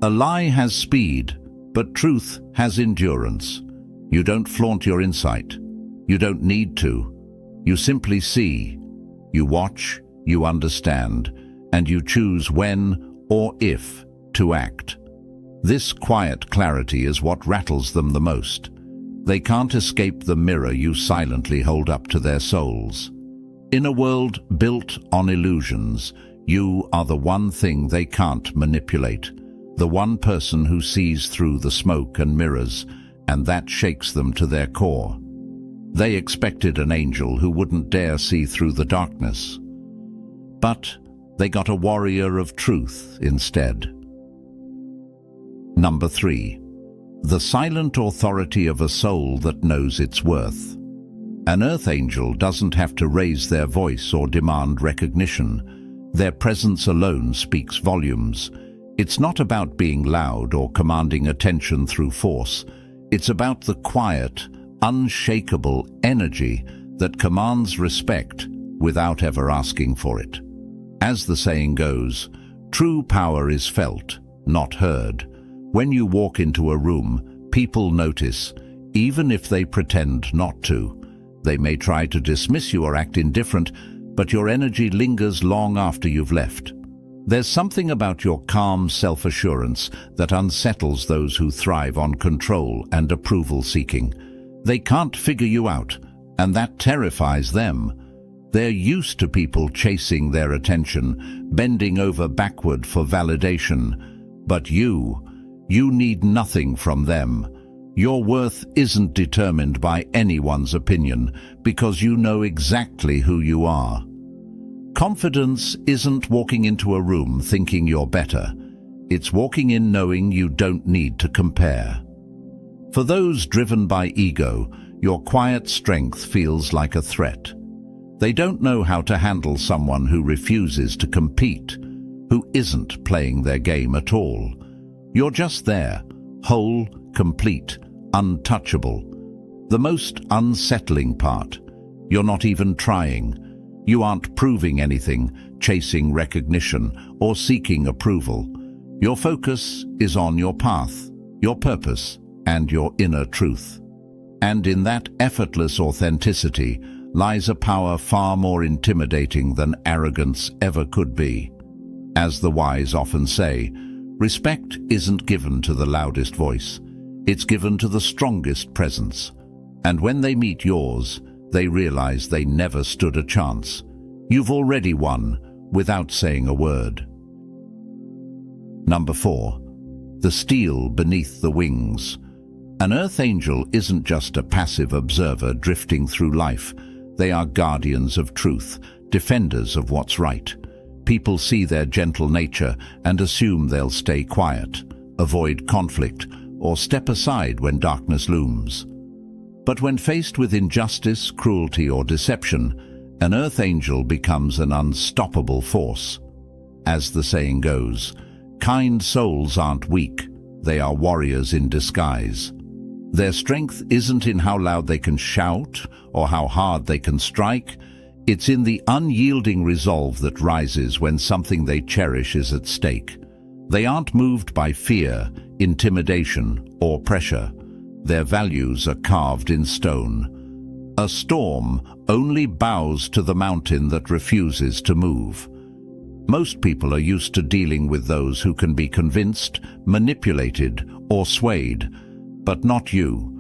A lie has speed, but truth has endurance. You don't flaunt your insight. You don't need to. You simply see. You watch, you understand, and you choose when or if to act. This quiet clarity is what rattles them the most. They can't escape the mirror you silently hold up to their souls. In a world built on illusions, you are the one thing they can't manipulate, the one person who sees through the smoke and mirrors, and that shakes them to their core. They expected an angel who wouldn't dare see through the darkness. But they got a warrior of truth instead. Number 3. The silent authority of a soul that knows its worth. An earth angel doesn't have to raise their voice or demand recognition. Their presence alone speaks volumes. It's not about being loud or commanding attention through force. It's about the quiet, unshakable energy that commands respect without ever asking for it. As the saying goes, true power is felt, not heard. When you walk into a room, people notice, even if they pretend not to. They may try to dismiss you or act indifferent, but your energy lingers long after you've left. There's something about your calm self-assurance that unsettles those who thrive on control and approval-seeking. They can't figure you out, and that terrifies them. They're used to people chasing their attention, bending over backward for validation. But you need nothing from them. Your worth isn't determined by anyone's opinion, because you know exactly who you are. Confidence isn't walking into a room thinking you're better. It's walking in knowing you don't need to compare. For those driven by ego, your quiet strength feels like a threat. They don't know how to handle someone who refuses to compete, who isn't playing their game at all. You're just there, whole, complete, untouchable. The most unsettling part, you're not even trying. You aren't proving anything, chasing recognition, or seeking approval. Your focus is on your path, your purpose, and your inner truth. And in that effortless authenticity lies a power far more intimidating than arrogance ever could be. As the wise often say, respect isn't given to the loudest voice. It's given to the strongest presence. And when they meet yours, they realize they never stood a chance. You've already won without saying a word. Number 4. The steel beneath the wings. An earth angel isn't just a passive observer drifting through life. They are guardians of truth, defenders of what's right. People see their gentle nature and assume they'll stay quiet, avoid conflict, or step aside when darkness looms. But when faced with injustice, cruelty, or deception, an earth angel becomes an unstoppable force. As the saying goes, kind souls aren't weak, they are warriors in disguise. Their strength isn't in how loud they can shout or how hard they can strike. It's in the unyielding resolve that rises when something they cherish is at stake. They aren't moved by fear, intimidation, or pressure. Their values are carved in stone. A storm only bows to the mountain that refuses to move. Most people are used to dealing with those who can be convinced, manipulated, or swayed, but not you.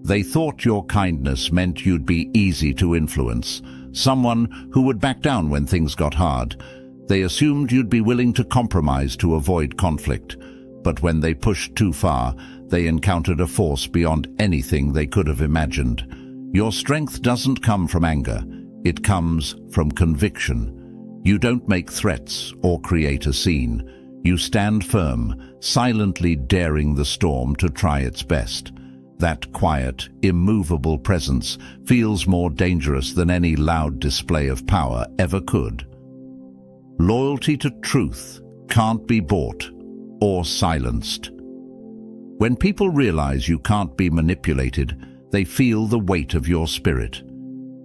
They thought your kindness meant you'd be easy to influence, someone who would back down when things got hard. They assumed you'd be willing to compromise to avoid conflict, but when they pushed too far, they encountered a force beyond anything they could have imagined. Your strength doesn't come from anger, it comes from conviction. You don't make threats or create a scene. You stand firm, silently daring the storm to try its best. That quiet, immovable presence feels more dangerous than any loud display of power ever could. Loyalty to truth can't be bought or silenced. When people realize you can't be manipulated, they feel the weight of your spirit.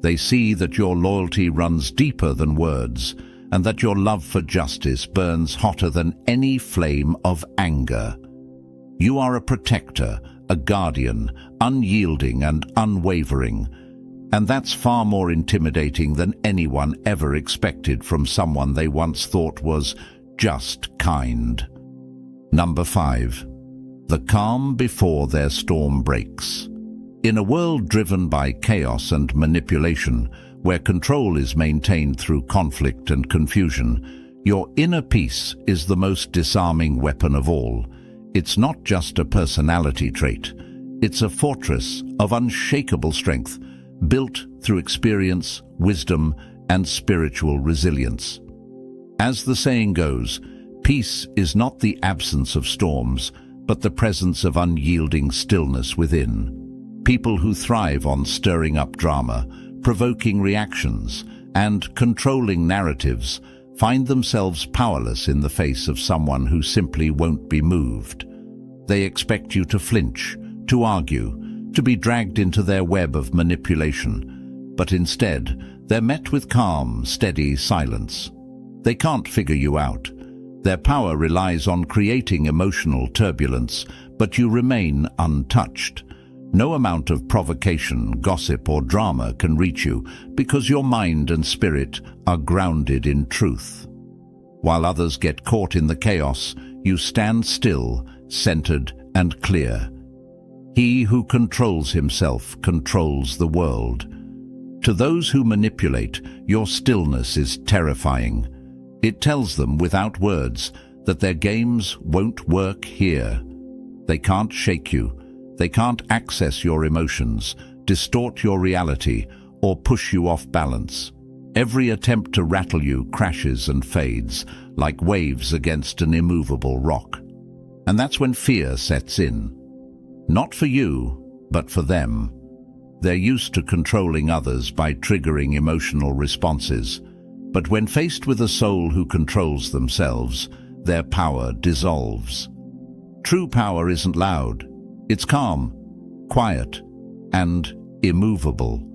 They see that your loyalty runs deeper than words, and that your love for justice burns hotter than any flame of anger. You are a protector, a guardian, unyielding and unwavering, and that's far more intimidating than anyone ever expected from someone they once thought was just kind. Number 5. The calm before their storm breaks. In a world driven by chaos and manipulation, where control is maintained through conflict and confusion, your inner peace is the most disarming weapon of all. It's not just a personality trait. It's a fortress of unshakable strength, built through experience, wisdom, and spiritual resilience. As the saying goes, peace is not the absence of storms, but the presence of unyielding stillness within. People who thrive on stirring up drama, provoking reactions, and controlling narratives find themselves powerless in the face of someone who simply won't be moved. They expect you to flinch, to argue, to be dragged into their web of manipulation, but instead they're met with calm, steady silence. They can't figure you out. Their power relies on creating emotional turbulence, but you remain untouched. No amount of provocation, gossip, or drama can reach you because your mind and spirit are grounded in truth. While others get caught in the chaos, you stand still, centered, and clear. He who controls himself controls the world. To those who manipulate, your stillness is terrifying. It tells them without words that their games won't work here. They can't shake you. They can't access your emotions, distort your reality, or push you off balance. Every attempt to rattle you crashes and fades, like waves against an immovable rock. And that's when fear sets in. Not for you, but for them. They're used to controlling others by triggering emotional responses. But when faced with a soul who controls themselves, their power dissolves. True power isn't loud. It's calm, quiet, and immovable.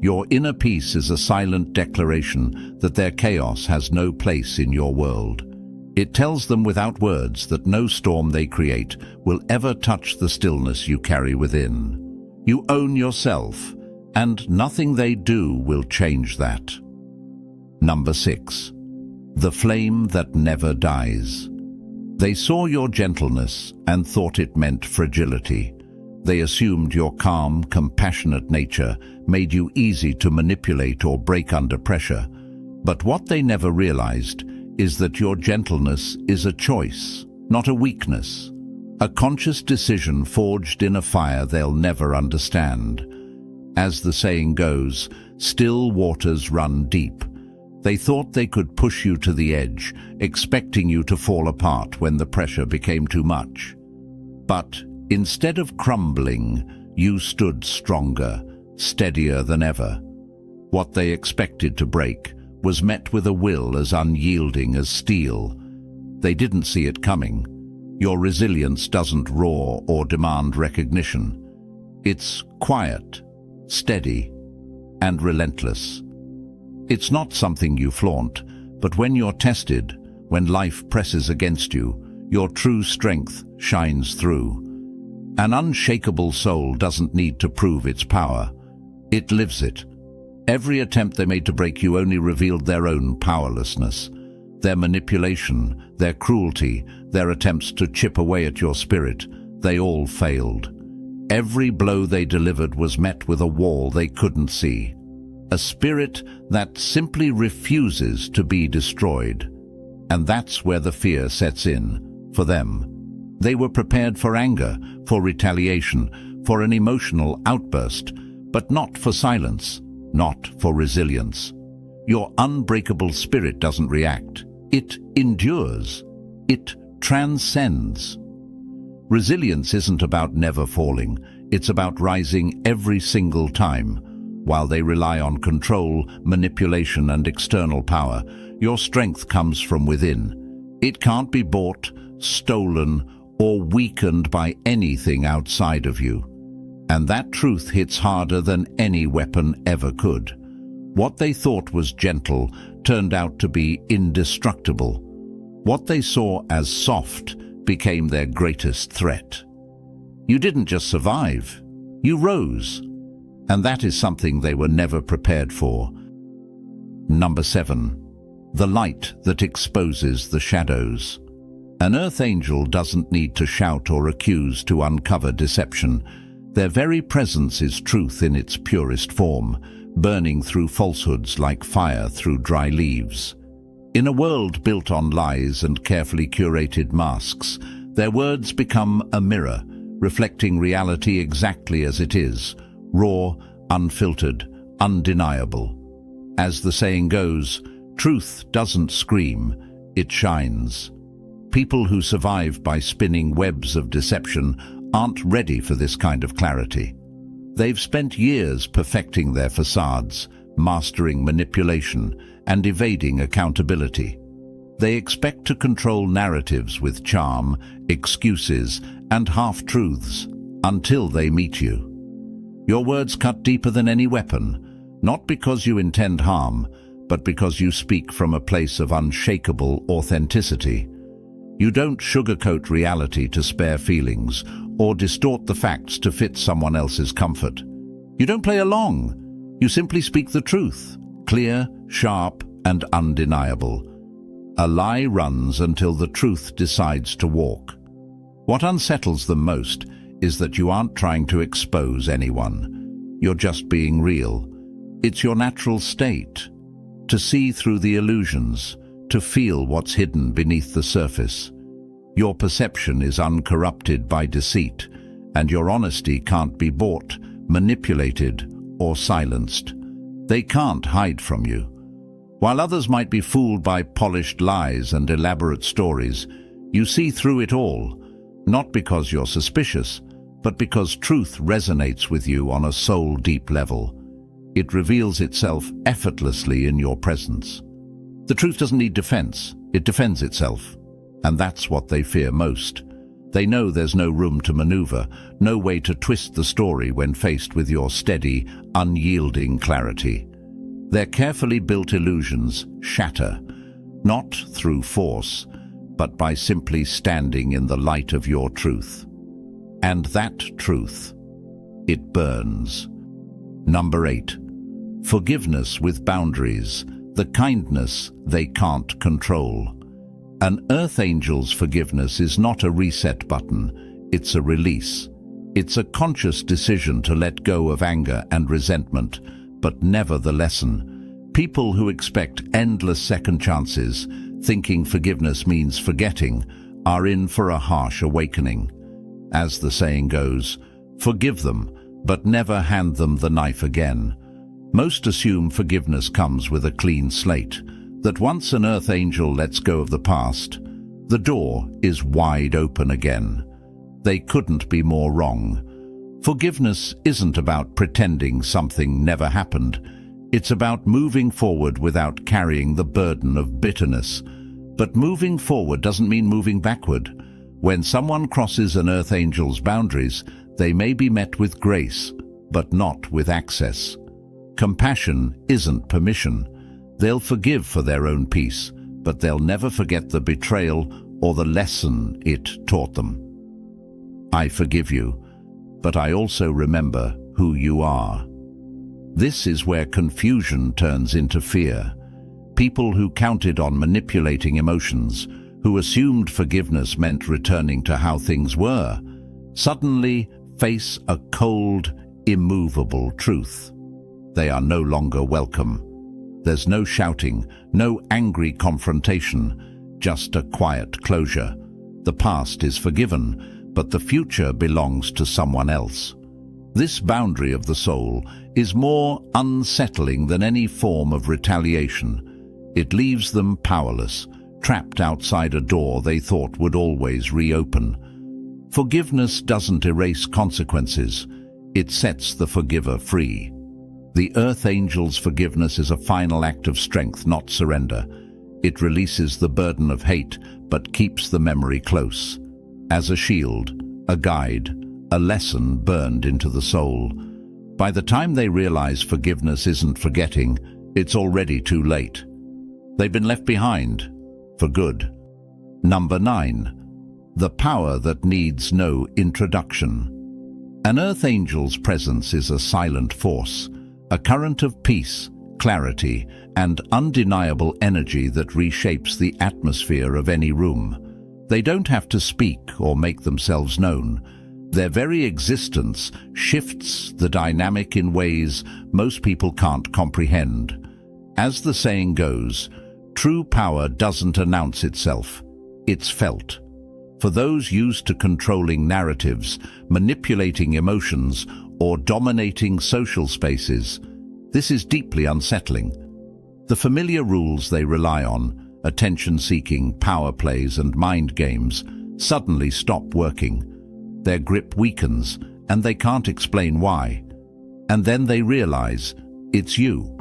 Your inner peace is a silent declaration that their chaos has no place in your world. It tells them without words that no storm they create will ever touch the stillness you carry within. You own yourself, and nothing they do will change that. Number 6. The flame that never dies. They saw your gentleness and thought it meant fragility. They assumed your calm, compassionate nature made you easy to manipulate or break under pressure. But what they never realized is that your gentleness is a choice, not a weakness. A conscious decision forged in a fire they'll never understand. As the saying goes, still waters run deep. They thought they could push you to the edge, expecting you to fall apart when the pressure became too much. But instead of crumbling, you stood stronger, steadier than ever. What they expected to break was met with a will as unyielding as steel. They didn't see it coming. Your resilience doesn't roar or demand recognition. It's quiet, steady, and relentless. It's not something you flaunt, but when you're tested, when life presses against you, your true strength shines through. An unshakable soul doesn't need to prove its power. It lives it. Every attempt they made to break you only revealed their own powerlessness. Their manipulation, their cruelty, their attempts to chip away at your spirit, they all failed. Every blow they delivered was met with a wall they couldn't see. A spirit that simply refuses to be destroyed. And that's where the fear sets in, for them. They were prepared for anger, for retaliation, for an emotional outburst, but not for silence, not for resilience. Your unbreakable spirit doesn't react. It endures. It transcends. Resilience isn't about never falling. It's about rising every single time. While they rely on control, manipulation, and external power, your strength comes from within. It can't be bought, stolen, or weakened by anything outside of you. And that truth hits harder than any weapon ever could. What they thought was gentle turned out to be indestructible. What they saw as soft became their greatest threat. You didn't just survive, you rose. And that is something they were never prepared for. Number 7. The light that exposes the shadows. An earth angel doesn't need to shout or accuse to uncover deception. Their very presence is truth in its purest form, burning through falsehoods like fire through dry leaves. In a world built on lies and carefully curated masks, their words become a mirror, reflecting reality exactly as it is, raw, unfiltered, undeniable. As the saying goes, truth doesn't scream, it shines. People who survive by spinning webs of deception aren't ready for this kind of clarity. They've spent years perfecting their facades, mastering manipulation, and evading accountability. They expect to control narratives with charm, excuses, and half-truths until they meet you. Your words cut deeper than any weapon, not because you intend harm, but because you speak from a place of unshakable authenticity. You don't sugarcoat reality to spare feelings or distort the facts to fit someone else's comfort. You don't play along. You simply speak the truth, clear, sharp, and undeniable. A lie runs until the truth decides to walk. What unsettles them most is that you aren't trying to expose anyone. You're just being real. It's your natural state. To see through the illusions, to feel what's hidden beneath the surface. Your perception is uncorrupted by deceit, and your honesty can't be bought, manipulated, or silenced. They can't hide from you. While others might be fooled by polished lies and elaborate stories, you see through it all, not because you're suspicious, but because truth resonates with you on a soul-deep level. It reveals itself effortlessly in your presence. The truth doesn't need defense, it defends itself. And that's what they fear most. They know there's no room to maneuver, no way to twist the story when faced with your steady, unyielding clarity. Their carefully built illusions shatter, not through force, but by simply standing in the light of your truth. And that truth, it burns. Number 8. Forgiveness with boundaries, the kindness they can't control. An earth angel's forgiveness is not a reset button, it's a release. It's a conscious decision to let go of anger and resentment, but never the lesson. People who expect endless second chances, thinking forgiveness means forgetting, are in for a harsh awakening. As the saying goes, forgive them, but never hand them the knife again. Most assume forgiveness comes with a clean slate, that once an earth angel lets go of the past, the door is wide open again. They couldn't be more wrong. Forgiveness isn't about pretending something never happened. It's about moving forward without carrying the burden of bitterness. But moving forward doesn't mean moving backward. When someone crosses an earth angel's boundaries, they may be met with grace, but not with access. Compassion isn't permission. They'll forgive for their own peace, but they'll never forget the betrayal or the lesson it taught them. I forgive you, but I also remember who you are. This is where confusion turns into fear. People who counted on manipulating emotions, who assumed forgiveness meant returning to how things were, suddenly face a cold, immovable truth. They are no longer welcome. There's no shouting, no angry confrontation, just a quiet closure. The past is forgiven, but the future belongs to someone else. This boundary of the soul is more unsettling than any form of retaliation. It leaves them powerless, trapped outside a door they thought would always reopen. Forgiveness doesn't erase consequences, it sets the forgiver free. The earth angel's forgiveness is a final act of strength, not surrender. It releases the burden of hate, but keeps the memory close. As a shield, a guide, a lesson burned into the soul. By the time they realize forgiveness isn't forgetting, it's already too late. They've been left behind, for good. Number 9. The power that needs no introduction. An earth angel's presence is a silent force, a current of peace, clarity, and undeniable energy that reshapes the atmosphere of any room. They don't have to speak or make themselves known. Their very existence shifts the dynamic in ways most people can't comprehend. As the saying goes, true power doesn't announce itself, it's felt. For those used to controlling narratives, manipulating emotions, or dominating social spaces, this is deeply unsettling. The familiar rules they rely on, attention-seeking, power plays, and mind games, suddenly stop working. Their grip weakens, and they can't explain why. And then they realize, it's you.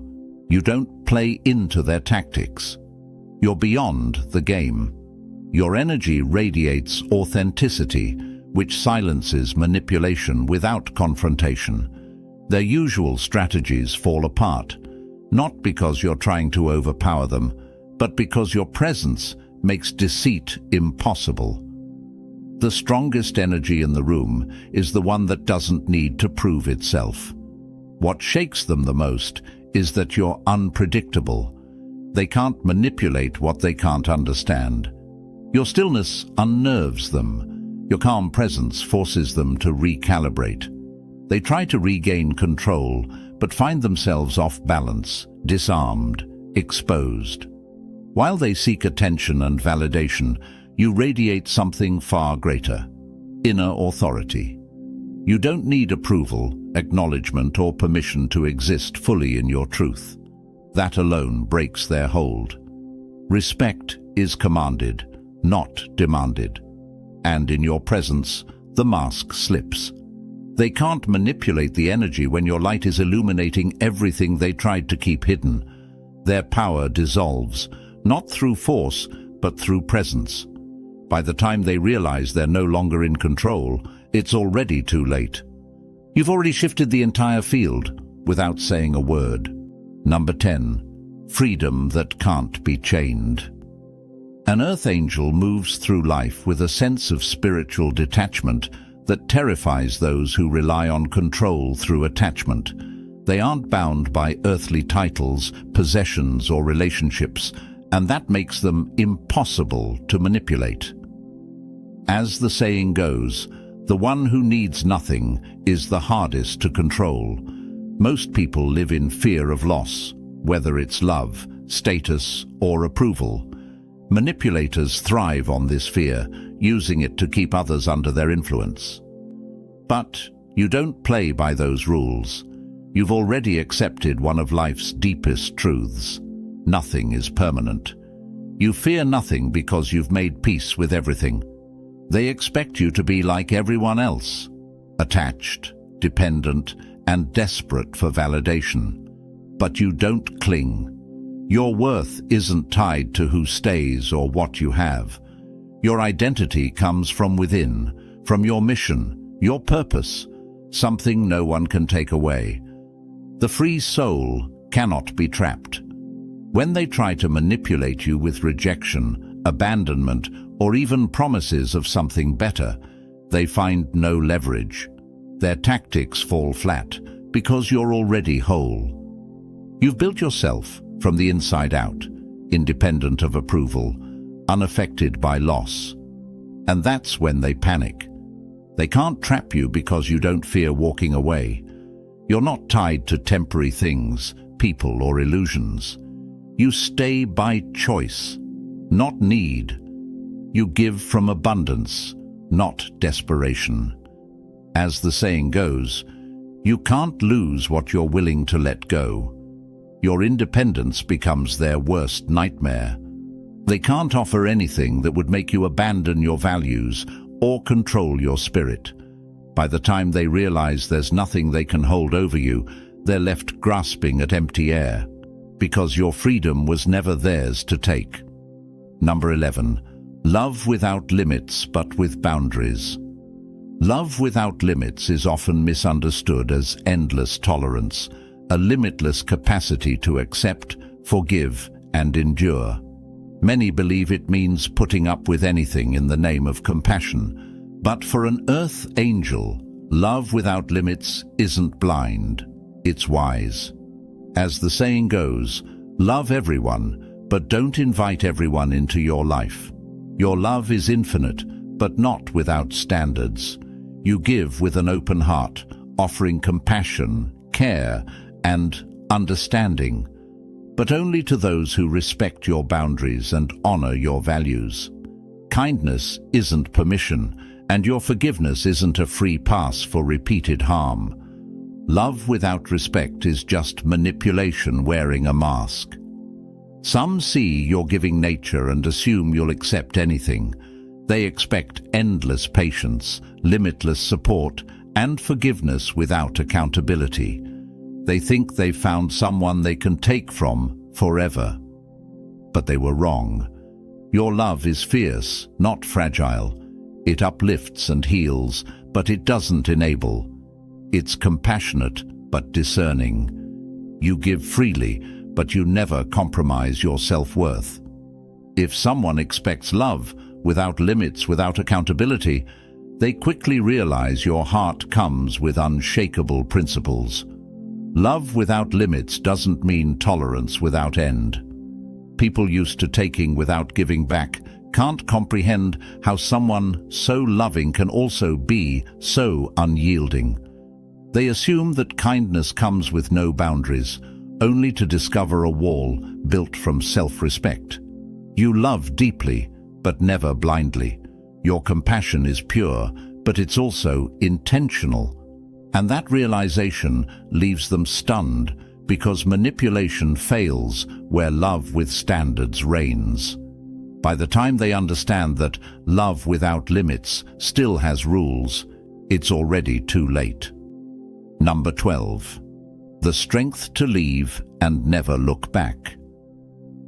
You don't play into their tactics. You're beyond the game. Your energy radiates authenticity, which silences manipulation without confrontation. Their usual strategies fall apart, not because you're trying to overpower them, but because your presence makes deceit impossible. The strongest energy in the room is the one that doesn't need to prove itself. What shakes them the most is that you're unpredictable. They can't manipulate what they can't understand. Your stillness unnerves them. Your calm presence forces them to recalibrate. They try to regain control, but find themselves off balance, disarmed, exposed. While they seek attention and validation, you radiate something far greater: inner authority. You don't need approval, acknowledgement, or permission to exist fully in your truth. That alone breaks their hold. Respect is commanded, not demanded. And in your presence, the mask slips. They can't manipulate the energy when your light is illuminating everything they tried to keep hidden. Their power dissolves, not through force, but through presence. By the time they realize they're no longer in control, it's already too late. You've already shifted the entire field without saying a word. Number 10. Freedom that can't be chained. An earth angel moves through life with a sense of spiritual detachment that terrifies those who rely on control through attachment. They aren't bound by earthly titles, possessions, or relationships, and that makes them impossible to manipulate. As the saying goes, the one who needs nothing is the hardest to control. Most people live in fear of loss, whether it's love, status, or approval. Manipulators thrive on this fear, using it to keep others under their influence. But you don't play by those rules. You've already accepted one of life's deepest truths. Nothing is permanent. You fear nothing because you've made peace with everything. They expect you to be like everyone else, attached, dependent, and desperate for validation. But you don't cling. Your worth isn't tied to who stays or what you have. Your identity comes from within, from your mission, your purpose, something no one can take away. The free soul cannot be trapped. When they try to manipulate you with rejection, abandonment, or even promises of something better, they find no leverage. Their tactics fall flat because you're already whole. You've built yourself from the inside out, independent of approval, unaffected by loss. And that's when they panic. They can't trap you because you don't fear walking away. You're not tied to temporary things, people, or illusions. You stay by choice, not need. You give from abundance, not desperation. As the saying goes, you can't lose what you're willing to let go. Your independence becomes their worst nightmare. They can't offer anything that would make you abandon your values or control your spirit. By the time they realize there's nothing they can hold over you, they're left grasping at empty air, because your freedom was never theirs to take. Number 11. Love without limits but with boundaries. Love without limits is often misunderstood as endless tolerance, a limitless capacity to accept, forgive, and endure. Many believe it means putting up with anything in the name of compassion. But for an earth angel, love without limits isn't blind, it's wise. As the saying goes, love everyone, but don't invite everyone into your life. Your love is infinite, but not without standards. You give with an open heart, offering compassion, care, and understanding, but only to those who respect your boundaries and honor your values. Kindness isn't permission, and your forgiveness isn't a free pass for repeated harm. Love without respect is just manipulation wearing a mask. Some see your giving nature and assume you'll accept anything. They expect endless patience, limitless support, and forgiveness without accountability. They think they've found someone they can take from forever. But they were wrong. Your love is fierce, not fragile. It uplifts and heals, but it doesn't enable. It's compassionate, but discerning. You give freely, but you never compromise your self-worth. If someone expects love, without limits, without accountability, they quickly realize your heart comes with unshakable principles. Love without limits doesn't mean tolerance without end. People used to taking without giving back can't comprehend how someone so loving can also be so unyielding. They assume that kindness comes with no boundaries, only to discover a wall built from self-respect. You love deeply, but never blindly. Your compassion is pure, but it's also intentional. And that realization leaves them stunned, because manipulation fails where love with standards reigns. By the time they understand that love without limits still has rules, it's already too late. Number 12. The strength to leave and never look back.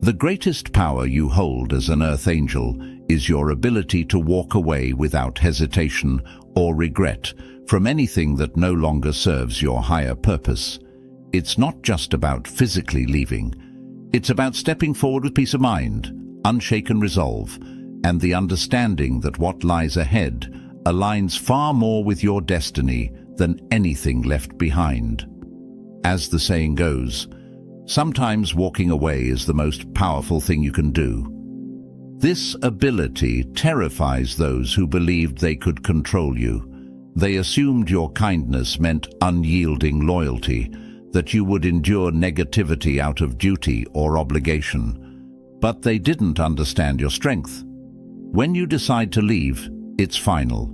The greatest power you hold as an earth angel is your ability to walk away without hesitation or regret from anything that no longer serves your higher purpose. It's not just about physically leaving. It's about stepping forward with peace of mind, unshaken resolve, and the understanding that what lies ahead aligns far more with your destiny than anything left behind. As the saying goes, sometimes walking away is the most powerful thing you can do. This ability terrifies those who believed they could control you. They assumed your kindness meant unyielding loyalty, that you would endure negativity out of duty or obligation. But they didn't understand your strength. When you decide to leave, it's final.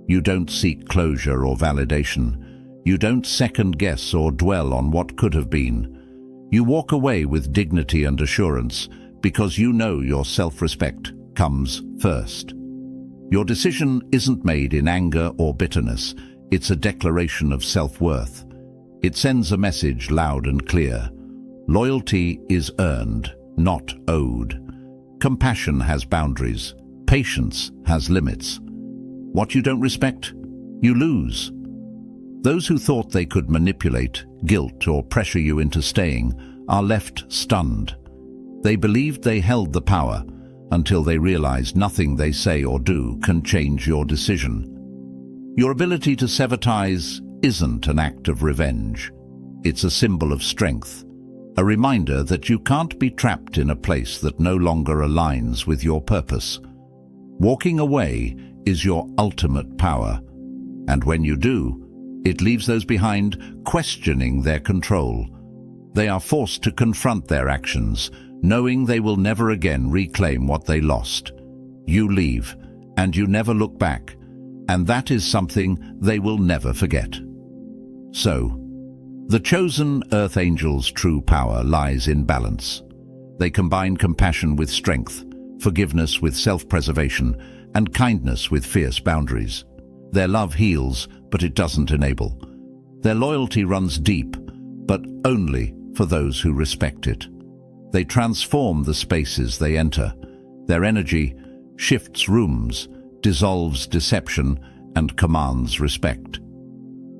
You don't seek closure or validation. You don't second-guess or dwell on what could have been. You walk away with dignity and assurance because you know your self-respect comes first. Your decision isn't made in anger or bitterness. It's a declaration of self-worth. It sends a message loud and clear. Loyalty is earned, not owed. Compassion has boundaries. Patience has limits. What you don't respect, you lose. Those who thought they could manipulate, guilt, or pressure you into staying are left stunned. They believed they held the power until they realized nothing they say or do can change your decision. Your ability to sever ties isn't an act of revenge. It's a symbol of strength, a reminder that you can't be trapped in a place that no longer aligns with your purpose. Walking away is your ultimate power, and when you do, it leaves those behind questioning their control. They are forced to confront their actions, knowing they will never again reclaim what they lost. You leave, and you never look back, and that is something they will never forget. So, the chosen Earth Angel's true power lies in balance. They combine compassion with strength, forgiveness with self-preservation, and kindness with fierce boundaries. Their love heals, but it doesn't enable. Their loyalty runs deep, but only for those who respect it. They transform the spaces they enter. Their energy shifts rooms, dissolves deception, and commands respect.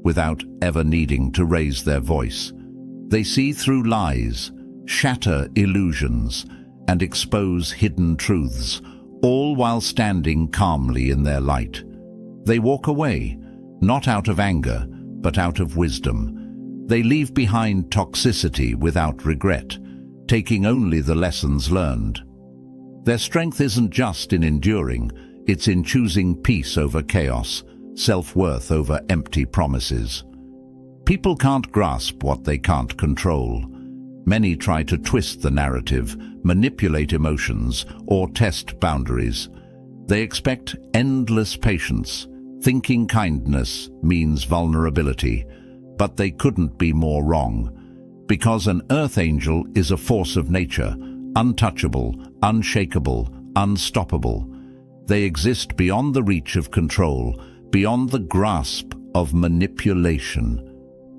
Without ever needing to raise their voice, they see through lies, shatter illusions, and expose hidden truths, all while standing calmly in their light. They walk away, not out of anger, but out of wisdom. They leave behind toxicity without regret, taking only the lessons learned. Their strength isn't just in enduring, it's in choosing peace over chaos, self-worth over empty promises. People can't grasp what they can't control. Many try to twist the narrative, manipulate emotions, or test boundaries. They expect endless patience, thinking kindness means vulnerability, but they couldn't be more wrong. Because an earth angel is a force of nature, untouchable, unshakable, unstoppable. They exist beyond the reach of control, beyond the grasp of manipulation.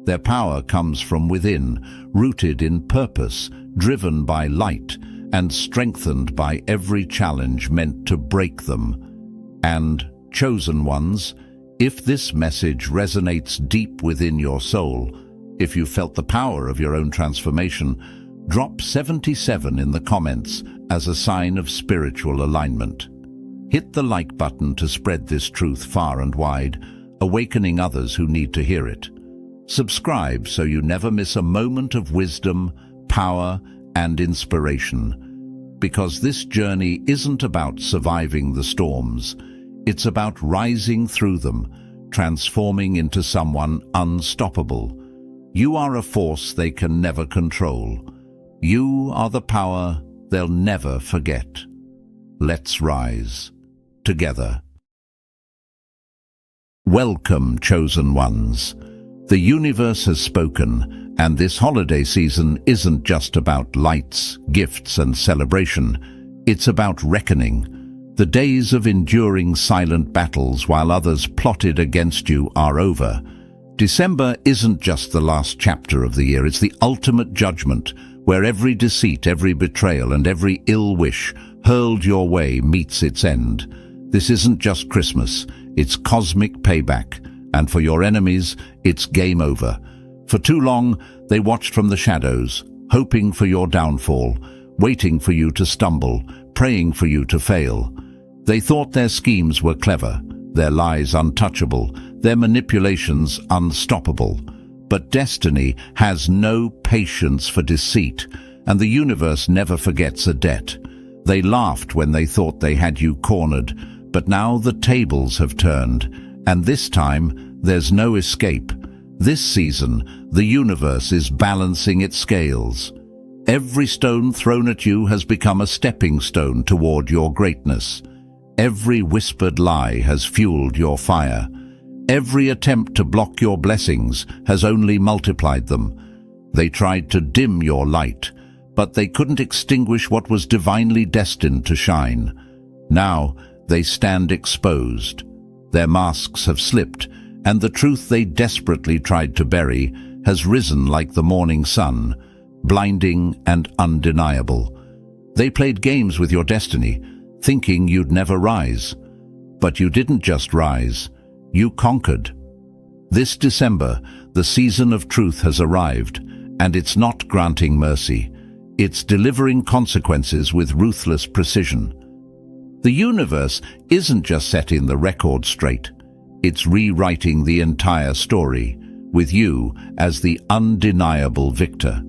Their power comes from within, rooted in purpose, driven by light, and strengthened by every challenge meant to break them. And, chosen ones, if this message resonates deep within your soul, if you felt the power of your own transformation, drop 77 in the comments as a sign of spiritual alignment. Hit the like button to spread this truth far and wide, awakening others who need to hear it. Subscribe so you never miss a moment of wisdom, power, and inspiration. Because this journey isn't about surviving the storms. It's about rising through them, transforming into someone unstoppable. You are a force they can never control. You are the power they'll never forget. Let's rise together. Welcome, chosen ones. The universe has spoken, and this holiday season isn't just about lights, gifts, and celebration. It's about reckoning. The days of enduring silent battles while others plotted against you are over. December isn't just the last chapter of the year, it's the ultimate judgment, where every deceit, every betrayal, and every ill wish hurled your way meets its end. This isn't just Christmas, it's cosmic payback. And for your enemies, it's game over. For too long, they watched from the shadows, hoping for your downfall, waiting for you to stumble, praying for you to fail. They thought their schemes were clever, their lies untouchable, their manipulations unstoppable. But destiny has no patience for deceit, and the universe never forgets a debt. They laughed when they thought they had you cornered, but now the tables have turned. And this time, there's no escape. This season, the universe is balancing its scales. Every stone thrown at you has become a stepping stone toward your greatness. Every whispered lie has fueled your fire. Every attempt to block your blessings has only multiplied them. They tried to dim your light, but they couldn't extinguish what was divinely destined to shine. Now, they stand exposed. Their masks have slipped, and the truth they desperately tried to bury has risen like the morning sun, blinding and undeniable. They played games with your destiny, thinking you'd never rise. But you didn't just rise, you conquered. This December, the season of truth has arrived, and it's not granting mercy. It's delivering consequences with ruthless precision. The universe isn't just setting the record straight. It's rewriting the entire story, with you as the undeniable victor.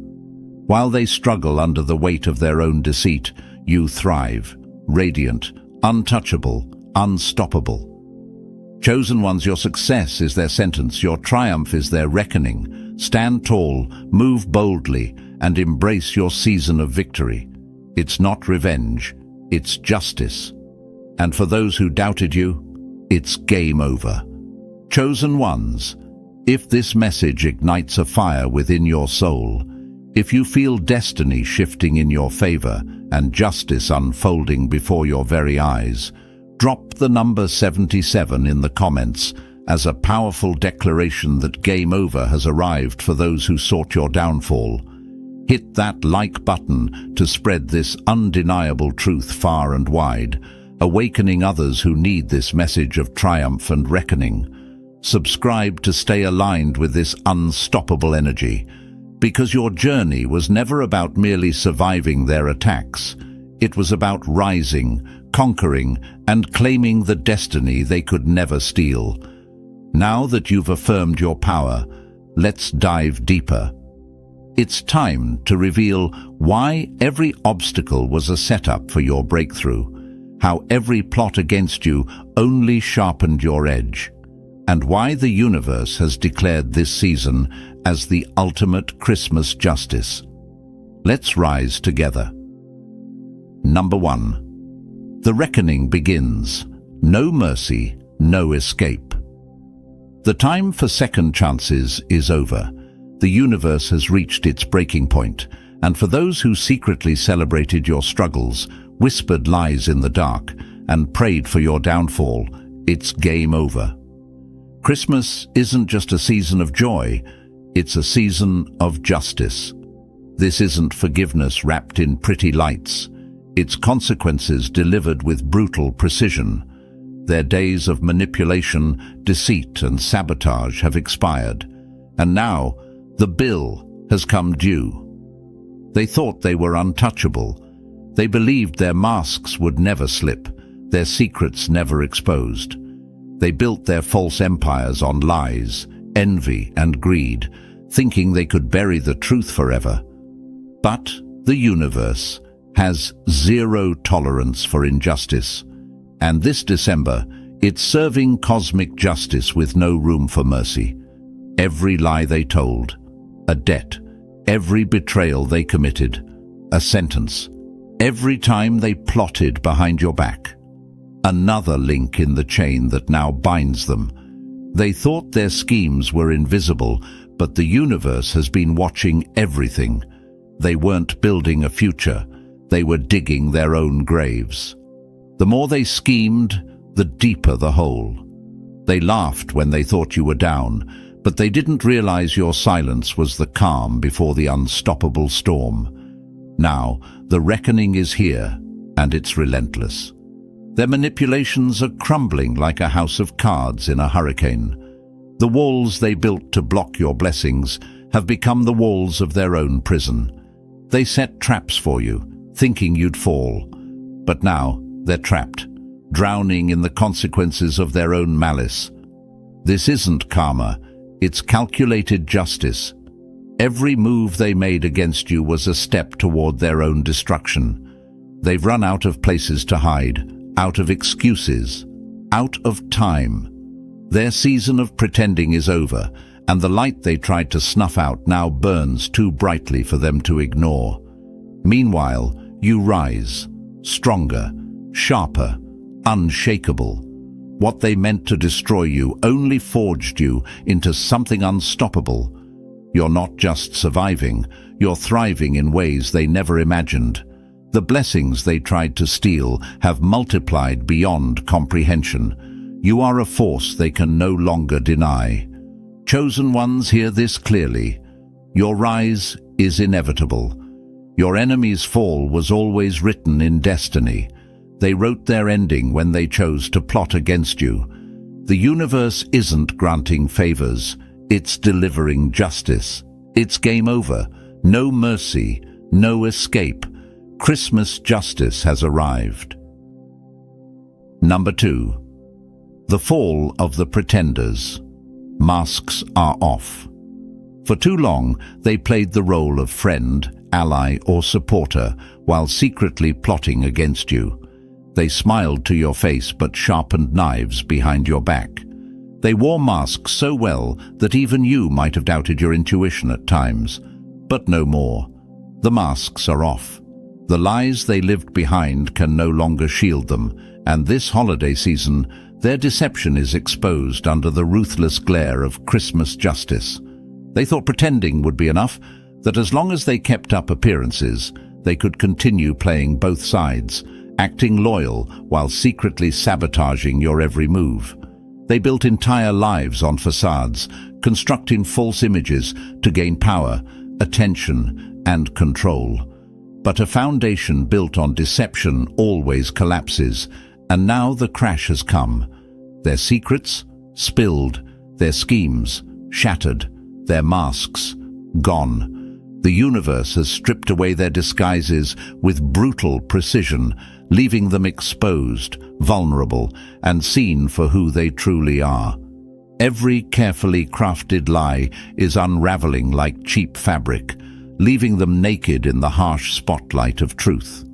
While they struggle under the weight of their own deceit, you thrive, radiant, untouchable, unstoppable. Chosen ones, your success is their sentence, your triumph is their reckoning. Stand tall, move boldly, and embrace your season of victory. It's not revenge, it's justice. And for those who doubted you, it's game over. Chosen ones, if this message ignites a fire within your soul, if you feel destiny shifting in your favor and justice unfolding before your very eyes, drop the number 77 in the comments as a powerful declaration that game over has arrived for those who sought your downfall. Hit that like button to spread this undeniable truth far and wide, awakening others who need this message of triumph and reckoning. Subscribe to stay aligned with this unstoppable energy. Because your journey was never about merely surviving their attacks. It was about rising, conquering, and claiming the destiny they could never steal. Now that you've affirmed your power, let's dive deeper. It's time to reveal why every obstacle was a setup for your breakthrough, how every plot against you only sharpened your edge, and why the universe has declared this season as the ultimate Christmas justice. Let's rise together. Number 1. The reckoning begins. No mercy, no escape. The time for second chances is over. The universe has reached its breaking point, and for those who secretly celebrated your struggles, whispered lies in the dark, and prayed for your downfall, it's game over. Christmas isn't just a season of joy, it's a season of justice. This isn't forgiveness wrapped in pretty lights. It's consequences delivered with brutal precision. Their days of manipulation, deceit, and sabotage have expired, and now the bill has come due. They thought they were untouchable. They believed their masks would never slip, their secrets never exposed. They built their false empires on lies, envy, and greed, thinking they could bury the truth forever. But the universe has zero tolerance for injustice, and this December, it's serving cosmic justice with no room for mercy. Every lie they told, a debt. Every betrayal they committed, a sentence. Every time they plotted behind your back, another link in the chain that now binds them. They thought their schemes were invisible, but the universe has been watching everything. They weren't building a future, they were digging their own graves. The more they schemed, the deeper the hole. They laughed when they thought you were down, but they didn't realize your silence was the calm before the unstoppable storm. Now, the reckoning is here, and it's relentless. Their manipulations are crumbling like a house of cards in a hurricane. The walls they built to block your blessings have become the walls of their own prison. They set traps for you, thinking you'd fall. But now they're trapped, drowning in the consequences of their own malice. This isn't karma, it's calculated justice. Every move they made against you was a step toward their own destruction. They've run out of places to hide, out of excuses, out of time. Their season of pretending is over, and the light they tried to snuff out now burns too brightly for them to ignore. Meanwhile, you rise, stronger, sharper, unshakable. What they meant to destroy you only forged you into something unstoppable. You're not just surviving, you're thriving in ways they never imagined. The blessings they tried to steal have multiplied beyond comprehension. You are a force they can no longer deny. Chosen ones, hear this clearly. Your rise is inevitable. Your enemy's fall was always written in destiny. They wrote their ending when they chose to plot against you. The universe isn't granting favors, it's delivering justice. It's game over. No mercy, no escape. Christmas justice has arrived. Number 2. The fall of the pretenders. Masks are off. For too long, they played the role of friend, ally, or supporter while secretly plotting against you. They smiled to your face but sharpened knives behind your back. They wore masks so well that even you might have doubted your intuition at times. But no more. The masks are off. The lies they lived behind can no longer shield them, and this holiday season, their deception is exposed under the ruthless glare of Christmas justice. They thought pretending would be enough, that as long as they kept up appearances, they could continue playing both sides, acting loyal while secretly sabotaging your every move. They built entire lives on facades, constructing false images to gain power, attention, and control. But a foundation built on deception always collapses, and now the crash has come. Their secrets spilled, their schemes shattered, their masks gone. The universe has stripped away their disguises with brutal precision, leaving them exposed, vulnerable, and seen for who they truly are. Every carefully crafted lie is unraveling like cheap fabric, leaving them naked in the harsh spotlight of truth.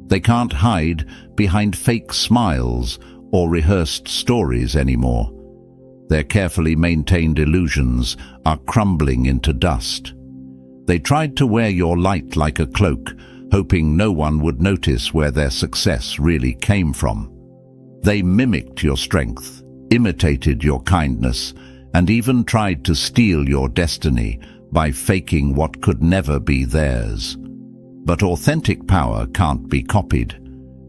They can't hide behind fake smiles or rehearsed stories anymore. Their carefully maintained illusions are crumbling into dust. They tried to wear your light like a cloak, hoping no one would notice where their success really came from. They mimicked your strength, imitated your kindness, and even tried to steal your destiny by faking what could never be theirs. But authentic power can't be copied,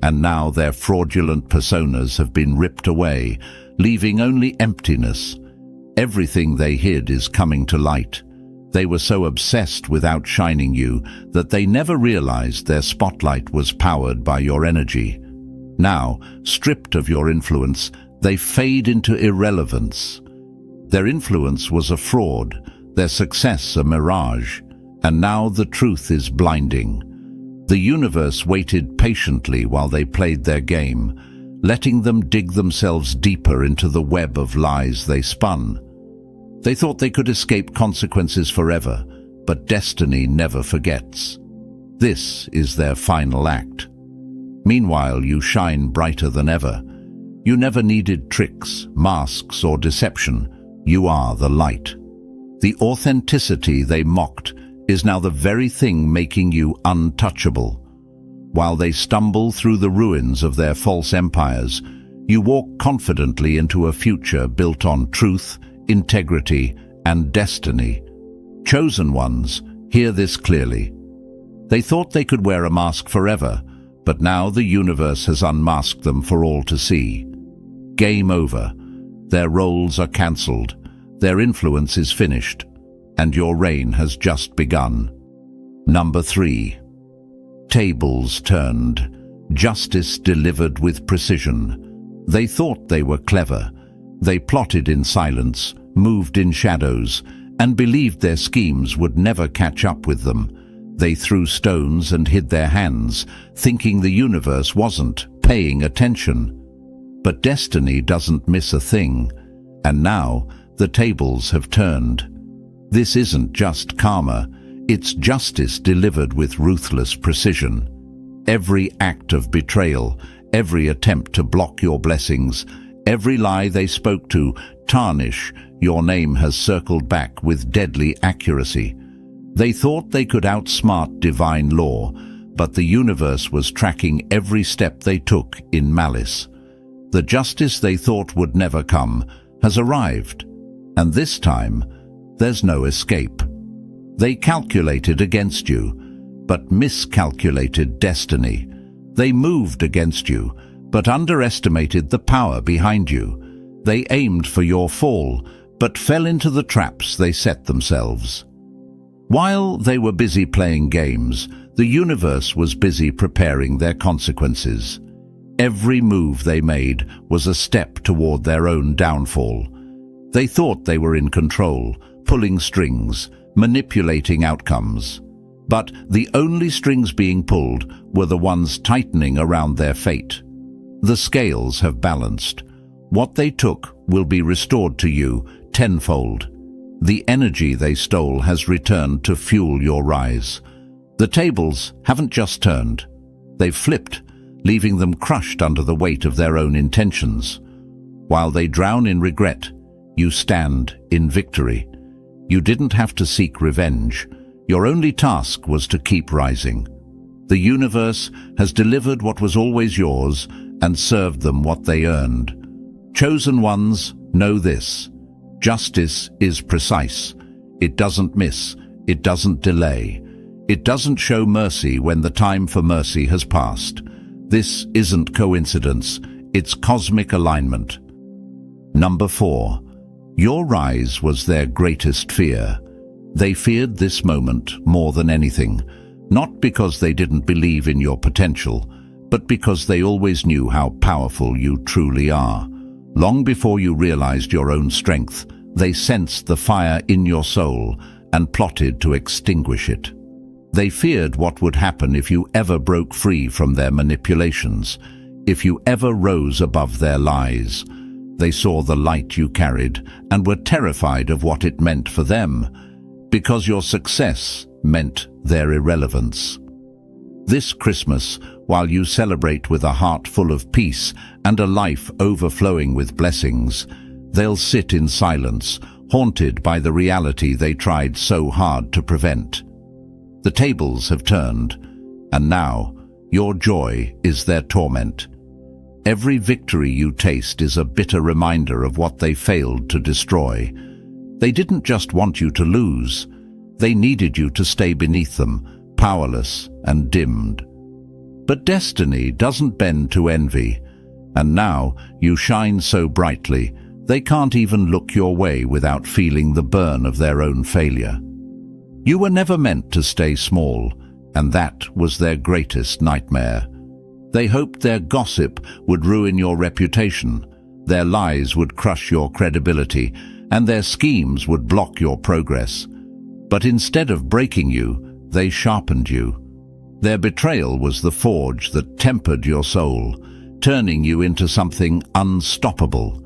and now their fraudulent personas have been ripped away, leaving only emptiness. Everything they hid is coming to light. They were so obsessed with outshining you that they never realized their spotlight was powered by your energy. Now, stripped of your influence, they fade into irrelevance. Their influence was a fraud, their success a mirage, and now the truth is blinding. The universe waited patiently while they played their game, letting them dig themselves deeper into the web of lies they spun. They thought they could escape consequences forever, but destiny never forgets. This is their final act. Meanwhile, you shine brighter than ever. You never needed tricks, masks, or deception. You are the light. The authenticity they mocked is now the very thing making you untouchable. While they stumble through the ruins of their false empires, you walk confidently into a future built on truth, integrity, and destiny. Chosen ones, hear this clearly. They thought they could wear a mask forever, but now the universe has unmasked them for all to see. Game over. Their roles are cancelled. Their influence is finished, and your reign has just begun. Number 3. Tables turned. Justice delivered with precision. They thought they were clever. They plotted in silence, moved in shadows, and believed their schemes would never catch up with them. They threw stones and hid their hands, thinking the universe wasn't paying attention. But destiny doesn't miss a thing, and now the tables have turned. This isn't just karma, it's justice delivered with ruthless precision. Every act of betrayal, every attempt to block your blessings, every lie they spoke to tarnish your name has circled back with deadly accuracy. They thought they could outsmart divine law, but the universe was tracking every step they took in malice. The justice they thought would never come has arrived, and this time there's no escape. They calculated against you, but miscalculated destiny. They moved against you, but underestimated the power behind you. They aimed for your fall, but fell into the traps they set themselves. While they were busy playing games, the universe was busy preparing their consequences. Every move they made was a step toward their own downfall. They thought they were in control, pulling strings, manipulating outcomes. But the only strings being pulled were the ones tightening around their fate. The scales have balanced. What they took will be restored to you tenfold. The energy they stole has returned to fuel your rise. The tables haven't just turned. They've flipped, leaving them crushed under the weight of their own intentions. While they drown in regret, you stand in victory. You didn't have to seek revenge. Your only task was to keep rising. The universe has delivered what was always yours and served them what they earned. Chosen ones, know this. Justice is precise. It doesn't miss. It doesn't delay. It doesn't show mercy when the time for mercy has passed. This isn't coincidence. It's cosmic alignment. Number 4. Your rise was their greatest fear. They feared this moment more than anything, not because they didn't believe in your potential, but because they always knew how powerful you truly are. Long before you realized your own strength, they sensed the fire in your soul and plotted to extinguish it. They feared what would happen if you ever broke free from their manipulations, if you ever rose above their lies. They saw the light you carried and were terrified of what it meant for them, because your success meant their irrelevance. This Christmas, while you celebrate with a heart full of peace and a life overflowing with blessings, they'll sit in silence, haunted by the reality they tried so hard to prevent. The tables have turned, and now your joy is their torment. Every victory you taste is a bitter reminder of what they failed to destroy. They didn't just want you to lose. They needed you to stay beneath them, powerless and dimmed. But destiny doesn't bend to envy, and now you shine so brightly, they can't even look your way without feeling the burn of their own failure. You were never meant to stay small, and that was their greatest nightmare. They hoped their gossip would ruin your reputation, their lies would crush your credibility, and their schemes would block your progress. But instead of breaking you, they sharpened you. Their betrayal was the forge that tempered your soul, turning you into something unstoppable.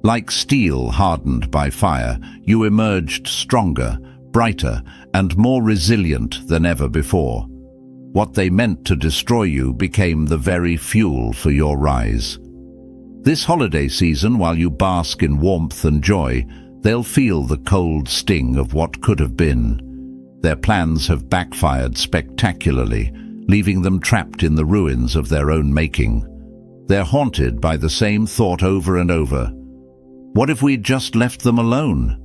Like steel hardened by fire, you emerged stronger, brighter, and more resilient than ever before. What they meant to destroy you became the very fuel for your rise. This holiday season, while you bask in warmth and joy, they'll feel the cold sting of what could have been. Their plans have backfired spectacularly, leaving them trapped in the ruins of their own making. They're haunted by the same thought over and over. What if we'd just left them alone?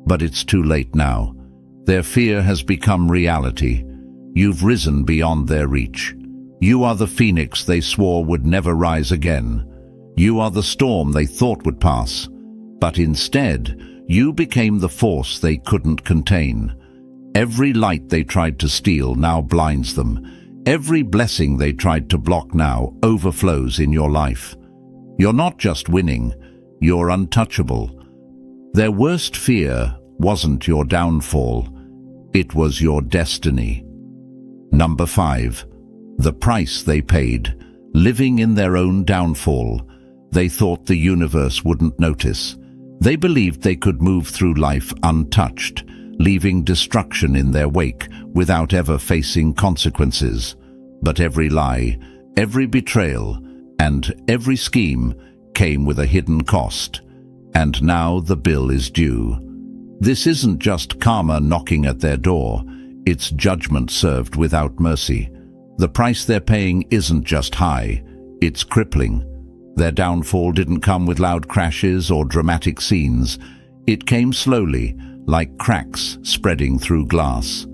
But it's too late now. Their fear has become reality. You've risen beyond their reach. You are the phoenix they swore would never rise again. You are the storm they thought would pass. But instead, you became the force they couldn't contain. Every light they tried to steal now blinds them. Every blessing they tried to block now overflows in your life. You're not just winning, you're untouchable. Their worst fear wasn't your downfall, it was your destiny. Number 5. The price they paid. Living in their own downfall. They thought the universe wouldn't notice. They believed they could move through life untouched, leaving destruction in their wake without ever facing consequences. But every lie, every betrayal, and every scheme came with a hidden cost. And now the bill is due. This isn't just karma knocking at their door. It's judgment served without mercy. The price they're paying isn't just high, it's crippling. Their downfall didn't come with loud crashes or dramatic scenes. It came slowly, like cracks spreading through glass.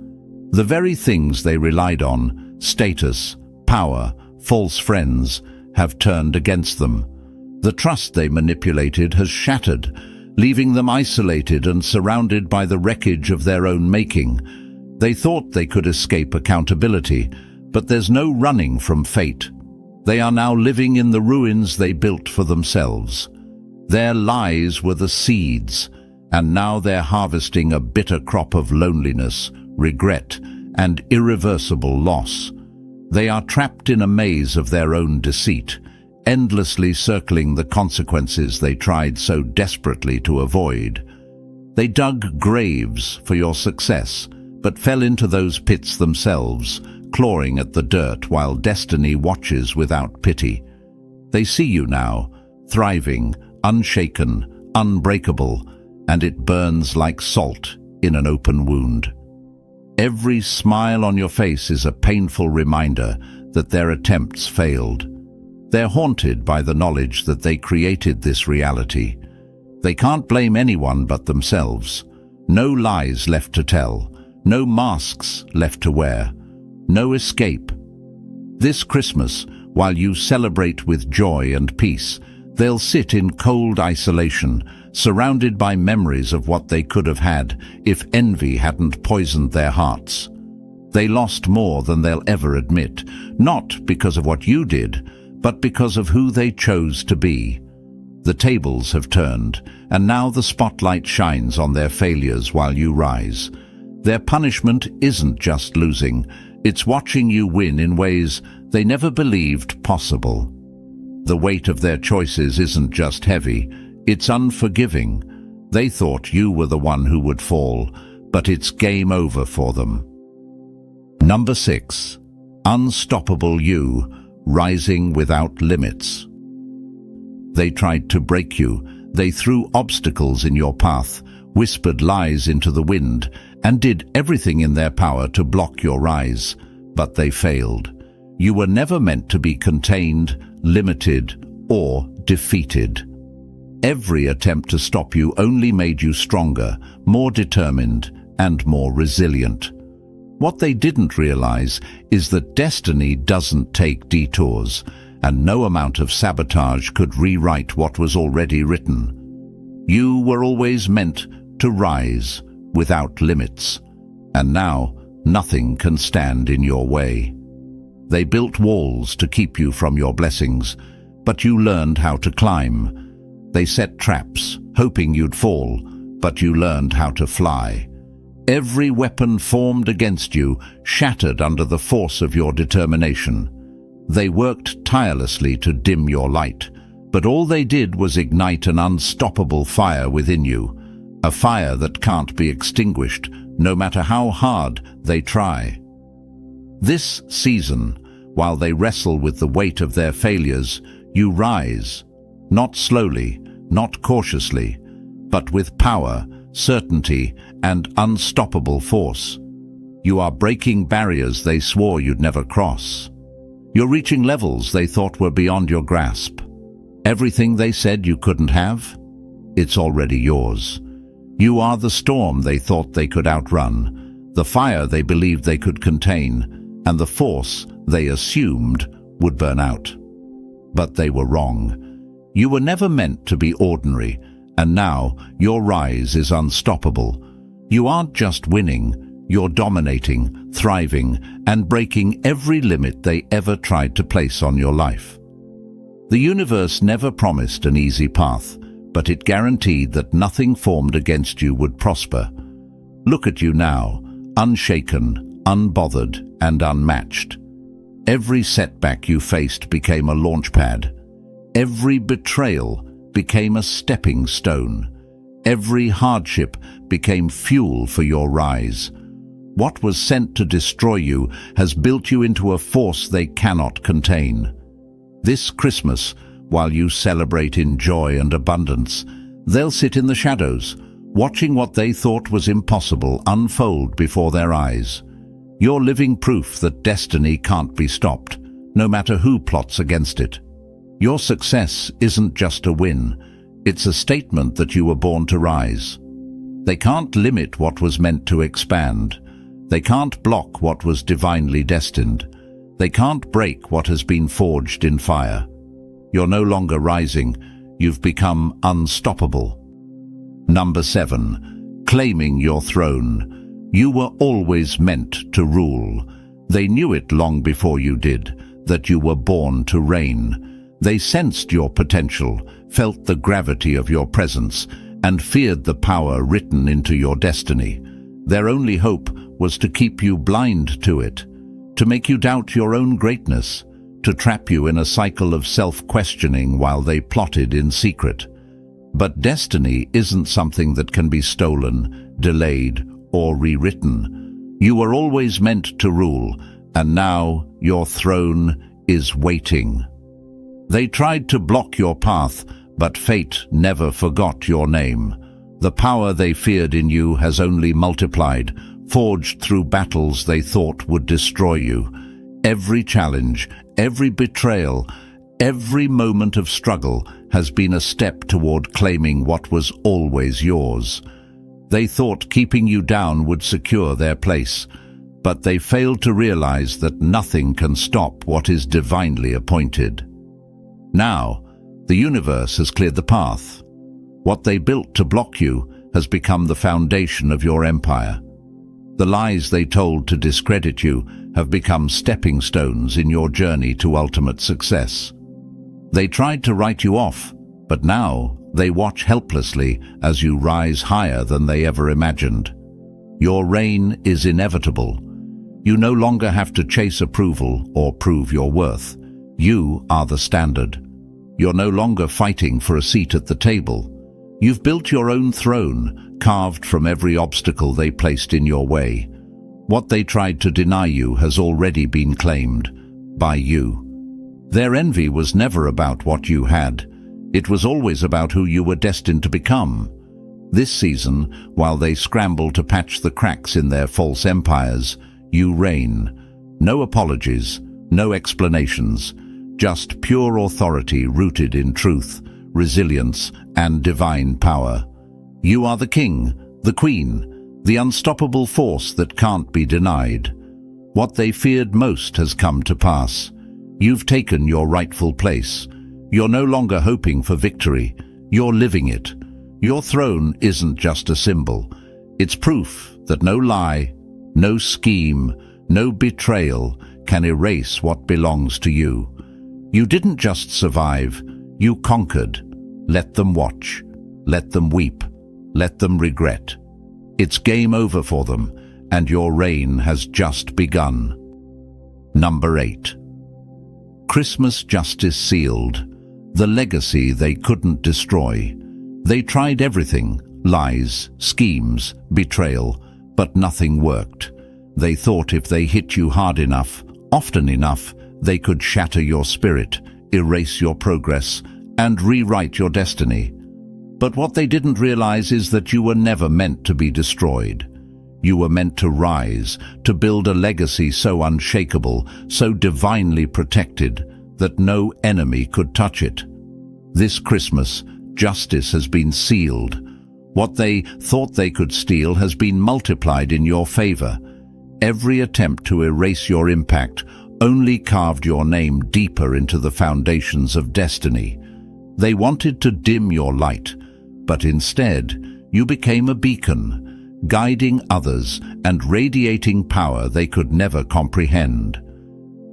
The very things they relied on, status, power, false friends, have turned against them. The trust they manipulated has shattered, leaving them isolated and surrounded by the wreckage of their own making. They thought they could escape accountability, but there's no running from fate. They are now living in the ruins they built for themselves. Their lies were the seeds, and now they're harvesting a bitter crop of loneliness, regret, and irreversible loss. They are trapped in a maze of their own deceit, endlessly circling the consequences they tried so desperately to avoid. They dug graves for your success, but fell into those pits themselves, clawing at the dirt while destiny watches without pity. They see you now, thriving, unshaken, unbreakable, and it burns like salt in an open wound. Every smile on your face is a painful reminder that their attempts failed. They're haunted by the knowledge that they created this reality. They can't blame anyone but themselves. No lies left to tell, no masks left to wear, no escape. This Christmas, while you celebrate with joy and peace, they'll sit in cold isolation, surrounded by memories of what they could have had if envy hadn't poisoned their hearts. They lost more than they'll ever admit, not because of what you did, but because of who they chose to be. The tables have turned, and now the spotlight shines on their failures while you rise. Their punishment isn't just losing, it's watching you win in ways they never believed possible. The weight of their choices isn't just heavy, it's unforgiving. They thought you were the one who would fall, but it's game over for them. Number 6. Unstoppable you, rising without limits. They tried to break you. They threw obstacles in your path, whispered lies into the wind, and did everything in their power to block your rise. But they failed. You were never meant to be contained, limited, or defeated. Every attempt to stop you only made you stronger, more determined, and more resilient. What they didn't realize is that destiny doesn't take detours, and no amount of sabotage could rewrite what was already written. You were always meant to rise without limits, and now nothing can stand in your way. They built walls to keep you from your blessings, but you learned how to climb. They set traps, hoping you'd fall, but you learned how to fly. Every weapon formed against you shattered under the force of your determination. They worked tirelessly to dim your light, but all they did was ignite an unstoppable fire within you, a fire that can't be extinguished, no matter how hard they try. This season, while they wrestle with the weight of their failures, you rise, not slowly, not cautiously, but with power, certainty, and unstoppable force. You are breaking barriers they swore you'd never cross. You're reaching levels they thought were beyond your grasp. Everything they said you couldn't have, it's already yours. You are the storm they thought they could outrun, the fire they believed they could contain, and the force they assumed would burn out. But they were wrong. You were never meant to be ordinary, and now your rise is unstoppable. You aren't just winning, you're dominating, thriving, and breaking every limit they ever tried to place on your life. The universe never promised an easy path, but it guaranteed that nothing formed against you would prosper. Look at you now, unshaken, unbothered, and unmatched. Every setback you faced became a launchpad. Every betrayal became a stepping stone. Every hardship became fuel for your rise. What was sent to destroy you has built you into a force they cannot contain. This Christmas, while you celebrate in joy and abundance, they'll sit in the shadows, watching what they thought was impossible unfold before their eyes. You're living proof that destiny can't be stopped, no matter who plots against it. Your success isn't just a win, it's a statement that you were born to rise. They can't limit what was meant to expand. They can't block what was divinely destined. They can't break what has been forged in fire. You're no longer rising, you've become unstoppable. Number 7. Claiming your throne. You were always meant to rule. They knew it long before you did, that you were born to reign. They sensed your potential, felt the gravity of your presence, and feared the power written into your destiny. Their only hope was to keep you blind to it, to make you doubt your own greatness, to trap you in a cycle of self-questioning while they plotted in secret. But destiny isn't something that can be stolen, delayed, or rewritten. You were always meant to rule, and now your throne is waiting. They tried to block your path, but fate never forgot your name. The power they feared in you has only multiplied, forged through battles they thought would destroy you. Every challenge, every betrayal, every moment of struggle has been a step toward claiming what was always yours. They thought keeping you down would secure their place, but they failed to realize that nothing can stop what is divinely appointed. Now, the universe has cleared the path. What they built to block you has become the foundation of your empire. The lies they told to discredit you have become stepping stones in your journey to ultimate success. They tried to write you off, but now they watch helplessly as you rise higher than they ever imagined. Your reign is inevitable. You no longer have to chase approval or prove your worth. You are the standard. You're no longer fighting for a seat at the table. You've built your own throne, carved from every obstacle they placed in your way. What they tried to deny you has already been claimed by you. Their envy was never about what you had. It was always about who you were destined to become. This season, while they scramble to patch the cracks in their false empires, you reign. No apologies, no explanations, just pure authority rooted in truth, resilience, and divine power. You are the king, the queen, the unstoppable force that can't be denied. What they feared most has come to pass. You've taken your rightful place. You're no longer hoping for victory. You're living it. Your throne isn't just a symbol. It's proof that no lie, no scheme, no betrayal can erase what belongs to you. You didn't just survive, you conquered. Let them watch. Let them weep. Let them regret. It's game over for them, and your reign has just begun. Number 8. Christmas justice sealed. The legacy they couldn't destroy. They tried everything, lies, schemes, betrayal, but nothing worked. They thought if they hit you hard enough, often enough, they could shatter your spirit, erase your progress, and rewrite your destiny. But what they didn't realize is that you were never meant to be destroyed. You were meant to rise, to build a legacy so unshakable, so divinely protected, that no enemy could touch it. This Christmas, justice has been sealed. What they thought they could steal has been multiplied in your favor. Every attempt to erase your impact only carved your name deeper into the foundations of destiny. They wanted to dim your light, but instead you became a beacon, guiding others and radiating power they could never comprehend.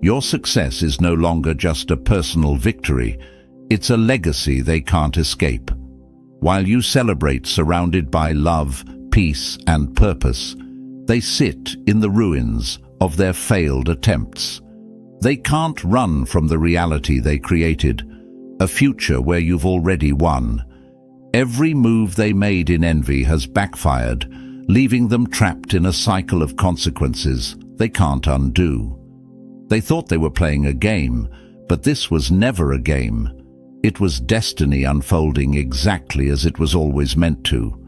Your success is no longer just a personal victory. It's a legacy they can't escape. While you celebrate surrounded by love, peace, and purpose, they sit in the ruins of their failed attempts. They can't run from the reality they created, a future where you've already won. Every move they made in envy has backfired, leaving them trapped in a cycle of consequences they can't undo. They thought they were playing a game, but this was never a game. It was destiny unfolding exactly as it was always meant to.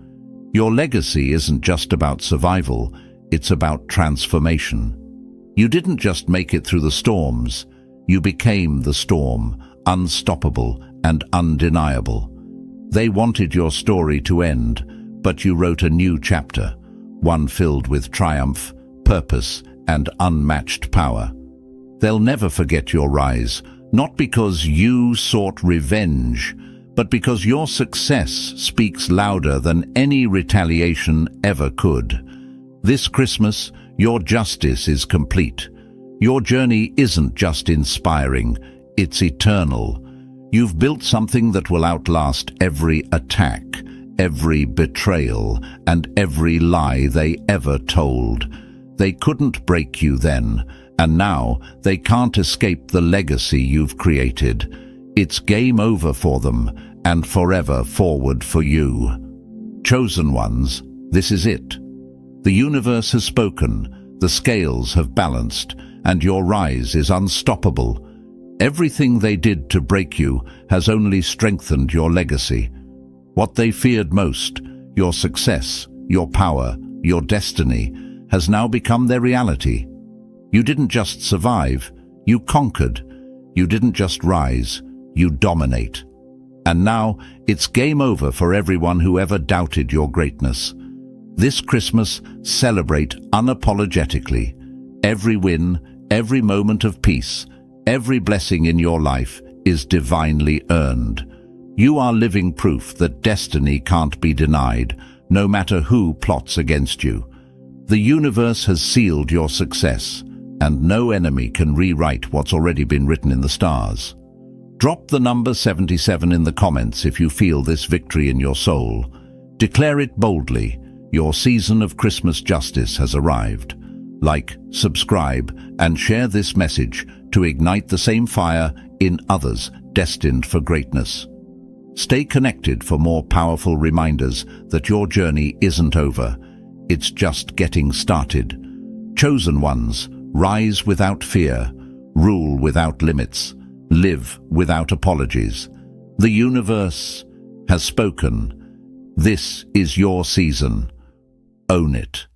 Your legacy isn't just about survival, it's about transformation. You didn't just make it through the storms, you became the storm, unstoppable and undeniable. They wanted your story to end, but you wrote a new chapter, one filled with triumph, purpose, and unmatched power. They'll never forget your rise, not because you sought revenge, but because your success speaks louder than any retaliation ever could. This Christmas, your justice is complete. Your journey isn't just inspiring, it's eternal. You've built something that will outlast every attack, every betrayal, and every lie they ever told. They couldn't break you then, and now they can't escape the legacy you've created. It's game over for them, and forever forward for you. Chosen ones, this is it. The universe has spoken, the scales have balanced, and your rise is unstoppable. Everything they did to break you has only strengthened your legacy. What they feared most, your success, your power, your destiny, has now become their reality. You didn't just survive, you conquered. You didn't just rise, you dominate. And now it's game over for everyone who ever doubted your greatness. This Christmas, celebrate unapologetically. Every win, every moment of peace, every blessing in your life is divinely earned. You are living proof that destiny can't be denied, no matter who plots against you. The universe has sealed your success, and no enemy can rewrite what's already been written in the stars. Drop the number 77 in the comments if you feel this victory in your soul. Declare it boldly. Your season of Christmas justice has arrived. Like, subscribe, and share this message to ignite the same fire in others destined for greatness. Stay connected for more powerful reminders that your journey isn't over. It's just getting started. Chosen ones, rise without fear, rule without limits, live without apologies. The universe has spoken. This is your season. Own it.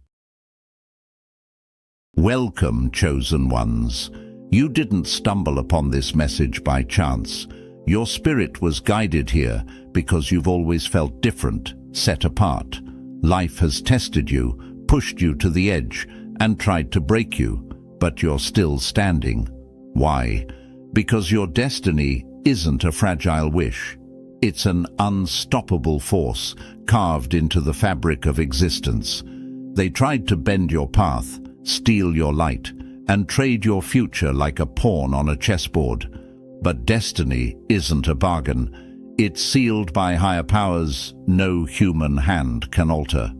Welcome, chosen ones. You didn't stumble upon this message by chance. Your spirit was guided here because you've always felt different, set apart. Life has tested you, pushed you to the edge, and tried to break you, but you're still standing. Why? Because your destiny isn't a fragile wish. It's an unstoppable force carved into the fabric of existence. They tried to bend your path, steal your light, and trade your future like a pawn on a chessboard. But destiny isn't a bargain. It's sealed by higher powers no human hand can alter.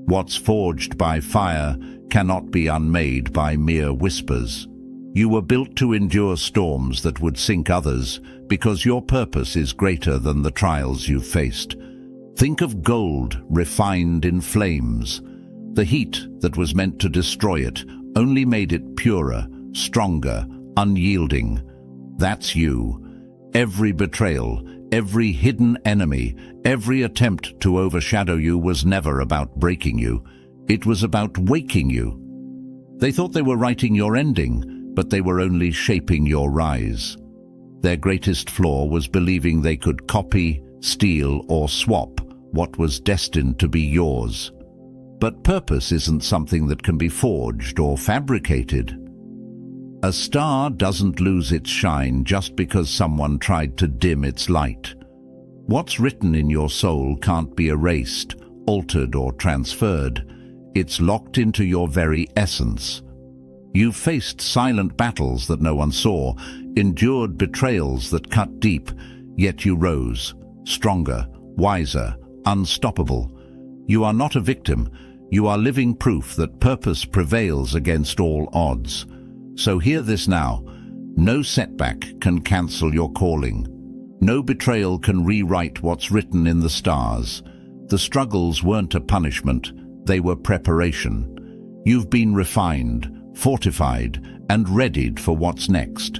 What's forged by fire cannot be unmade by mere whispers. You were built to endure storms that would sink others because your purpose is greater than the trials you've faced. Think of gold refined in flames. The heat that was meant to destroy it only made it purer, stronger, unyielding. That's you. Every betrayal, every hidden enemy, every attempt to overshadow you was never about breaking you. It was about waking you. They thought they were writing your ending, but they were only shaping your rise. Their greatest flaw was believing they could copy, steal, or swap what was destined to be yours. But purpose isn't something that can be forged or fabricated. A star doesn't lose its shine just because someone tried to dim its light. What's written in your soul can't be erased, altered, or transferred. It's locked into your very essence. You've faced silent battles that no one saw, endured betrayals that cut deep, yet you rose, stronger, wiser, unstoppable. You are not a victim. You are living proof that purpose prevails against all odds. So hear this now. No setback can cancel your calling. No betrayal can rewrite what's written in the stars. The struggles weren't a punishment. They were preparation. You've been refined, fortified, and readied for what's next.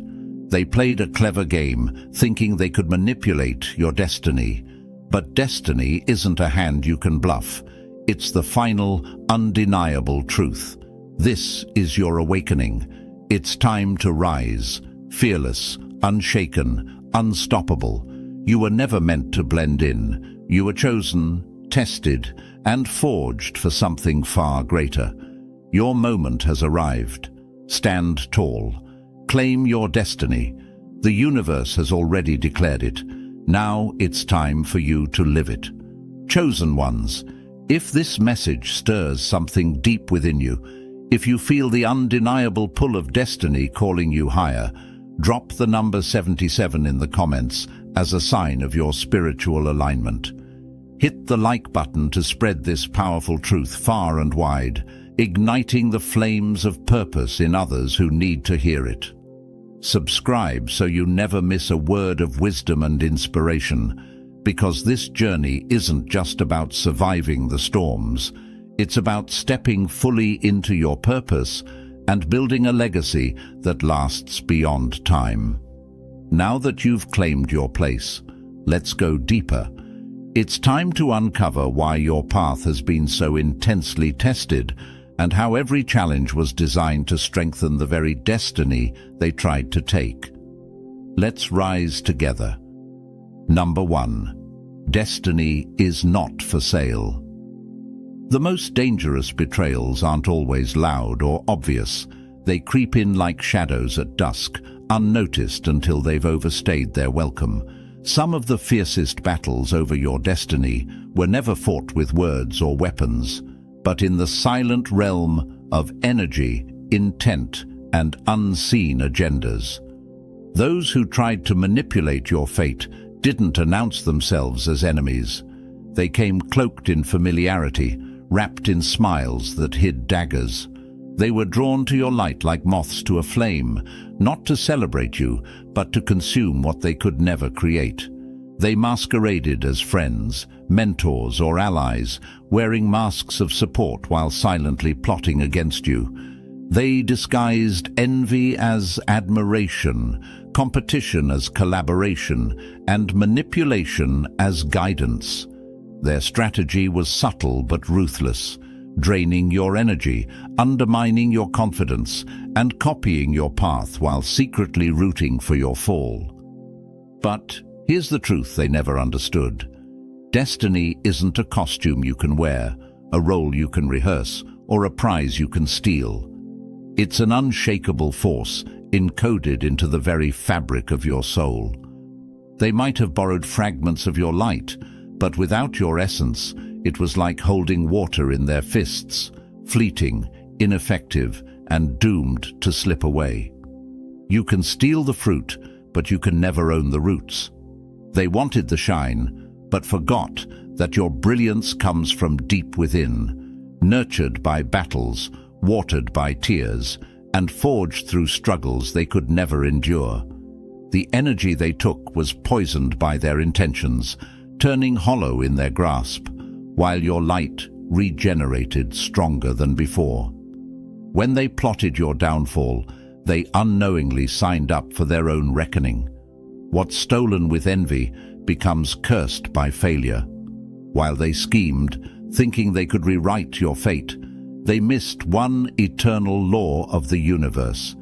They played a clever game, thinking they could manipulate your destiny. But destiny isn't a hand you can bluff. It's the final, undeniable truth. This is your awakening. It's time to rise, fearless, unshaken, unstoppable. You were never meant to blend in. You were chosen, tested, and forged for something far greater. Your moment has arrived. Stand tall. Claim your destiny. The universe has already declared it. Now it's time for you to live it. Chosen ones, if this message stirs something deep within you, if you feel the undeniable pull of destiny calling you higher, drop the number 77 in the comments as a sign of your spiritual alignment. Hit the like button to spread this powerful truth far and wide, igniting the flames of purpose in others who need to hear it. Subscribe so you never miss a word of wisdom and inspiration, because this journey isn't just about surviving the storms. It's about stepping fully into your purpose and building a legacy that lasts beyond time. Now that you've claimed your place, let's go deeper. It's time to uncover why your path has been so intensely tested and how every challenge was designed to strengthen the very destiny they tried to take. Let's rise together. Number 1. Destiny is not for sale. The most dangerous betrayals aren't always loud or obvious. They creep in like shadows at dusk, unnoticed until they've overstayed their welcome. Some of the fiercest battles over your destiny were never fought with words or weapons, but in the silent realm of energy, intent, and unseen agendas. Those who tried to manipulate your fate didn't announce themselves as enemies. They came cloaked in familiarity, wrapped in smiles that hid daggers. They were drawn to your light like moths to a flame, not to celebrate you, but to consume what they could never create. They masqueraded as friends, mentors, or allies, wearing masks of support while silently plotting against you. They disguised envy as admiration, competition as collaboration, and manipulation as guidance. Their strategy was subtle but ruthless, draining your energy, undermining your confidence, and copying your path while secretly rooting for your fall. But here's the truth they never understood. Destiny isn't a costume you can wear, a role you can rehearse, or a prize you can steal. It's an unshakable force encoded into the very fabric of your soul. They might have borrowed fragments of your light, but without your essence, it was like holding water in their fists, fleeting, ineffective, and doomed to slip away. You can steal the fruit, but you can never own the roots. They wanted the shine, but forgot that your brilliance comes from deep within, nurtured by battles, watered by tears, and forged through struggles they could never endure. The energy they took was poisoned by their intentions, turning hollow in their grasp, while your light regenerated stronger than before. When they plotted your downfall, they unknowingly signed up for their own reckoning. What's stolen with envy becomes cursed by failure. While they schemed, thinking they could rewrite your fate, they missed one eternal law of the universe.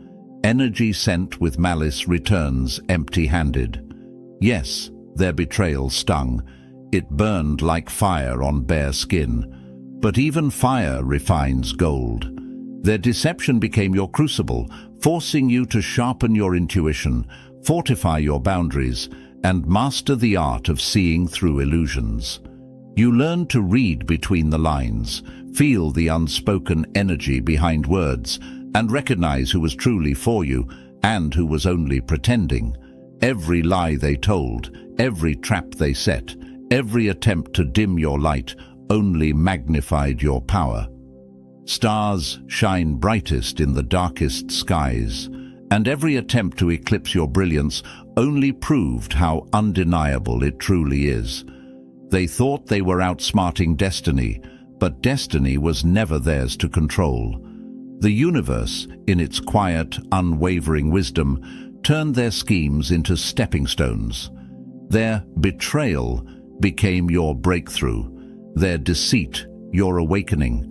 Energy sent with malice returns empty-handed. Yes, their betrayal stung. It burned like fire on bare skin. But even fire refines gold. Their deception became your crucible, forcing you to sharpen your intuition, fortify your boundaries, and master the art of seeing through illusions. You learned to read between the lines, feel the unspoken energy behind words, and recognize who was truly for you and who was only pretending. Every lie they told, every trap they set, every attempt to dim your light only magnified your power. Stars shine brightest in the darkest skies, and every attempt to eclipse your brilliance only proved how undeniable it truly is. They thought they were outsmarting destiny, but destiny was never theirs to control. The universe, in its quiet, unwavering wisdom, turned their schemes into stepping stones. Their betrayal became your breakthrough, their deceit your awakening.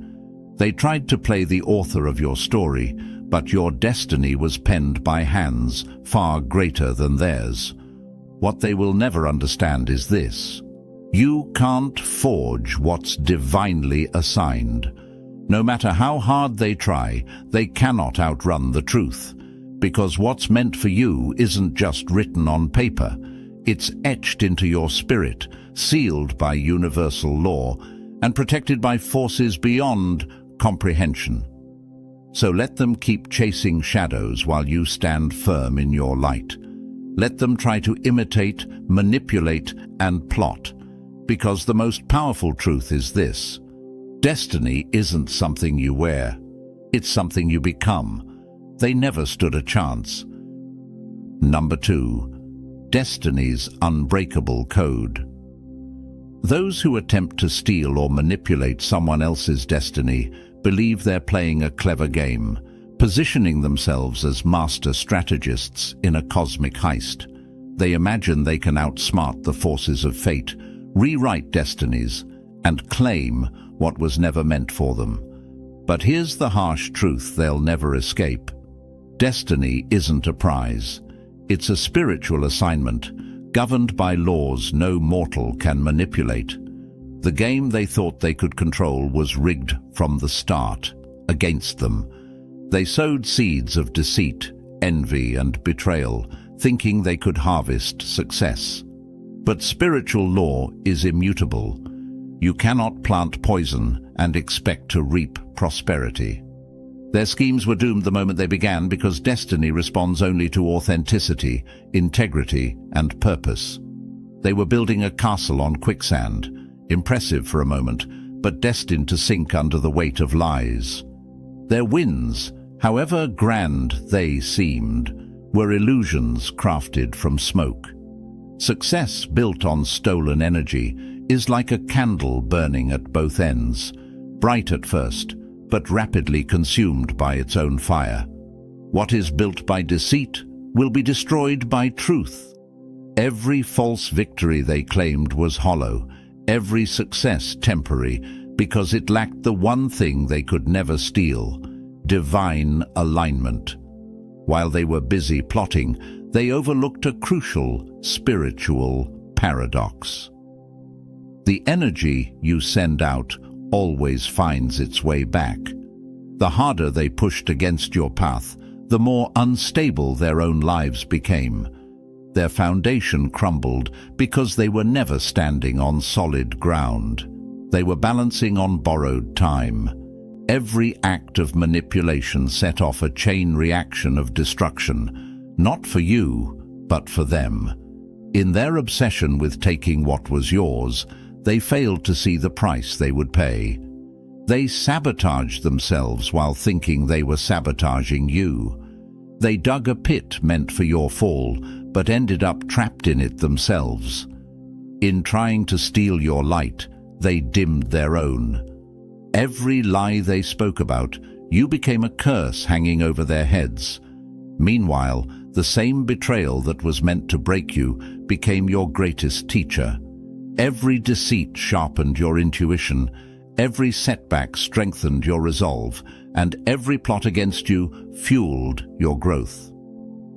They tried to play the author of your story, but your destiny was penned by hands far greater than theirs. What they will never understand is this: you can't forge what's divinely assigned. No matter how hard they try, they cannot outrun the truth, because what's meant for you isn't just written on paper. It's etched into your spirit, sealed by universal law, and protected by forces beyond comprehension. So let them keep chasing shadows while you stand firm in your light. Let them try to imitate, manipulate, and plot, because the most powerful truth is this: destiny isn't something you wear, it's something you become. They never stood a chance. Number 2. Destiny's unbreakable code. Those who attempt to steal or manipulate someone else's destiny believe they're playing a clever game, positioning themselves as master strategists in a cosmic heist. They imagine they can outsmart the forces of fate, rewrite destinies, and claim what was never meant for them. But here's the harsh truth they'll never escape. Destiny isn't a prize. It's a spiritual assignment, governed by laws no mortal can manipulate. The game they thought they could control was rigged from the start, against them. They sowed seeds of deceit, envy, and betrayal, thinking they could harvest success. But spiritual law is immutable. You cannot plant poison and expect to reap prosperity. Their schemes were doomed the moment they began, because destiny responds only to authenticity, integrity, and purpose. They were building a castle on quicksand, impressive for a moment, but destined to sink under the weight of lies. Their wins, however grand they seemed, were illusions crafted from smoke. Success built on stolen energy is like a candle burning at both ends, bright at first, but rapidly consumed by its own fire. What is built by deceit will be destroyed by truth. Every false victory they claimed was hollow, every success temporary, because it lacked the one thing they could never steal: divine alignment. While they were busy plotting, they overlooked a crucial spiritual paradox. The energy you send out always finds its way back. The harder they pushed against your path, the more unstable their own lives became. Their foundation crumbled because they were never standing on solid ground. They were balancing on borrowed time. Every act of manipulation set off a chain reaction of destruction, not for you, but for them. In their obsession with taking what was yours, they failed to see the price they would pay. They sabotaged themselves while thinking they were sabotaging you. They dug a pit meant for your fall, but ended up trapped in it themselves. In trying to steal your light, they dimmed their own. Every lie they spoke about, you became a curse hanging over their heads. Meanwhile, the same betrayal that was meant to break you became your greatest teacher. Every deceit sharpened your intuition, every setback strengthened your resolve, and every plot against you fueled your growth.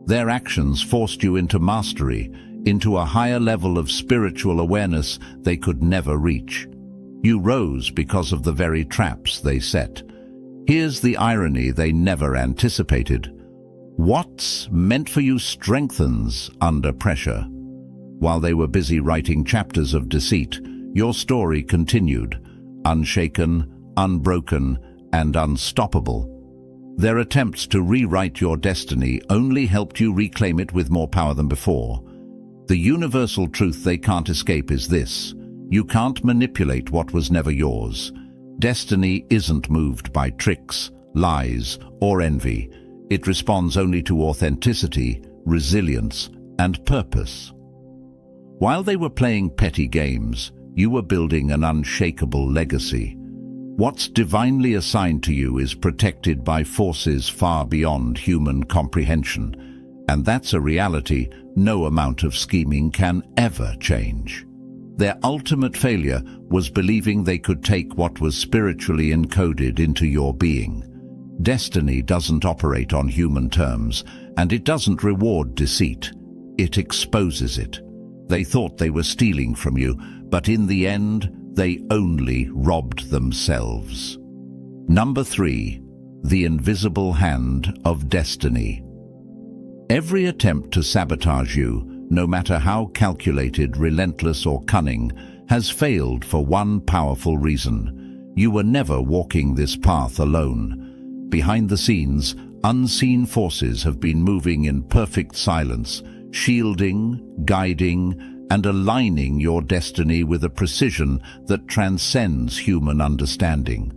Their actions forced you into mastery, into a higher level of spiritual awareness they could never reach. You rose because of the very traps they set. Here's the irony they never anticipated. What's meant for you strengthens under pressure. While they were busy writing chapters of deceit, your story continued, unshaken, unbroken, and unstoppable. Their attempts to rewrite your destiny only helped you reclaim it with more power than before. The universal truth they can't escape is this: you can't manipulate what was never yours. Destiny isn't moved by tricks, lies, or envy. It responds only to authenticity, resilience, and purpose. While they were playing petty games, you were building an unshakable legacy. What's divinely assigned to you is protected by forces far beyond human comprehension, and that's a reality no amount of scheming can ever change. Their ultimate failure was believing they could take what was spiritually encoded into your being. Destiny doesn't operate on human terms, and it doesn't reward deceit. It exposes it. They thought they were stealing from you, but in the end, they only robbed themselves. Number 3. The invisible hand of destiny. Every attempt to sabotage you, no matter how calculated, relentless, or cunning, has failed for one powerful reason. You were never walking this path alone. Behind the scenes, unseen forces have been moving in perfect silence, shielding, guiding, and aligning your destiny with a precision that transcends human understanding.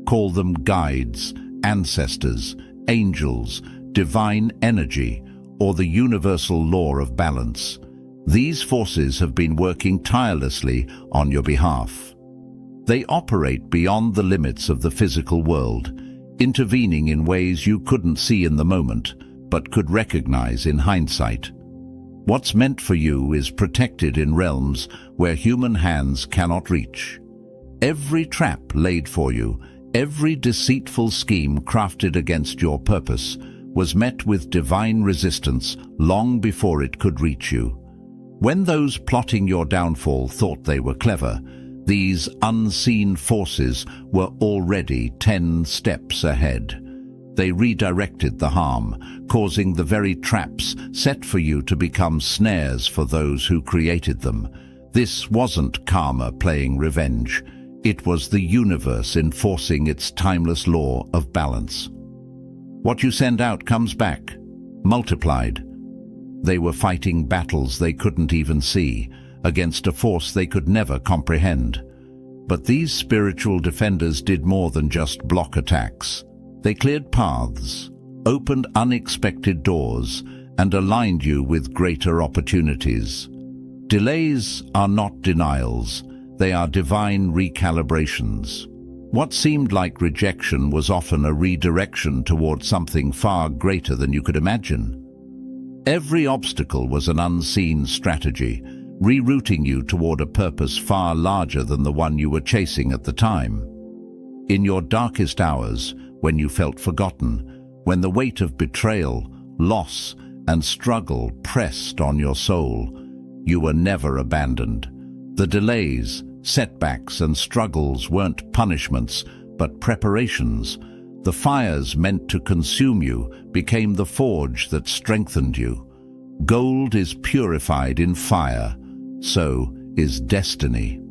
Call them guides, ancestors, angels, divine energy, or the universal law of balance. These forces have been working tirelessly on your behalf. They operate beyond the limits of the physical world, intervening in ways you couldn't see in the moment, but could recognize in hindsight. What's meant for you is protected in realms where human hands cannot reach. Every trap laid for you, every deceitful scheme crafted against your purpose, was met with divine resistance long before it could reach you. When those plotting your downfall thought they were clever, these unseen forces were already 10 steps ahead. They redirected the harm, causing the very traps set for you to become snares for those who created them. This wasn't karma playing revenge. It was the universe enforcing its timeless law of balance. What you send out comes back, multiplied. They were fighting battles they couldn't even see, against a force they could never comprehend. But these spiritual defenders did more than just block attacks. They cleared paths, opened unexpected doors, and aligned you with greater opportunities. Delays are not denials, they are divine recalibrations. What seemed like rejection was often a redirection toward something far greater than you could imagine. Every obstacle was an unseen strategy, rerouting you toward a purpose far larger than the one you were chasing at the time. In your darkest hours, when you felt forgotten, when the weight of betrayal, loss, and struggle pressed on your soul, you were never abandoned. The delays, setbacks, and struggles weren't punishments, but preparations. The fires meant to consume you became the forge that strengthened you. Gold is purified in fire, so is destiny.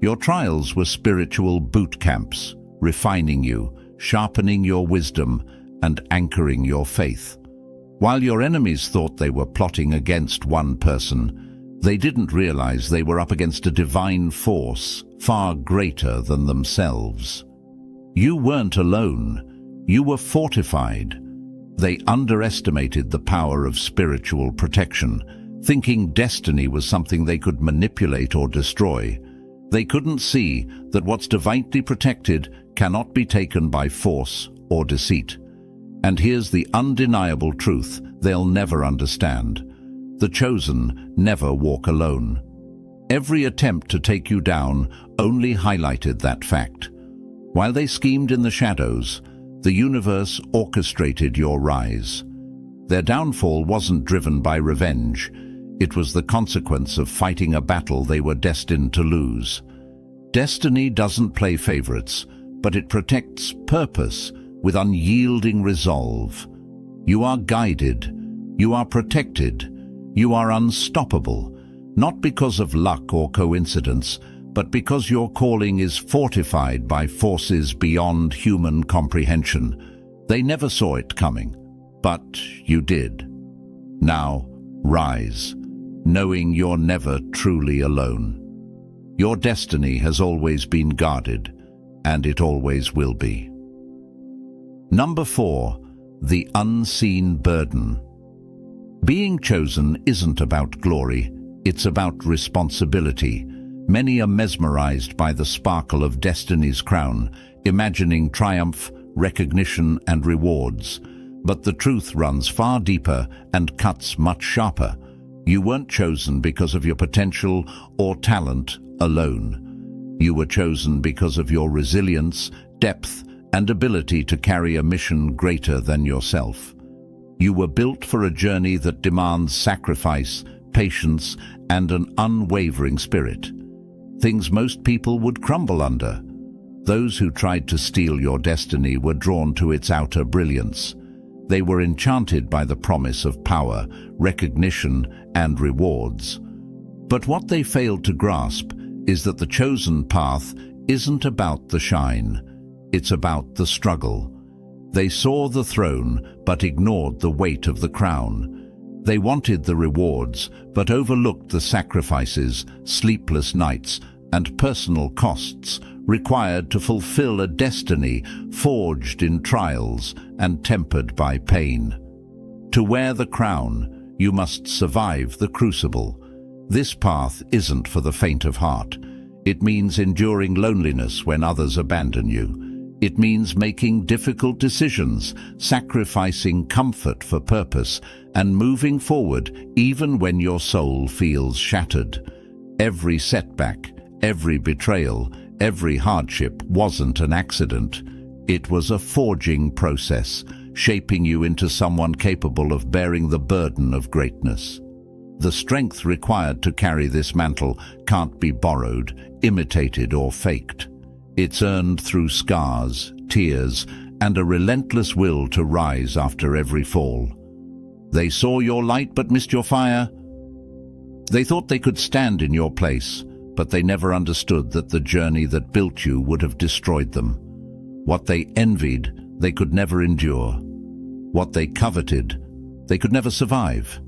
Your trials were spiritual boot camps, refining you, sharpening your wisdom, and anchoring your faith. While your enemies thought they were plotting against one person, they didn't realize they were up against a divine force far greater than themselves. You weren't alone. You were fortified. They underestimated the power of spiritual protection, thinking destiny was something they could manipulate or destroy. They couldn't see that what's divinely protected cannot be taken by force or deceit. And here's the undeniable truth they'll never understand. The chosen never walk alone. Every attempt to take you down only highlighted that fact. While they schemed in the shadows, the universe orchestrated your rise. Their downfall wasn't driven by revenge. It was the consequence of fighting a battle they were destined to lose. Destiny doesn't play favorites, but it protects purpose with unyielding resolve. You are guided. You are protected. You are unstoppable, not because of luck or coincidence, but because your calling is fortified by forces beyond human comprehension. They never saw it coming, but you did. Now, rise, knowing you're never truly alone. Your destiny has always been guarded, and it always will be. Number 4, the unseen burden. Being chosen isn't about glory, it's about responsibility. Many are mesmerized by the sparkle of destiny's crown, imagining triumph, recognition, and rewards. But the truth runs far deeper and cuts much sharper. You weren't chosen because of your potential or talent alone. You were chosen because of your resilience, depth, and ability to carry a mission greater than yourself. You were built for a journey that demands sacrifice, patience, and an unwavering spirit. Things most people would crumble under. Those who tried to steal your destiny were drawn to its outer brilliance. They were enchanted by the promise of power, recognition, and rewards. But what they failed to grasp is that the chosen path isn't about the shine. It's about the struggle. They saw the throne, but ignored the weight of the crown. They wanted the rewards, but overlooked the sacrifices, sleepless nights, and personal costs required to fulfill a destiny forged in trials and tempered by pain. To wear the crown, you must survive the crucible. This path isn't for the faint of heart. It means enduring loneliness when others abandon you. It means making difficult decisions, sacrificing comfort for purpose, and moving forward even when your soul feels shattered. Every setback, every betrayal, every hardship wasn't an accident. It was a forging process, shaping you into someone capable of bearing the burden of greatness. The strength required to carry this mantle can't be borrowed, imitated, or faked. It's earned through scars, tears, and a relentless will to rise after every fall. They saw your light but missed your fire. They thought they could stand in your place, but they never understood that the journey that built you would have destroyed them. What they envied, they could never endure. What they coveted, they could never survive.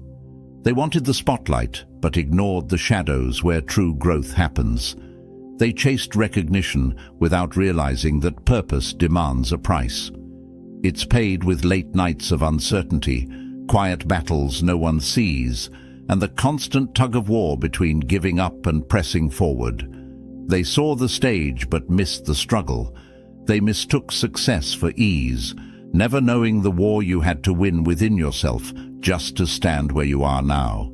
They wanted the spotlight, but ignored the shadows where true growth happens. They chased recognition without realizing that purpose demands a price. It's paid with late nights of uncertainty, quiet battles no one sees, and the constant tug-of-war between giving up and pressing forward. They saw the stage but missed the struggle. They mistook success for ease, never knowing the war you had to win within yourself just to stand where you are now.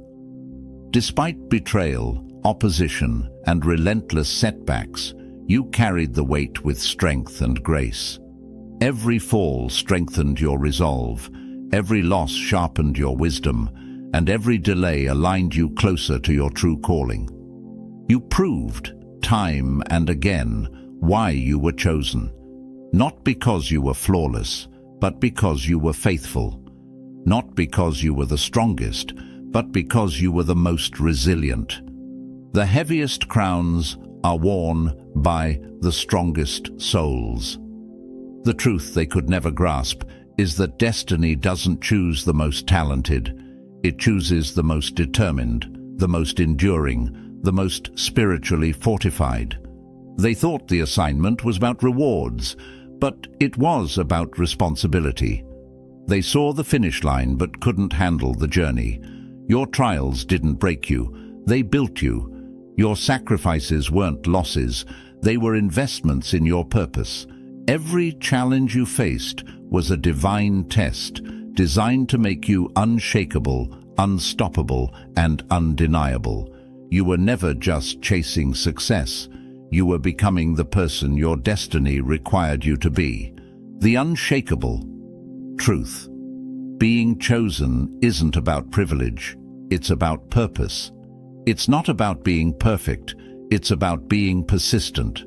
Despite betrayal, opposition, and relentless setbacks, you carried the weight with strength and grace. Every fall strengthened your resolve, every loss sharpened your wisdom, and every delay aligned you closer to your true calling. You proved, time and again, why you were chosen. Not because you were flawless, but because you were faithful. Not because you were the strongest, but because you were the most resilient. The heaviest crowns are worn by the strongest souls. The truth they could never grasp is that destiny doesn't choose the most talented. It chooses the most determined, the most enduring, the most spiritually fortified. They thought the assignment was about rewards, but it was about responsibility. They saw the finish line but couldn't handle the journey. Your trials didn't break you, they built you. Your sacrifices weren't losses, they were investments in your purpose. Every challenge you faced was a divine test, designed to make you unshakable, unstoppable, and undeniable. You were never just chasing success. You were becoming the person your destiny required you to be. The unshakable truth. Being chosen isn't about privilege, it's about purpose. It's not about being perfect, it's about being persistent.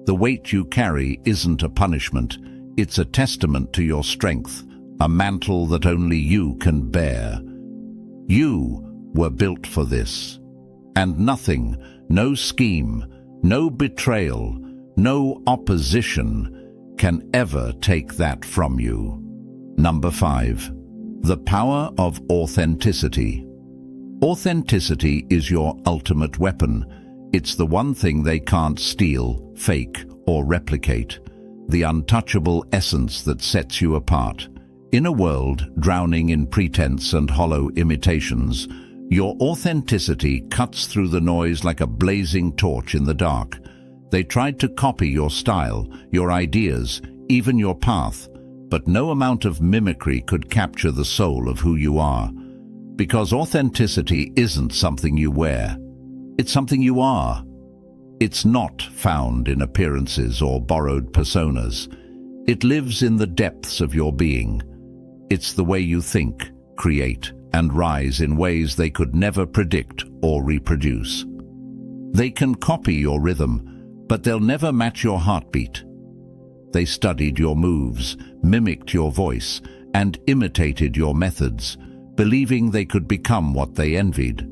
The weight you carry isn't a punishment, it's a testament to your strength, a mantle that only you can bear. You were built for this. And nothing, no scheme, no betrayal, no opposition can ever take that from you. Number 5. The power of authenticity. Authenticity is your ultimate weapon. It's the one thing they can't steal, fake, or replicate. The untouchable essence that sets you apart. In a world drowning in pretense and hollow imitations, your authenticity cuts through the noise like a blazing torch in the dark. They tried to copy your style, your ideas, even your path, but no amount of mimicry could capture the soul of who you are. Because authenticity isn't something you wear, it's something you are. It's not found in appearances or borrowed personas. It lives in the depths of your being. It's the way you think, create, and rise in ways they could never predict or reproduce. They can copy your rhythm, but they'll never match your heartbeat. They studied your moves, mimicked your voice, and imitated your methods, believing they could become what they envied.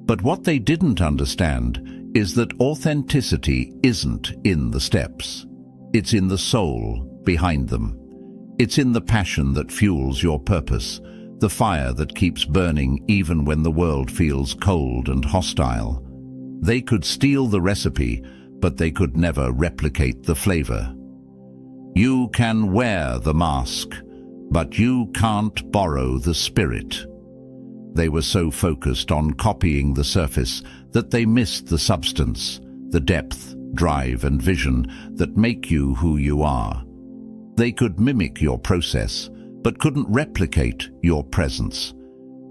But what they didn't understand is that authenticity isn't in the steps. It's in the soul behind them. It's in the passion that fuels your purpose, the fire that keeps burning even when the world feels cold and hostile. They could steal the recipe, but they could never replicate the flavor. You can wear the mask, but you can't borrow the spirit. They were so focused on copying the surface that they missed the substance, the depth, drive, and vision that make you who you are. They could mimic your process, but couldn't replicate your presence.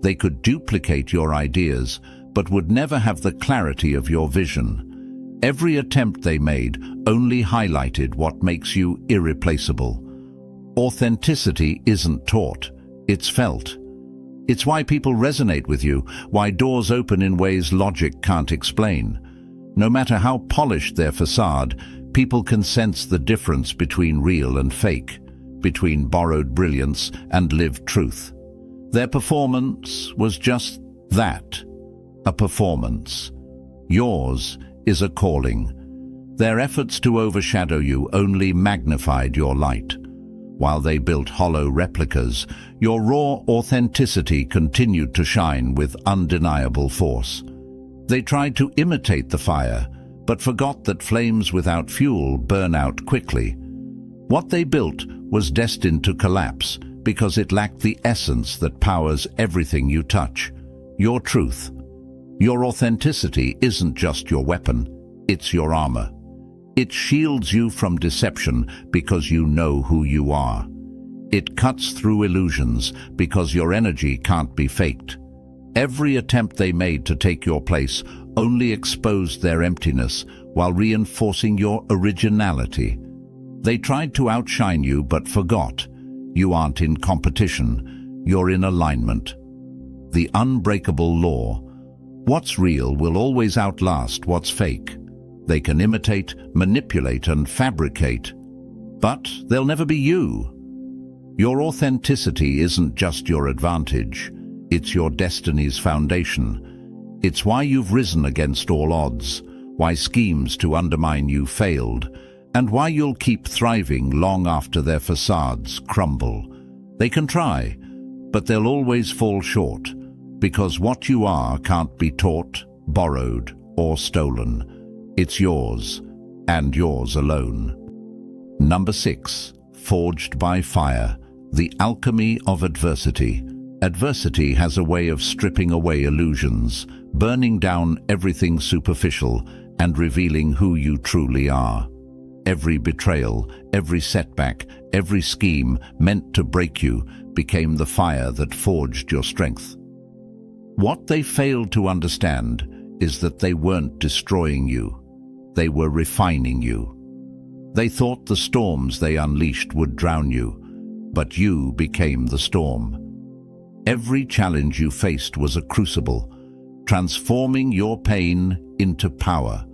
They could duplicate your ideas, but would never have the clarity of your vision. Every attempt they made only highlighted what makes you irreplaceable. Authenticity isn't taught, it's felt. It's why people resonate with you, why doors open in ways logic can't explain. No matter how polished their facade, people can sense the difference between real and fake, between borrowed brilliance and lived truth. Their performance was just that, a performance. Yours is a calling. Their efforts to overshadow you only magnified your light. While they built hollow replicas, your raw authenticity continued to shine with undeniable force. They tried to imitate the fire, but forgot that flames without fuel burn out quickly. What they built was destined to collapse because it lacked the essence that powers everything you touch: your truth. Your authenticity isn't just your weapon, it's your armor. It shields you from deception because you know who you are. It cuts through illusions because your energy can't be faked. Every attempt they made to take your place only exposed their emptiness while reinforcing your originality. They tried to outshine you but forgot. You aren't in competition, you're in alignment. The unbreakable law. What's real will always outlast what's fake. They can imitate, manipulate, and fabricate, but they'll never be you. Your authenticity isn't just your advantage, it's your destiny's foundation. It's why you've risen against all odds, why schemes to undermine you failed, and why you'll keep thriving long after their facades crumble. They can try, but they'll always fall short, because what you are can't be taught, borrowed, or stolen. It's yours, and yours alone. Number 6. Forged by fire. The alchemy of adversity. Adversity has a way of stripping away illusions, burning down everything superficial, and revealing who you truly are. Every betrayal, every setback, every scheme meant to break you became the fire that forged your strength. What they failed to understand is that they weren't destroying you. They were refining you. They thought the storms they unleashed would drown you, but you became the storm. Every challenge you faced was a crucible, transforming your pain into power,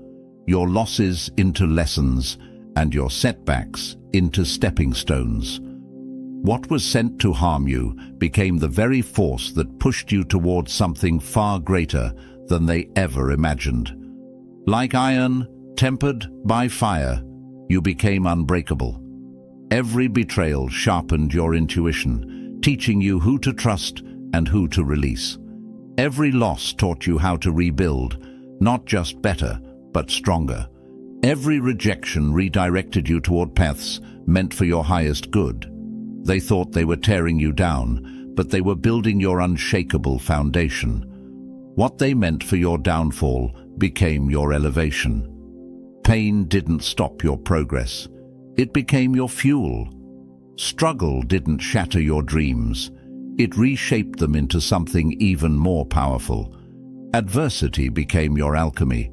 your losses into lessons, and your setbacks into stepping stones. What was sent to harm you became the very force that pushed you towards something far greater than they ever imagined. Like iron, tempered by fire, you became unbreakable. Every betrayal sharpened your intuition, teaching you who to trust and who to release. Every loss taught you how to rebuild, not just better, but stronger. Every rejection redirected you toward paths meant for your highest good. They thought they were tearing you down, but they were building your unshakable foundation. What they meant for your downfall became your elevation. Pain didn't stop your progress. It became your fuel. Struggle didn't shatter your dreams. It reshaped them into something even more powerful. Adversity became your alchemy,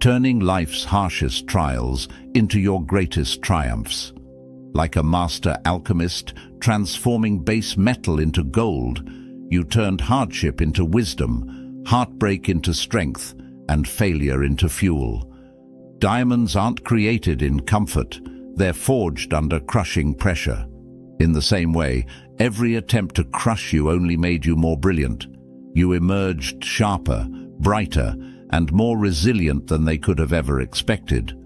turning life's harshest trials into your greatest triumphs. Like a master alchemist transforming base metal into gold, you turned hardship into wisdom, heartbreak into strength, and failure into fuel. Diamonds aren't created in comfort, they're forged under crushing pressure. In the same way, every attempt to crush you only made you more brilliant. You emerged sharper, brighter, and more resilient than they could have ever expected.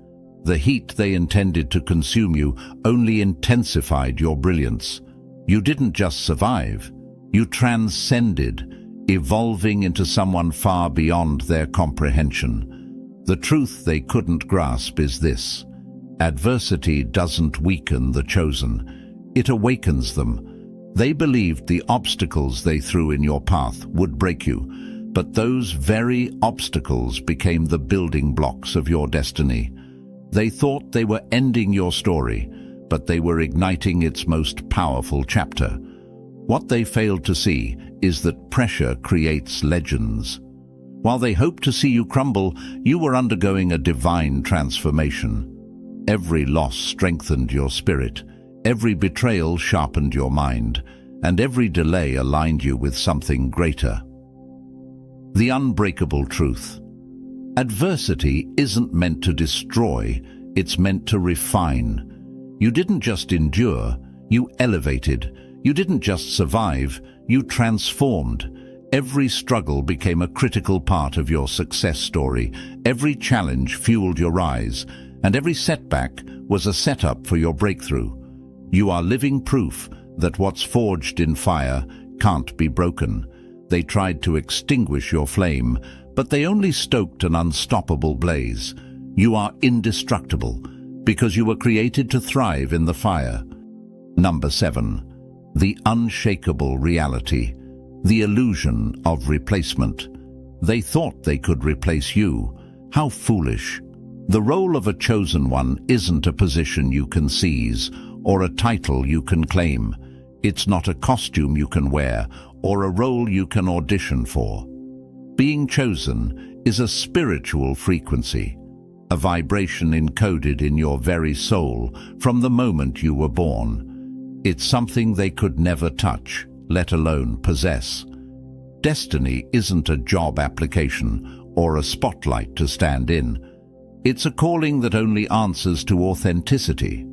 The heat they intended to consume you only intensified your brilliance. You didn't just survive, you transcended, evolving into someone far beyond their comprehension. The truth they couldn't grasp is this: adversity doesn't weaken the chosen, it awakens them. They believed the obstacles they threw in your path would break you, but those very obstacles became the building blocks of your destiny. They thought they were ending your story, but they were igniting its most powerful chapter. What they failed to see is that pressure creates legends. While they hoped to see you crumble, you were undergoing a divine transformation. Every loss strengthened your spirit, every betrayal sharpened your mind, and every delay aligned you with something greater. The unbreakable truth. Adversity isn't meant to destroy, it's meant to refine. You didn't just endure, you elevated. You didn't just survive, you transformed. Every struggle became a critical part of your success story. Every challenge fueled your rise, and every setback was a setup for your breakthrough. You are living proof that what's forged in fire can't be broken. They tried to extinguish your flame, but they only stoked an unstoppable blaze. You are indestructible because you were created to thrive in the fire. Number 7. The unshakable reality, the illusion of replacement. They thought they could replace you. How foolish. The role of a chosen one isn't a position you can seize or a title you can claim. It's not a costume you can wear or a role you can audition for. Being chosen is a spiritual frequency, a vibration encoded in your very soul from the moment you were born. It's something they could never touch, let alone possess. Destiny isn't a job application or a spotlight to stand in. It's a calling that only answers to authenticity.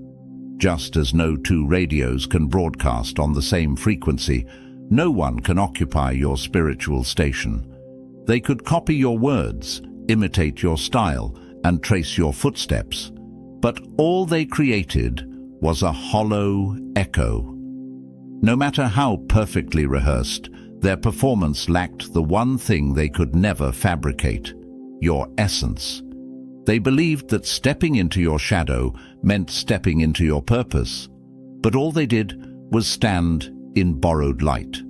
Just as no two radios can broadcast on the same frequency, no one can occupy your spiritual station. They could copy your words, imitate your style, and trace your footsteps, but all they created was a hollow echo. No matter how perfectly rehearsed, their performance lacked the one thing they could never fabricate: your essence. They believed that stepping into your shadow meant stepping into your purpose, but all they did was stand in borrowed light.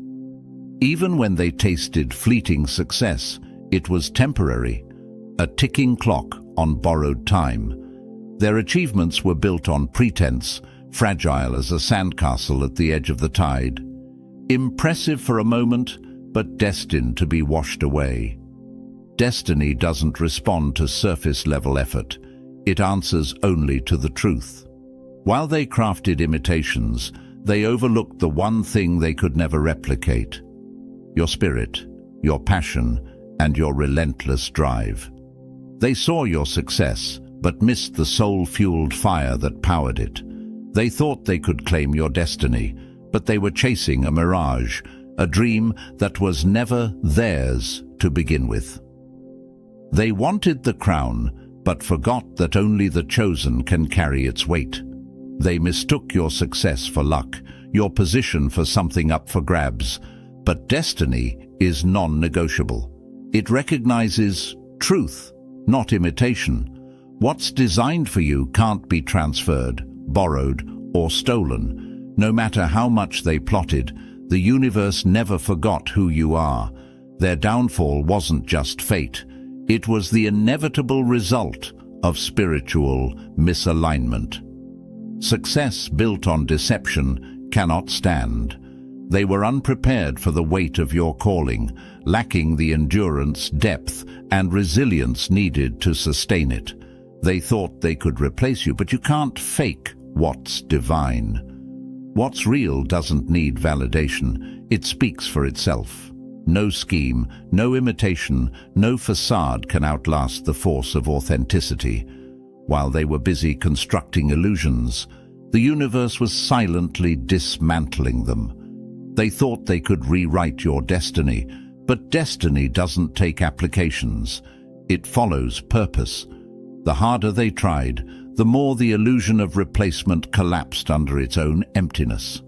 Even when they tasted fleeting success, it was temporary, a ticking clock on borrowed time. Their achievements were built on pretense, fragile as a sandcastle at the edge of the tide. Impressive for a moment, but destined to be washed away. Destiny doesn't respond to surface-level effort. It answers only to the truth. While they crafted imitations, they overlooked the one thing they could never replicate: your spirit, your passion, and your relentless drive. They saw your success, but missed the soul-fueled fire that powered it. They thought they could claim your destiny, but they were chasing a mirage, a dream that was never theirs to begin with. They wanted the crown, but forgot that only the chosen can carry its weight. They mistook your success for luck, your position for something up for grabs. But destiny is non-negotiable. It recognizes truth, not imitation. What's designed for you can't be transferred, borrowed, or stolen. No matter how much they plotted, the universe never forgot who you are. Their downfall wasn't just fate. It was the inevitable result of spiritual misalignment. Success built on deception cannot stand. They were unprepared for the weight of your calling, lacking the endurance, depth, and resilience needed to sustain it. They thought they could replace you, but you can't fake what's divine. What's real doesn't need validation. It speaks for itself. No scheme, no imitation, no facade can outlast the force of authenticity. While they were busy constructing illusions, the universe was silently dismantling them. They thought they could rewrite your destiny, but destiny doesn't take applications. It follows purpose. The harder they tried, the more the illusion of replacement collapsed under its own emptiness.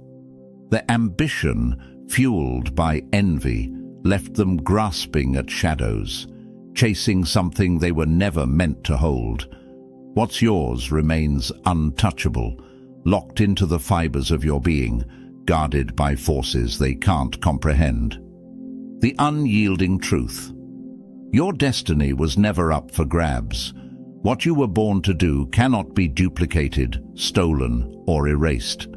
Their ambition, fueled by envy, left them grasping at shadows, chasing something they were never meant to hold. What's yours remains untouchable, locked into the fibers of your being, guarded by forces they can't comprehend. The unyielding truth. Your destiny was never up for grabs. What you were born to do cannot be duplicated, stolen, or erased.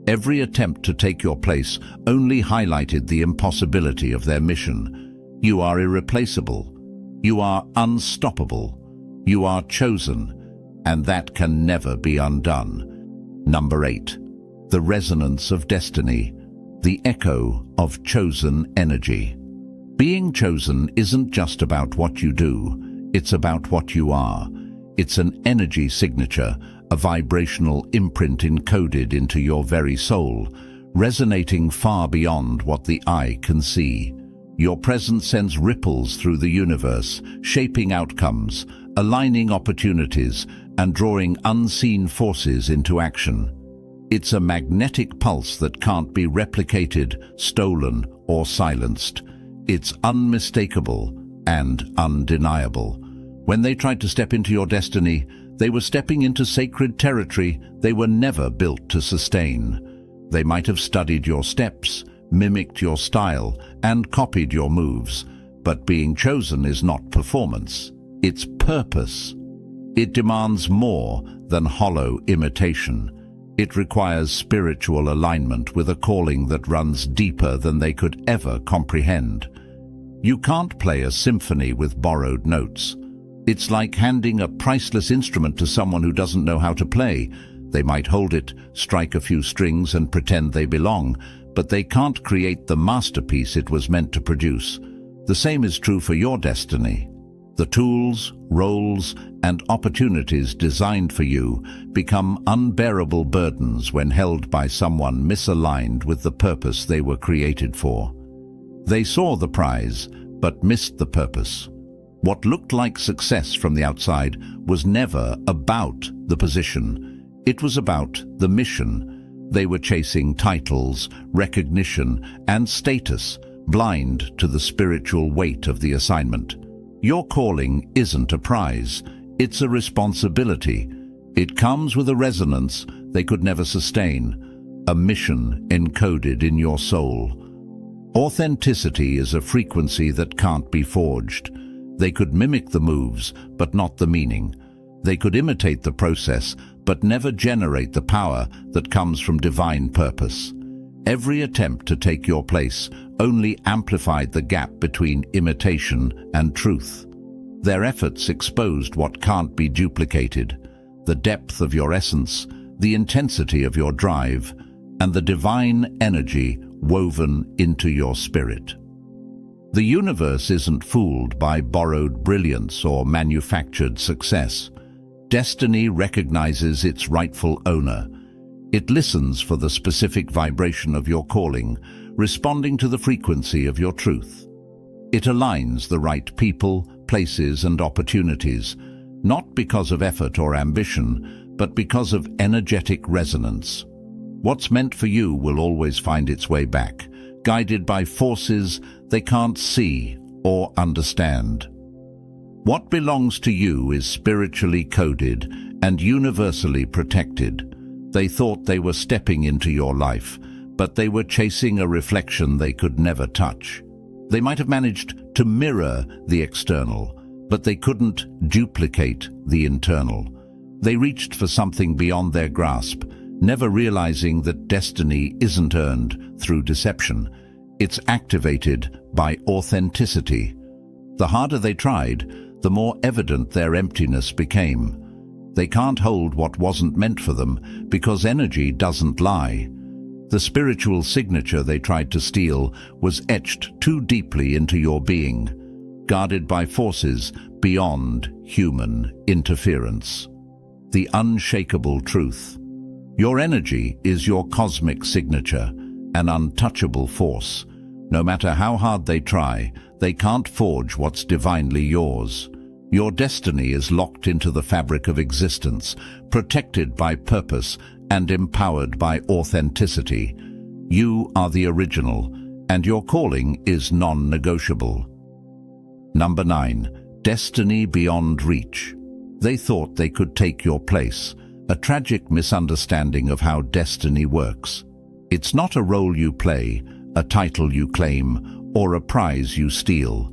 Every attempt to take your place only highlighted the impossibility of their mission. You are irreplaceable. You are unstoppable. You are chosen, and that can never be undone. Number 8. The resonance of destiny, the echo of chosen energy. Being chosen isn't just about what you do, it's about what you are. It's an energy signature, a vibrational imprint encoded into your very soul, resonating far beyond what the eye can see. Your presence sends ripples through the universe, shaping outcomes, aligning opportunities, and drawing unseen forces into action. It's a magnetic pulse that can't be replicated, stolen, or silenced. It's unmistakable and undeniable. When they tried to step into your destiny, they were stepping into sacred territory they were never built to sustain. They might have studied your steps, mimicked your style, and copied your moves, but being chosen is not performance. It's purpose. It demands more than hollow imitation. It requires spiritual alignment with a calling that runs deeper than they could ever comprehend. You can't play a symphony with borrowed notes. It's like handing a priceless instrument to someone who doesn't know how to play. They might hold it, strike a few strings, and pretend they belong, but they can't create the masterpiece it was meant to produce. The same is true for your destiny. The tools, roles, and opportunities designed for you become unbearable burdens when held by someone misaligned with the purpose they were created for. They saw the prize, but missed the purpose. What looked like success from the outside was never about the position. It was about the mission. They were chasing titles, recognition, and status, blind to the spiritual weight of the assignment. Your calling isn't a prize, it's a responsibility. It comes with a resonance they could never sustain, a mission encoded in your soul. Authenticity is a frequency that can't be forged. They could mimic the moves, but not the meaning. They could imitate the process, but never generate the power that comes from divine purpose. Every attempt to take your place only amplified the gap between imitation and truth. Their efforts exposed what can't be duplicated: the depth of your essence, the intensity of your drive, and the divine energy woven into your spirit. The universe isn't fooled by borrowed brilliance or manufactured success. Destiny recognizes its rightful owner. It listens for the specific vibration of your calling, responding to the frequency of your truth. It aligns the right people, places, and opportunities, not because of effort or ambition, but because of energetic resonance. What's meant for you will always find its way back, guided by forces they can't see or understand. What belongs to you is spiritually coded and universally protected. They thought they were stepping into your life, but they were chasing a reflection they could never touch. They might have managed to mirror the external, but they couldn't duplicate the internal. They reached for something beyond their grasp, never realizing that destiny isn't earned through deception. It's activated by authenticity. The harder they tried, the more evident their emptiness became. They can't hold what wasn't meant for them because energy doesn't lie. The spiritual signature they tried to steal was etched too deeply into your being, guarded by forces beyond human interference. The unshakable truth. Your energy is your cosmic signature, an untouchable force. No matter how hard they try, they can't forge what's divinely yours. Your destiny is locked into the fabric of existence, protected by purpose and empowered by authenticity. You are the original, and your calling is non-negotiable. Number 9. Destiny beyond reach. They thought they could take your place, a tragic misunderstanding of how destiny works. It's not a role you play, a title you claim, or a prize you steal.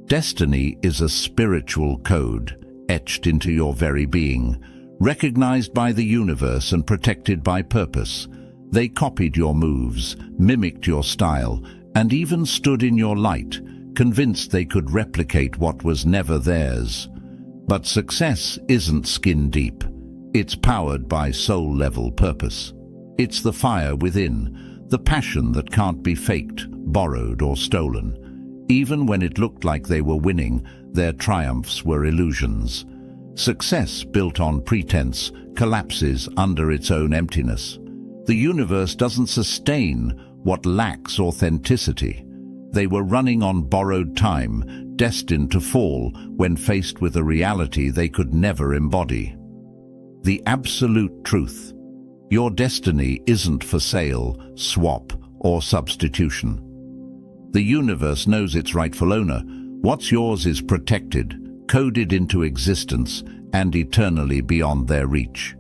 Destiny is a spiritual code, etched into your very being, recognized by the universe and protected by purpose. They copied your moves, mimicked your style, and even stood in your light, convinced they could replicate what was never theirs. But success isn't skin deep. It's powered by soul-level purpose. It's the fire within, the passion that can't be faked, borrowed, or stolen. Even when it looked like they were winning, their triumphs were illusions. Success built on pretense collapses under its own emptiness. The universe doesn't sustain what lacks authenticity. They were running on borrowed time, destined to fall when faced with a reality they could never embody. The absolute truth. Your destiny isn't for sale, swap, or substitution. The universe knows its rightful owner. What's yours is protected, coded into existence and eternally beyond their reach.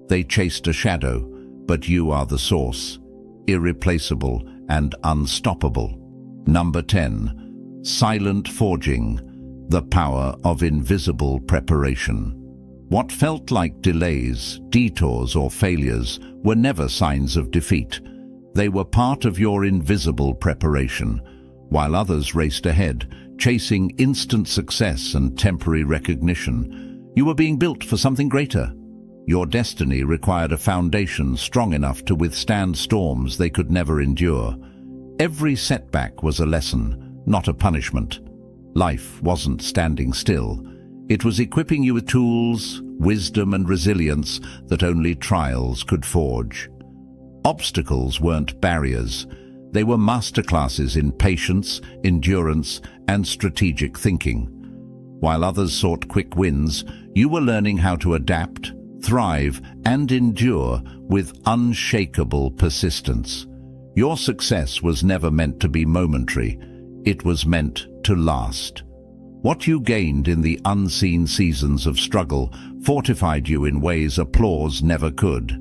They chased a shadow, but you are the source, irreplaceable and unstoppable. Number 10. Silent forging, the power of invisible preparation. What felt like delays, detours, or failures were never signs of defeat. They were part of your invisible preparation. While others raced ahead, chasing instant success and temporary recognition, you were being built for something greater. Your destiny required a foundation strong enough to withstand storms they could never endure. Every setback was a lesson, not a punishment. Life wasn't standing still. It was equipping you with tools, wisdom, and resilience that only trials could forge. Obstacles weren't barriers. They were masterclasses in patience, endurance, and strategic thinking. While others sought quick wins, you were learning how to adapt, thrive, and endure with unshakable persistence. Your success was never meant to be momentary. It was meant to last. What you gained in the unseen seasons of struggle fortified you in ways applause never could.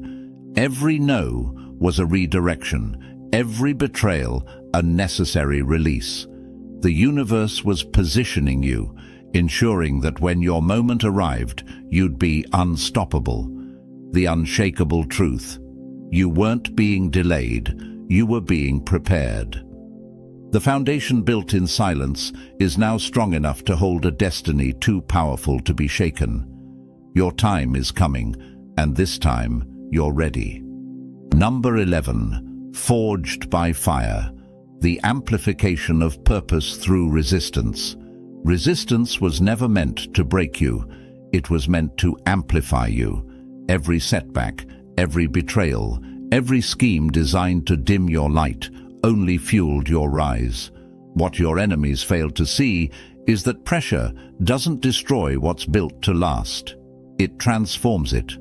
Every no was a redirection, every betrayal a necessary release. The universe was positioning you, ensuring that when your moment arrived, you'd be unstoppable. The unshakable truth: you weren't being delayed, you were being prepared. The foundation built in silence is now strong enough to hold a destiny too powerful to be shaken. Your time is coming, and this time you're ready. Number 11. Forged by fire, the amplification of purpose through resistance. Resistance was never meant to break you. It was meant to amplify you. Every setback, every betrayal, every scheme designed to dim your light only fueled your rise. What your enemies failed to see is that pressure doesn't destroy what's built to last. It transforms it.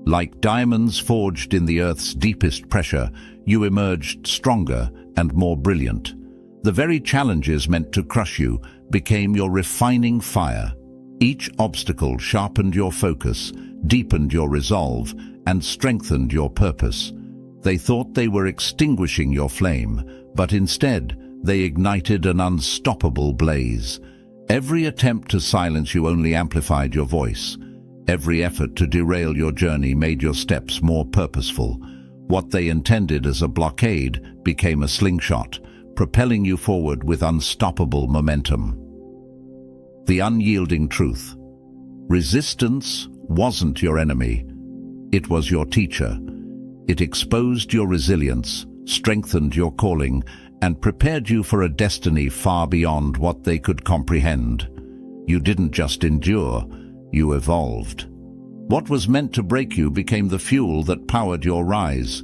Like diamonds forged in the Earth's deepest pressure, you emerged stronger and more brilliant. The very challenges meant to crush you became your refining fire. Each obstacle sharpened your focus, deepened your resolve, and strengthened your purpose. They thought they were extinguishing your flame, but instead they ignited an unstoppable blaze. Every attempt to silence you only amplified your voice. Every effort to derail your journey made your steps more purposeful. What they intended as a blockade became a slingshot, propelling you forward with unstoppable momentum. The unyielding truth: resistance wasn't your enemy. It was your teacher. It exposed your resilience, strengthened your calling, and prepared you for a destiny far beyond what they could comprehend. You didn't just endure, you evolved. What was meant to break you became the fuel that powered your rise.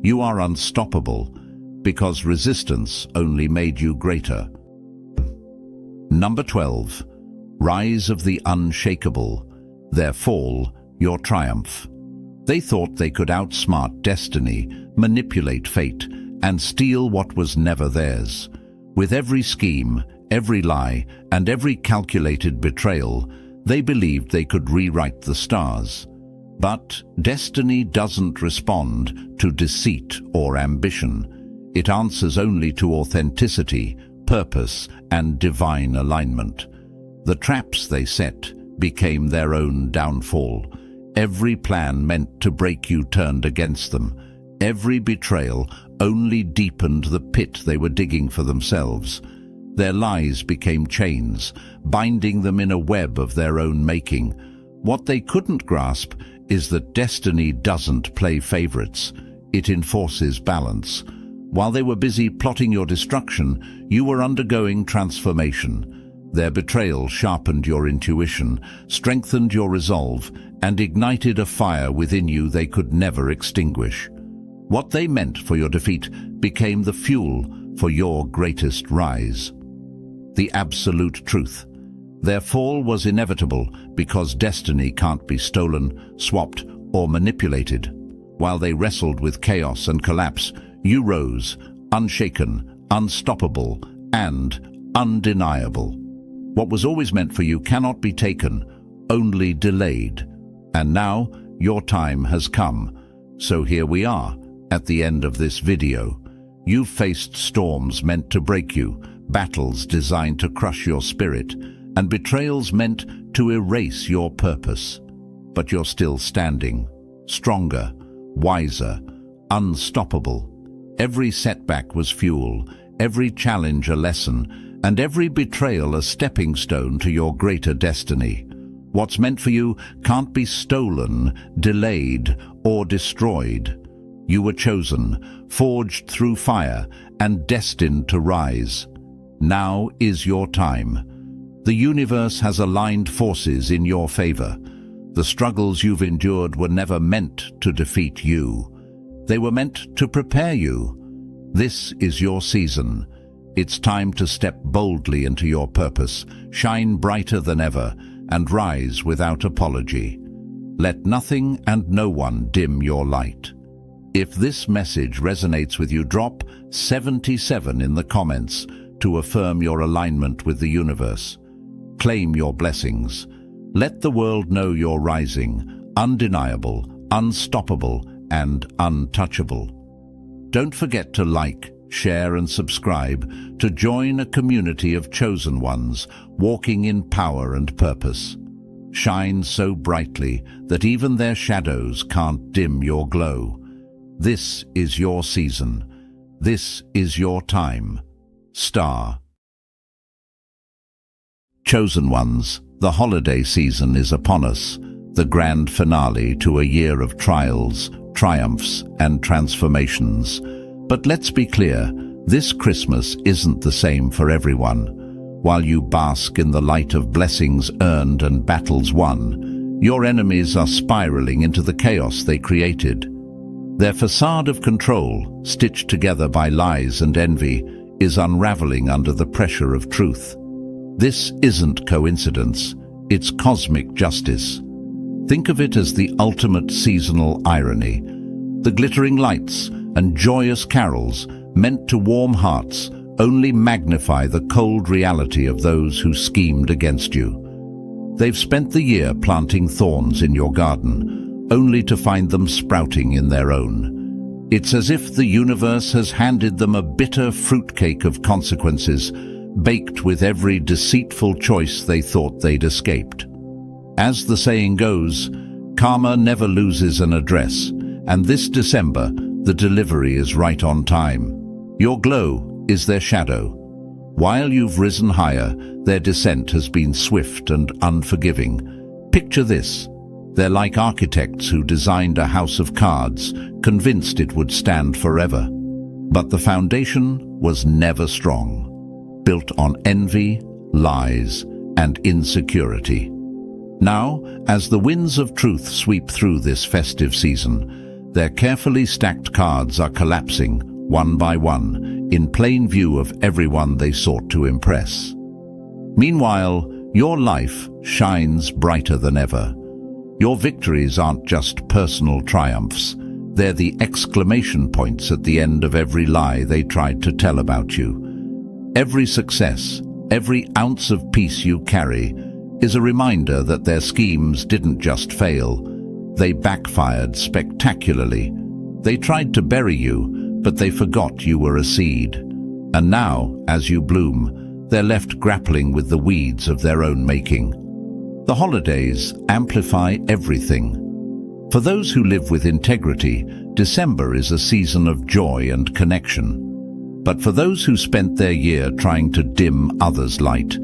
You are unstoppable, because resistance only made you greater. Number 12. Rise of the unshakable, their fall, your triumph. They thought they could outsmart destiny, manipulate fate, and steal what was never theirs. With every scheme, every lie, and every calculated betrayal, they believed they could rewrite the stars. But destiny doesn't respond to deceit or ambition. It answers only to authenticity, purpose, and divine alignment. The traps they set became their own downfall. Every plan meant to break you turned against them. Every betrayal only deepened the pit they were digging for themselves. Their lies became chains, binding them in a web of their own making. What they couldn't grasp is that destiny doesn't play favorites. It enforces balance. While they were busy plotting your destruction, you were undergoing transformation. Their betrayal sharpened your intuition, strengthened your resolve, and ignited a fire within you they could never extinguish. What they meant for your defeat became the fuel for your greatest rise. The absolute truth: their fall was inevitable because destiny can't be stolen, swapped, or manipulated. While they wrestled with chaos and collapse, you rose, unshaken, unstoppable, and undeniable. What was always meant for you cannot be taken, only delayed. And now, your time has come. So here we are, at the end of this video. You've faced storms meant to break you, battles designed to crush your spirit, and betrayals meant to erase your purpose. But you're still standing, stronger, wiser, unstoppable. Every setback was fuel, every challenge a lesson, and every betrayal a stepping stone to your greater destiny. What's meant for you can't be stolen, delayed, or destroyed. You were chosen, forged through fire, and destined to rise. Now is your time. The universe has aligned forces in your favor. The struggles you've endured were never meant to defeat you. They were meant to prepare you. This is your season. It's time to step boldly into your purpose, shine brighter than ever, and rise without apology. Let nothing and no one dim your light. If this message resonates with you, drop 77 in the comments to affirm your alignment with the universe. Claim your blessings. Let the world know you're rising, undeniable, unstoppable, and untouchable. Don't forget to like, share, and subscribe to join a community of chosen ones walking in power and purpose. Shine so brightly that even their shadows can't dim your glow. This is your season. This is your time. Star. Chosen ones, the holiday season is upon us, the grand finale to a year of trials, triumphs, and transformations. But let's be clear, this Christmas isn't the same for everyone. While you bask in the light of blessings earned and battles won, your enemies are spiraling into the chaos they created. Their facade of control, stitched together by lies and envy, is unraveling under the pressure of truth. This isn't coincidence, it's cosmic justice. Think of it as the ultimate seasonal irony. The glittering lights and joyous carols, meant to warm hearts, only magnify the cold reality of those who schemed against you. They've spent the year planting thorns in your garden, only to find them sprouting in their own. It's as if the universe has handed them a bitter fruitcake of consequences, baked with every deceitful choice they thought they'd escaped. As the saying goes, karma never loses an address, and this December, the delivery is right on time. Your glow is their shadow. While you've risen higher, their descent has been swift and unforgiving. Picture this. They're like architects who designed a house of cards, convinced it would stand forever. But the foundation was never strong, built on envy, lies, and insecurity. Now, as the winds of truth sweep through this festive season, their carefully stacked cards are collapsing, one by one, in plain view of everyone they sought to impress. Meanwhile, your life shines brighter than ever. Your victories aren't just personal triumphs, they're the exclamation points at the end of every lie they tried to tell about you. Every success, every ounce of peace you carry, is a reminder that their schemes didn't just fail, they backfired spectacularly. They tried to bury you, but they forgot you were a seed. And now, as you bloom, they're left grappling with the weeds of their own making. The holidays amplify everything. For those who live with integrity, December is a season of joy and connection. But for those who spent their year trying to dim others' light,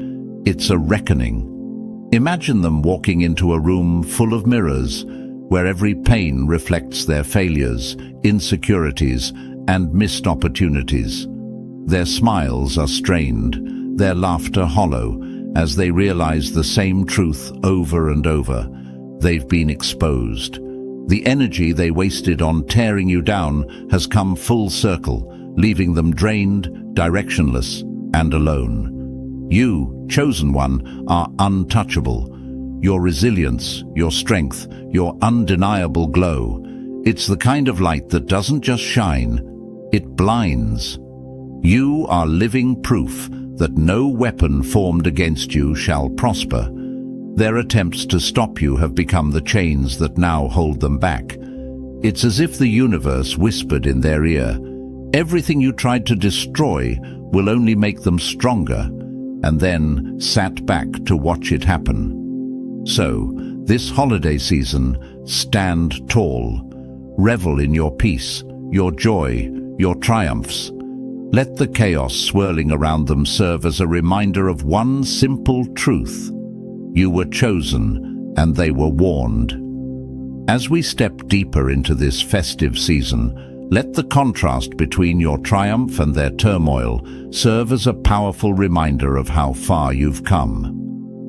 it's a reckoning. Imagine them walking into a room full of mirrors, where every pain reflects their failures, insecurities, and missed opportunities. Their smiles are strained, their laughter hollow, as they realize the same truth over and over. They've been exposed. The energy they wasted on tearing you down has come full circle, leaving them drained, directionless, and alone. You, chosen one, are untouchable. Your resilience, your strength, your undeniable glow. It's the kind of light that doesn't just shine, it blinds. You are living proof that no weapon formed against you shall prosper. Their attempts to stop you have become the chains that now hold them back. It's as if the universe whispered in their ear, "Everything you tried to destroy will only make them stronger," and then sat back to watch it happen. So, this holiday season, stand tall. Revel in your peace, your joy, your triumphs. Let the chaos swirling around them serve as a reminder of one simple truth. You were chosen, and they were warned. As we step deeper into this festive season, let the contrast between your triumph and their turmoil serve as a powerful reminder of how far you've come.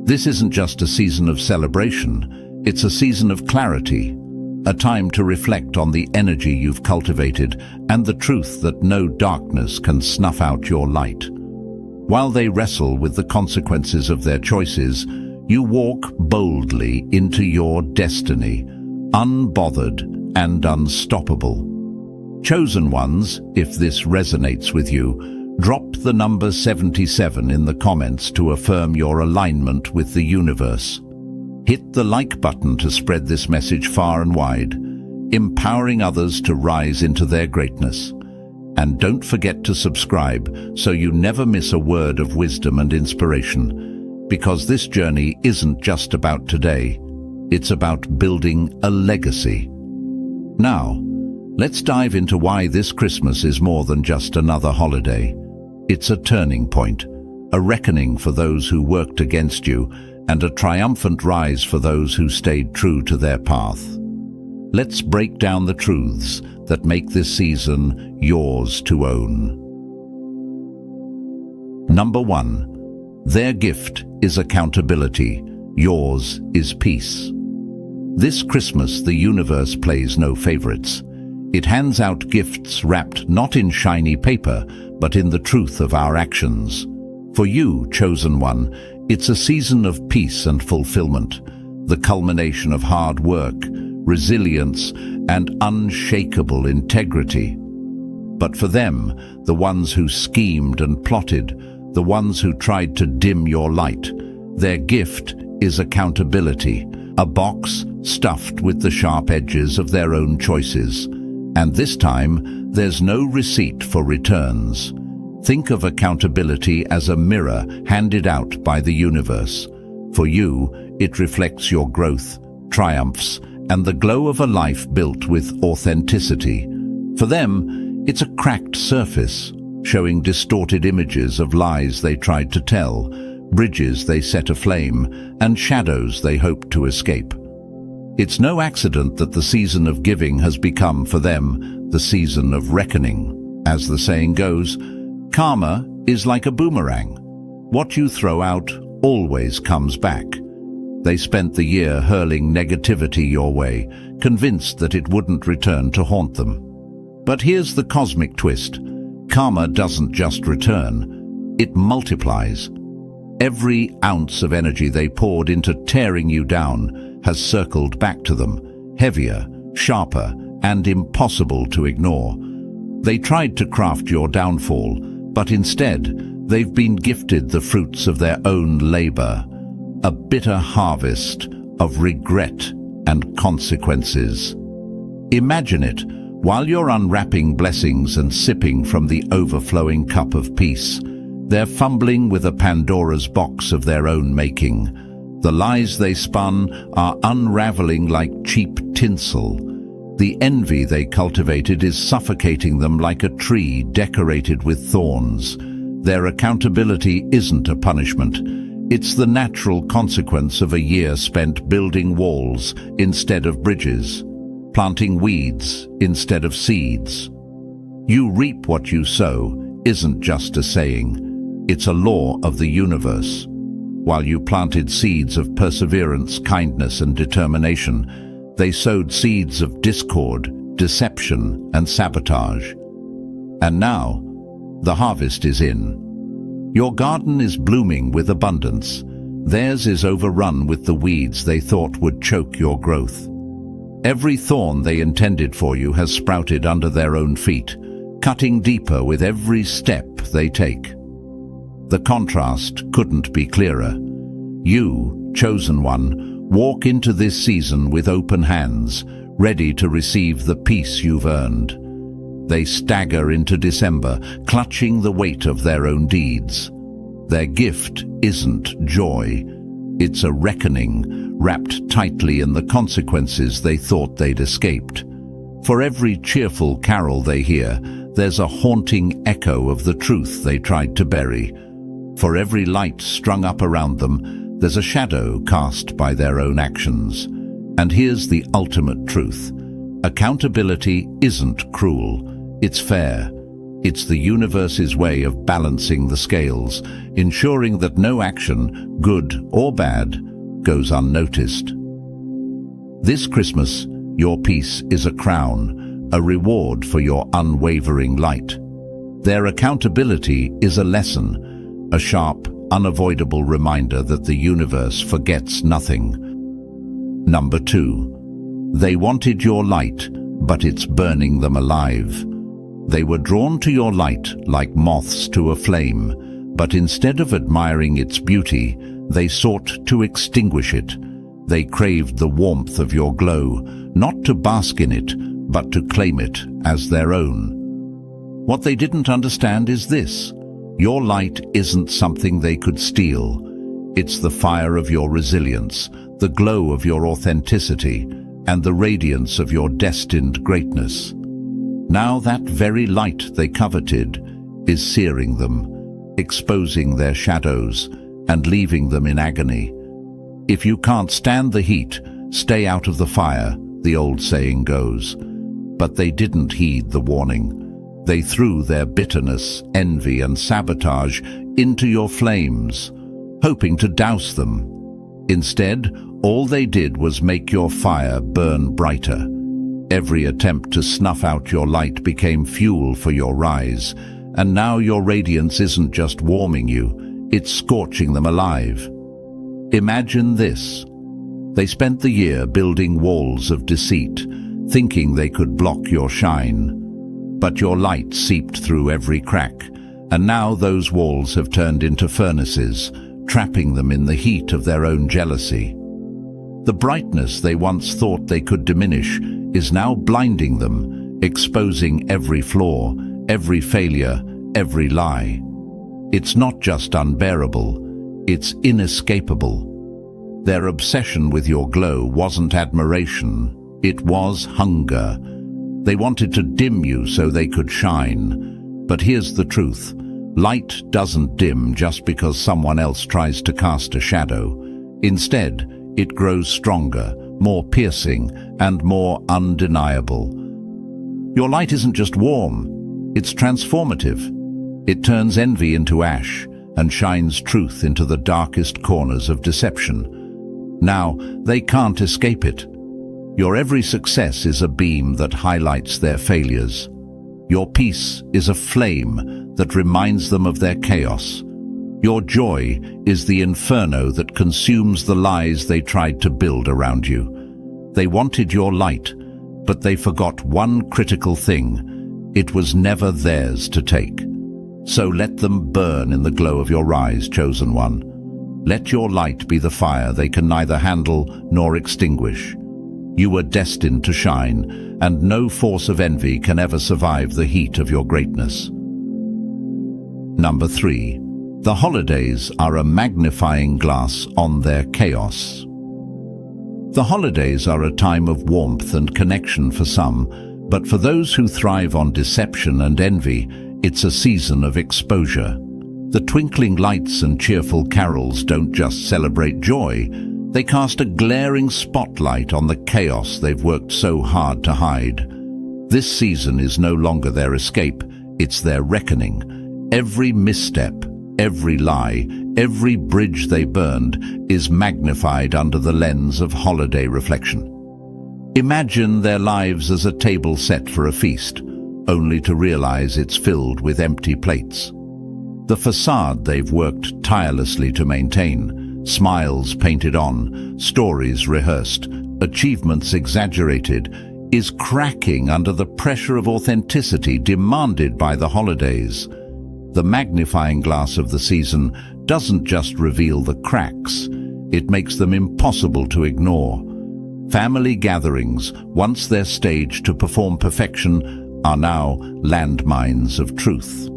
This isn't just a season of celebration, it's a season of clarity, a time to reflect on the energy you've cultivated and the truth that no darkness can snuff out your light. While they wrestle with the consequences of their choices, you walk boldly into your destiny, unbothered and unstoppable. Chosen ones, if this resonates with you, drop the number 77 in the comments to affirm your alignment with the universe. Hit the like button to spread this message far and wide, empowering others to rise into their greatness. And don't forget to subscribe so you never miss a word of wisdom and inspiration, because this journey isn't just about today, it's about building a legacy. Now, let's dive into why this Christmas is more than just another holiday. It's a turning point, a reckoning for those who worked against you, and a triumphant rise for those who stayed true to their path. Let's break down the truths that make this season yours to own. Number 1. Their gift is accountability, yours is peace. This Christmas, the universe plays no favorites. It hands out gifts wrapped not in shiny paper, but in the truth of our actions. For you, chosen one, it's a season of peace and fulfillment, the culmination of hard work, resilience, and unshakable integrity. But for them, the ones who schemed and plotted, the ones who tried to dim your light, their gift is accountability, a box stuffed with the sharp edges of their own choices. And this time, there's no receipt for returns. Think of accountability as a mirror handed out by the universe. For you, it reflects your growth, triumphs, and the glow of a life built with authenticity. For them, it's a cracked surface, showing distorted images of lies they tried to tell, bridges they set aflame, and shadows they hoped to escape. It's no accident that the season of giving has become, for them, the season of reckoning. As the saying goes, karma is like a boomerang. What you throw out always comes back. They spent the year hurling negativity your way, convinced that it wouldn't return to haunt them. But here's the cosmic twist. Karma doesn't just return, it multiplies. Every ounce of energy they poured into tearing you down has circled back to them, heavier, sharper, and impossible to ignore. They tried to craft your downfall, but instead, they've been gifted the fruits of their own labor, a bitter harvest of regret and consequences. Imagine it, while you're unwrapping blessings and sipping from the overflowing cup of peace, they're fumbling with a Pandora's box of their own making. The lies they spun are unraveling like cheap tinsel. The envy they cultivated is suffocating them like a tree decorated with thorns. Their accountability isn't a punishment. It's the natural consequence of a year spent building walls instead of bridges, planting weeds instead of seeds. You reap what you sow isn't just a saying. It's a law of the universe. While you planted seeds of perseverance, kindness, and determination, they sowed seeds of discord, deception, and sabotage. And now, the harvest is in. Your garden is blooming with abundance. Theirs is overrun with the weeds they thought would choke your growth. Every thorn they intended for you has sprouted under their own feet, cutting deeper with every step they take. The contrast couldn't be clearer. You, chosen one, walk into this season with open hands, ready to receive the peace you've earned. They stagger into December, clutching the weight of their own deeds. Their gift isn't joy. It's a reckoning, wrapped tightly in the consequences they thought they'd escaped. For every cheerful carol they hear, there's a haunting echo of the truth they tried to bury. For every light strung up around them, there's a shadow cast by their own actions. And here's the ultimate truth. Accountability isn't cruel. It's fair. It's the universe's way of balancing the scales, ensuring that no action, good or bad, goes unnoticed. This Christmas, your peace is a crown, a reward for your unwavering light. Their accountability is a lesson, a sharp, unavoidable reminder that the universe forgets nothing. Number 2. They wanted your light, but it's burning them alive. They were drawn to your light like moths to a flame, but instead of admiring its beauty, they sought to extinguish it. They craved the warmth of your glow, not to bask in it, but to claim it as their own. What they didn't understand is this: your light isn't something they could steal. It's the fire of your resilience, the glow of your authenticity, and the radiance of your destined greatness. Now that very light they coveted is searing them, exposing their shadows and leaving them in agony. If you can't stand the heat, stay out of the fire, the old saying goes. But they didn't heed the warning. They threw their bitterness, envy, and sabotage into your flames, hoping to douse them. Instead, all they did was make your fire burn brighter. Every attempt to snuff out your light became fuel for your rise, and now your radiance isn't just warming you, it's scorching them alive. Imagine this. They spent the year building walls of deceit, thinking they could block your shine. But your light seeped through every crack, and now those walls have turned into furnaces, trapping them in the heat of their own jealousy. The brightness they once thought they could diminish is now blinding them, exposing every flaw, every failure, every lie. It's not just unbearable, it's inescapable. Their obsession with your glow wasn't admiration, it was hunger. They wanted to dim you so they could shine. But here's the truth. Light doesn't dim just because someone else tries to cast a shadow. Instead, it grows stronger, more piercing, and more undeniable. Your light isn't just warm, it's transformative. It turns envy into ash and shines truth into the darkest corners of deception. Now, they can't escape it. Your every success is a beam that highlights their failures. Your peace is a flame that reminds them of their chaos. Your joy is the inferno that consumes the lies they tried to build around you. They wanted your light, but they forgot one critical thing. It was never theirs to take. So let them burn in the glow of your rise, chosen one. Let your light be the fire they can neither handle nor extinguish. You were destined to shine, and no force of envy can ever survive the heat of your greatness. Number 3. The holidays are a magnifying glass on their chaos. The holidays are a time of warmth and connection for some, but for those who thrive on deception and envy, it's a season of exposure. The twinkling lights and cheerful carols don't just celebrate joy, they cast a glaring spotlight on the chaos they've worked so hard to hide. This season is no longer their escape, it's their reckoning. Every misstep, every lie, every bridge they burned is magnified under the lens of holiday reflection. Imagine their lives as a table set for a feast, only to realize it's filled with empty plates. The facade they've worked tirelessly to maintain, smiles painted on, stories rehearsed, achievements exaggerated, is cracking under the pressure of authenticity demanded by the holidays. The magnifying glass of the season doesn't just reveal the cracks, it makes them impossible to ignore. Family gatherings, once their stage to perform perfection, are now landmines of truth.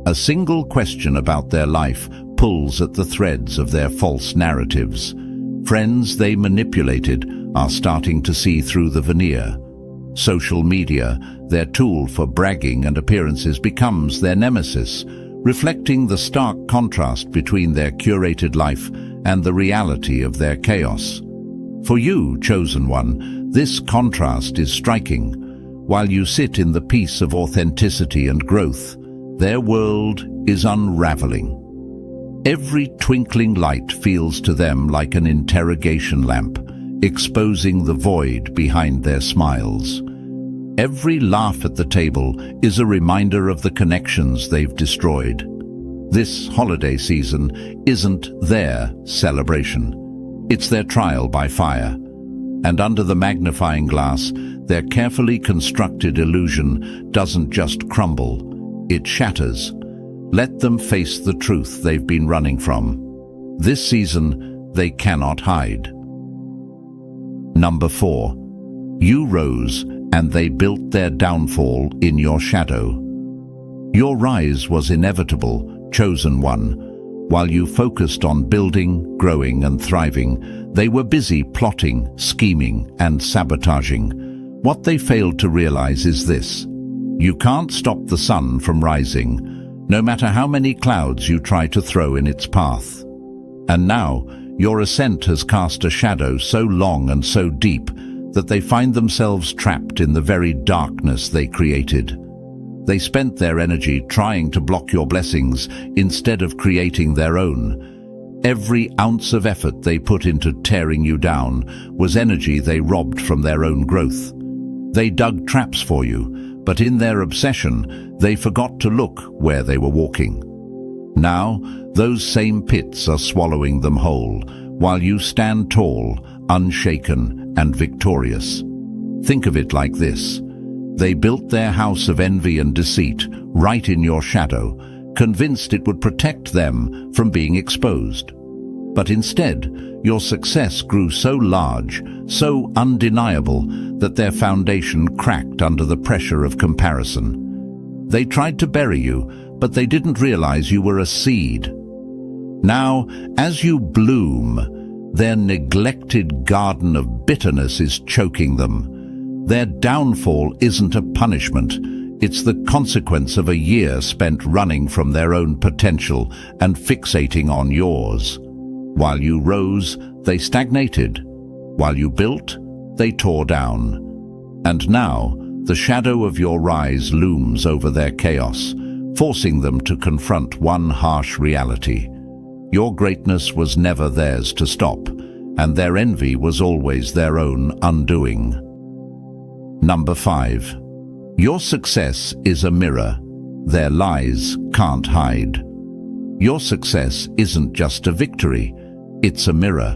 A single question about their life pulls at the threads of their false narratives. Friends they manipulated are starting to see through the veneer. Social media, their tool for bragging and appearances, becomes their nemesis, reflecting the stark contrast between their curated life and the reality of their chaos. For you, chosen one, this contrast is striking. While you sit in the peace of authenticity and growth, their world is unraveling. Every twinkling light feels to them like an interrogation lamp, exposing the void behind their smiles. Every laugh at the table is a reminder of the connections they've destroyed. This holiday season isn't their celebration. It's their trial by fire. And under the magnifying glass, their carefully constructed illusion doesn't just crumble, it shatters. Let them face the truth they've been running from. This season, they cannot hide. Number 4. You rose, and they built their downfall in your shadow. Your rise was inevitable, chosen one. While you focused on building, growing, and thriving, they were busy plotting, scheming, and sabotaging. What they failed to realize is this: you can't stop the sun from rising, no matter how many clouds you try to throw in its path. And now, your ascent has cast a shadow so long and so deep that they find themselves trapped in the very darkness they created. They spent their energy trying to block your blessings instead of creating their own. Every ounce of effort they put into tearing you down was energy they robbed from their own growth. They dug traps for you, but in their obsession, they forgot to look where they were walking. Now, those same pits are swallowing them whole, while you stand tall, unshaken, and victorious. Think of it like this: they built their house of envy and deceit right in your shadow, convinced it would protect them from being exposed. But instead, your success grew so large, so undeniable, that their foundation cracked under the pressure of comparison. They tried to bury you, but they didn't realize you were a seed. Now, as you bloom, their neglected garden of bitterness is choking them. Their downfall isn't a punishment, it's the consequence of a year spent running from their own potential and fixating on yours. While you rose, they stagnated. While you built, they tore down. And now, the shadow of your rise looms over their chaos, forcing them to confront one harsh reality. Your greatness was never theirs to stop, and their envy was always their own undoing. Number 5. Your success is a mirror. Their lies can't hide. Your success isn't just a victory, it's a mirror.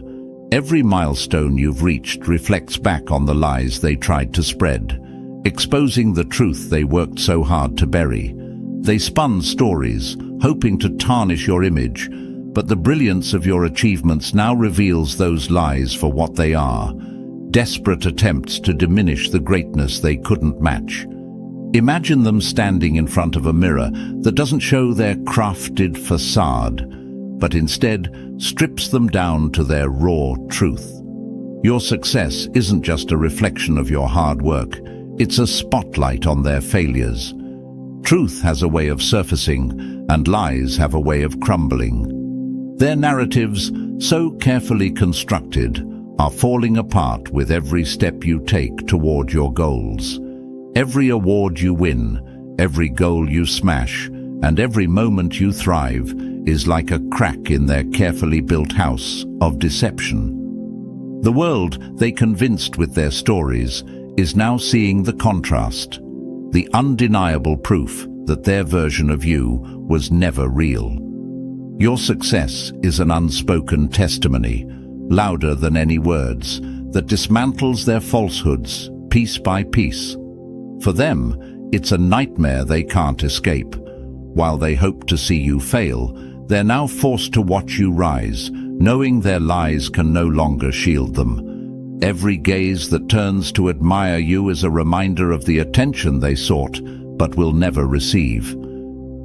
Every milestone you've reached reflects back on the lies they tried to spread, exposing the truth they worked so hard to bury. They spun stories, hoping to tarnish your image, but the brilliance of your achievements now reveals those lies for what they are: desperate attempts to diminish the greatness they couldn't match. Imagine them standing in front of a mirror that doesn't show their crafted facade, but instead strips them down to their raw truth. Your success isn't just a reflection of your hard work, it's a spotlight on their failures. Truth has a way of surfacing, and lies have a way of crumbling. Their narratives, so carefully constructed, are falling apart with every step you take toward your goals. Every award you win, every goal you smash, and every moment you thrive is like a crack in their carefully built house of deception. The world they convinced with their stories is now seeing the contrast, the undeniable proof that their version of you was never real. Your success is an unspoken testimony, louder than any words, that dismantles their falsehoods piece by piece. For them, it's a nightmare they can't escape, While they hoped to see you fail, they're now forced to watch you rise, knowing their lies can no longer shield them. Every gaze that turns to admire you is a reminder of the attention they sought, but will never receive.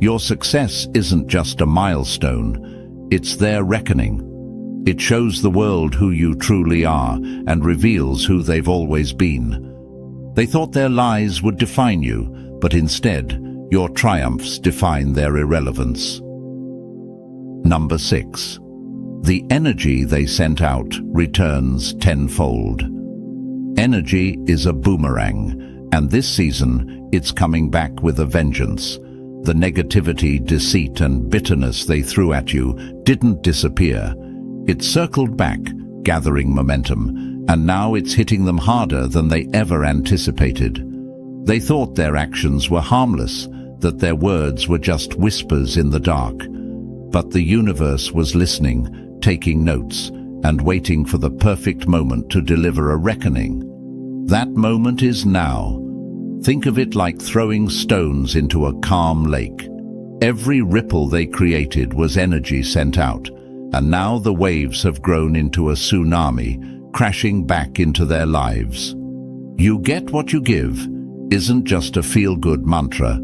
Your success isn't just a milestone, it's their reckoning. It shows the world who you truly are and reveals who they've always been. They thought their lies would define you, but instead, your triumphs define their irrelevance. Number 6. The energy they sent out returns tenfold. Energy is a boomerang, and this season it's coming back with a vengeance. The negativity, deceit, and bitterness they threw at you didn't disappear. It circled back, gathering momentum, and now it's hitting them harder than they ever anticipated. They thought their actions were harmless, that their words were just whispers in the dark. But the universe was listening, taking notes, and waiting for the perfect moment to deliver a reckoning. That moment is now. Think of it like throwing stones into a calm lake. Every ripple they created was energy sent out, and now the waves have grown into a tsunami, crashing back into their lives. You get what you give isn't just a feel-good mantra,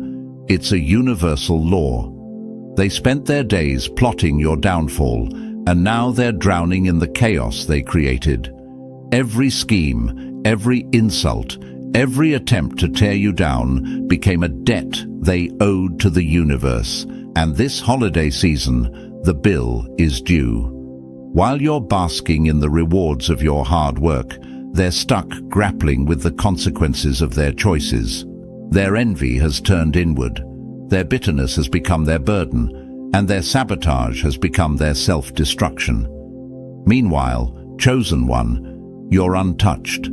it's a universal law. They spent their days plotting your downfall, and now they're drowning in the chaos they created. Every scheme, every insult, every attempt to tear you down became a debt they owed to the universe, and this holiday season, the bill is due. While you're basking in the rewards of your hard work, they're stuck grappling with the consequences of their choices. Their envy has turned inward, their bitterness has become their burden, and their sabotage has become their self-destruction. Meanwhile, chosen one, you're untouched.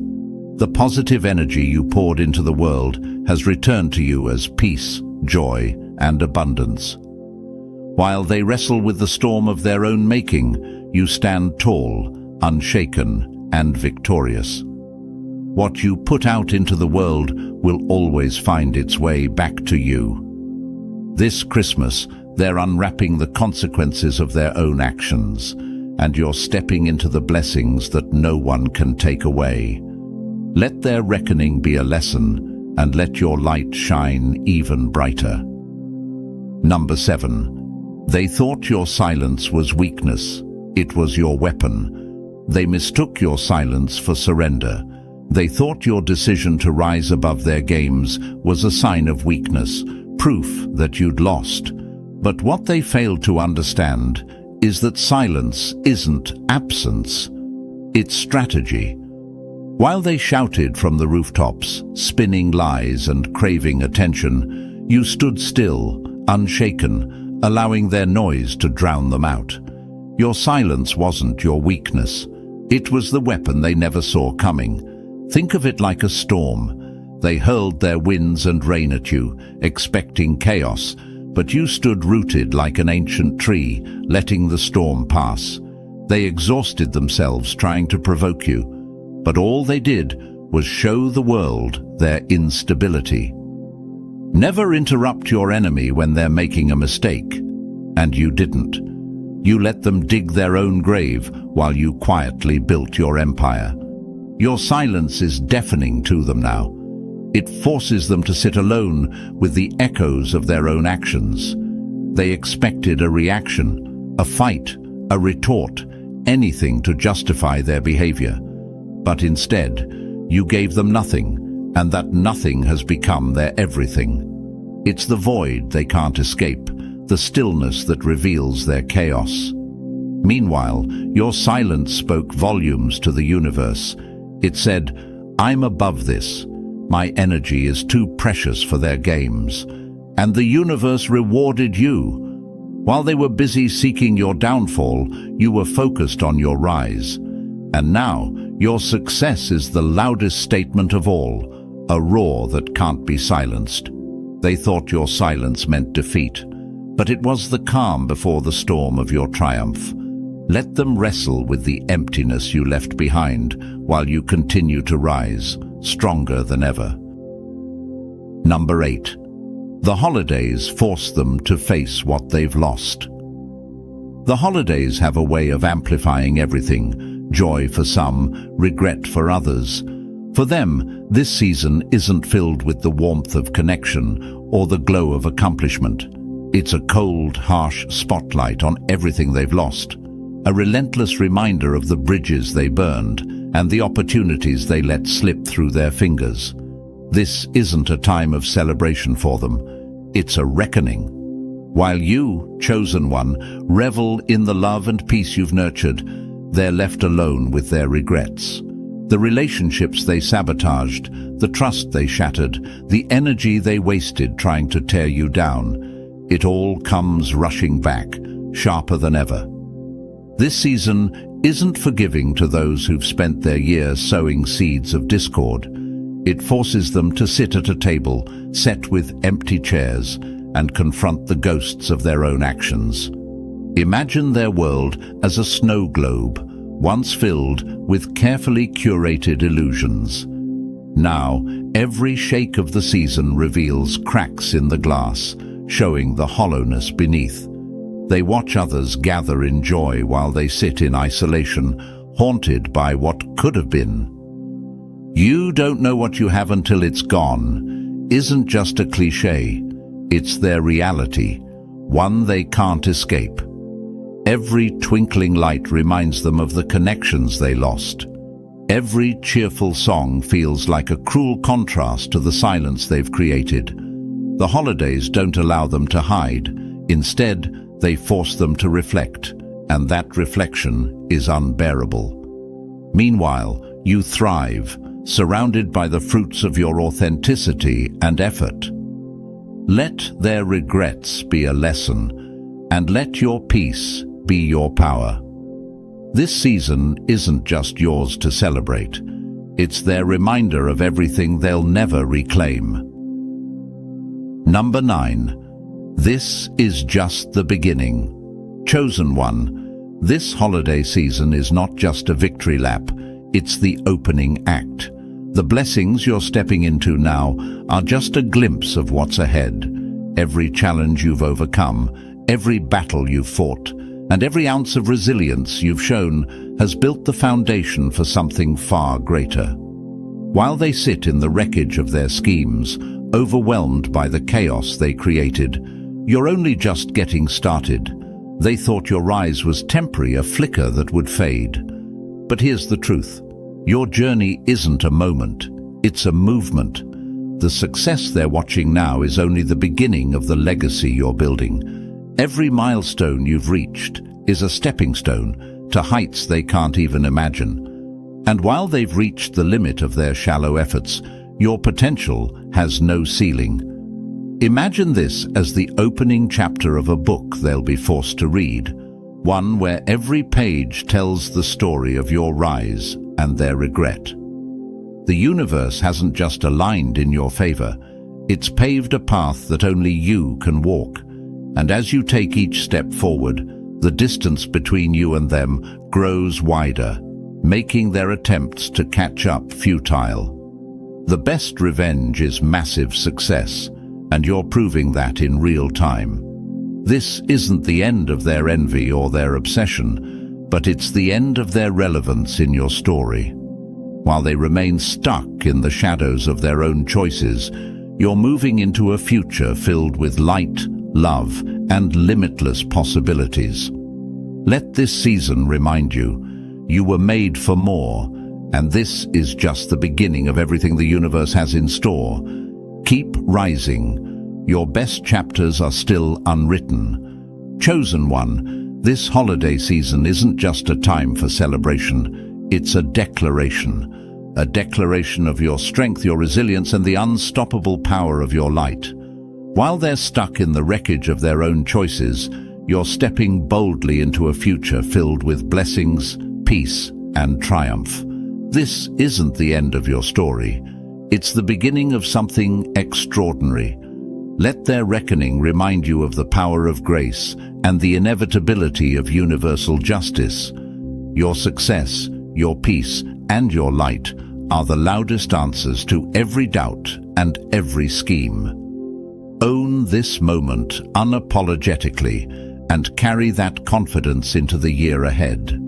The positive energy you poured into the world has returned to you as peace, joy, and abundance. While they wrestle with the storm of their own making, you stand tall, unshaken, and victorious. What you put out into the world will always find its way back to you. This Christmas, they're unwrapping the consequences of their own actions, and you're stepping into the blessings that no one can take away. Let their reckoning be a lesson, and let your light shine even brighter. Number 7. They thought your silence was weakness. It was your weapon. They mistook your silence for surrender. They thought your decision to rise above their games was a sign of weakness, proof that you'd lost. But what they failed to understand is that silence isn't absence, it's strategy. While they shouted from the rooftops, spinning lies and craving attention, you stood still, unshaken, allowing their noise to drown them out. Your silence wasn't your weakness. It was the weapon they never saw coming. Think of it like a storm. They hurled their winds and rain at you, expecting chaos, but you stood rooted like an ancient tree, letting the storm pass. They exhausted themselves trying to provoke you, but all they did was show the world their instability. Never interrupt your enemy when they're making a mistake, and you didn't. You let them dig their own grave while you quietly built your empire. Your silence is deafening to them now. It forces them to sit alone with the echoes of their own actions. They expected a reaction, a fight, a retort, anything to justify their behavior. But instead, you gave them nothing, and that nothing has become their everything. It's the void they can't escape, the stillness that reveals their chaos. Meanwhile, your silence spoke volumes to the universe. It said, "I'm above this. My energy is too precious for their games." And the universe rewarded you. While they were busy seeking your downfall, you were focused on your rise. And now, your success is the loudest statement of all, a roar that can't be silenced. They thought your silence meant defeat, but it was the calm before the storm of your triumph. Let them wrestle with the emptiness you left behind while you continue to rise, stronger than ever. Number 8. The holidays force them to face what they've lost. The holidays have a way of amplifying everything, joy for some, regret for others. For them, this season isn't filled with the warmth of connection or the glow of accomplishment. It's a cold, harsh spotlight on everything they've lost, a relentless reminder of the bridges they burned and the opportunities they let slip through their fingers. This isn't a time of celebration for them. It's a reckoning. While you, chosen one, revel in the love and peace you've nurtured, they're left alone with their regrets. The relationships they sabotaged, the trust they shattered, the energy they wasted trying to tear you down. It all comes rushing back, sharper than ever. This season isn't forgiving to those who've spent their years sowing seeds of discord. It forces them to sit at a table set with empty chairs and confront the ghosts of their own actions. Imagine their world as a snow globe, once filled with carefully curated illusions. Now, every shake of the season reveals cracks in the glass, showing the hollowness beneath. They watch others gather in joy while they sit in isolation, haunted by what could have been. "You don't know what you have until it's gone" isn't just a cliché. It's their reality, one they can't escape. Every twinkling light reminds them of the connections they lost. Every cheerful song feels like a cruel contrast to the silence they've created. The holidays don't allow them to hide. Instead, they force them to reflect, and that reflection is unbearable. Meanwhile, you thrive, surrounded by the fruits of your authenticity and effort. Let their regrets be a lesson, and let your peace be your power. This season isn't just yours to celebrate. It's their reminder of everything they'll never reclaim. Number 9. This is just the beginning. Chosen one, this holiday season is not just a victory lap, it's the opening act. The blessings you're stepping into now are just a glimpse of what's ahead. Every challenge you've overcome, every battle you've fought, and every ounce of resilience you've shown has built the foundation for something far greater. While they sit in the wreckage of their schemes, overwhelmed by the chaos they created, you're only just getting started. They thought your rise was temporary, a flicker that would fade. But here's the truth. Your journey isn't a moment, it's a movement. The success they're watching now is only the beginning of the legacy you're building. Every milestone you've reached is a stepping stone to heights they can't even imagine. And while they've reached the limit of their shallow efforts, your potential has no ceiling. Imagine this as the opening chapter of a book they'll be forced to read, one where every page tells the story of your rise and their regret. The universe hasn't just aligned in your favor, it's paved a path that only you can walk. And as you take each step forward, the distance between you and them grows wider, making their attempts to catch up futile. The best revenge is massive success, and you're proving that in real time. This isn't the end of their envy or their obsession, but it's the end of their relevance in your story. While they remain stuck in the shadows of their own choices, you're moving into a future filled with light, love, and limitless possibilities. Let this season remind you, you were made for more, and this is just the beginning of everything the universe has in store. Keep rising. Your best chapters are still unwritten. Chosen one, this holiday season isn't just a time for celebration, it's a declaration of your strength, your resilience, and the unstoppable power of your light. While they're stuck in the wreckage of their own choices, you're stepping boldly into a future filled with blessings, peace, and triumph. This isn't the end of your story. It's the beginning of something extraordinary. Let their reckoning remind you of the power of grace and the inevitability of universal justice. Your success, your peace, and your light are the loudest answers to every doubt and every scheme. Own this moment unapologetically and carry that confidence into the year ahead.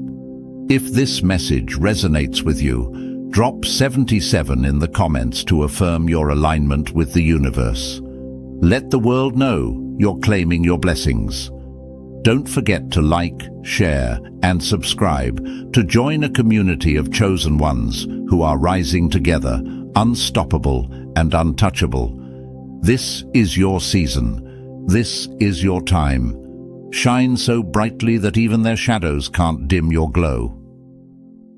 If this message resonates with you, drop 77 in the comments to affirm your alignment with the universe. Let the world know you're claiming your blessings. Don't forget to like, share, and subscribe to join a community of chosen ones who are rising together, unstoppable and untouchable. This is your season. This is your time. Shine so brightly that even their shadows can't dim your glow.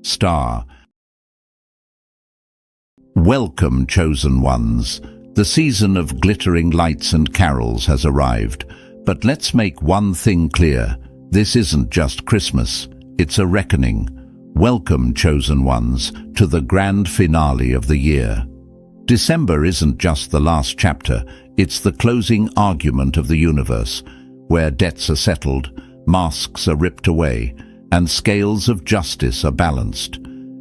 Star. Welcome, chosen ones. The season of glittering lights and carols has arrived. But let's make one thing clear. This isn't just Christmas. It's a reckoning. Welcome, chosen ones, to the grand finale of the year. December isn't just the last chapter. It's the closing argument of the universe, where debts are settled, masks are ripped away, and scales of justice are balanced.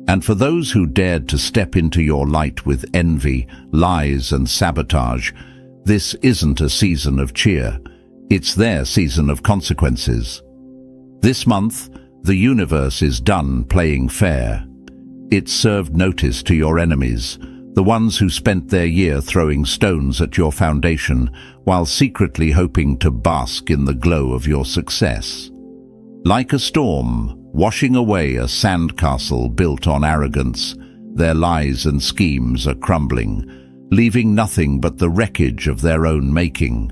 And for those who dared to step into your light with envy, lies, and sabotage, this isn't a season of cheer. It's their season of consequences. This month, the universe is done playing fair. It's served notice to your enemies, the ones who spent their year throwing stones at your foundation while secretly hoping to bask in the glow of your success. Like a storm, washing away a sandcastle built on arrogance, their lies and schemes are crumbling, leaving nothing but the wreckage of their own making.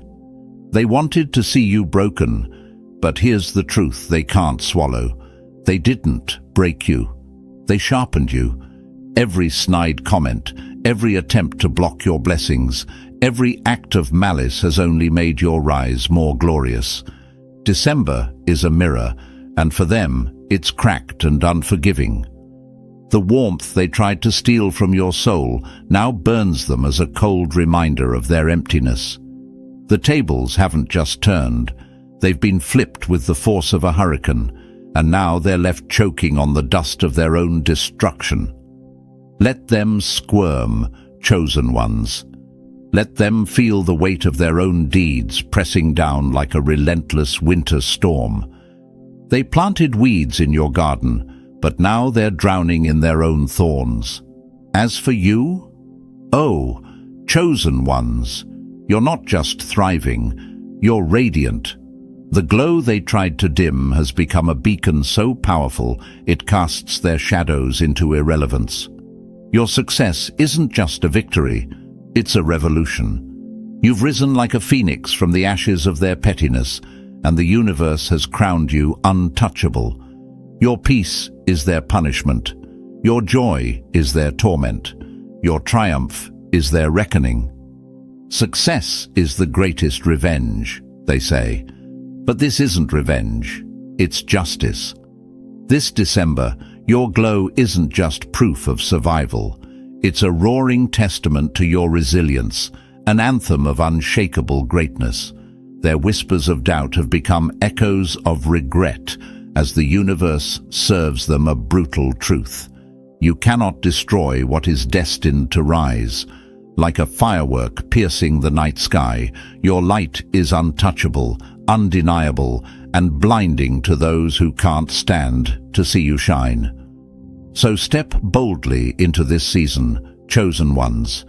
They wanted to see you broken, but here's the truth they can't swallow. They didn't break you. They sharpened you. Every snide comment, every attempt to block your blessings, every act of malice has only made your rise more glorious. December is a mirror, and for them, it's cracked and unforgiving. The warmth they tried to steal from your soul now burns them as a cold reminder of their emptiness. The tables haven't just turned. They've been flipped with the force of a hurricane, and now they're left choking on the dust of their own destruction. Let them squirm, chosen ones. Let them feel the weight of their own deeds pressing down like a relentless winter storm. They planted weeds in your garden, but now they're drowning in their own thorns. As for you, oh, chosen ones, you're not just thriving, you're radiant. The glow they tried to dim has become a beacon so powerful it casts their shadows into irrelevance. Your success isn't just a victory, it's a revolution. You've risen like a phoenix from the ashes of their pettiness, and the universe has crowned you untouchable. Your peace is their punishment. Your joy is their torment. Your triumph is their reckoning. Success is the greatest revenge, they say. But this isn't revenge, it's justice. This December, your glow isn't just proof of survival. It's a roaring testament to your resilience, an anthem of unshakable greatness. Their whispers of doubt have become echoes of regret as the universe serves them a brutal truth. You cannot destroy what is destined to rise. Like a firework piercing the night sky, your light is untouchable, undeniable, and blinding to those who can't stand to see you shine. So step boldly into this season, chosen ones.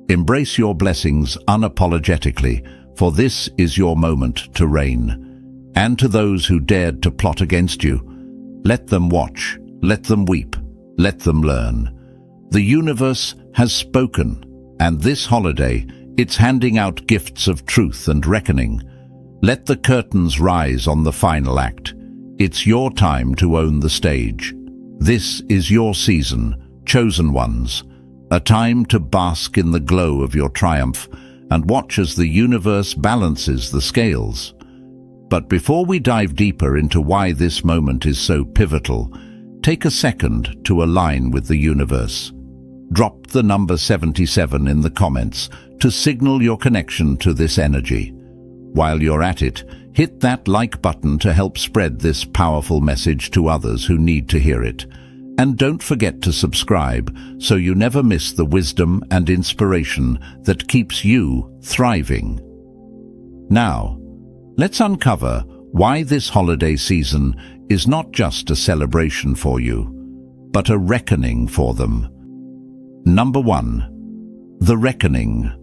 Embrace your blessings unapologetically, for this is your moment to reign. And to those who dared to plot against you, let them watch, let them weep, let them learn. The universe has spoken, and this holiday, it's handing out gifts of truth and reckoning. Let the curtains rise on the final act. It's your time to own the stage. This is your season, chosen ones, a time to bask in the glow of your triumph and watch as the universe balances the scales. But before we dive deeper into why this moment is so pivotal, take a second to align with the universe. Drop the number 77 in the comments to signal your connection to this energy. While you're at it, hit that like button to help spread this powerful message to others who need to hear it. And don't forget to subscribe so you never miss the wisdom and inspiration that keeps you thriving. Now, let's uncover why this holiday season is not just a celebration for you, but a reckoning for them. Number 1. The reckoning.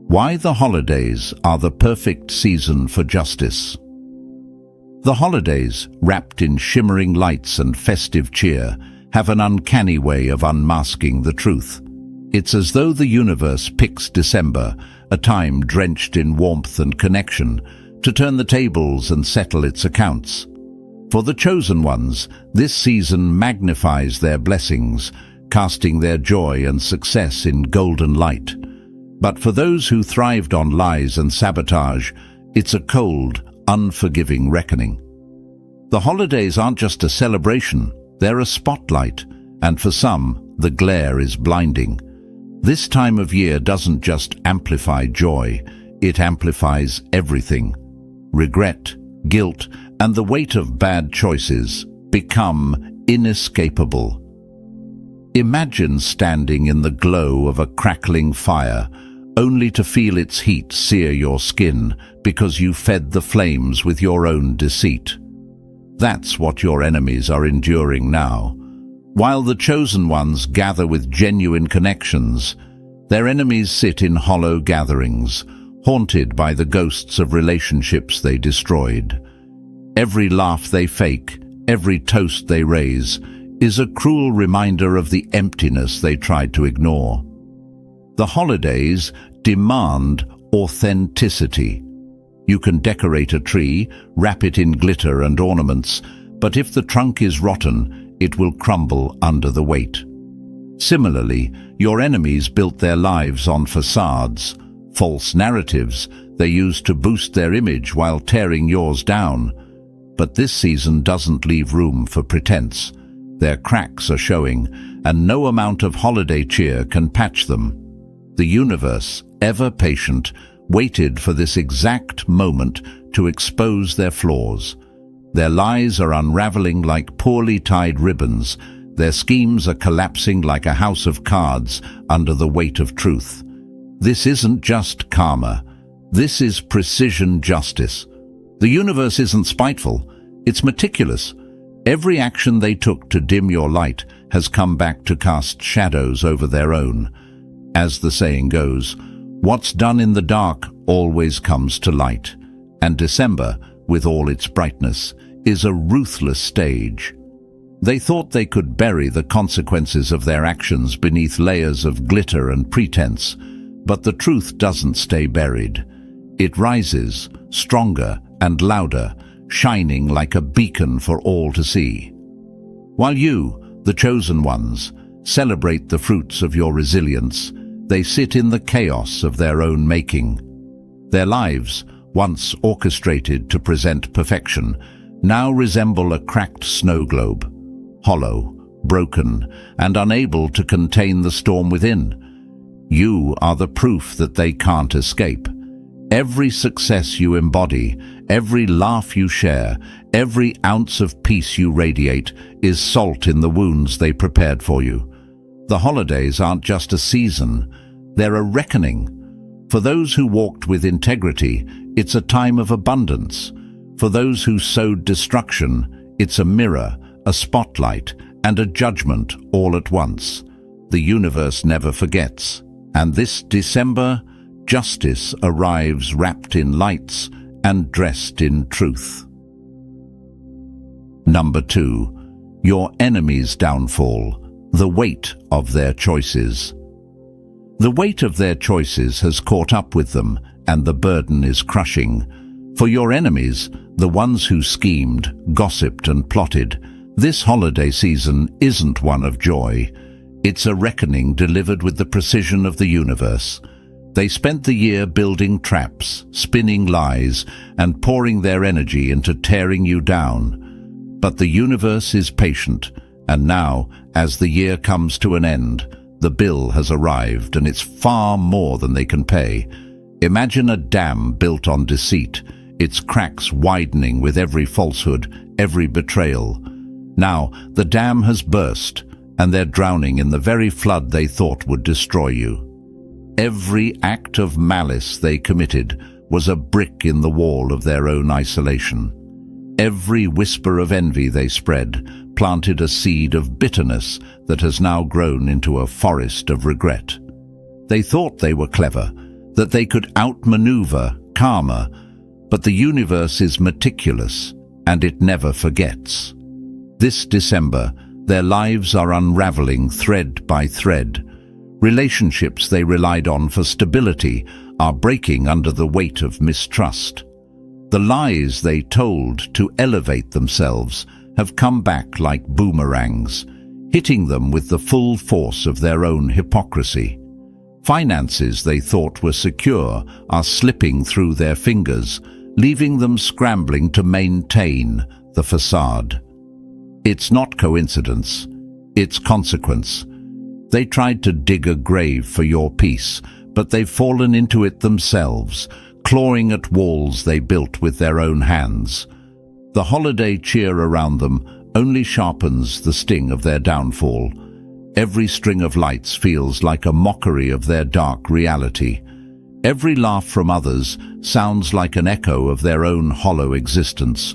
Why the holidays are the perfect season for justice. The holidays, wrapped in shimmering lights and festive cheer, have an uncanny way of unmasking the truth. It's as though the universe picks December, a time drenched in warmth and connection, to turn the tables and settle its accounts. For the chosen ones, this season magnifies their blessings, casting their joy and success in golden light. But for those who thrived on lies and sabotage, it's a cold, unforgiving reckoning. The holidays aren't just a celebration, they're a spotlight, and for some, the glare is blinding. This time of year doesn't just amplify joy, it amplifies everything. Regret, guilt, and the weight of bad choices become inescapable. Imagine standing in the glow of a crackling fire, only to feel its heat sear your skin because you fed the flames with your own deceit. That's what your enemies are enduring now. While the chosen ones gather with genuine connections, their enemies sit in hollow gatherings, haunted by the ghosts of relationships they destroyed. Every laugh they fake, every toast they raise, is a cruel reminder of the emptiness they tried to ignore. The holidays demand authenticity. You can decorate a tree, wrap it in glitter and ornaments, but if the trunk is rotten, it will crumble under the weight. Similarly, your enemies built their lives on facades, false narratives they used to boost their image while tearing yours down. But this season doesn't leave room for pretense. Their cracks are showing, and no amount of holiday cheer can patch them. The universe, ever patient, waited for this exact moment to expose their flaws. Their lies are unraveling like poorly tied ribbons. Their schemes are collapsing like a house of cards under the weight of truth. This isn't just karma. This is precision justice. The universe isn't spiteful. It's meticulous. Every action they took to dim your light has come back to cast shadows over their own. As the saying goes, what's done in the dark always comes to light. And December, with all its brightness, is a ruthless stage. They thought they could bury the consequences of their actions beneath layers of glitter and pretense, but the truth doesn't stay buried. It rises, stronger and louder, shining like a beacon for all to see. While you, the chosen ones, celebrate the fruits of your resilience, they sit in the chaos of their own making. Their lives, once orchestrated to present perfection, now resemble a cracked snow globe, hollow, broken, and unable to contain the storm within. You are the proof that they can't escape. Every success you embody, every laugh you share, every ounce of peace you radiate is salt in the wounds they prepared for you. The holidays aren't just a season, they're a reckoning. For those who walked with integrity, it's a time of abundance. For those who sowed destruction, it's a mirror, a spotlight, and a judgment all at once. The universe never forgets. And this December, justice arrives wrapped in lights and dressed in truth. Number 2. Your enemy's downfall. The weight of their choices. The weight of their choices has caught up with them, and the burden is crushing. For your enemies, the ones who schemed, gossiped and plotted, this holiday season isn't one of joy. It's a reckoning delivered with the precision of the universe. They spent the year building traps, spinning lies, and pouring their energy into tearing you down. But the universe is patient, and now, as the year comes to an end, the bill has arrived, and it's far more than they can pay. Imagine a dam built on deceit, its cracks widening with every falsehood, every betrayal. Now, the dam has burst, and they're drowning in the very flood they thought would destroy you. Every act of malice they committed was a brick in the wall of their own isolation. Every whisper of envy they spread planted a seed of bitterness that has now grown into a forest of regret. They thought they were clever, that they could outmaneuver karma, but the universe is meticulous and it never forgets. This December, their lives are unraveling thread by thread. Relationships they relied on for stability are breaking under the weight of mistrust. The lies they told to elevate themselves have come back like boomerangs, hitting them with the full force of their own hypocrisy. Finances they thought were secure are slipping through their fingers, leaving them scrambling to maintain the facade. It's not coincidence, it's consequence. They tried to dig a grave for your peace, but they've fallen into it themselves, clawing at walls they built with their own hands. The holiday cheer around them only sharpens the sting of their downfall. Every string of lights feels like a mockery of their dark reality. Every laugh from others sounds like an echo of their own hollow existence.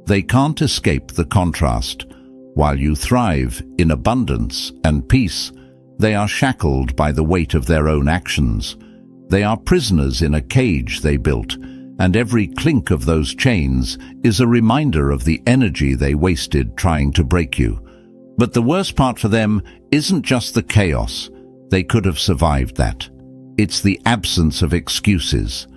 They can't escape the contrast. While you thrive in abundance and peace, they are shackled by the weight of their own actions. They are prisoners in a cage they built, and every clink of those chains is a reminder of the energy they wasted trying to break you. But the worst part for them isn't just the chaos. They could have survived that. It's the absence of excuses.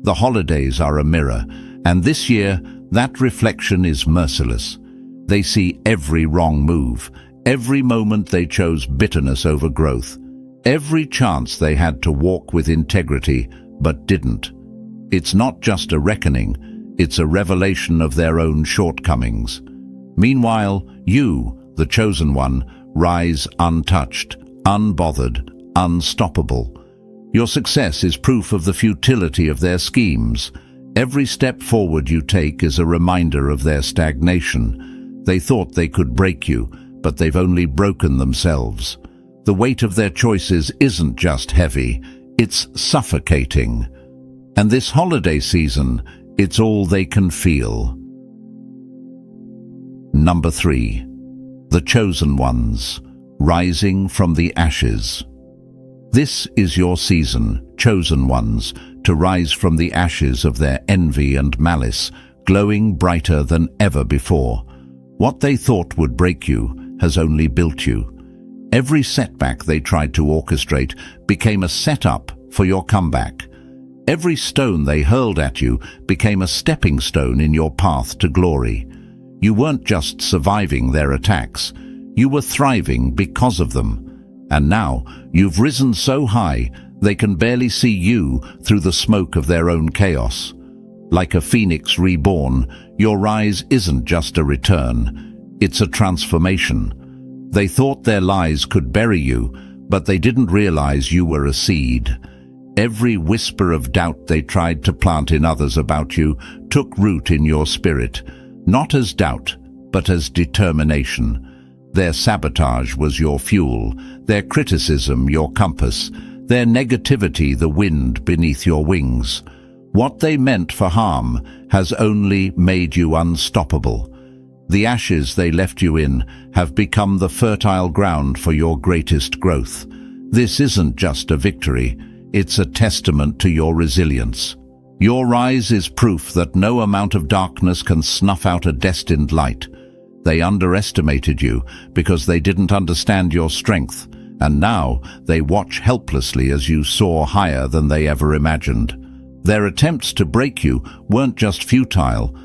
The holidays are a mirror, and this year that reflection is merciless. They see every wrong move, every moment they chose bitterness over growth, every chance they had to walk with integrity but didn't. It's not just a reckoning, it's a revelation of their own shortcomings. Meanwhile, you, the chosen one, rise untouched, unbothered, unstoppable. Your success is proof of the futility of their schemes. Every step forward you take is a reminder of their stagnation. They thought they could break you, but they've only broken themselves. The weight of their choices isn't just heavy, it's suffocating. And this holiday season, it's all they can feel. Number 3. The chosen ones, rising from the ashes. This is your season, chosen ones, to rise from the ashes of their envy and malice, glowing brighter than ever before. What they thought would break you has only built you. Every setback they tried to orchestrate became a setup for your comeback. Every stone they hurled at you became a stepping stone in your path to glory. You weren't just surviving their attacks, you were thriving because of them. And now you've risen so high they can barely see you through the smoke of their own chaos. Like a phoenix reborn, your rise isn't just a return, it's a transformation. They thought their lies could bury you, but they didn't realize you were a seed. Every whisper of doubt they tried to plant in others about you took root in your spirit, not as doubt, but as determination. Their sabotage was your fuel, their criticism your compass, their negativity the wind beneath your wings. What they meant for harm has only made you unstoppable. The ashes they left you in have become the fertile ground for your greatest growth. This isn't just a victory, it's a testament to your resilience. Your rise is proof that no amount of darkness can snuff out a destined light. They underestimated you because they didn't understand your strength, and now they watch helplessly as you soar higher than they ever imagined. Their attempts to break you weren't just futile,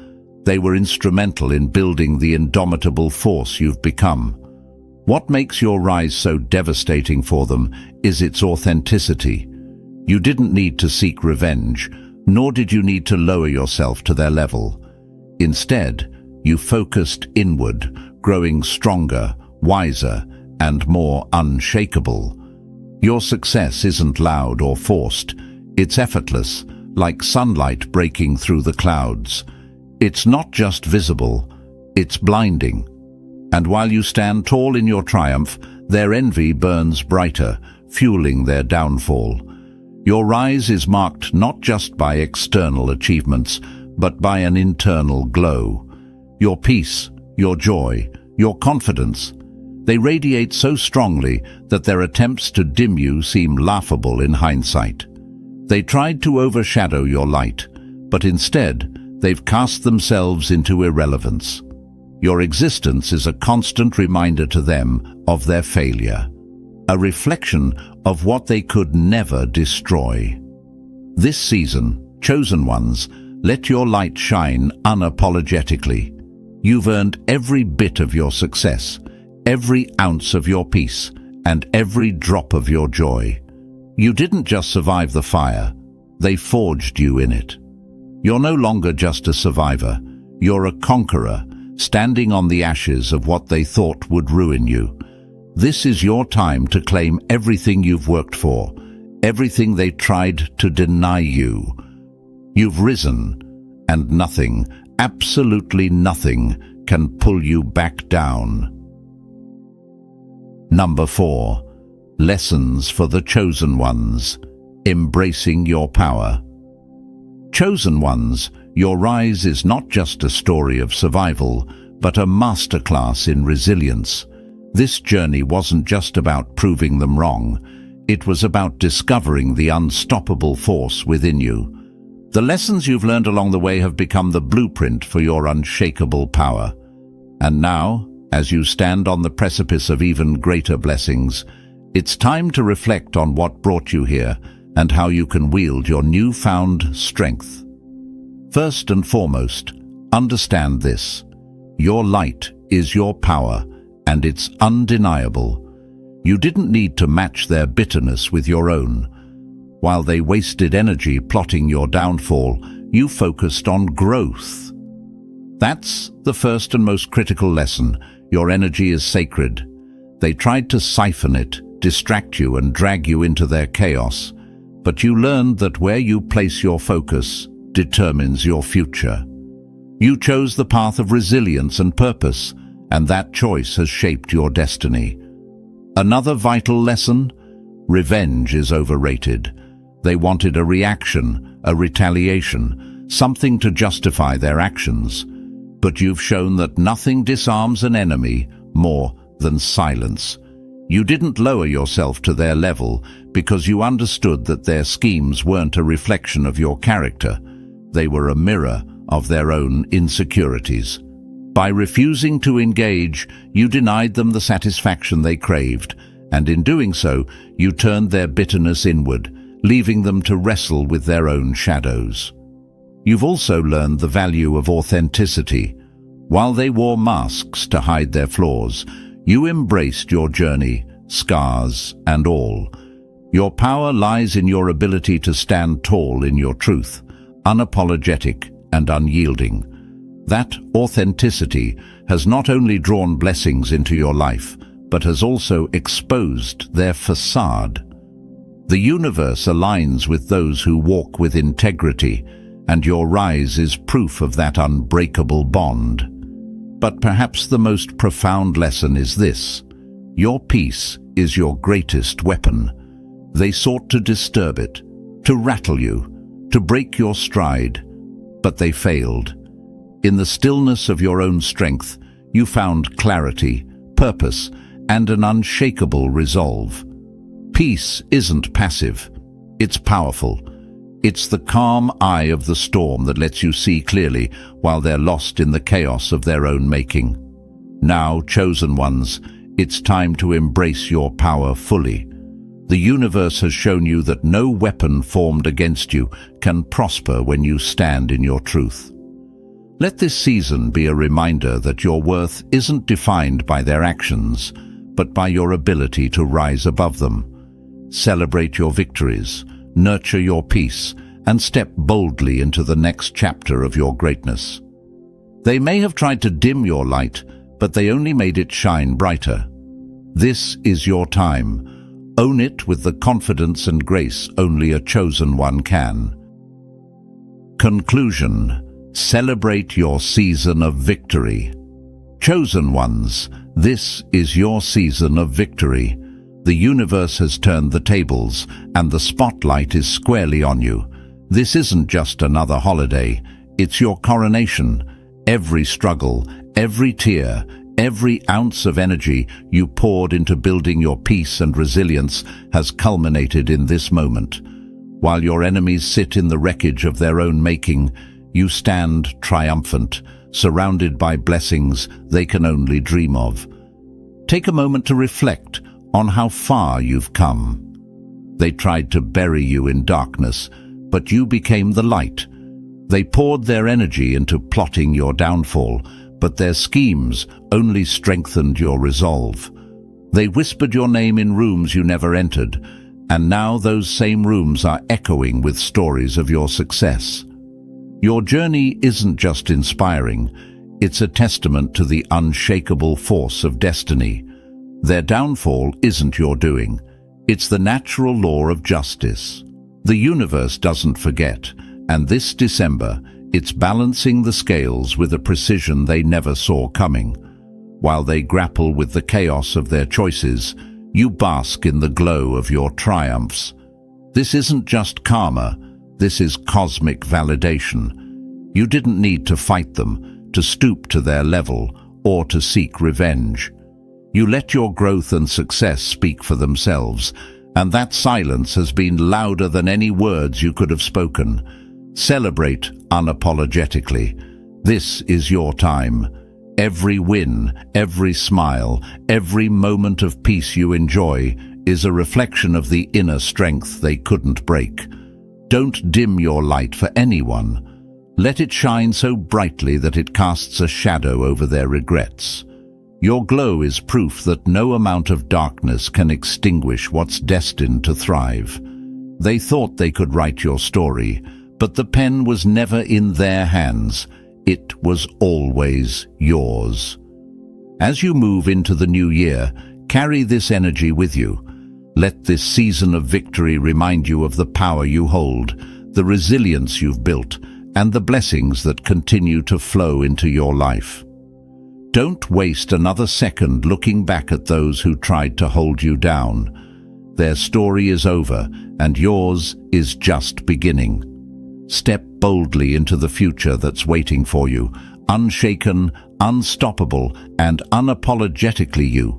they were instrumental in building the indomitable force you've become. What makes your rise so devastating for them is its authenticity. You didn't need to seek revenge, nor did you need to lower yourself to their level. Instead, you focused inward, growing stronger, wiser, and more unshakable. Your success isn't loud or forced, it's effortless, like sunlight breaking through the clouds. It's not just visible, it's blinding. And while you stand tall in your triumph, their envy burns brighter, fueling their downfall. Your rise is marked not just by external achievements, but by an internal glow. Your peace, your joy, your confidence, they radiate so strongly that their attempts to dim you seem laughable in hindsight. They tried to overshadow your light, but instead, they've cast themselves into irrelevance. Your existence is a constant reminder to them of their failure, a reflection of what they could never destroy. This season, chosen ones, let your light shine unapologetically. You've earned every bit of your success, every ounce of your peace, and every drop of your joy. You didn't just survive the fire, they forged you in it. You're no longer just a survivor, you're a conqueror, standing on the ashes of what they thought would ruin you. This is your time to claim everything you've worked for, everything they tried to deny you. You've risen, and nothing, absolutely nothing, can pull you back down. Number 4. Lessons for the chosen ones. Embracing your power. Chosen ones, your rise is not just a story of survival, but a masterclass in resilience. This journey wasn't just about proving them wrong. It was about discovering the unstoppable force within you. The lessons you've learned along the way have become the blueprint for your unshakable power. And now, as you stand on the precipice of even greater blessings, it's time to reflect on what brought you here and how you can wield your newfound strength. First and foremost, understand this. Your light is your power, and it's undeniable. You didn't need to match their bitterness with your own. While they wasted energy plotting your downfall, you focused on growth. That's the first and most critical lesson. Your energy is sacred. They tried to siphon it, distract you, and drag you into their chaos. But you learned that where you place your focus determines your future. You chose the path of resilience and purpose, and that choice has shaped your destiny. Another vital lesson: revenge is overrated. They wanted a reaction, a retaliation, something to justify their actions. But you've shown that nothing disarms an enemy more than silence. You didn't lower yourself to their level because you understood that their schemes weren't a reflection of your character. They were a mirror of their own insecurities. By refusing to engage, you denied them the satisfaction they craved, and in doing so, you turned their bitterness inward, leaving them to wrestle with their own shadows. You've also learned the value of authenticity. While they wore masks to hide their flaws, you embraced your journey, scars and all. Your power lies in your ability to stand tall in your truth, unapologetic and unyielding. That authenticity has not only drawn blessings into your life, but has also exposed their facade. The universe aligns with those who walk with integrity, and your rise is proof of that unbreakable bond. But perhaps the most profound lesson is this: your peace is your greatest weapon. They sought to disturb it, to rattle you, to break your stride, but they failed. In the stillness of your own strength, you found clarity, purpose, and an unshakable resolve. Peace isn't passive, it's powerful. It's the calm eye of the storm that lets you see clearly while they're lost in the chaos of their own making. Now, chosen ones, it's time to embrace your power fully. The universe has shown you that no weapon formed against you can prosper when you stand in your truth. Let this season be a reminder that your worth isn't defined by their actions, but by your ability to rise above them. Celebrate your victories, nurture your peace, and step boldly into the next chapter of your greatness. They may have tried to dim your light, but they only made it shine brighter. This is your time. Own it with the confidence and grace only a chosen one can. Conclusion: celebrate your season of victory. Chosen ones, this is your season of victory. The universe has turned the tables, and the spotlight is squarely on you. This isn't just another holiday, it's your coronation. Every struggle, every tear, every ounce of energy you poured into building your peace and resilience has culminated in this moment. While your enemies sit in the wreckage of their own making, you stand triumphant, surrounded by blessings they can only dream of. Take a moment to reflect on how far you've come. They tried to bury you in darkness, but you became the light. They poured their energy into plotting your downfall, but their schemes only strengthened your resolve. They whispered your name in rooms you never entered, and now those same rooms are echoing with stories of your success. Your journey isn't just inspiring, it's a testament to the unshakable force of destiny. Their downfall isn't your doing, it's the natural law of justice. The universe doesn't forget, and this December, it's balancing the scales with a precision they never saw coming. While they grapple with the chaos of their choices, you bask in the glow of your triumphs. This isn't just karma, this is cosmic validation. You didn't need to fight them, to stoop to their level, or to seek revenge. You let your growth and success speak for themselves, and that silence has been louder than any words you could have spoken. Celebrate unapologetically. This is your time. Every win, every smile, every moment of peace you enjoy is a reflection of the inner strength they couldn't break. Don't dim your light for anyone. Let it shine so brightly that it casts a shadow over their regrets. Your glow is proof that no amount of darkness can extinguish what's destined to thrive. They thought they could write your story, but the pen was never in their hands. It was always yours. As you move into the new year, carry this energy with you. Let this season of victory remind you of the power you hold, the resilience you've built, and the blessings that continue to flow into your life. Don't waste another second looking back at those who tried to hold you down. Their story is over, and yours is just beginning. Step boldly into the future that's waiting for you, unshaken, unstoppable, and unapologetically you.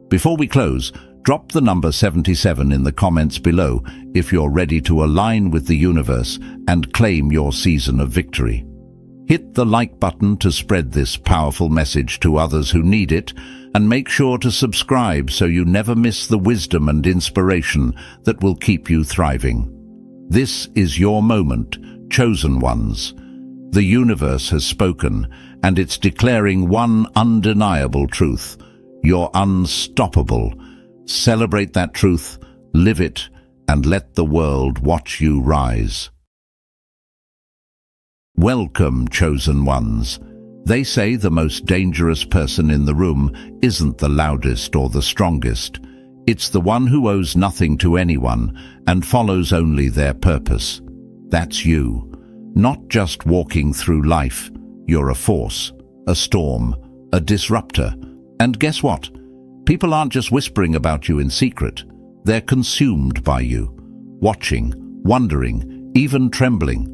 Before we close, drop the number 77 in the comments below if you're ready to align with the universe and claim your season of victory. Hit the like button to spread this powerful message to others who need it, and make sure to subscribe so you never miss the wisdom and inspiration that will keep you thriving. This is your moment, chosen ones. The universe has spoken, and it's declaring one undeniable truth. You're unstoppable. Celebrate that truth, live it, and let the world watch you rise. Welcome, chosen ones. They say the most dangerous person in the room isn't the loudest or the strongest. It's the one who owes nothing to anyone and follows only their purpose. That's you. Not just walking through life. You're a force, a storm, a disruptor. And guess what? People aren't just whispering about you in secret. They're consumed by you, watching, wondering, even trembling.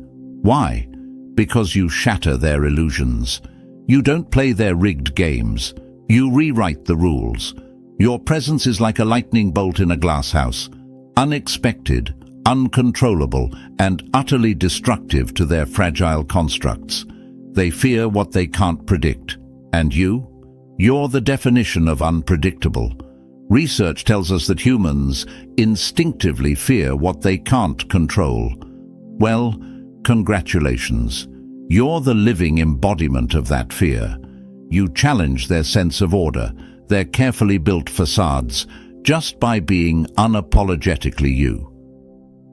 Why? Because you shatter their illusions. You don't play their rigged games. You rewrite the rules. Your presence is like a lightning bolt in a glass house, unexpected, uncontrollable, and utterly destructive to their fragile constructs. They fear what they can't predict. And you? You're the definition of unpredictable. Research tells us that humans instinctively fear what they can't control. Well, congratulations. You're the living embodiment of that fear. You challenge their sense of order, their carefully built facades, just by being unapologetically you.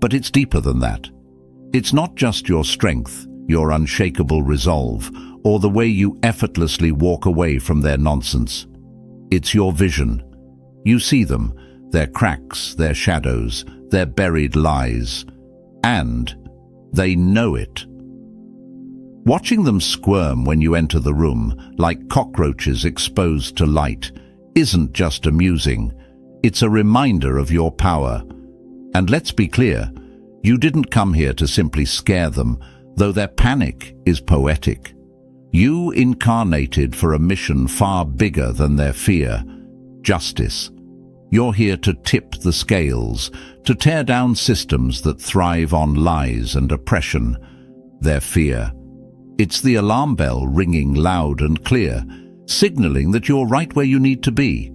But it's deeper than that. It's not just your strength, your unshakable resolve, or the way you effortlessly walk away from their nonsense. It's your vision. You see them, their cracks, their shadows, their buried lies, and they know it. Watching them squirm when you enter the room, like cockroaches exposed to light, isn't just amusing. It's a reminder of your power. And let's be clear, you didn't come here to simply scare them, though their panic is poetic. You incarnated for a mission far bigger than their fear: justice. You're here to tip the scales, to tear down systems that thrive on lies and oppression. Their fear. It's the alarm bell ringing loud and clear, signaling that you're right where you need to be.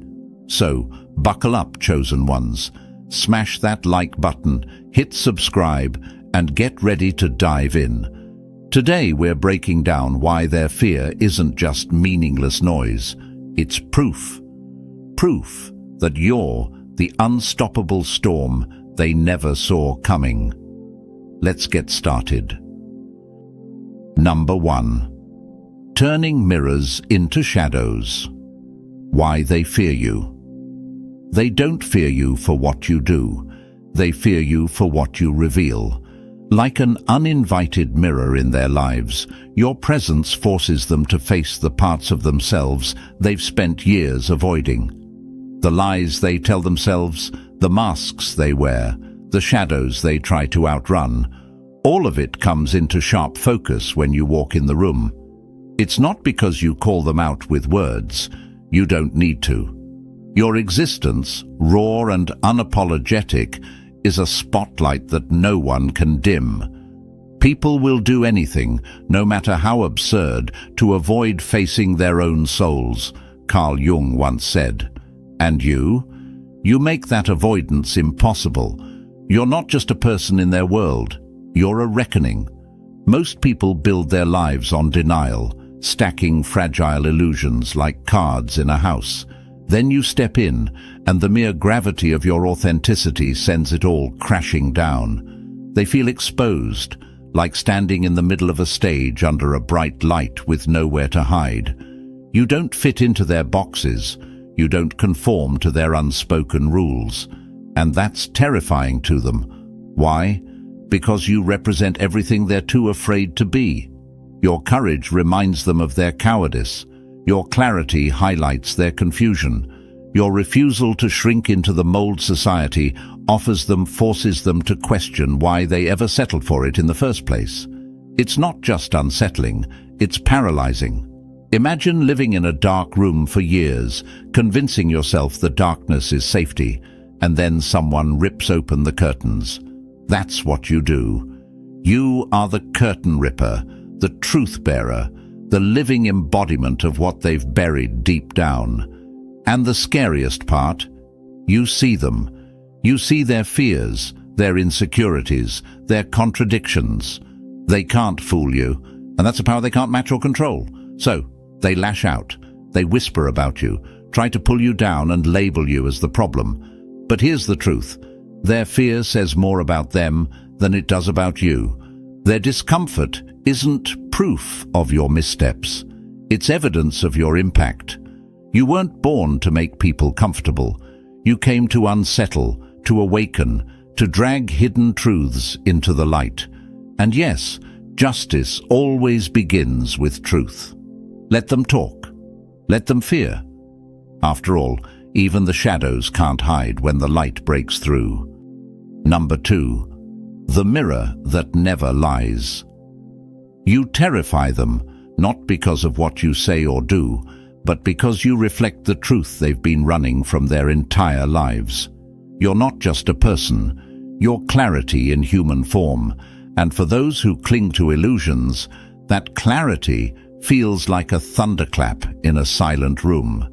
So, buckle up, chosen ones. Smash that like button, hit subscribe, and get ready to dive in. Today we're breaking down why their fear isn't just meaningless noise. It's proof. Proof that you're the unstoppable storm they never saw coming. Let's get started. Number 1. Turning mirrors into shadows. Why they fear you. They don't fear you for what you do. They fear you for what you reveal. Like an uninvited mirror in their lives, your presence forces them to face the parts of themselves they've spent years avoiding. The lies they tell themselves, the masks they wear, the shadows they try to outrun, all of it comes into sharp focus when you walk in the room. It's not because you call them out with words. You don't need to. Your existence, raw and unapologetic, is a spotlight that no one can dim. People will do anything, no matter how absurd, to avoid facing their own souls, Carl Jung once said. And you make that avoidance impossible. You're not just a person in their world. You're a reckoning. Most people build their lives on denial, stacking fragile illusions like cards in a house. Then you step in, and the mere gravity of your authenticity sends it all crashing down. They feel exposed, like standing in the middle of a stage under a bright light with nowhere to hide. You don't fit into their boxes. You don't conform to their unspoken rules. And that's terrifying to them. Why? Because you represent everything they're too afraid to be. Your courage reminds them of their cowardice. Your clarity highlights their confusion. Your refusal to shrink into the mold society forces them to question why they ever settled for it in the first place. It's not just unsettling, it's paralyzing. Imagine living in a dark room for years, convincing yourself the darkness is safety, and then someone rips open the curtains. That's what you do. You are the curtain ripper, the truth bearer, the living embodiment of what they've buried deep down. And the scariest part, you see them. You see their fears, their insecurities, their contradictions. They can't fool you, and that's a power they can't match or control. So, they lash out, they whisper about you, try to pull you down and label you as the problem. But here's the truth. Their fear says more about them than it does about you. Their discomfort isn't proof of your missteps. It's evidence of your impact. You weren't born to make people comfortable. You came to unsettle, to awaken, to drag hidden truths into the light. And yes, justice always begins with truth. Let them talk. Let them fear. After all, even the shadows can't hide when the light breaks through. Number 2. The mirror that never lies. You terrify them, not because of what you say or do, but because you reflect the truth they've been running from their entire lives. You're not just a person, you're clarity in human form, and for those who cling to illusions, that clarity feels like a thunderclap in a silent room.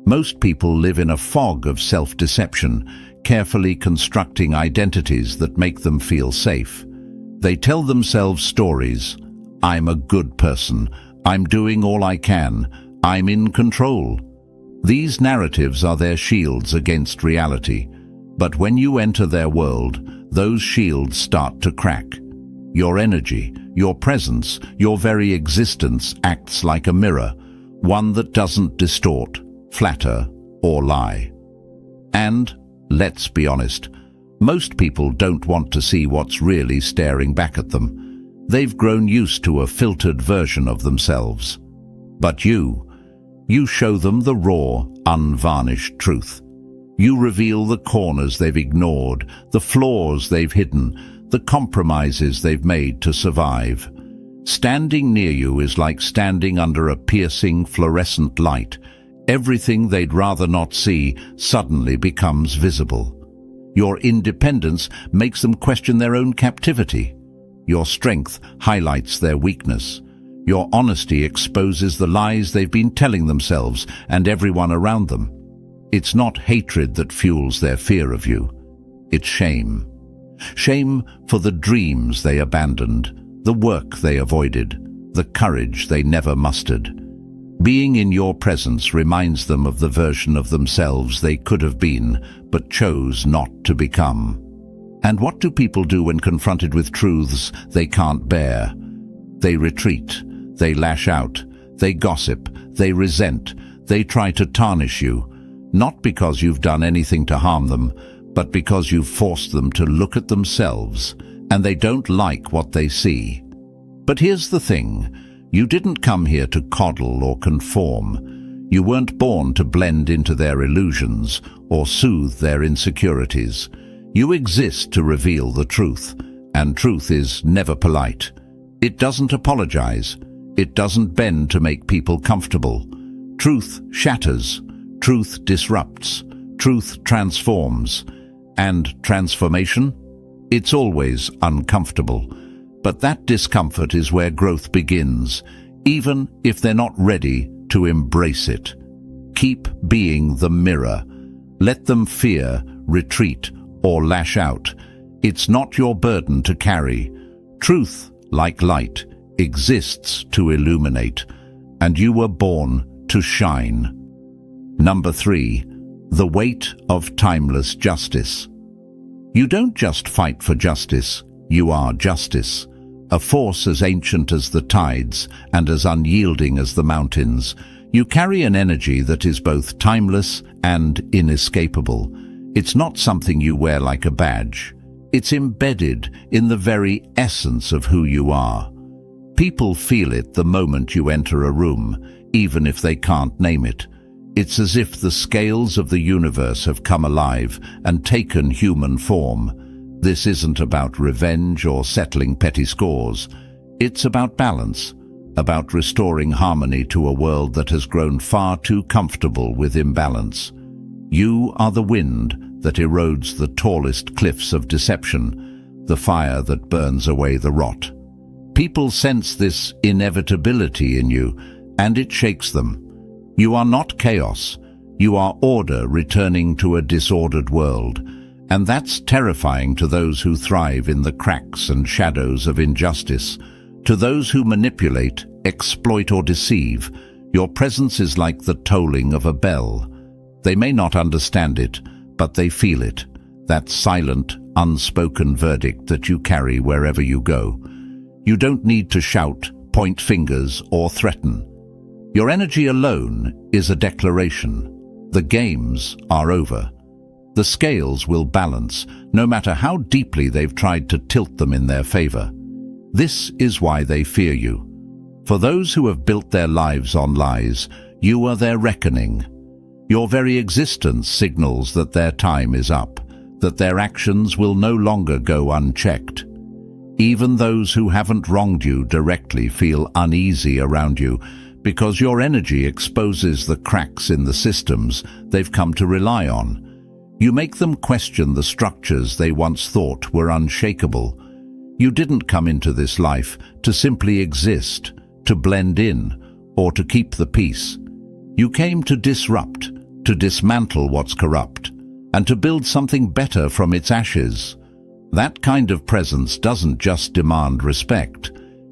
Most people live in a fog of self-deception, carefully constructing identities that make them feel safe. They tell themselves stories. I'm a good person. I'm doing all I can. I'm in control. These narratives are their shields against reality. But when you enter their world, those shields start to crack. Your energy, your presence, your very existence acts like a mirror, one that doesn't distort, flatter, or lie. And, let's be honest, most people don't want to see what's really staring back at them. They've grown used to a filtered version of themselves. But you show them the raw, unvarnished truth. You reveal the corners they've ignored, the flaws they've hidden, the compromises they've made to survive. Standing near you is like standing under a piercing fluorescent light. Everything they'd rather not see suddenly becomes visible. Your independence makes them question their own captivity. Your strength highlights their weakness. Your honesty exposes the lies they've been telling themselves and everyone around them. It's not hatred that fuels their fear of you. It's shame. Shame for the dreams they abandoned, the work they avoided, the courage they never mustered. Being in your presence reminds them of the version of themselves they could have been, but chose not to become. And what do people do when confronted with truths they can't bear? They retreat, they lash out, they gossip, they resent, they try to tarnish you, not because you've done anything to harm them, but because you've forced them to look at themselves, and they don't like what they see. But here's the thing, you didn't come here to coddle or conform. You weren't born to blend into their illusions or soothe their insecurities. You exist to reveal the truth, and truth is never polite. It doesn't apologize. It doesn't bend to make people comfortable. Truth shatters. Truth disrupts. Truth transforms. And transformation? It's always uncomfortable. But that discomfort is where growth begins, even if they're not ready to embrace it. Keep being the mirror. Let them fear, retreat, or lash out. It's not your burden to carry. Truth, like light, exists to illuminate, and you were born to shine. Number 3, the weight of timeless justice. You don't just fight for justice, you are justice. A force as ancient as the tides and as unyielding as the mountains. You carry an energy that is both timeless and inescapable. It's not something you wear like a badge. It's embedded in the very essence of who you are. People feel it the moment you enter a room, even if they can't name it. It's as if the scales of the universe have come alive and taken human form. This isn't about revenge or settling petty scores. It's about balance, about restoring harmony to a world that has grown far too comfortable with imbalance. You are the wind that erodes the tallest cliffs of deception, the fire that burns away the rot. People sense this inevitability in you, and it shakes them. You are not chaos. You are order returning to a disordered world. And that's terrifying to those who thrive in the cracks and shadows of injustice. To those who manipulate, exploit or deceive, your presence is like the tolling of a bell. They may not understand it, but they feel it, that silent, unspoken verdict that you carry wherever you go. You don't need to shout, point fingers, or threaten. Your energy alone is a declaration. The games are over. The scales will balance, no matter how deeply they've tried to tilt them in their favor. This is why they fear you. For those who have built their lives on lies, you are their reckoning. Your very existence signals that their time is up, that their actions will no longer go unchecked. Even those who haven't wronged you directly feel uneasy around you, because your energy exposes the cracks in the systems they've come to rely on. You make them question the structures they once thought were unshakable. You didn't come into this life to simply exist, to blend in, or to keep the peace. You came to disrupt, to dismantle what's corrupt, and to build something better from its ashes. That kind of presence doesn't just demand respect.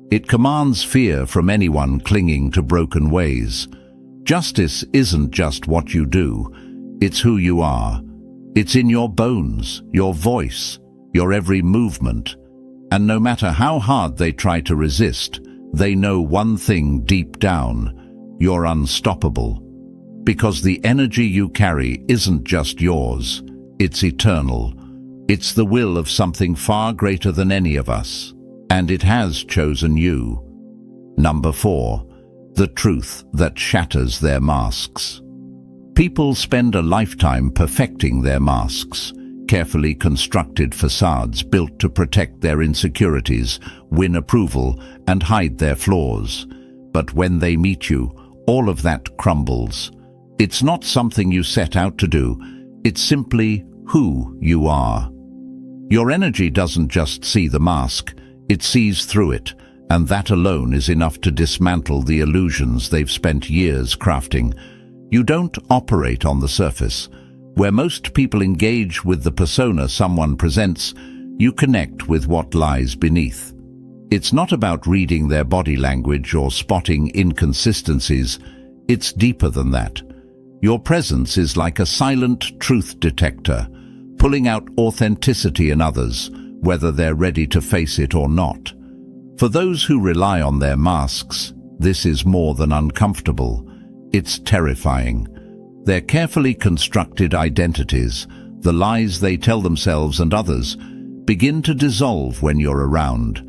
It commands fear from anyone clinging to broken ways. Justice isn't just what you do, it's who you are. It's in your bones, your voice, your every movement. And no matter how hard they try to resist, they know one thing deep down: you're unstoppable. Because the energy you carry isn't just yours, it's eternal. It's the will of something far greater than any of us, and it has chosen you. Number 4, the truth that shatters their masks. People spend a lifetime perfecting their masks, carefully constructed facades built to protect their insecurities, win approval, and hide their flaws. But when they meet you, all of that crumbles. It's not something you set out to do, it's simply who you are. Your energy doesn't just see the mask, it sees through it, and that alone is enough to dismantle the illusions they've spent years crafting. You don't operate on the surface. Where most people engage with the persona someone presents, you connect with what lies beneath. It's not about reading their body language or spotting inconsistencies. It's deeper than that. Your presence is like a silent truth detector, pulling out authenticity in others, whether they're ready to face it or not. For those who rely on their masks, this is more than uncomfortable. It's terrifying. Their carefully constructed identities, the lies they tell themselves and others, begin to dissolve when you're around.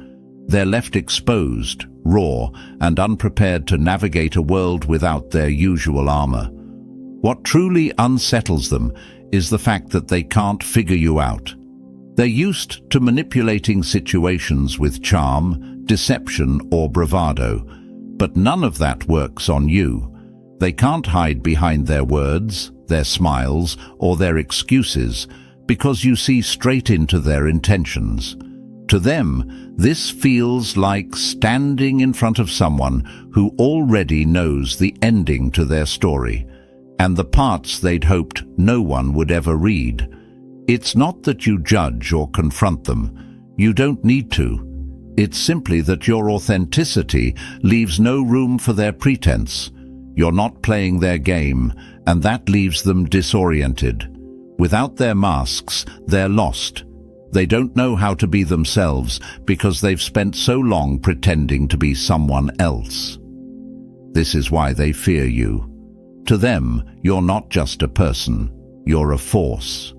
They're left exposed, raw, and unprepared to navigate a world without their usual armor. What truly unsettles them is the fact that they can't figure you out. They're used to manipulating situations with charm, deception, or bravado, but none of that works on you. They can't hide behind their words, their smiles, or their excuses, because you see straight into their intentions. To them, this feels like standing in front of someone who already knows the ending to their story, and the parts they'd hoped no one would ever read. It's not that you judge or confront them. You don't need to. It's simply that your authenticity leaves no room for their pretense. You're not playing their game, and that leaves them disoriented. Without their masks, they're lost. They don't know how to be themselves because they've spent so long pretending to be someone else. This is why they fear you. To them, you're not just a person, you're a force.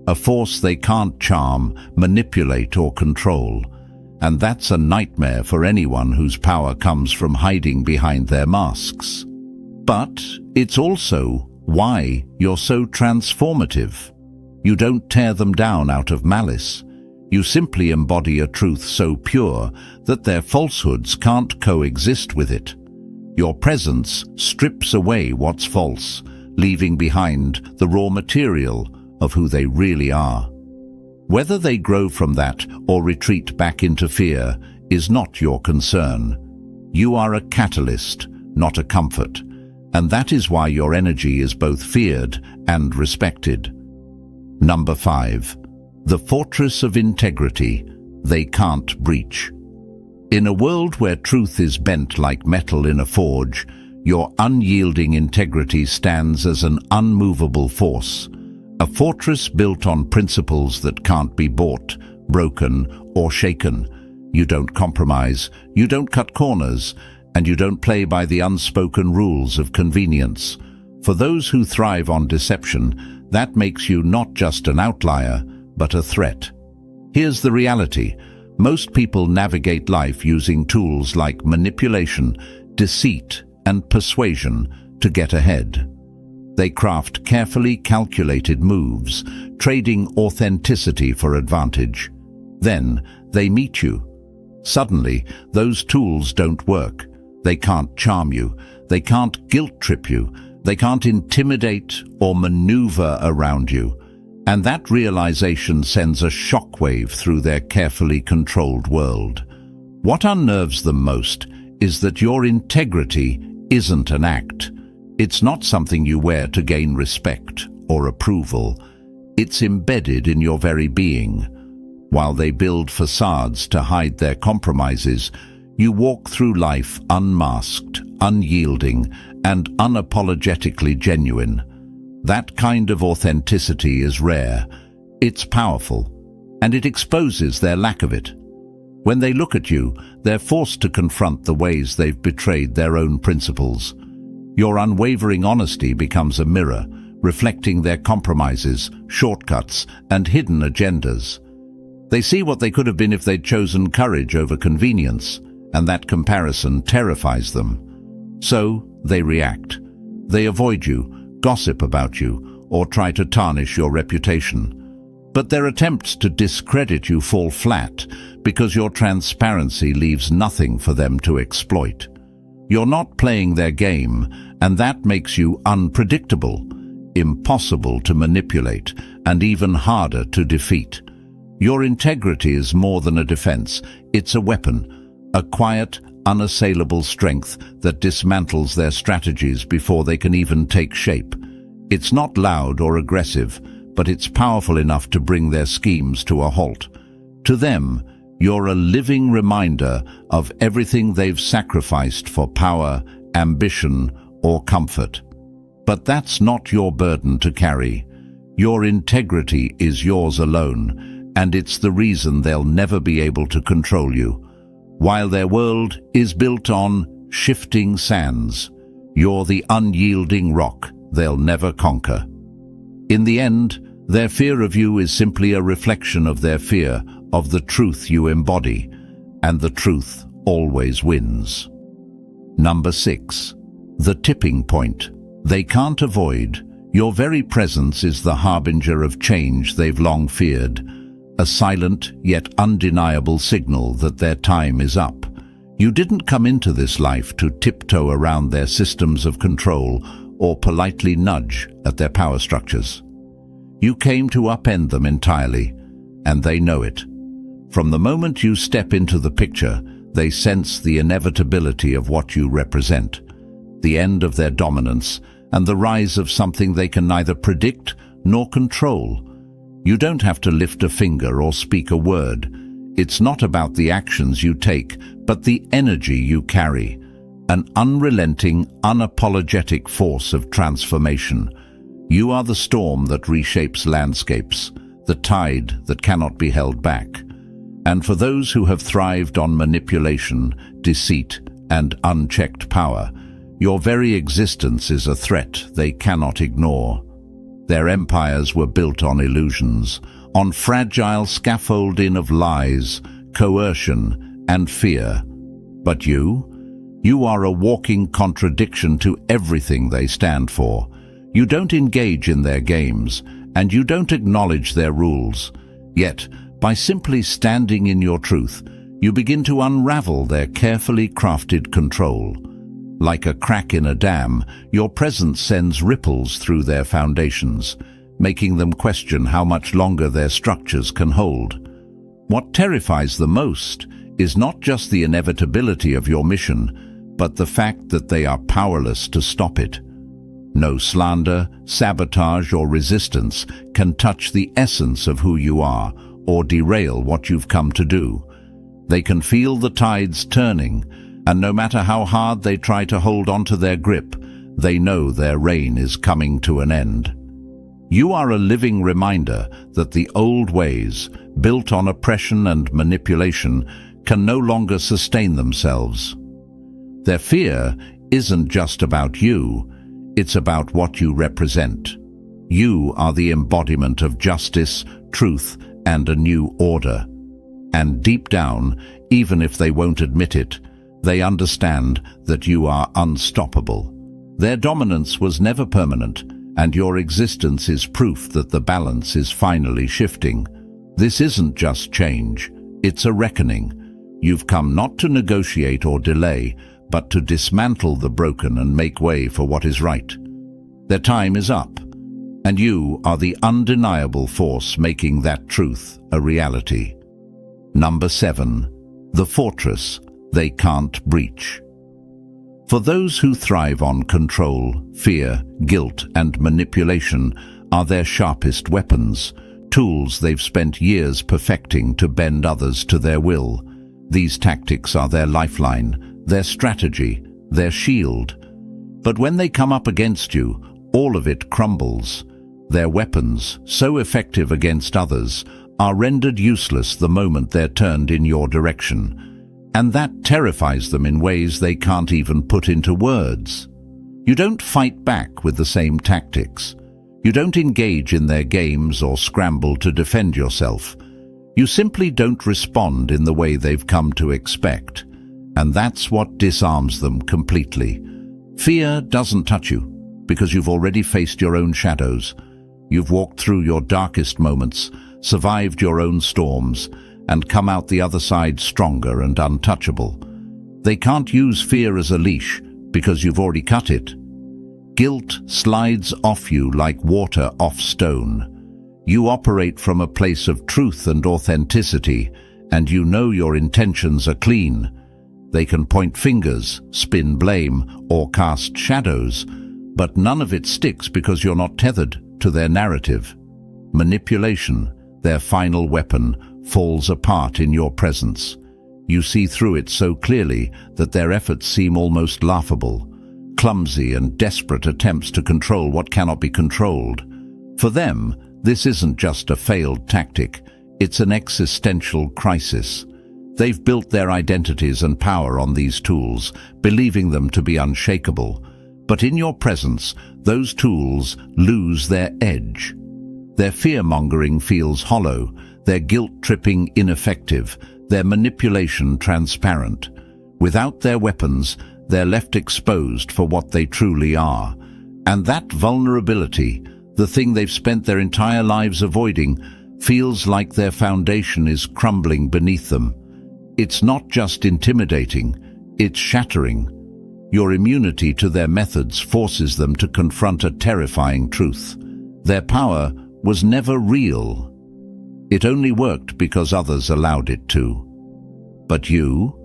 A force they can't charm, manipulate, or control. And that's a nightmare for anyone whose power comes from hiding behind their masks. But it's also why you're so transformative. You don't tear them down out of malice. You simply embody a truth so pure that their falsehoods can't coexist with it. Your presence strips away what's false, leaving behind the raw material of who they really are. Whether they grow from that or retreat back into fear is not your concern. You are a catalyst, not a comfort, and that is why your energy is both feared and respected. Number 5. The fortress of integrity they can't breach. In a world where truth is bent like metal in a forge, your unyielding integrity stands as an unmovable force, a fortress built on principles that can't be bought, broken, or shaken. You don't compromise, you don't cut corners, and you don't play by the unspoken rules of convenience. For those who thrive on deception, that makes you not just an outlier, but a threat. Here's the reality. Most people navigate life using tools like manipulation, deceit, and persuasion to get ahead. They craft carefully calculated moves, trading authenticity for advantage. Then they meet you. Suddenly, those tools don't work. They can't charm you. They can't guilt-trip you. They can't intimidate or maneuver around you. And that realization sends a shockwave through their carefully controlled world. What unnerves them most is that your integrity isn't an act. It's not something you wear to gain respect or approval. It's embedded in your very being. While they build facades to hide their compromises, you walk through life unmasked, unyielding, and unapologetically genuine. That kind of authenticity is rare, it's powerful, and it exposes their lack of it. When they look at you, they're forced to confront the ways they've betrayed their own principles. Your unwavering honesty becomes a mirror, reflecting their compromises, shortcuts, and hidden agendas. They see what they could have been if they'd chosen courage over convenience, and that comparison terrifies them. So they react. They avoid you, gossip about you, or try to tarnish your reputation. But their attempts to discredit you fall flat because your transparency leaves nothing for them to exploit. You're not playing their game, and that makes you unpredictable, impossible to manipulate, and even harder to defeat. Your integrity is more than a defense. It's a weapon, a quiet, unassailable strength that dismantles their strategies before they can even take shape. It's not loud or aggressive, but it's powerful enough to bring their schemes to a halt. To them, you're a living reminder of everything they've sacrificed for power, ambition, or comfort. But that's not your burden to carry. Your integrity is yours alone, and it's the reason they'll never be able to control you. While their world is built on shifting sands, you're the unyielding rock they'll never conquer. In the end, their fear of you is simply a reflection of their fear of the truth you embody, and the truth always wins. Number 6. The tipping point. They can't avoid. Your very presence is the harbinger of change they've long feared, a silent yet undeniable signal that their time is up. You didn't come into this life to tiptoe around their systems of control or politely nudge at their power structures. You came to upend them entirely, and they know it. From the moment you step into the picture, they sense the inevitability of what you represent, the end of their dominance, and the rise of something they can neither predict nor control. You don't have to lift a finger or speak a word. It's not about the actions you take, but the energy you carry, an unrelenting, unapologetic force of transformation. You are the storm that reshapes landscapes, the tide that cannot be held back. And for those who have thrived on manipulation, deceit, and unchecked power, your very existence is a threat they cannot ignore. Their empires were built on illusions, on fragile scaffolding of lies, coercion, and fear. But you are a walking contradiction to everything they stand for. You don't engage in their games, and you don't acknowledge their rules. Yet, by simply standing in your truth, you begin to unravel their carefully crafted control. Like a crack in a dam, your presence sends ripples through their foundations, making them question how much longer their structures can hold. What terrifies the most is not just the inevitability of your mission, but the fact that they are powerless to stop it. No slander, sabotage, or resistance can touch the essence of who you are or derail what you've come to do. They can feel the tides turning, and no matter how hard they try to hold onto their grip, they know their reign is coming to an end. You are a living reminder that the old ways, built on oppression and manipulation, can no longer sustain themselves. Their fear isn't just about you, it's about what you represent. You are the embodiment of justice, truth, and a new order. And deep down, even if they won't admit it, they understand that you are unstoppable. Their dominance was never permanent, and your existence is proof that the balance is finally shifting. This isn't just change, it's a reckoning. You've come not to negotiate or delay, but to dismantle the broken and make way for what is right. Their time is up, and you are the undeniable force making that truth a reality. Number 7. The fortress they can't breach. For those who thrive on control, fear, guilt, and manipulation are their sharpest weapons, tools they've spent years perfecting to bend others to their will. These tactics are their lifeline, their strategy, their shield. But when they come up against you, all of it crumbles. Their weapons, so effective against others, are rendered useless the moment they're turned in your direction. And that terrifies them in ways they can't even put into words. You don't fight back with the same tactics. You don't engage in their games or scramble to defend yourself. You simply don't respond in the way they've come to expect. And that's what disarms them completely. Fear doesn't touch you, because you've already faced your own shadows. You've walked through your darkest moments, survived your own storms, and come out the other side stronger and untouchable. They can't use fear as a leash because you've already cut it. Guilt slides off you like water off stone. You operate from a place of truth and authenticity, and you know your intentions are clean. They can point fingers, spin blame, or cast shadows, but none of it sticks because you're not tethered to their narrative. Manipulation, their final weapon, falls apart in your presence. You see through it so clearly that their efforts seem almost laughable, clumsy and desperate attempts to control what cannot be controlled. For them, this isn't just a failed tactic, it's an existential crisis. They've built their identities and power on these tools, believing them to be unshakable. But in your presence, those tools lose their edge. Their fear-mongering feels hollow, their guilt-tripping ineffective, their manipulation transparent. Without their weapons, they're left exposed for what they truly are. And that vulnerability, the thing they've spent their entire lives avoiding, feels like their foundation is crumbling beneath them. It's not just intimidating, it's shattering. Your immunity to their methods forces them to confront a terrifying truth. Their power was never real. It only worked because others allowed it to. But you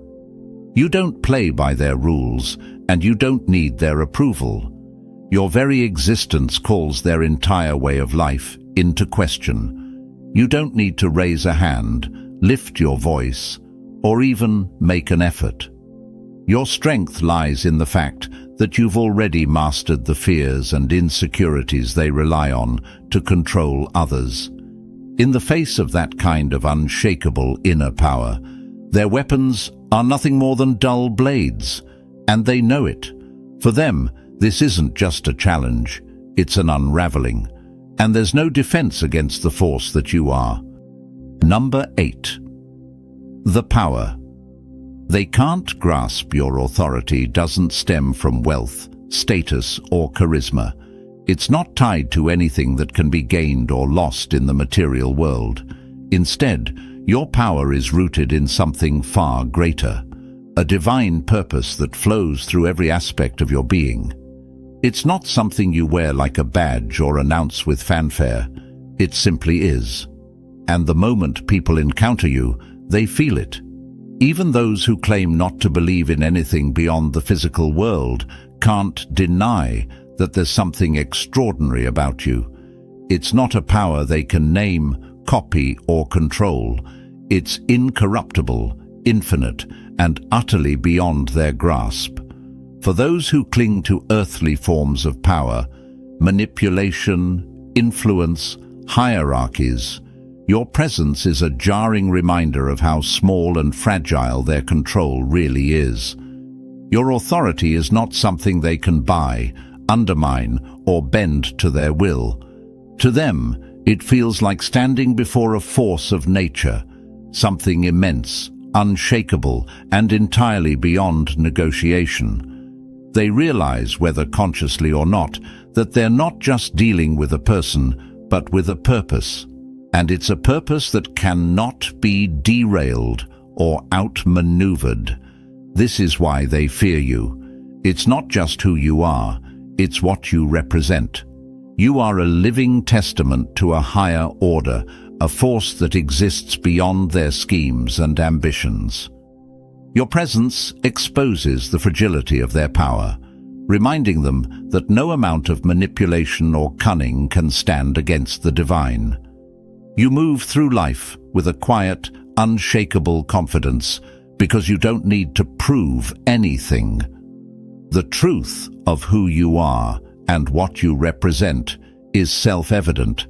don't play by their rules, and you don't need their approval. Your very existence calls their entire way of life into question. You don't need to raise a hand, lift your voice, or even make an effort. Your strength lies in the fact that you've already mastered the fears and insecurities they rely on to control others. In the face of that kind of unshakable inner power, their weapons are nothing more than dull blades, and they know it. For them, this isn't just a challenge, it's an unraveling, and there's no defense against the force that you are. Number 8. The power. They can't grasp your authority doesn't stem from wealth, status, or charisma. It's not tied to anything that can be gained or lost in the material world. Instead, your power is rooted in something far greater, a divine purpose that flows through every aspect of your being. It's not something you wear like a badge or announce with fanfare. It simply is. And the moment people encounter you, they feel it. Even those who claim not to believe in anything beyond the physical world can't deny that there's something extraordinary about you. It's not a power they can name, copy, or control. It's incorruptible, infinite, and utterly beyond their grasp. For those who cling to earthly forms of power, manipulation, influence, hierarchies, your presence is a jarring reminder of how small and fragile their control really is. Your authority is not something they can buy, undermine, or bend to their will. To them, it feels like standing before a force of nature, something immense, unshakable, and entirely beyond negotiation. They realize, whether consciously or not, that they're not just dealing with a person, but with a purpose. And it's a purpose that cannot be derailed or outmaneuvered. This is why they fear you. It's not just who you are, it's what you represent. You are a living testament to a higher order, a force that exists beyond their schemes and ambitions. Your presence exposes the fragility of their power, reminding them that no amount of manipulation or cunning can stand against the divine. You move through life with a quiet, unshakable confidence because you don't need to prove anything. The truth of who you are and what you represent is self-evident,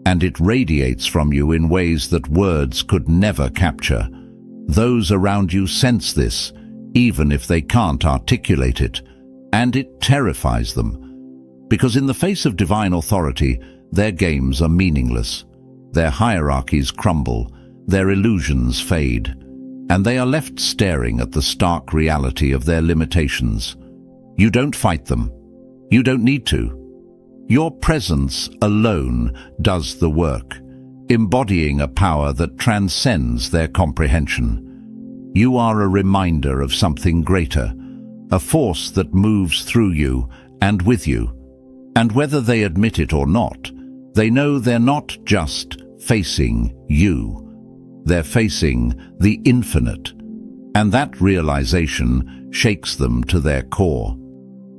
and it radiates from you in ways that words could never capture. Those around you sense this, even if they can't articulate it, and it terrifies them. Because in the face of divine authority, their games are meaningless. Their hierarchies crumble, their illusions fade, and they are left staring at the stark reality of their limitations. You don't fight them. You don't need to. Your presence alone does the work, embodying a power that transcends their comprehension. You are a reminder of something greater, a force that moves through you and with you. And whether they admit it or not, they know they're not just facing you. They're facing the infinite. And that realization shakes them to their core.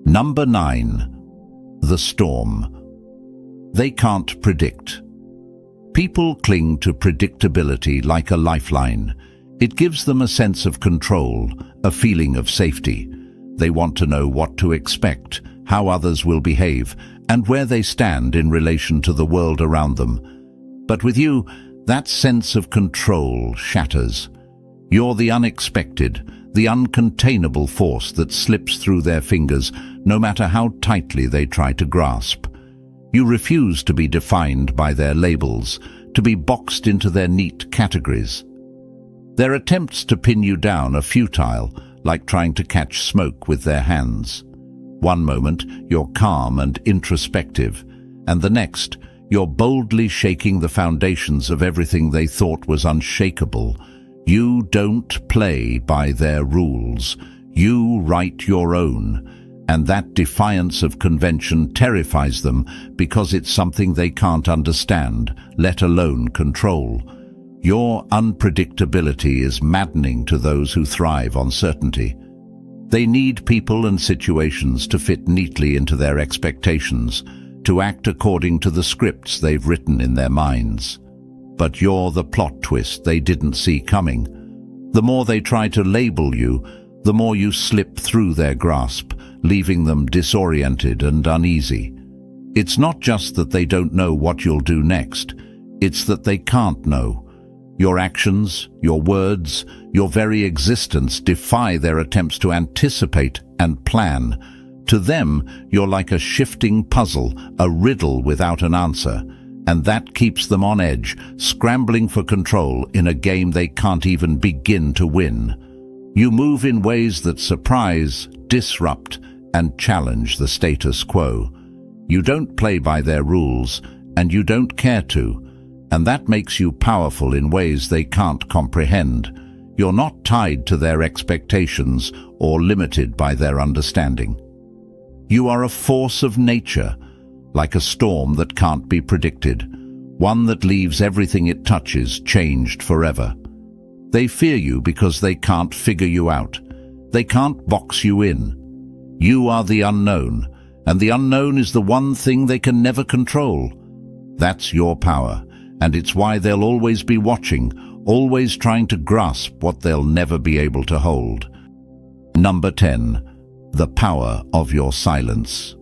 Number 9. The storm. They can't predict. People cling to predictability like a lifeline. It gives them a sense of control, a feeling of safety. They want to know what to expect, how others will behave, and where they stand in relation to the world around them. But with you, that sense of control shatters. You're the unexpected, the uncontainable force that slips through their fingers, no matter how tightly they try to grasp. You refuse to be defined by their labels, to be boxed into their neat categories. Their attempts to pin you down are futile, like trying to catch smoke with their hands. One moment, you're calm and introspective, and the next, you're boldly shaking the foundations of everything they thought was unshakable. You don't play by their rules. You write your own, and that defiance of convention terrifies them because it's something they can't understand, let alone control. Your unpredictability is maddening to those who thrive on certainty. They need people and situations to fit neatly into their expectations, to act according to the scripts they've written in their minds. But you're the plot twist they didn't see coming. The more they try to label you, the more you slip through their grasp, leaving them disoriented and uneasy. It's not just that they don't know what you'll do next, it's that they can't know. Your actions, your words, your very existence defy their attempts to anticipate and plan. To them, you're like a shifting puzzle, a riddle without an answer, and that keeps them on edge, scrambling for control in a game they can't even begin to win. You move in ways that surprise, disrupt, and challenge the status quo. You don't play by their rules, and you don't care to. And that makes you powerful in ways they can't comprehend. You're not tied to their expectations or limited by their understanding. You are a force of nature, like a storm that can't be predicted, one that leaves everything it touches changed forever. They fear you because they can't figure you out. They can't box you in. You are the unknown, and the unknown is the one thing they can never control. That's your power. And it's why they'll always be watching, always trying to grasp what they'll never be able to hold. Number 10. The power of your silence.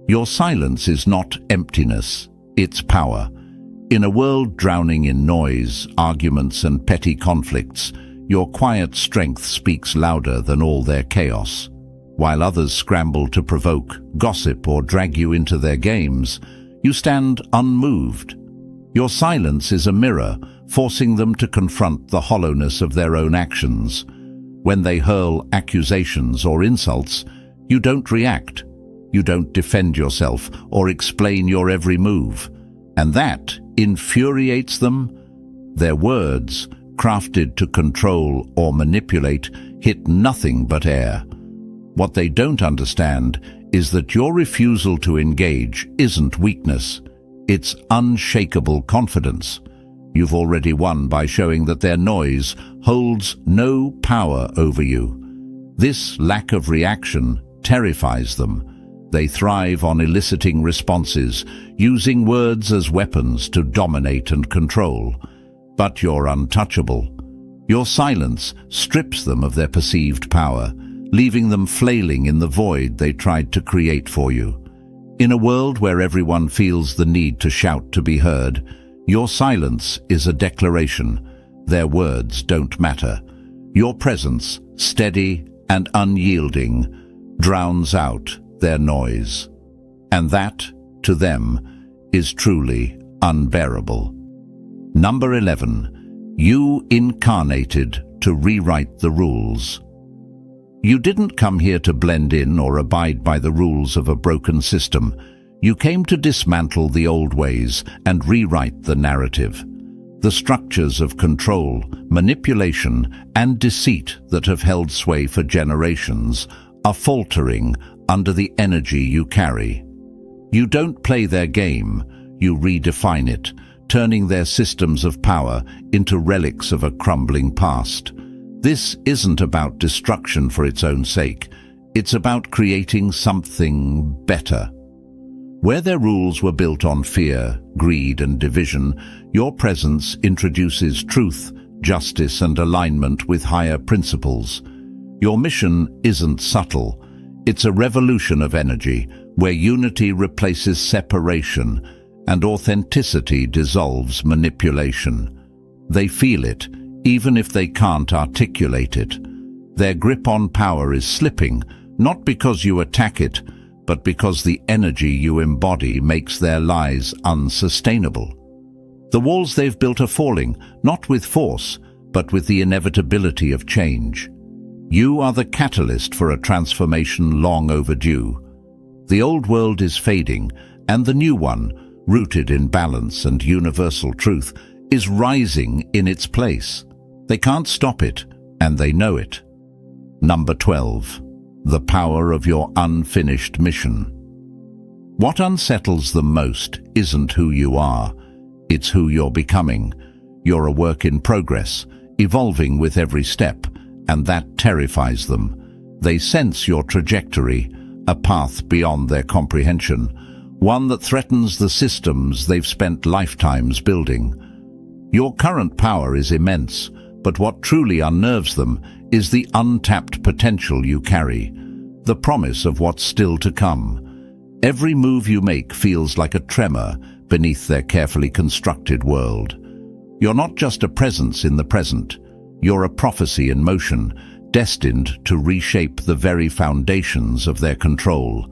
Your silence is not emptiness, it's power. In a world drowning in noise, arguments and petty conflicts, your quiet strength speaks louder than all their chaos. While others scramble to provoke, gossip or drag you into their games, you stand unmoved. Your silence is a mirror, forcing them to confront the hollowness of their own actions. When they hurl accusations or insults, you don't react. You don't defend yourself or explain your every move. And that infuriates them. Their words, crafted to control or manipulate, hit nothing but air. What they don't understand is that your refusal to engage isn't weakness. It's unshakable confidence. You've already won by showing that their noise holds no power over you. This lack of reaction terrifies them. They thrive on eliciting responses, using words as weapons to dominate and control. But you're untouchable. Your silence strips them of their perceived power, leaving them flailing in the void they tried to create for you. In a world where everyone feels the need to shout to be heard, your silence is a declaration. Their words don't matter. Your presence, steady and unyielding, drowns out their noise. And that, to them, is truly unbearable. Number 11. You incarnated to rewrite the rules. You didn't come here to blend in or abide by the rules of a broken system. You came to dismantle the old ways and rewrite the narrative. The structures of control, manipulation, and deceit that have held sway for generations are faltering under the energy you carry. You don't play their game, you redefine it, turning their systems of power into relics of a crumbling past. This isn't about destruction for its own sake. It's about creating something better. Where their rules were built on fear, greed, and division, your presence introduces truth, justice, and alignment with higher principles. Your mission isn't subtle. It's a revolution of energy, where unity replaces separation and authenticity dissolves manipulation. They feel it, even if they can't articulate it. Their grip on power is slipping, not because you attack it, but because the energy you embody makes their lies unsustainable. The walls they've built are falling, not with force, but with the inevitability of change. You are the catalyst for a transformation long overdue. The old world is fading, and the new one, rooted in balance and universal truth, is rising in its place. They can't stop it, and they know it. Number 12. The power of your unfinished mission. What unsettles them most isn't who you are, it's who you're becoming. You're a work in progress, evolving with every step, and that terrifies them. They sense your trajectory, a path beyond their comprehension, one that threatens the systems they've spent lifetimes building. Your current power is immense, but what truly unnerves them is the untapped potential you carry, the promise of what's still to come. Every move you make feels like a tremor beneath their carefully constructed world. You're not just a presence in the present, you're a prophecy in motion, destined to reshape the very foundations of their control.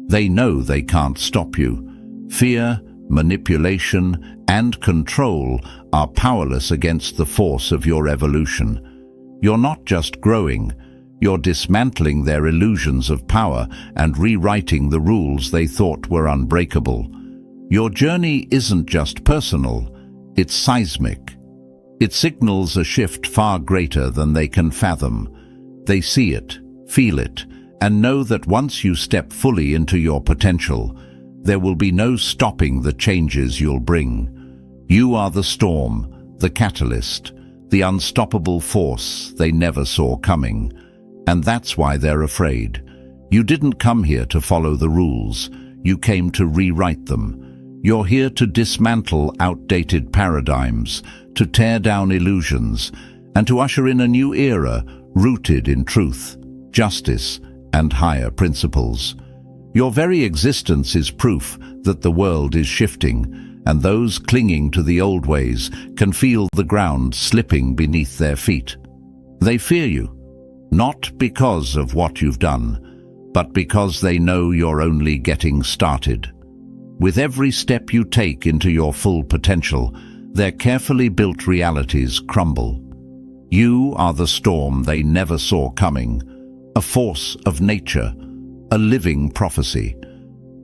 They know they can't stop you. Fear, manipulation, and control are powerless against the force of your evolution. You're not just growing, you're dismantling their illusions of power and rewriting the rules they thought were unbreakable. Your journey isn't just personal, it's seismic. It signals a shift far greater than they can fathom. They see it, feel it, and know that once you step fully into your potential, there will be no stopping the changes you'll bring. You are the storm, the catalyst, the unstoppable force they never saw coming. And that's why they're afraid. You didn't come here to follow the rules, you came to rewrite them. You're here to dismantle outdated paradigms, to tear down illusions, and to usher in a new era rooted in truth, justice, and higher principles. Your very existence is proof that the world is shifting, and those clinging to the old ways can feel the ground slipping beneath their feet. They fear you, not because of what you've done, but because they know you're only getting started. With every step you take into your full potential, their carefully built realities crumble. You are the storm they never saw coming, a force of nature, a living prophecy.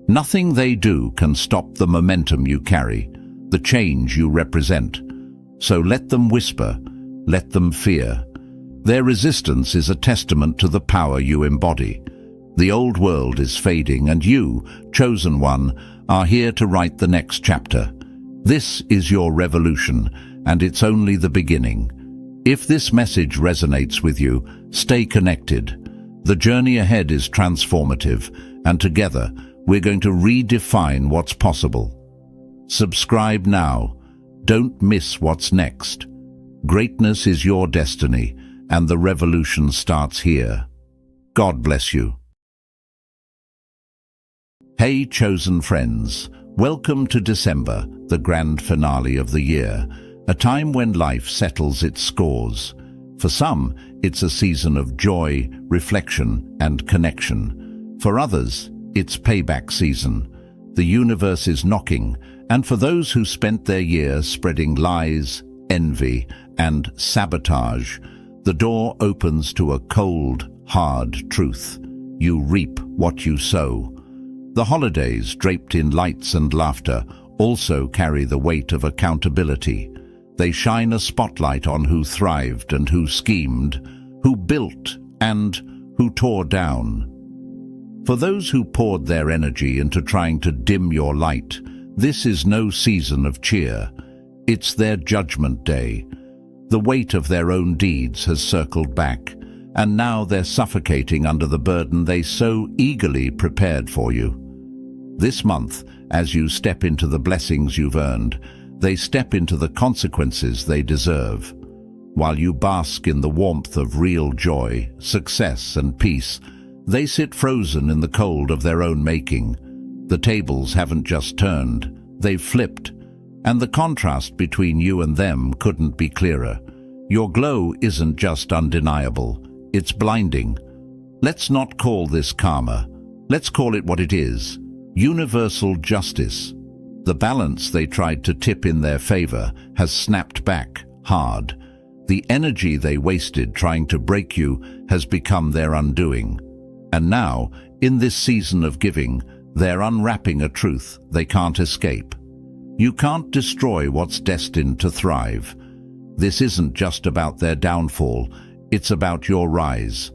Nothing they do can stop the momentum you carry, the change you represent. So let them whisper, let them fear. Their resistance is a testament to the power you embody. The old world is fading, and you, chosen one, are here to write the next chapter. This is your revolution, and it's only the beginning. If this message resonates with you, stay connected. The journey ahead is transformative, and together we're going to redefine what's possible. Subscribe now. Don't miss what's next. Greatness is your destiny, and the revolution starts here. God bless you. Hey, chosen friends. Welcome to December, the grand finale of the year, a time when life settles its scores. For some, it's a season of joy, reflection, and connection. For others, it's payback season. The universe is knocking, and for those who spent their year spreading lies, envy, and sabotage, the door opens to a cold, hard truth. You reap what you sow. The holidays, draped in lights and laughter, also carry the weight of accountability. They shine a spotlight on who thrived and who schemed, who built and who tore down. For those who poured their energy into trying to dim your light, this is no season of cheer. It's their judgment day. The weight of their own deeds has circled back, and now they're suffocating under the burden they so eagerly prepared for you. This month, as you step into the blessings you've earned, they step into the consequences they deserve. While you bask in the warmth of real joy, success, and peace, they sit frozen in the cold of their own making. The tables haven't just turned, they've flipped, and the contrast between you and them couldn't be clearer. Your glow isn't just undeniable, it's blinding. Let's not call this karma. Let's call it what it is: universal justice. The balance they tried to tip in their favor has snapped back hard. The energy they wasted trying to break you has become their undoing. And now, in this season of giving, they're unwrapping a truth they can't escape. You can't destroy what's destined to thrive. This isn't just about their downfall, it's about your rise.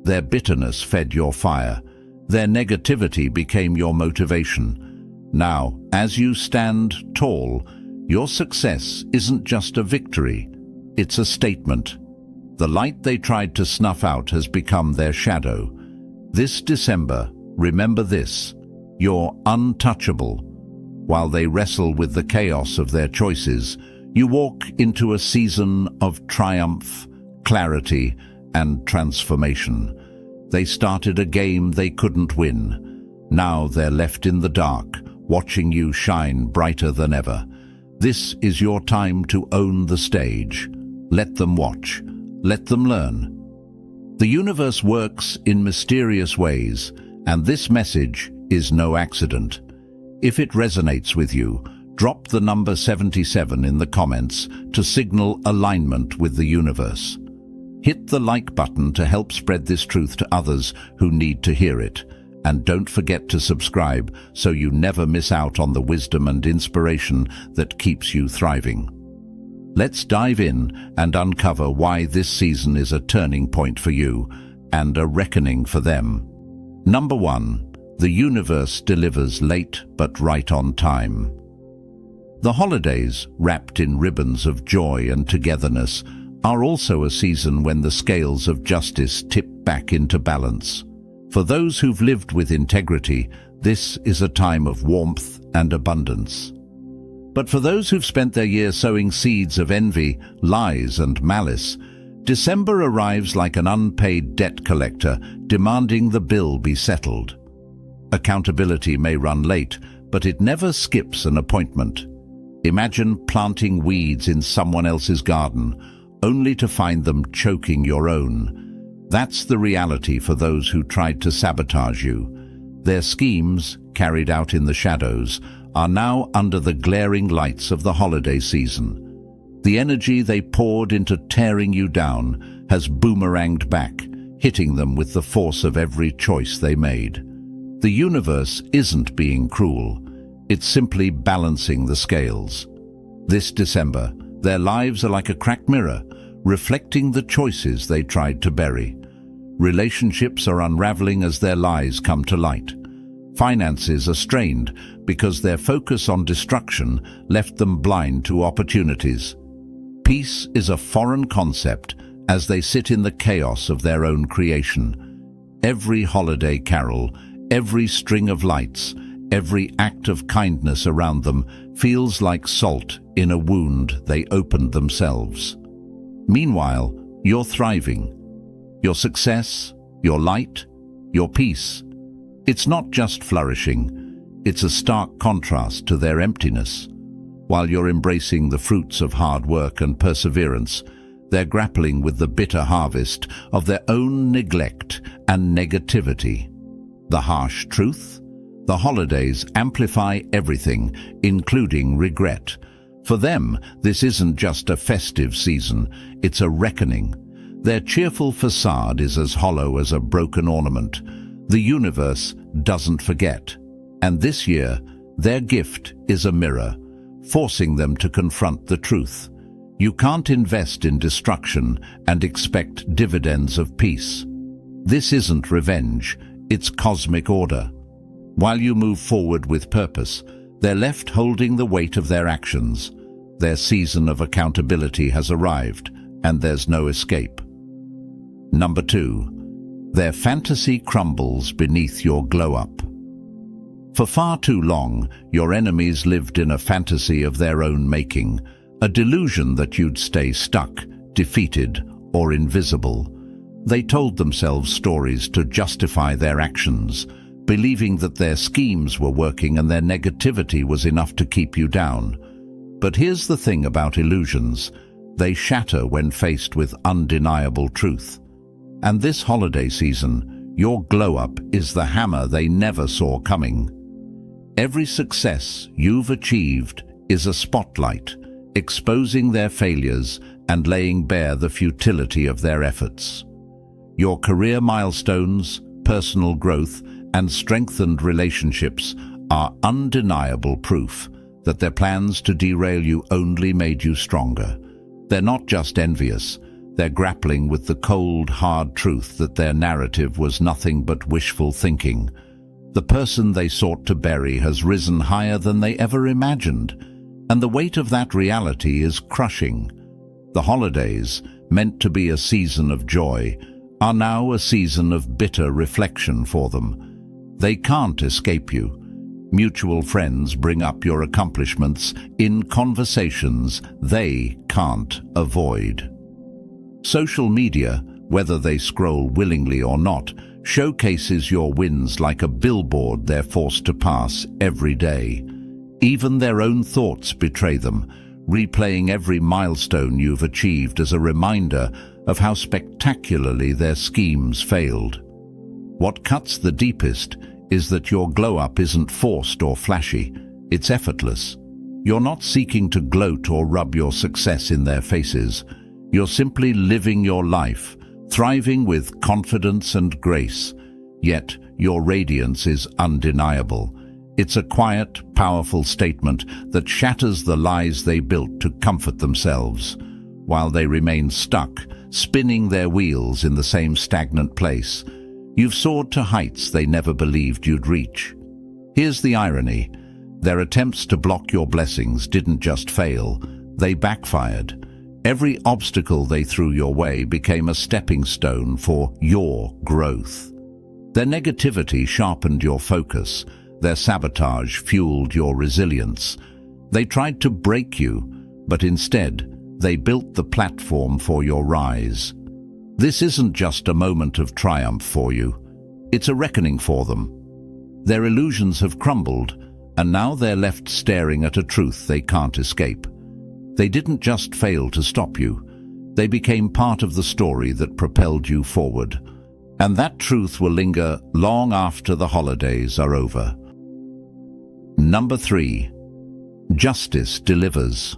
Their bitterness fed your fire. Their negativity became your motivation. Now, as you stand tall, your success isn't just a victory, it's a statement. The light they tried to snuff out has become their shadow. This December, remember this: you're untouchable. While they wrestle with the chaos of their choices, you walk into a season of triumph, clarity, and transformation. They started a game they couldn't win. Now they're left in the dark, watching you shine brighter than ever. This is your time to own the stage. Let them watch. Let them learn. The universe works in mysterious ways, and this message is no accident. If it resonates with you, drop the number 77 in the comments to signal alignment with the universe. Hit the like button to help spread this truth to others who need to hear it. And don't forget to subscribe so you never miss out on the wisdom and inspiration that keeps you thriving. Let's dive in and uncover why this season is a turning point for you and a reckoning for them. Number 1. The universe delivers late but right on time. The holidays, wrapped in ribbons of joy and togetherness, are also a season when the scales of justice tip back into balance. For those who've lived with integrity, this is a time of warmth and abundance. But for those who've spent their year sowing seeds of envy, lies, and malice, December arrives like an unpaid debt collector demanding the bill be settled. Accountability may run late, but it never skips an appointment. Imagine planting weeds in someone else's garden, only to find them choking your own. That's the reality for those who tried to sabotage you. Their schemes, carried out in the shadows, are now under the glaring lights of the holiday season. The energy they poured into tearing you down has boomeranged back, hitting them with the force of every choice they made. The universe isn't being cruel, it's simply balancing the scales. This December, their lives are like a cracked mirror, reflecting the choices they tried to bury. Relationships are unraveling as their lies come to light. Finances are strained because their focus on destruction left them blind to opportunities. Peace is a foreign concept as they sit in the chaos of their own creation. Every holiday carol, every string of lights, every act of kindness around them feels like salt in a wound they opened themselves. Meanwhile, you're thriving. Your success, your light, your peace. It's not just flourishing, it's a stark contrast to their emptiness. While you're embracing the fruits of hard work and perseverance, they're grappling with the bitter harvest of their own neglect and negativity. The harsh truth? The holidays amplify everything, including regret. For them, this isn't just a festive season, it's a reckoning. Their cheerful facade is as hollow as a broken ornament. The universe doesn't forget. And this year, their gift is a mirror, forcing them to confront the truth. You can't invest in destruction and expect dividends of peace. This isn't revenge, it's cosmic order. While you move forward with purpose, they're left holding the weight of their actions. Their season of accountability has arrived, and there's no escape. Number 2. Their fantasy crumbles beneath your glow-up. For far too long, your enemies lived in a fantasy of their own making, a delusion that you'd stay stuck, defeated, or invisible. They told themselves stories to justify their actions, believing that their schemes were working and their negativity was enough to keep you down. But here's the thing about illusions: they shatter when faced with undeniable truth. And this holiday season, your glow-up is the hammer they never saw coming. Every success you've achieved is a spotlight, exposing their failures and laying bare the futility of their efforts. Your career milestones, personal growth, and strengthened relationships are undeniable proof that their plans to derail you only made you stronger. They're not just envious, they're grappling with the cold, hard truth that their narrative was nothing but wishful thinking. The person they sought to bury has risen higher than they ever imagined, and the weight of that reality is crushing. The holidays, meant to be a season of joy, are now a season of bitter reflection for them. They can't escape you. Mutual friends bring up your accomplishments in conversations they can't avoid. Social media, whether they scroll willingly or not, showcases your wins like a billboard they're forced to pass every day. Even their own thoughts betray them, replaying every milestone you've achieved as a reminder of how spectacularly their schemes failed. What cuts the deepest is that your glow-up isn't forced or flashy, it's effortless. You're not seeking to gloat or rub your success in their faces. You're simply living your life, thriving with confidence and grace. Yet your radiance is undeniable. It's a quiet, powerful statement that shatters the lies they built to comfort themselves, while they remain stuck, spinning their wheels in the same stagnant place. You've soared to heights they never believed you'd reach. Here's the irony: their attempts to block your blessings didn't just fail, they backfired. Every obstacle they threw your way became a stepping stone for your growth. Their negativity sharpened your focus, their sabotage fueled your resilience. They tried to break you, but instead, they built the platform for your rise. This isn't just a moment of triumph for you, it's a reckoning for them. Their illusions have crumbled, and now they're left staring at a truth they can't escape. They didn't just fail to stop you, they became part of the story that propelled you forward. And that truth will linger long after the holidays are over. Number 3. Justice delivers.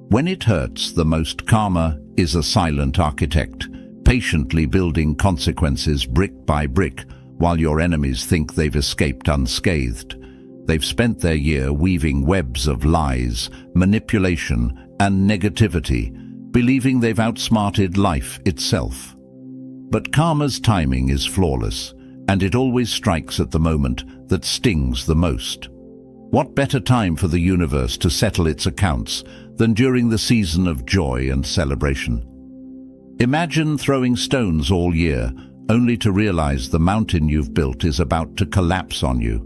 When it hurts the most, karma is a silent architect, patiently building consequences brick by brick while your enemies think they've escaped unscathed. They've spent their year weaving webs of lies, manipulation, and negativity, believing they've outsmarted life itself. But karma's timing is flawless, and it always strikes at the moment that stings the most. What better time for the universe to settle its accounts than during the season of joy and celebration? Imagine throwing stones all year, only to realize the mountain you've built is about to collapse on you.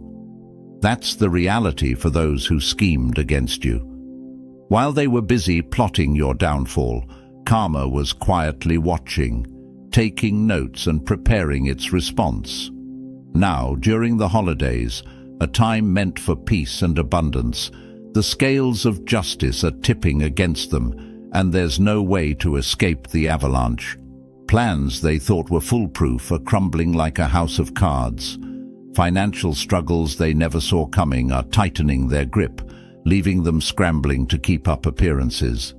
That's the reality for those who schemed against you. While they were busy plotting your downfall, karma was quietly watching, taking notes and preparing its response. Now, during the holidays, a time meant for peace and abundance, the scales of justice are tipping against them, and there's no way to escape the avalanche. Plans they thought were foolproof are crumbling like a house of cards. Financial struggles they never saw coming are tightening their grip, leaving them scrambling to keep up appearances.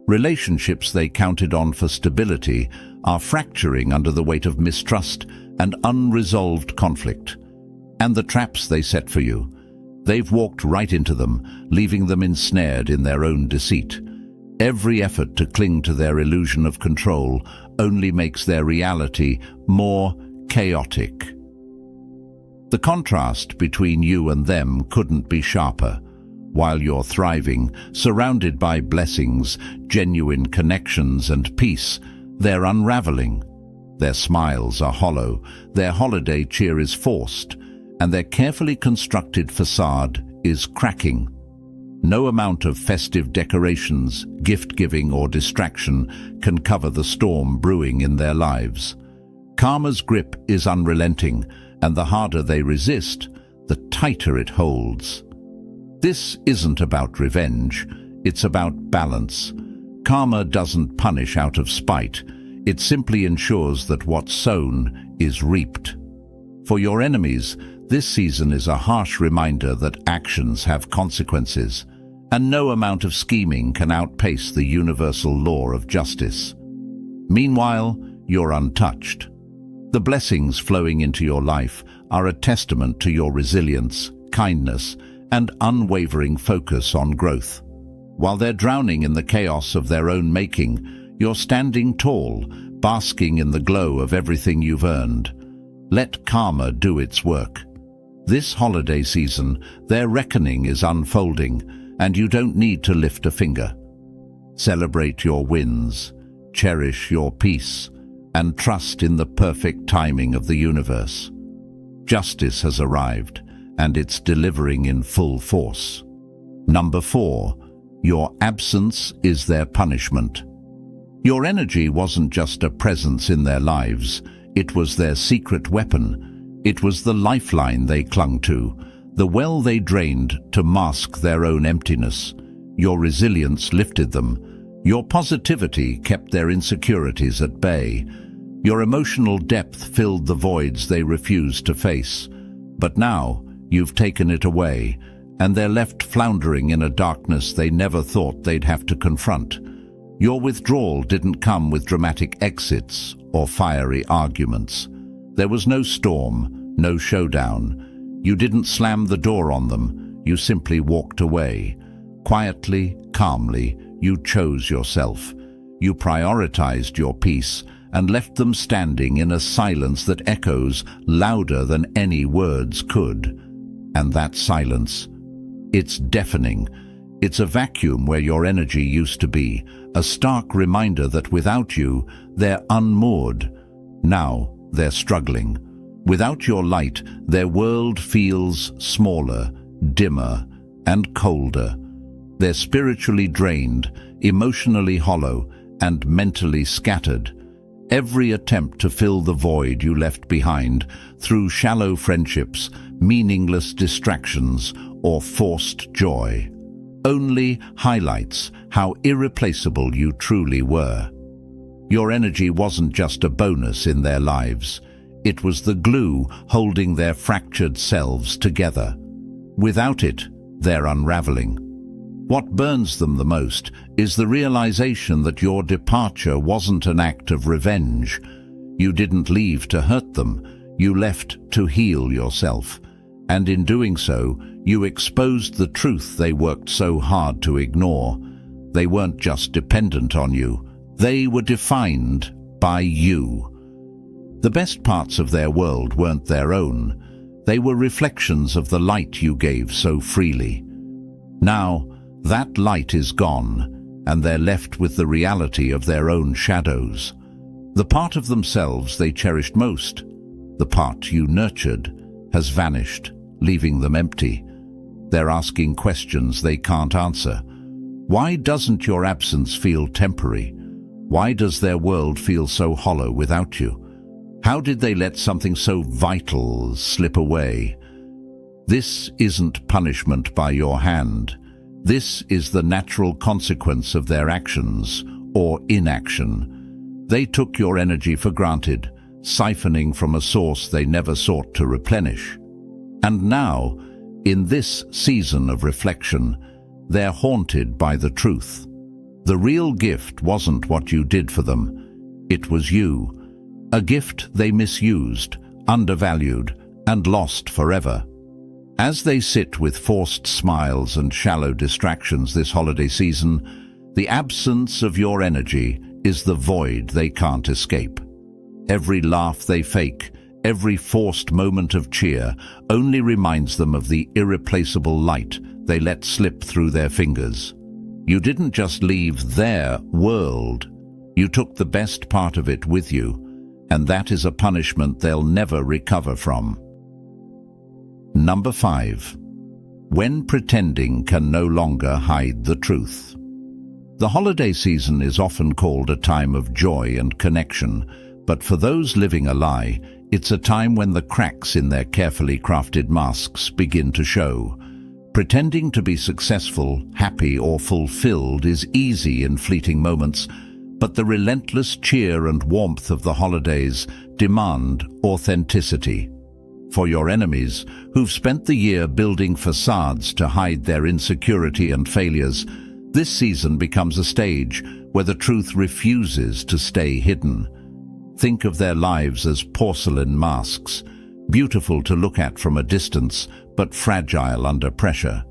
Relationships they counted on for stability are fracturing under the weight of mistrust and unresolved conflict. And the traps they set for you, they've walked right into them, leaving them ensnared in their own deceit. Every effort to cling to their illusion of control only makes their reality more chaotic. The contrast between you and them couldn't be sharper. While you're thriving, surrounded by blessings, genuine connections and peace, they're unraveling. Their smiles are hollow, their holiday cheer is forced, and their carefully constructed facade is cracking. No amount of festive decorations, gift-giving or distraction can cover the storm brewing in their lives. Karma's grip is unrelenting, and the harder they resist, the tighter it holds. This isn't about revenge, it's about balance. Karma doesn't punish out of spite, it simply ensures that what's sown is reaped. For your enemies, this season is a harsh reminder that actions have consequences, and no amount of scheming can outpace the universal law of justice. Meanwhile, you're untouched. The blessings flowing into your life are a testament to your resilience, kindness, and unwavering focus on growth. While they're drowning in the chaos of their own making, you're standing tall, basking in the glow of everything you've earned. Let karma do its work. This holiday season, their reckoning is unfolding, and you don't need to lift a finger. Celebrate your wins, cherish your peace, and trust in the perfect timing of the universe. Justice has arrived, and it's delivering in full force. Number 4, your absence is their punishment. Your energy wasn't just a presence in their lives, it was their secret weapon. It was the lifeline they clung to, the well they drained to mask their own emptiness. Your resilience lifted them. Your positivity kept their insecurities at bay. Your emotional depth filled the voids they refused to face. But now, you've taken it away, and they're left floundering in a darkness they never thought they'd have to confront. Your withdrawal didn't come with dramatic exits or fiery arguments. There was no storm, no showdown. You didn't slam the door on them, you simply walked away. Quietly, calmly, you chose yourself. You prioritized your peace and left them standing in a silence that echoes louder than any words could. And that silence, it's deafening. It's a vacuum where your energy used to be, a stark reminder that without you, they're unmoored. Now, they're struggling. Without your light, their world feels smaller, dimmer, and colder. They're spiritually drained, emotionally hollow, and mentally scattered. Every attempt to fill the void you left behind through shallow friendships, meaningless distractions, or forced joy only highlights how irreplaceable you truly were. Your energy wasn't just a bonus in their lives. It was the glue holding their fractured selves together. Without it, they're unraveling. What burns them the most is the realization that your departure wasn't an act of revenge. You didn't leave to hurt them, you left to heal yourself. And in doing so, you exposed the truth they worked so hard to ignore. They weren't just dependent on you, they were defined by you. The best parts of their world weren't their own. They were reflections of the light you gave so freely. Now, that light is gone, and they're left with the reality of their own shadows. The part of themselves they cherished most, the part you nurtured, has vanished, leaving them empty. They're asking questions they can't answer. Why doesn't your absence feel temporary? Why does their world feel so hollow without you? How did they let something so vital slip away? This isn't punishment by your hand. This is the natural consequence of their actions or inaction. They took your energy for granted, siphoning from a source they never sought to replenish. And now, in this season of reflection, they're haunted by the truth. The real gift wasn't what you did for them. It was you. A gift they misused, undervalued, and lost forever. As they sit with forced smiles and shallow distractions this holiday season, the absence of your energy is the void they can't escape. Every laugh they fake, every forced moment of cheer only reminds them of the irreplaceable light they let slip through their fingers. You didn't just leave their world, you took the best part of it with you, and that is a punishment they'll never recover from. Number 5. When pretending can no longer hide the truth. The holiday season is often called a time of joy and connection, but for those living a lie, it's a time when the cracks in their carefully crafted masks begin to show. Pretending to be successful, happy, or fulfilled is easy in fleeting moments, but the relentless cheer and warmth of the holidays demand authenticity. For your enemies, who've spent the year building facades to hide their insecurity and failures, this season becomes a stage where the truth refuses to stay hidden. Think of their lives as porcelain masks, beautiful to look at from a distance, but fragile under pressure.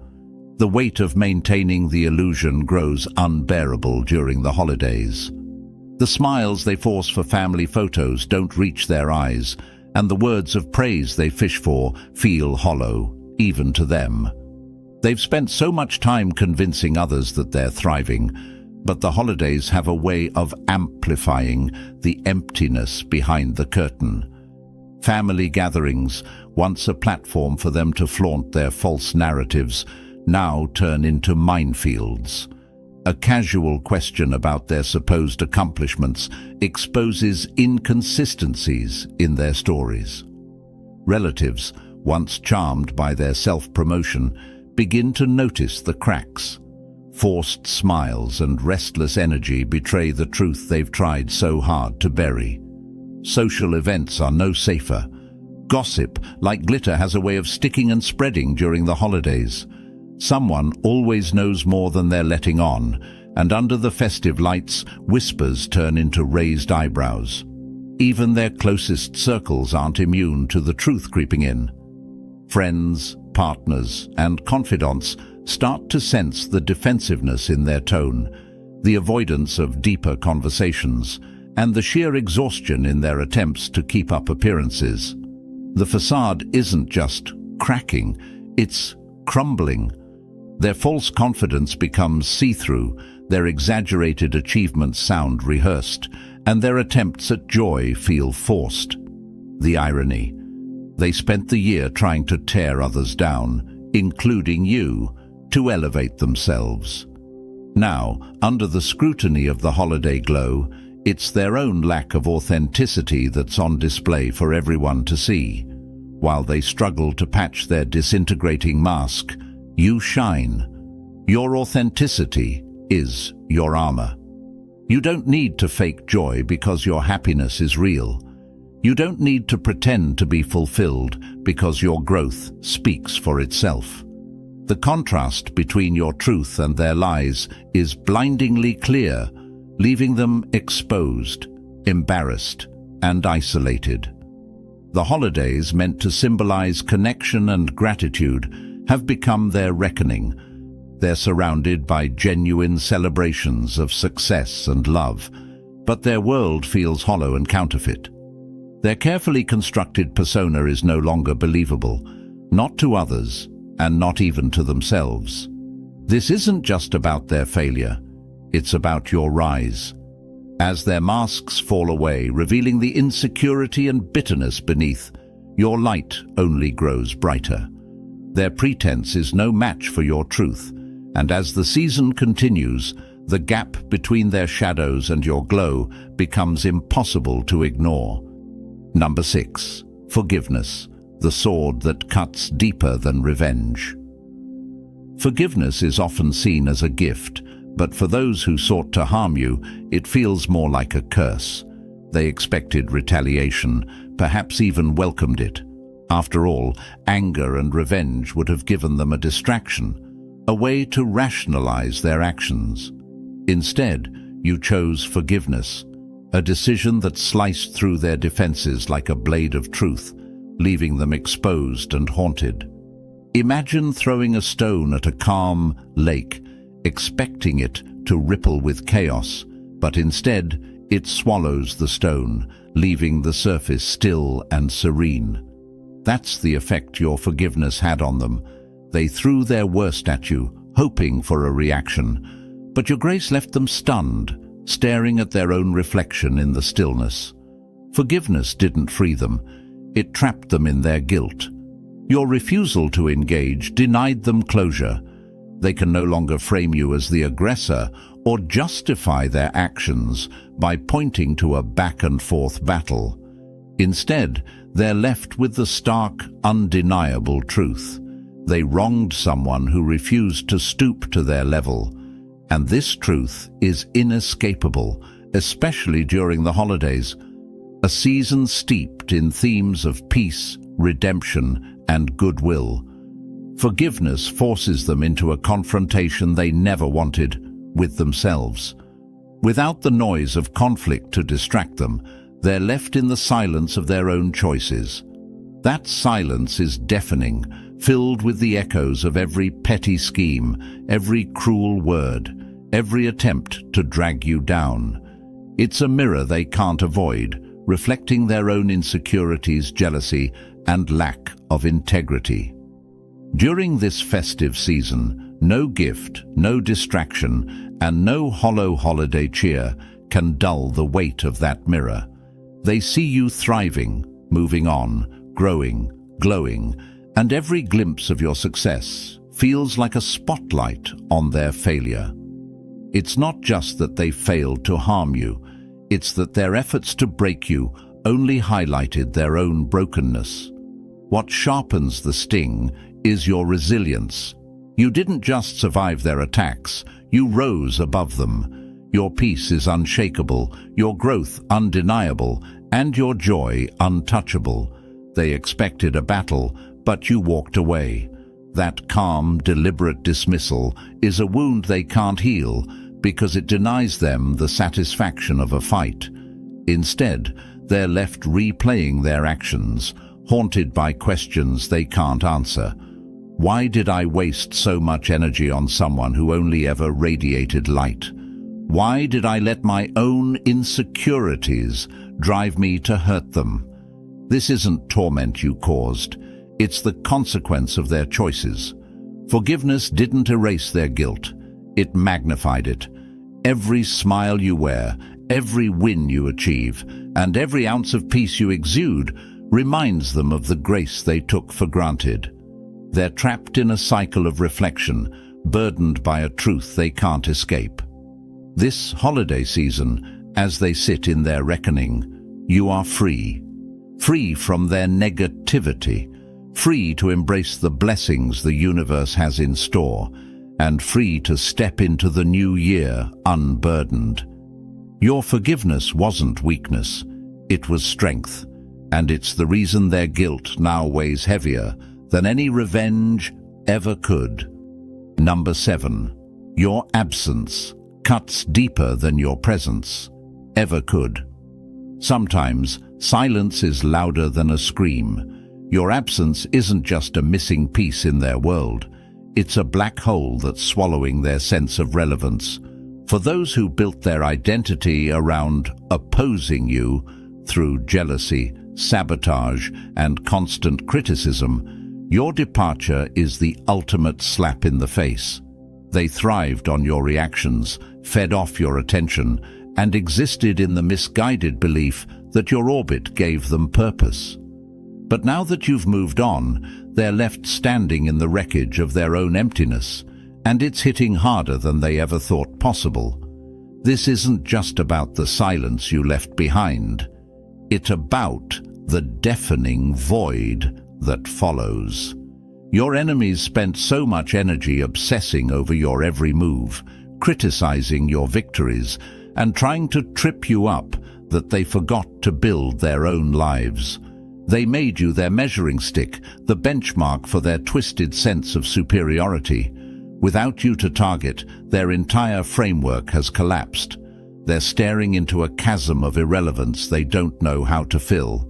The weight of maintaining the illusion grows unbearable during the holidays. The smiles they force for family photos don't reach their eyes, and the words of praise they fish for feel hollow, even to them. They've spent so much time convincing others that they're thriving, but the holidays have a way of amplifying the emptiness behind the curtain. Family gatherings, once a platform for them to flaunt their false narratives, now turn into minefields. A casual question about their supposed accomplishments exposes inconsistencies in their stories. Relatives, once charmed by their self-promotion, begin to notice the cracks. Forced smiles and restless energy betray the truth they've tried so hard to bury. Social events are no safer. Gossip, like glitter, has a way of sticking and spreading during the holidays. Someone always knows more than they're letting on, and under the festive lights, whispers turn into raised eyebrows. Even their closest circles aren't immune to the truth creeping in. Friends, partners, and confidants start to sense the defensiveness in their tone, the avoidance of deeper conversations, and the sheer exhaustion in their attempts to keep up appearances. The facade isn't just cracking, it's crumbling. Their false confidence becomes see-through, their exaggerated achievements sound rehearsed, and their attempts at joy feel forced. The irony. They spent the year trying to tear others down, including you, to elevate themselves. Now, under the scrutiny of the holiday glow, it's their own lack of authenticity that's on display for everyone to see. While they struggle to patch their disintegrating mask, you shine. Your authenticity is your armor. You don't need to fake joy because your happiness is real. You don't need to pretend to be fulfilled because your growth speaks for itself. The contrast between your truth and their lies is blindingly clear, leaving them exposed, embarrassed, and isolated. The holidays, meant to symbolize connection and gratitude, have become their reckoning. They're surrounded by genuine celebrations of success and love, but their world feels hollow and counterfeit. Their carefully constructed persona is no longer believable, not to others, and not even to themselves. This isn't just about their failure, it's about your rise. As their masks fall away, revealing the insecurity and bitterness beneath, your light only grows brighter. Their pretense is no match for your truth, and as the season continues, the gap between their shadows and your glow becomes impossible to ignore. Number 6. Forgiveness, the sword that cuts deeper than revenge. Forgiveness is often seen as a gift, but for those who sought to harm you, it feels more like a curse. They expected retaliation, perhaps even welcomed it. After all, anger and revenge would have given them a distraction, a way to rationalize their actions. Instead, you chose forgiveness, a decision that sliced through their defenses like a blade of truth, leaving them exposed and haunted. Imagine throwing a stone at a calm lake, expecting it to ripple with chaos, but instead it swallows the stone, leaving the surface still and serene. That's the effect your forgiveness had on them. They threw their worst at you, hoping for a reaction, but your grace left them stunned, staring at their own reflection in the stillness. Forgiveness didn't free them. It trapped them in their guilt. Your refusal to engage denied them closure. They can no longer frame you as the aggressor or justify their actions by pointing to a back-and-forth battle. Instead, they're left with the stark, undeniable truth. They wronged someone who refused to stoop to their level. And this truth is inescapable, especially during the holidays, a season steeped in themes of peace, redemption, and goodwill. Forgiveness forces them into a confrontation they never wanted with themselves. Without the noise of conflict to distract them, they're left in the silence of their own choices. That silence is deafening, filled with the echoes of every petty scheme, every cruel word, every attempt to drag you down. It's a mirror they can't avoid, reflecting their own insecurities, jealousy, and lack of integrity. During this festive season, no gift, no distraction, and no hollow holiday cheer can dull the weight of that mirror. They see you thriving, moving on, growing, glowing, and every glimpse of your success feels like a spotlight on their failure. It's not just that they failed to harm you, it's that their efforts to break you only highlighted their own brokenness. What sharpens the sting is your resilience. You didn't just survive their attacks, you rose above them. Your peace is unshakable, your growth undeniable, and your joy untouchable. They expected a battle, but you walked away. That calm, deliberate dismissal is a wound they can't heal because it denies them the satisfaction of a fight. Instead, they're left replaying their actions, haunted by questions they can't answer. Why did I waste so much energy on someone who only ever radiated light? Why did I let my own insecurities drive me to hurt them? This isn't torment you caused. It's the consequence of their choices. Forgiveness didn't erase their guilt. It magnified it. Every smile you wear, every win you achieve, and every ounce of peace you exude reminds them of the grace they took for granted. They're trapped in a cycle of reflection, burdened by a truth they can't escape. This holiday season, as they sit in their reckoning, you are free. Free from their negativity, free to embrace the blessings the universe has in store, and free to step into the new year unburdened. Your forgiveness wasn't weakness, it was strength, and it's the reason their guilt now weighs heavier than any revenge ever could. Number 7. Your absence cuts deeper than your presence ever could. Sometimes silence is louder than a scream. Your absence isn't just a missing piece in their world. It's a black hole that's swallowing their sense of relevance. For those who built their identity around opposing you through jealousy, sabotage, and constant criticism, your departure is the ultimate slap in the face. They thrived on your reactions, fed off your attention, and existed in the misguided belief that your orbit gave them purpose. But now that you've moved on, they're left standing in the wreckage of their own emptiness, and it's hitting harder than they ever thought possible. This isn't just about the silence you left behind. It's about the deafening void that follows. Your enemies spent so much energy obsessing over your every move, criticizing your victories, and trying to trip you up that they forgot to build their own lives. They made you their measuring stick, the benchmark for their twisted sense of superiority. Without you to target, their entire framework has collapsed. They're staring into a chasm of irrelevance they don't know how to fill.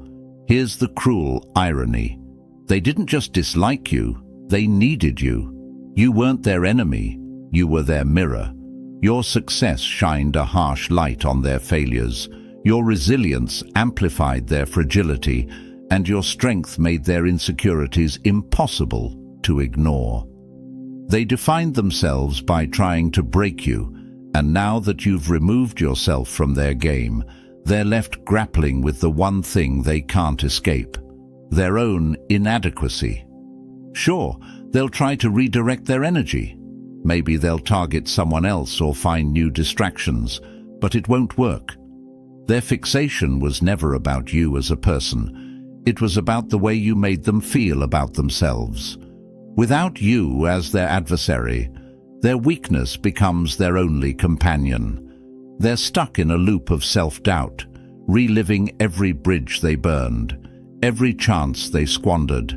Here's the cruel irony. They didn't just dislike you, they needed you. You weren't their enemy, you were their mirror. Your success shined a harsh light on their failures. Your resilience amplified their fragility, and your strength made their insecurities impossible to ignore. They defined themselves by trying to break you, and now that you've removed yourself from their game, they're left grappling with the one thing they can't escape: their own inadequacy. Sure, they'll try to redirect their energy. Maybe they'll target someone else or find new distractions, but it won't work. Their fixation was never about you as a person. It was about the way you made them feel about themselves. Without you as their adversary, their weakness becomes their only companion. They're stuck in a loop of self-doubt, reliving every bridge they burned, every chance they squandered,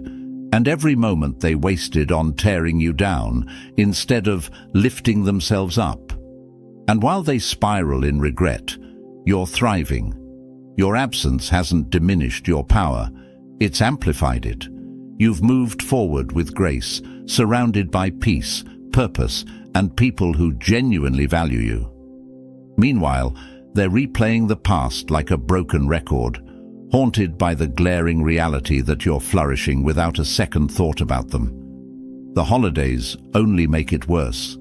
and every moment they wasted on tearing you down instead of lifting themselves up. And while they spiral in regret, you're thriving. Your absence hasn't diminished your power, it's amplified it. You've moved forward with grace, surrounded by peace, purpose, and people who genuinely value you. Meanwhile, they're replaying the past like a broken record, haunted by the glaring reality that you're flourishing without a second thought about them. The holidays only make it worse.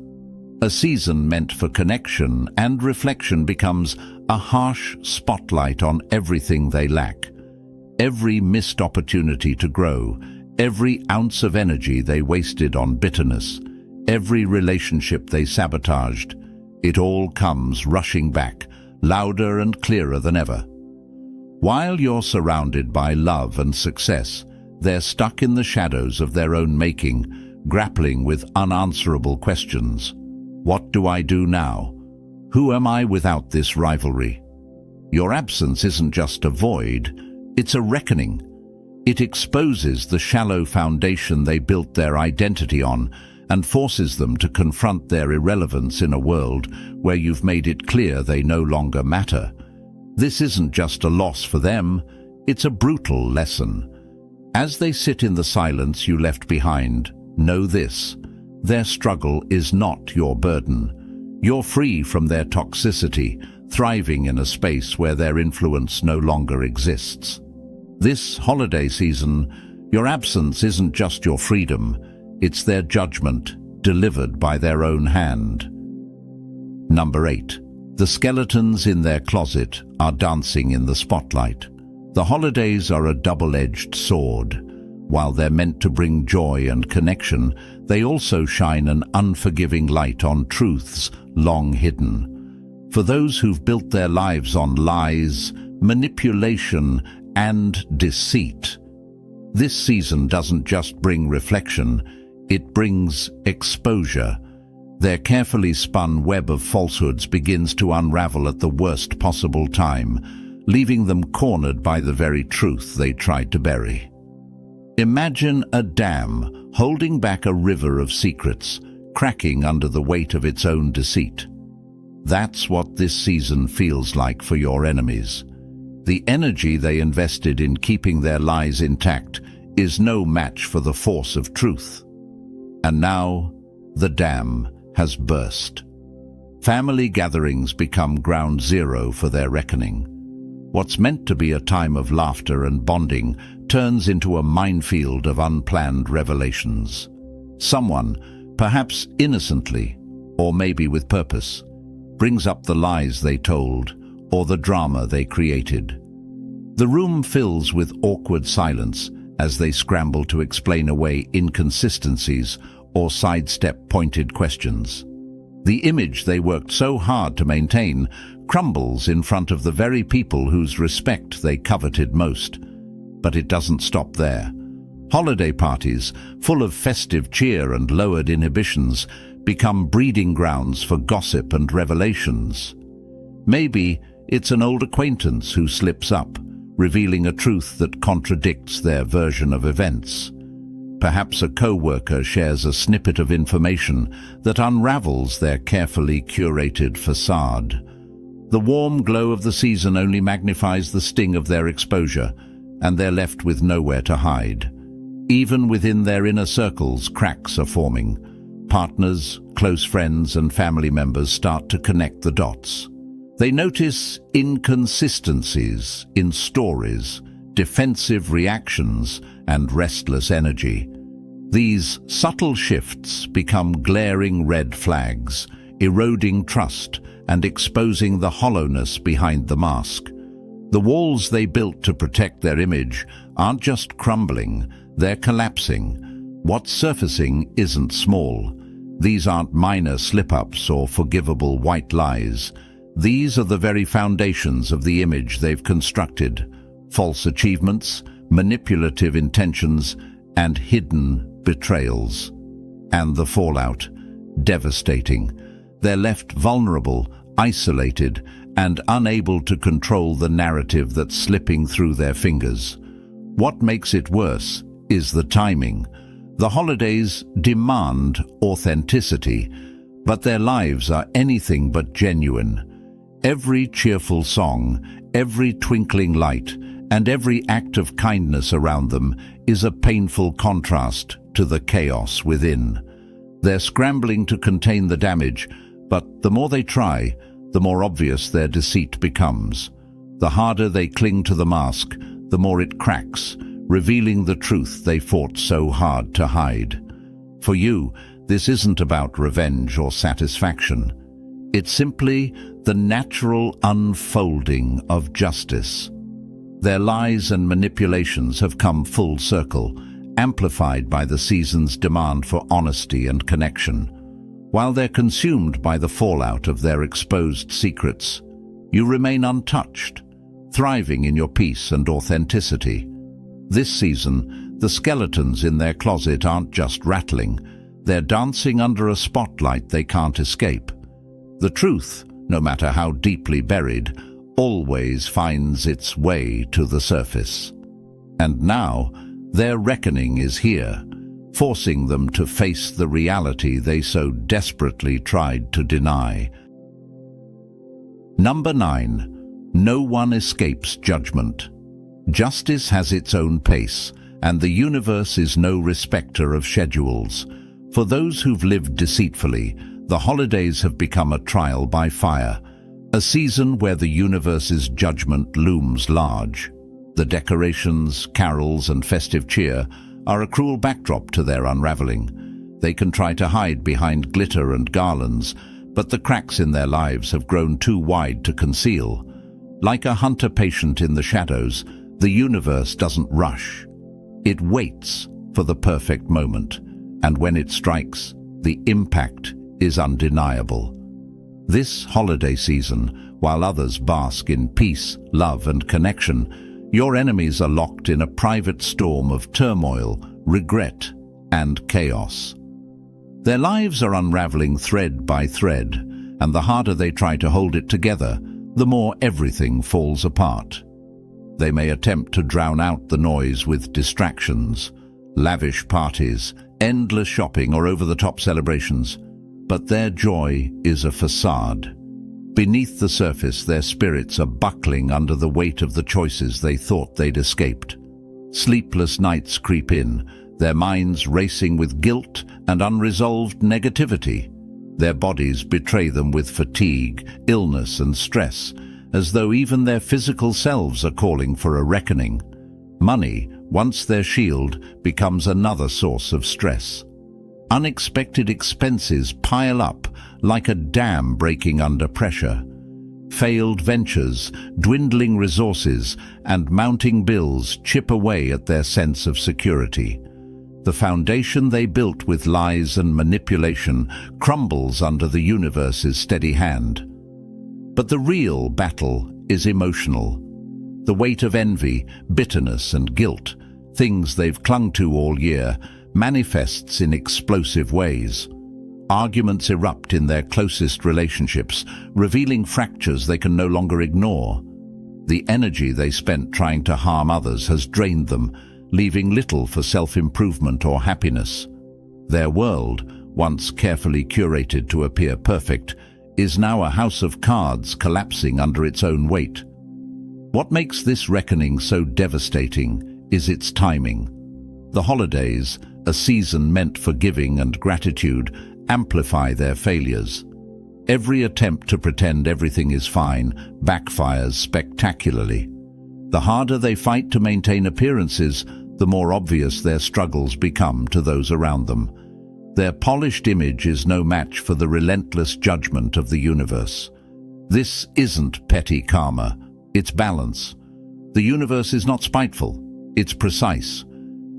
A season meant for connection and reflection becomes a harsh spotlight on everything they lack. Every missed opportunity to grow, every ounce of energy they wasted on bitterness, every relationship they sabotaged, it all comes rushing back, louder and clearer than ever. While you're surrounded by love and success, they're stuck in the shadows of their own making, grappling with unanswerable questions. What do I do now? Who am I without this rivalry? Your absence isn't just a void, it's a reckoning. It exposes the shallow foundation they built their identity on and forces them to confront their irrelevance in a world where you've made it clear they no longer matter. This isn't just a loss for them, it's a brutal lesson. As they sit in the silence you left behind, know this: their struggle is not your burden. You're free from their toxicity, thriving in a space where their influence no longer exists. This holiday season, your absence isn't just your freedom, it's their judgment, delivered by their own hand. Number 8. The skeletons in their closet are dancing in the spotlight. The holidays are a double-edged sword. While they're meant to bring joy and connection, they also shine an unforgiving light on truths long hidden. For those who've built their lives on lies, manipulation, and deceit, this season doesn't just bring reflection, it brings exposure. Their carefully spun web of falsehoods begins to unravel at the worst possible time, leaving them cornered by the very truth they tried to bury. Imagine a dam holding back a river of secrets, cracking under the weight of its own deceit. That's what this season feels like for your enemies. The energy they invested in keeping their lies intact is no match for the force of truth. And now, the dam has burst. Family gatherings become ground zero for their reckoning. What's meant to be a time of laughter and bonding turns into a minefield of unplanned revelations. Someone, perhaps innocently, or maybe with purpose, brings up the lies they told or the drama they created. The room fills with awkward silence as they scramble to explain away inconsistencies or sidestep pointed questions. The image they worked so hard to maintain crumbles in front of the very people whose respect they coveted most. But it doesn't stop there. Holiday parties, full of festive cheer and lowered inhibitions, become breeding grounds for gossip and revelations. Maybe it's an old acquaintance who slips up, revealing a truth that contradicts their version of events. Perhaps a co-worker shares a snippet of information that unravels their carefully curated facade. The warm glow of the season only magnifies the sting of their exposure, and they're left with nowhere to hide. Even within their inner circles, cracks are forming. Partners, close friends, and family members start to connect the dots. They notice inconsistencies in stories, defensive reactions, and restless energy. These subtle shifts become glaring red flags, eroding trust and exposing the hollowness behind the mask. The walls they built to protect their image aren't just crumbling, they're collapsing. What's surfacing isn't small. These aren't minor slip-ups or forgivable white lies. These are the very foundations of the image they've constructed. False achievements, manipulative intentions, and hidden betrayals. And the fallout, devastating. They're left vulnerable, isolated, and unable to control the narrative that's slipping through their fingers. What makes it worse is the timing. The holidays demand authenticity, but their lives are anything but genuine. Every cheerful song, every twinkling light, and every act of kindness around them is a painful contrast to the chaos within. They're scrambling to contain the damage, but the more they try, the more obvious their deceit becomes. The harder they cling to the mask, the more it cracks, revealing the truth they fought so hard to hide. For you, this isn't about revenge or satisfaction. It's simply the natural unfolding of justice. Their lies and manipulations have come full circle, amplified by the season's demand for honesty and connection. While they're consumed by the fallout of their exposed secrets, you remain untouched, thriving in your peace and authenticity. This season, the skeletons in their closet aren't just rattling, they're dancing under a spotlight they can't escape. The truth, no matter how deeply buried, always finds its way to the surface. And now, their reckoning is here, forcing them to face the reality they so desperately tried to deny. Number 9. No one escapes judgment. Justice has its own pace, and the universe is no respecter of schedules. For those who've lived deceitfully, the holidays have become a trial by fire, a season where the universe's judgment looms large. The decorations, carols, and festive cheer are a cruel backdrop to their unraveling. They can try to hide behind glitter and garlands, but the cracks in their lives have grown too wide to conceal. Like a hunter patient in the shadows, the universe doesn't rush. It waits for the perfect moment, and when it strikes, the impact is undeniable. This holiday season, while others bask in peace, love, and connection, your enemies are locked in a private storm of turmoil, regret, and chaos. Their lives are unraveling thread by thread, and the harder they try to hold it together, the more everything falls apart. They may attempt to drown out the noise with distractions, lavish parties, endless shopping, or over-the-top celebrations, but their joy is a facade. Beneath the surface, their spirits are buckling under the weight of the choices they thought they'd escaped. Sleepless nights creep in, their minds racing with guilt and unresolved negativity. Their bodies betray them with fatigue, illness, and stress, as though even their physical selves are calling for a reckoning. Money, once their shield, becomes another source of stress. Unexpected expenses pile up like a dam breaking under pressure. Failed ventures, dwindling resources, and mounting bills chip away at their sense of security. The foundation they built with lies and manipulation crumbles under the universe's steady hand. But the real battle is emotional. The weight of envy, bitterness, and guilt, things they've clung to all year, manifests in explosive ways. Arguments erupt in their closest relationships, revealing fractures they can no longer ignore. The energy they spent trying to harm others has drained them, leaving little for self-improvement or happiness. Their world, once carefully curated to appear perfect, is now a house of cards collapsing under its own weight. What makes this reckoning so devastating is its timing. The holidays, a season meant for giving and gratitude, amplify their failures. Every attempt to pretend everything is fine backfires spectacularly. The harder they fight to maintain appearances, the more obvious their struggles become to those around them. Their polished image is no match for the relentless judgment of the universe. This isn't petty karma, it's balance. The universe is not spiteful, it's precise.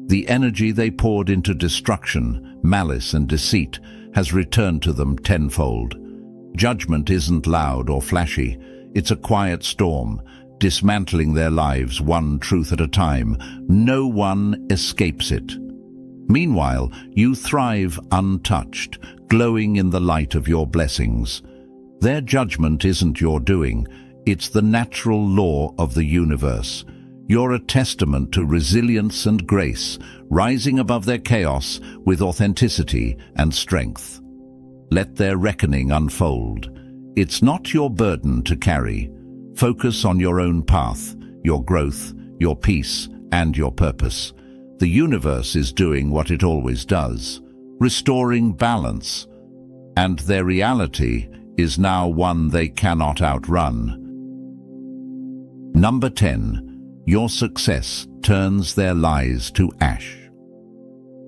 The energy they poured into destruction, malice and deceit has returned to them tenfold. Judgment isn't loud or flashy, it's a quiet storm, dismantling their lives one truth at a time. No one escapes it. Meanwhile, you thrive untouched, glowing in the light of your blessings. Their judgment isn't your doing, it's the natural law of the universe. You're a testament to resilience and grace, rising above their chaos with authenticity and strength. Let their reckoning unfold. It's not your burden to carry. Focus on your own path, your growth, your peace, and your purpose. The universe is doing what it always does, restoring balance. And their reality is now one they cannot outrun. Number 10. Your success turns their lies to ash.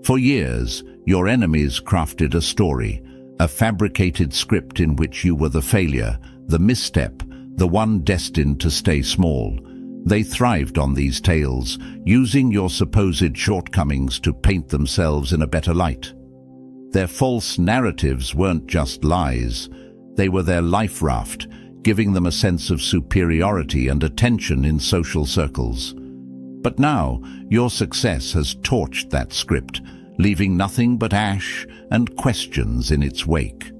For years, your enemies crafted a story, a fabricated script in which you were the failure, the misstep, the one destined to stay small. They thrived on these tales, using your supposed shortcomings to paint themselves in a better light. Their false narratives weren't just lies, they were their life raft, giving them a sense of superiority and attention in social circles. But now, your success has torched that script, leaving nothing but ash and questions in its wake.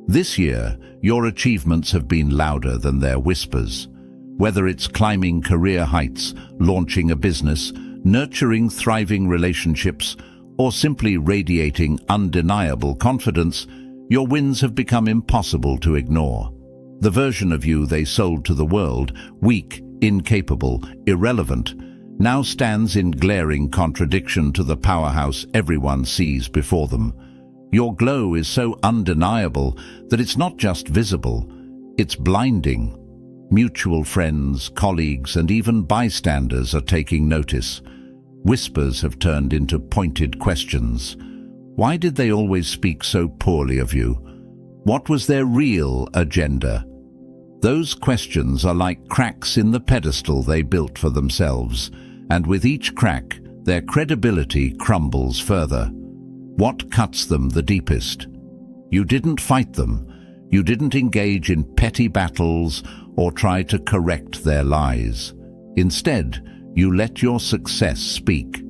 This year, your achievements have been louder than their whispers. Whether it's climbing career heights, launching a business, nurturing thriving relationships, or simply radiating undeniable confidence, your wins have become impossible to ignore. The version of you they sold to the world, weak, incapable, irrelevant, now stands in glaring contradiction to the powerhouse everyone sees before them. Your glow is so undeniable that it's not just visible, it's blinding. Mutual friends, colleagues, and even bystanders are taking notice. Whispers have turned into pointed questions. Why did they always speak so poorly of you? What was their real agenda? Those questions are like cracks in the pedestal they built for themselves, and with each crack, their credibility crumbles further. What cuts them the deepest? You didn't fight them. You didn't engage in petty battles or try to correct their lies. Instead, you let your success speak.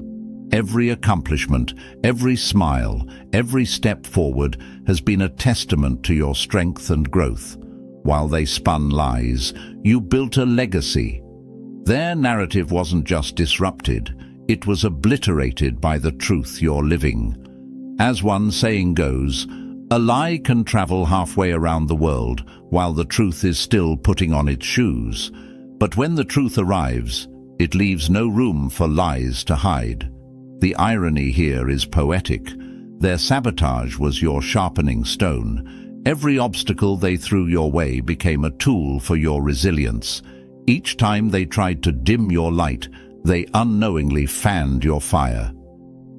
Every accomplishment, every smile, every step forward has been a testament to your strength and growth. While they spun lies, you built a legacy. Their narrative wasn't just disrupted, it was obliterated by the truth you're living. As one saying goes, a lie can travel halfway around the world while the truth is still putting on its shoes. But when the truth arrives, it leaves no room for lies to hide. The irony here is poetic. Their sabotage was your sharpening stone. Every obstacle they threw your way became a tool for your resilience. Each time they tried to dim your light, they unknowingly fanned your fire.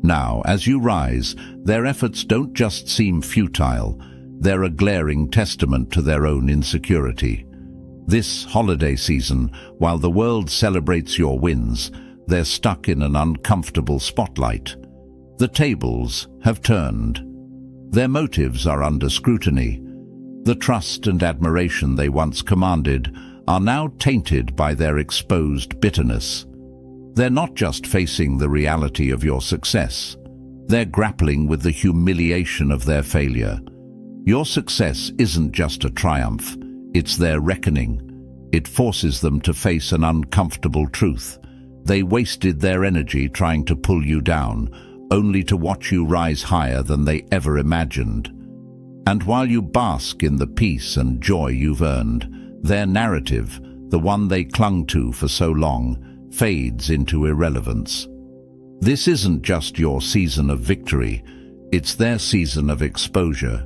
Now, as you rise, their efforts don't just seem futile, they're a glaring testament to their own insecurity. This holiday season, while the world celebrates your wins, they're stuck in an uncomfortable spotlight. The tables have turned. Their motives are under scrutiny. The trust and admiration they once commanded are now tainted by their exposed bitterness. They're not just facing the reality of your success. They're grappling with the humiliation of their failure. Your success isn't just a triumph, it's their reckoning. It forces them to face an uncomfortable truth. They wasted their energy trying to pull you down, only to watch you rise higher than they ever imagined. And while you bask in the peace and joy you've earned, their narrative, the one they clung to for so long, fades into irrelevance. This isn't just your season of victory, it's their season of exposure.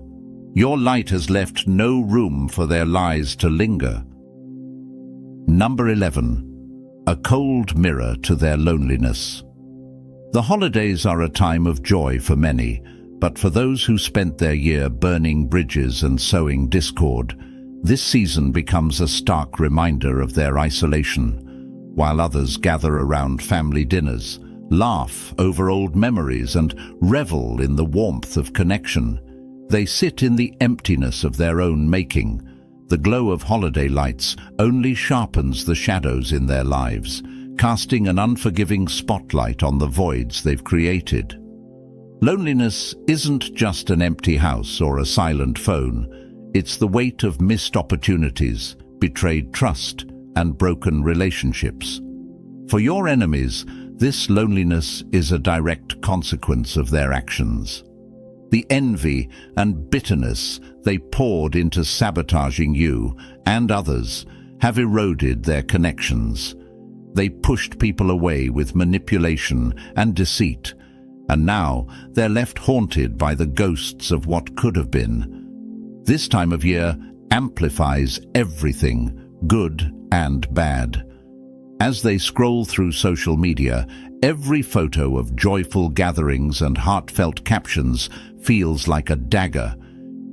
Your light has left no room for their lies to linger. Number 11. A cold mirror to their loneliness. The holidays are a time of joy for many, but for those who spent their year burning bridges and sowing discord, this season becomes a stark reminder of their isolation. While others gather around family dinners, laugh over old memories and revel in the warmth of connection, they sit in the emptiness of their own making. The glow of holiday lights only sharpens the shadows in their lives, casting an unforgiving spotlight on the voids they've created. Loneliness isn't just an empty house or a silent phone. It's the weight of missed opportunities, betrayed trust, and broken relationships. For your enemies, this loneliness is a direct consequence of their actions. The envy and bitterness they poured into sabotaging you and others have eroded their connections. They pushed people away with manipulation and deceit, and now they're left haunted by the ghosts of what could have been. This time of year amplifies everything, good and bad. As they scroll through social media, every photo of joyful gatherings and heartfelt captions feels like a dagger.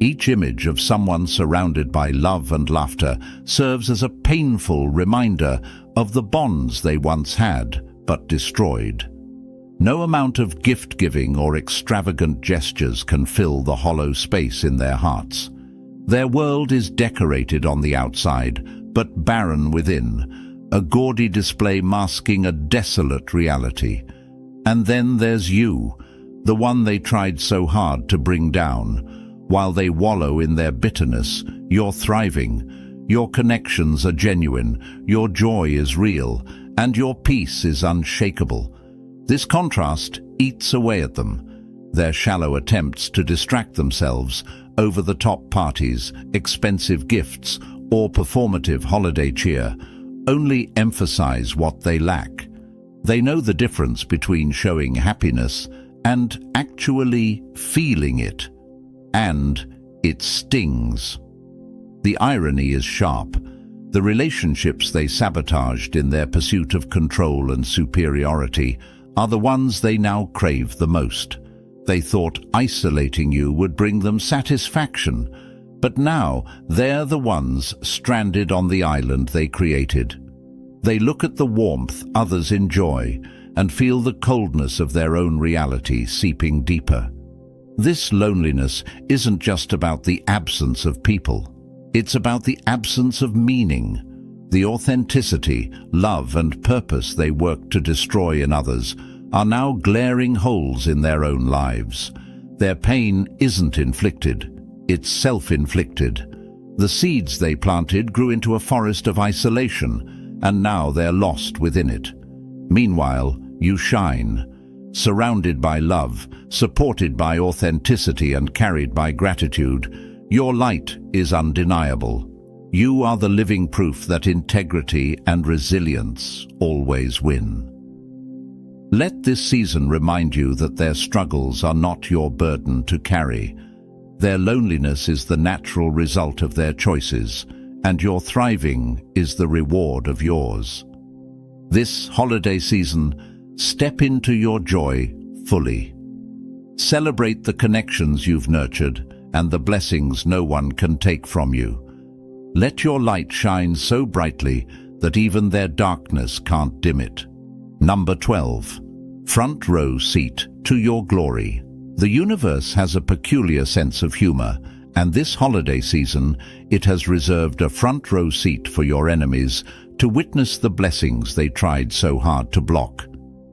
Each image of someone surrounded by love and laughter serves as a painful reminder of the bonds they once had but destroyed. No amount of gift-giving or extravagant gestures can fill the hollow space in their hearts. Their world is decorated on the outside, but barren within, a gaudy display masking a desolate reality. And then there's you, the one they tried so hard to bring down. While they wallow in their bitterness, you're thriving. Your connections are genuine, your joy is real, and your peace is unshakable. This contrast eats away at them. Their shallow attempts to distract themselves, over-the-top parties, expensive gifts, or performative holiday cheer only emphasize what they lack. They know the difference between showing happiness and actually feeling it. And it stings. The irony is sharp. The relationships they sabotaged in their pursuit of control and superiority are the ones they now crave the most. They thought isolating you would bring them satisfaction, but now they're the ones stranded on the island they created. They look at the warmth others enjoy and feel the coldness of their own reality seeping deeper. This loneliness isn't just about the absence of people. It's about the absence of meaning. The authenticity, love, and purpose they work to destroy in others are now glaring holes in their own lives. Their pain isn't inflicted, it's self-inflicted. The seeds they planted grew into a forest of isolation, and now they're lost within it. Meanwhile, you shine. Surrounded by love, supported by authenticity, and carried by gratitude, your light is undeniable. You are the living proof that integrity and resilience always win. Let this season remind you that their struggles are not your burden to carry. Their loneliness is the natural result of their choices, and your thriving is the reward of yours. This holiday season, step into your joy fully. Celebrate the connections you've nurtured and the blessings no one can take from you. Let your light shine so brightly that even their darkness can't dim it. Number 12. Front row seat to your glory. The universe has a peculiar sense of humor, and this holiday season it has reserved a front row seat for your enemies to witness the blessings they tried so hard to block.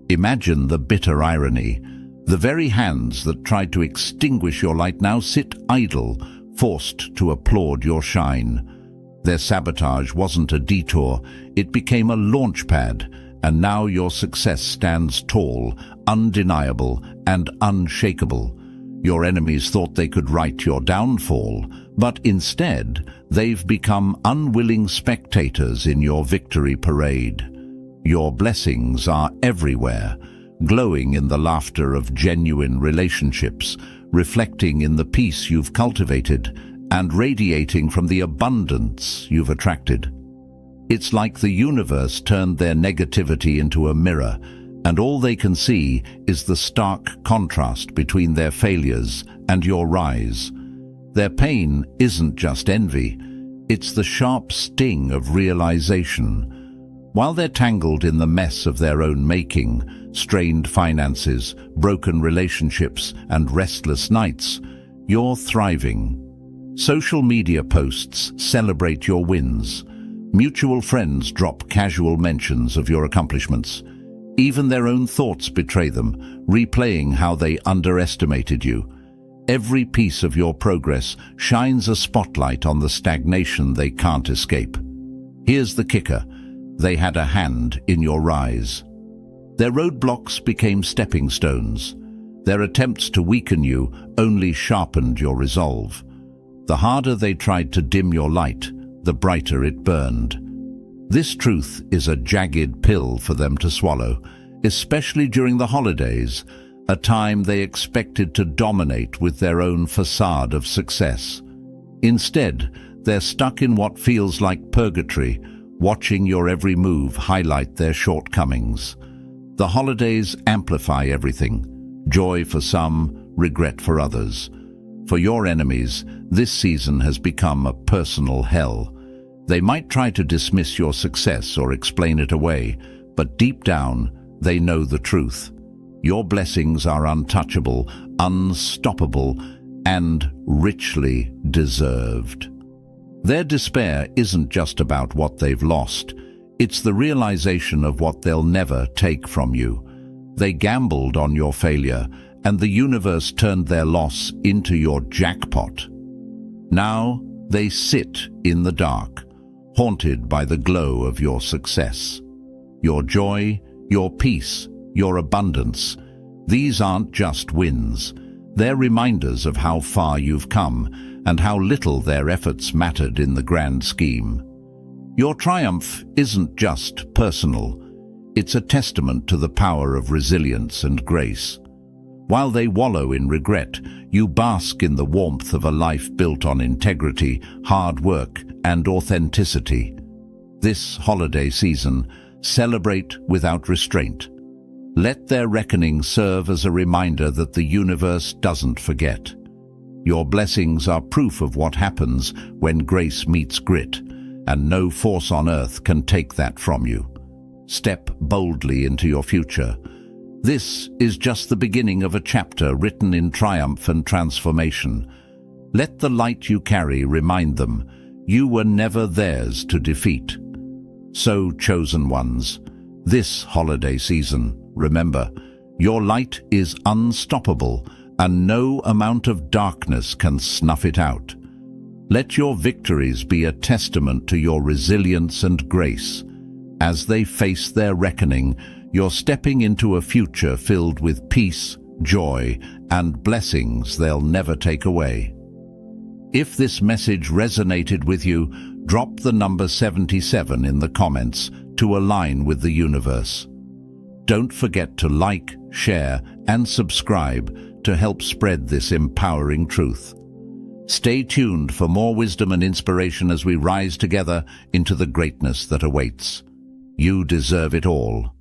Imagine the bitter irony. The very hands that tried to extinguish your light now sit idle, forced to applaud your shine. Their sabotage wasn't a detour, it became a launch pad, and now your success stands tall, undeniable, and unshakable. Your enemies thought they could write your downfall, but instead they've become unwilling spectators in your victory parade. Your blessings are everywhere, glowing in the laughter of genuine relationships, reflecting in the peace you've cultivated, and radiating from the abundance you've attracted. It's like the universe turned their negativity into a mirror, and all they can see is the stark contrast between their failures and your rise. Their pain isn't just envy, it's the sharp sting of realization. While they're tangled in the mess of their own making, strained finances, broken relationships, and restless nights, you're thriving. Social media posts celebrate your wins. Mutual friends drop casual mentions of your accomplishments. Even their own thoughts betray them, replaying how they underestimated you. Every piece of your progress shines a spotlight on the stagnation they can't escape. Here's the kicker: they had a hand in your rise. Their roadblocks became stepping stones. Their attempts to weaken you only sharpened your resolve. The harder they tried to dim your light, the brighter it burned. This truth is a jagged pill for them to swallow, especially during the holidays, a time they expected to dominate with their own facade of success. Instead, they're stuck in what feels like purgatory, watching your every move highlight their shortcomings. The holidays amplify everything: joy for some, regret for others. For your enemies, this season has become a personal hell. They might try to dismiss your success or explain it away, but deep down, they know the truth. Your blessings are untouchable, unstoppable, and richly deserved. Their despair isn't just about what they've lost. It's the realization of what they'll never take from you. They gambled on your failure, and the universe turned their loss into your jackpot. Now they sit in the dark, haunted by the glow of your success. Your joy, your peace, your abundance, these aren't just wins. They're reminders of how far you've come and how little their efforts mattered in the grand scheme. Your triumph isn't just personal. It's a testament to the power of resilience and grace. While they wallow in regret, you bask in the warmth of a life built on integrity, hard work, and authenticity. This holiday season, celebrate without restraint. Let their reckoning serve as a reminder that the universe doesn't forget. Your blessings are proof of what happens when grace meets grit, and no force on earth can take that from you. Step boldly into your future. This is just the beginning of a chapter written in triumph and transformation. Let the light you carry remind them you were never theirs to defeat. So, chosen ones, this holiday season, remember, your light is unstoppable, and no amount of darkness can snuff it out. Let your victories be a testament to your resilience and grace. As they face their reckoning, you're stepping into a future filled with peace, joy, and blessings they'll never take away. If this message resonated with you, drop the number 77 in the comments to align with the universe. Don't forget to like, share, and subscribe to help spread this empowering truth. Stay tuned for more wisdom and inspiration as we rise together into the greatness that awaits. You deserve it all.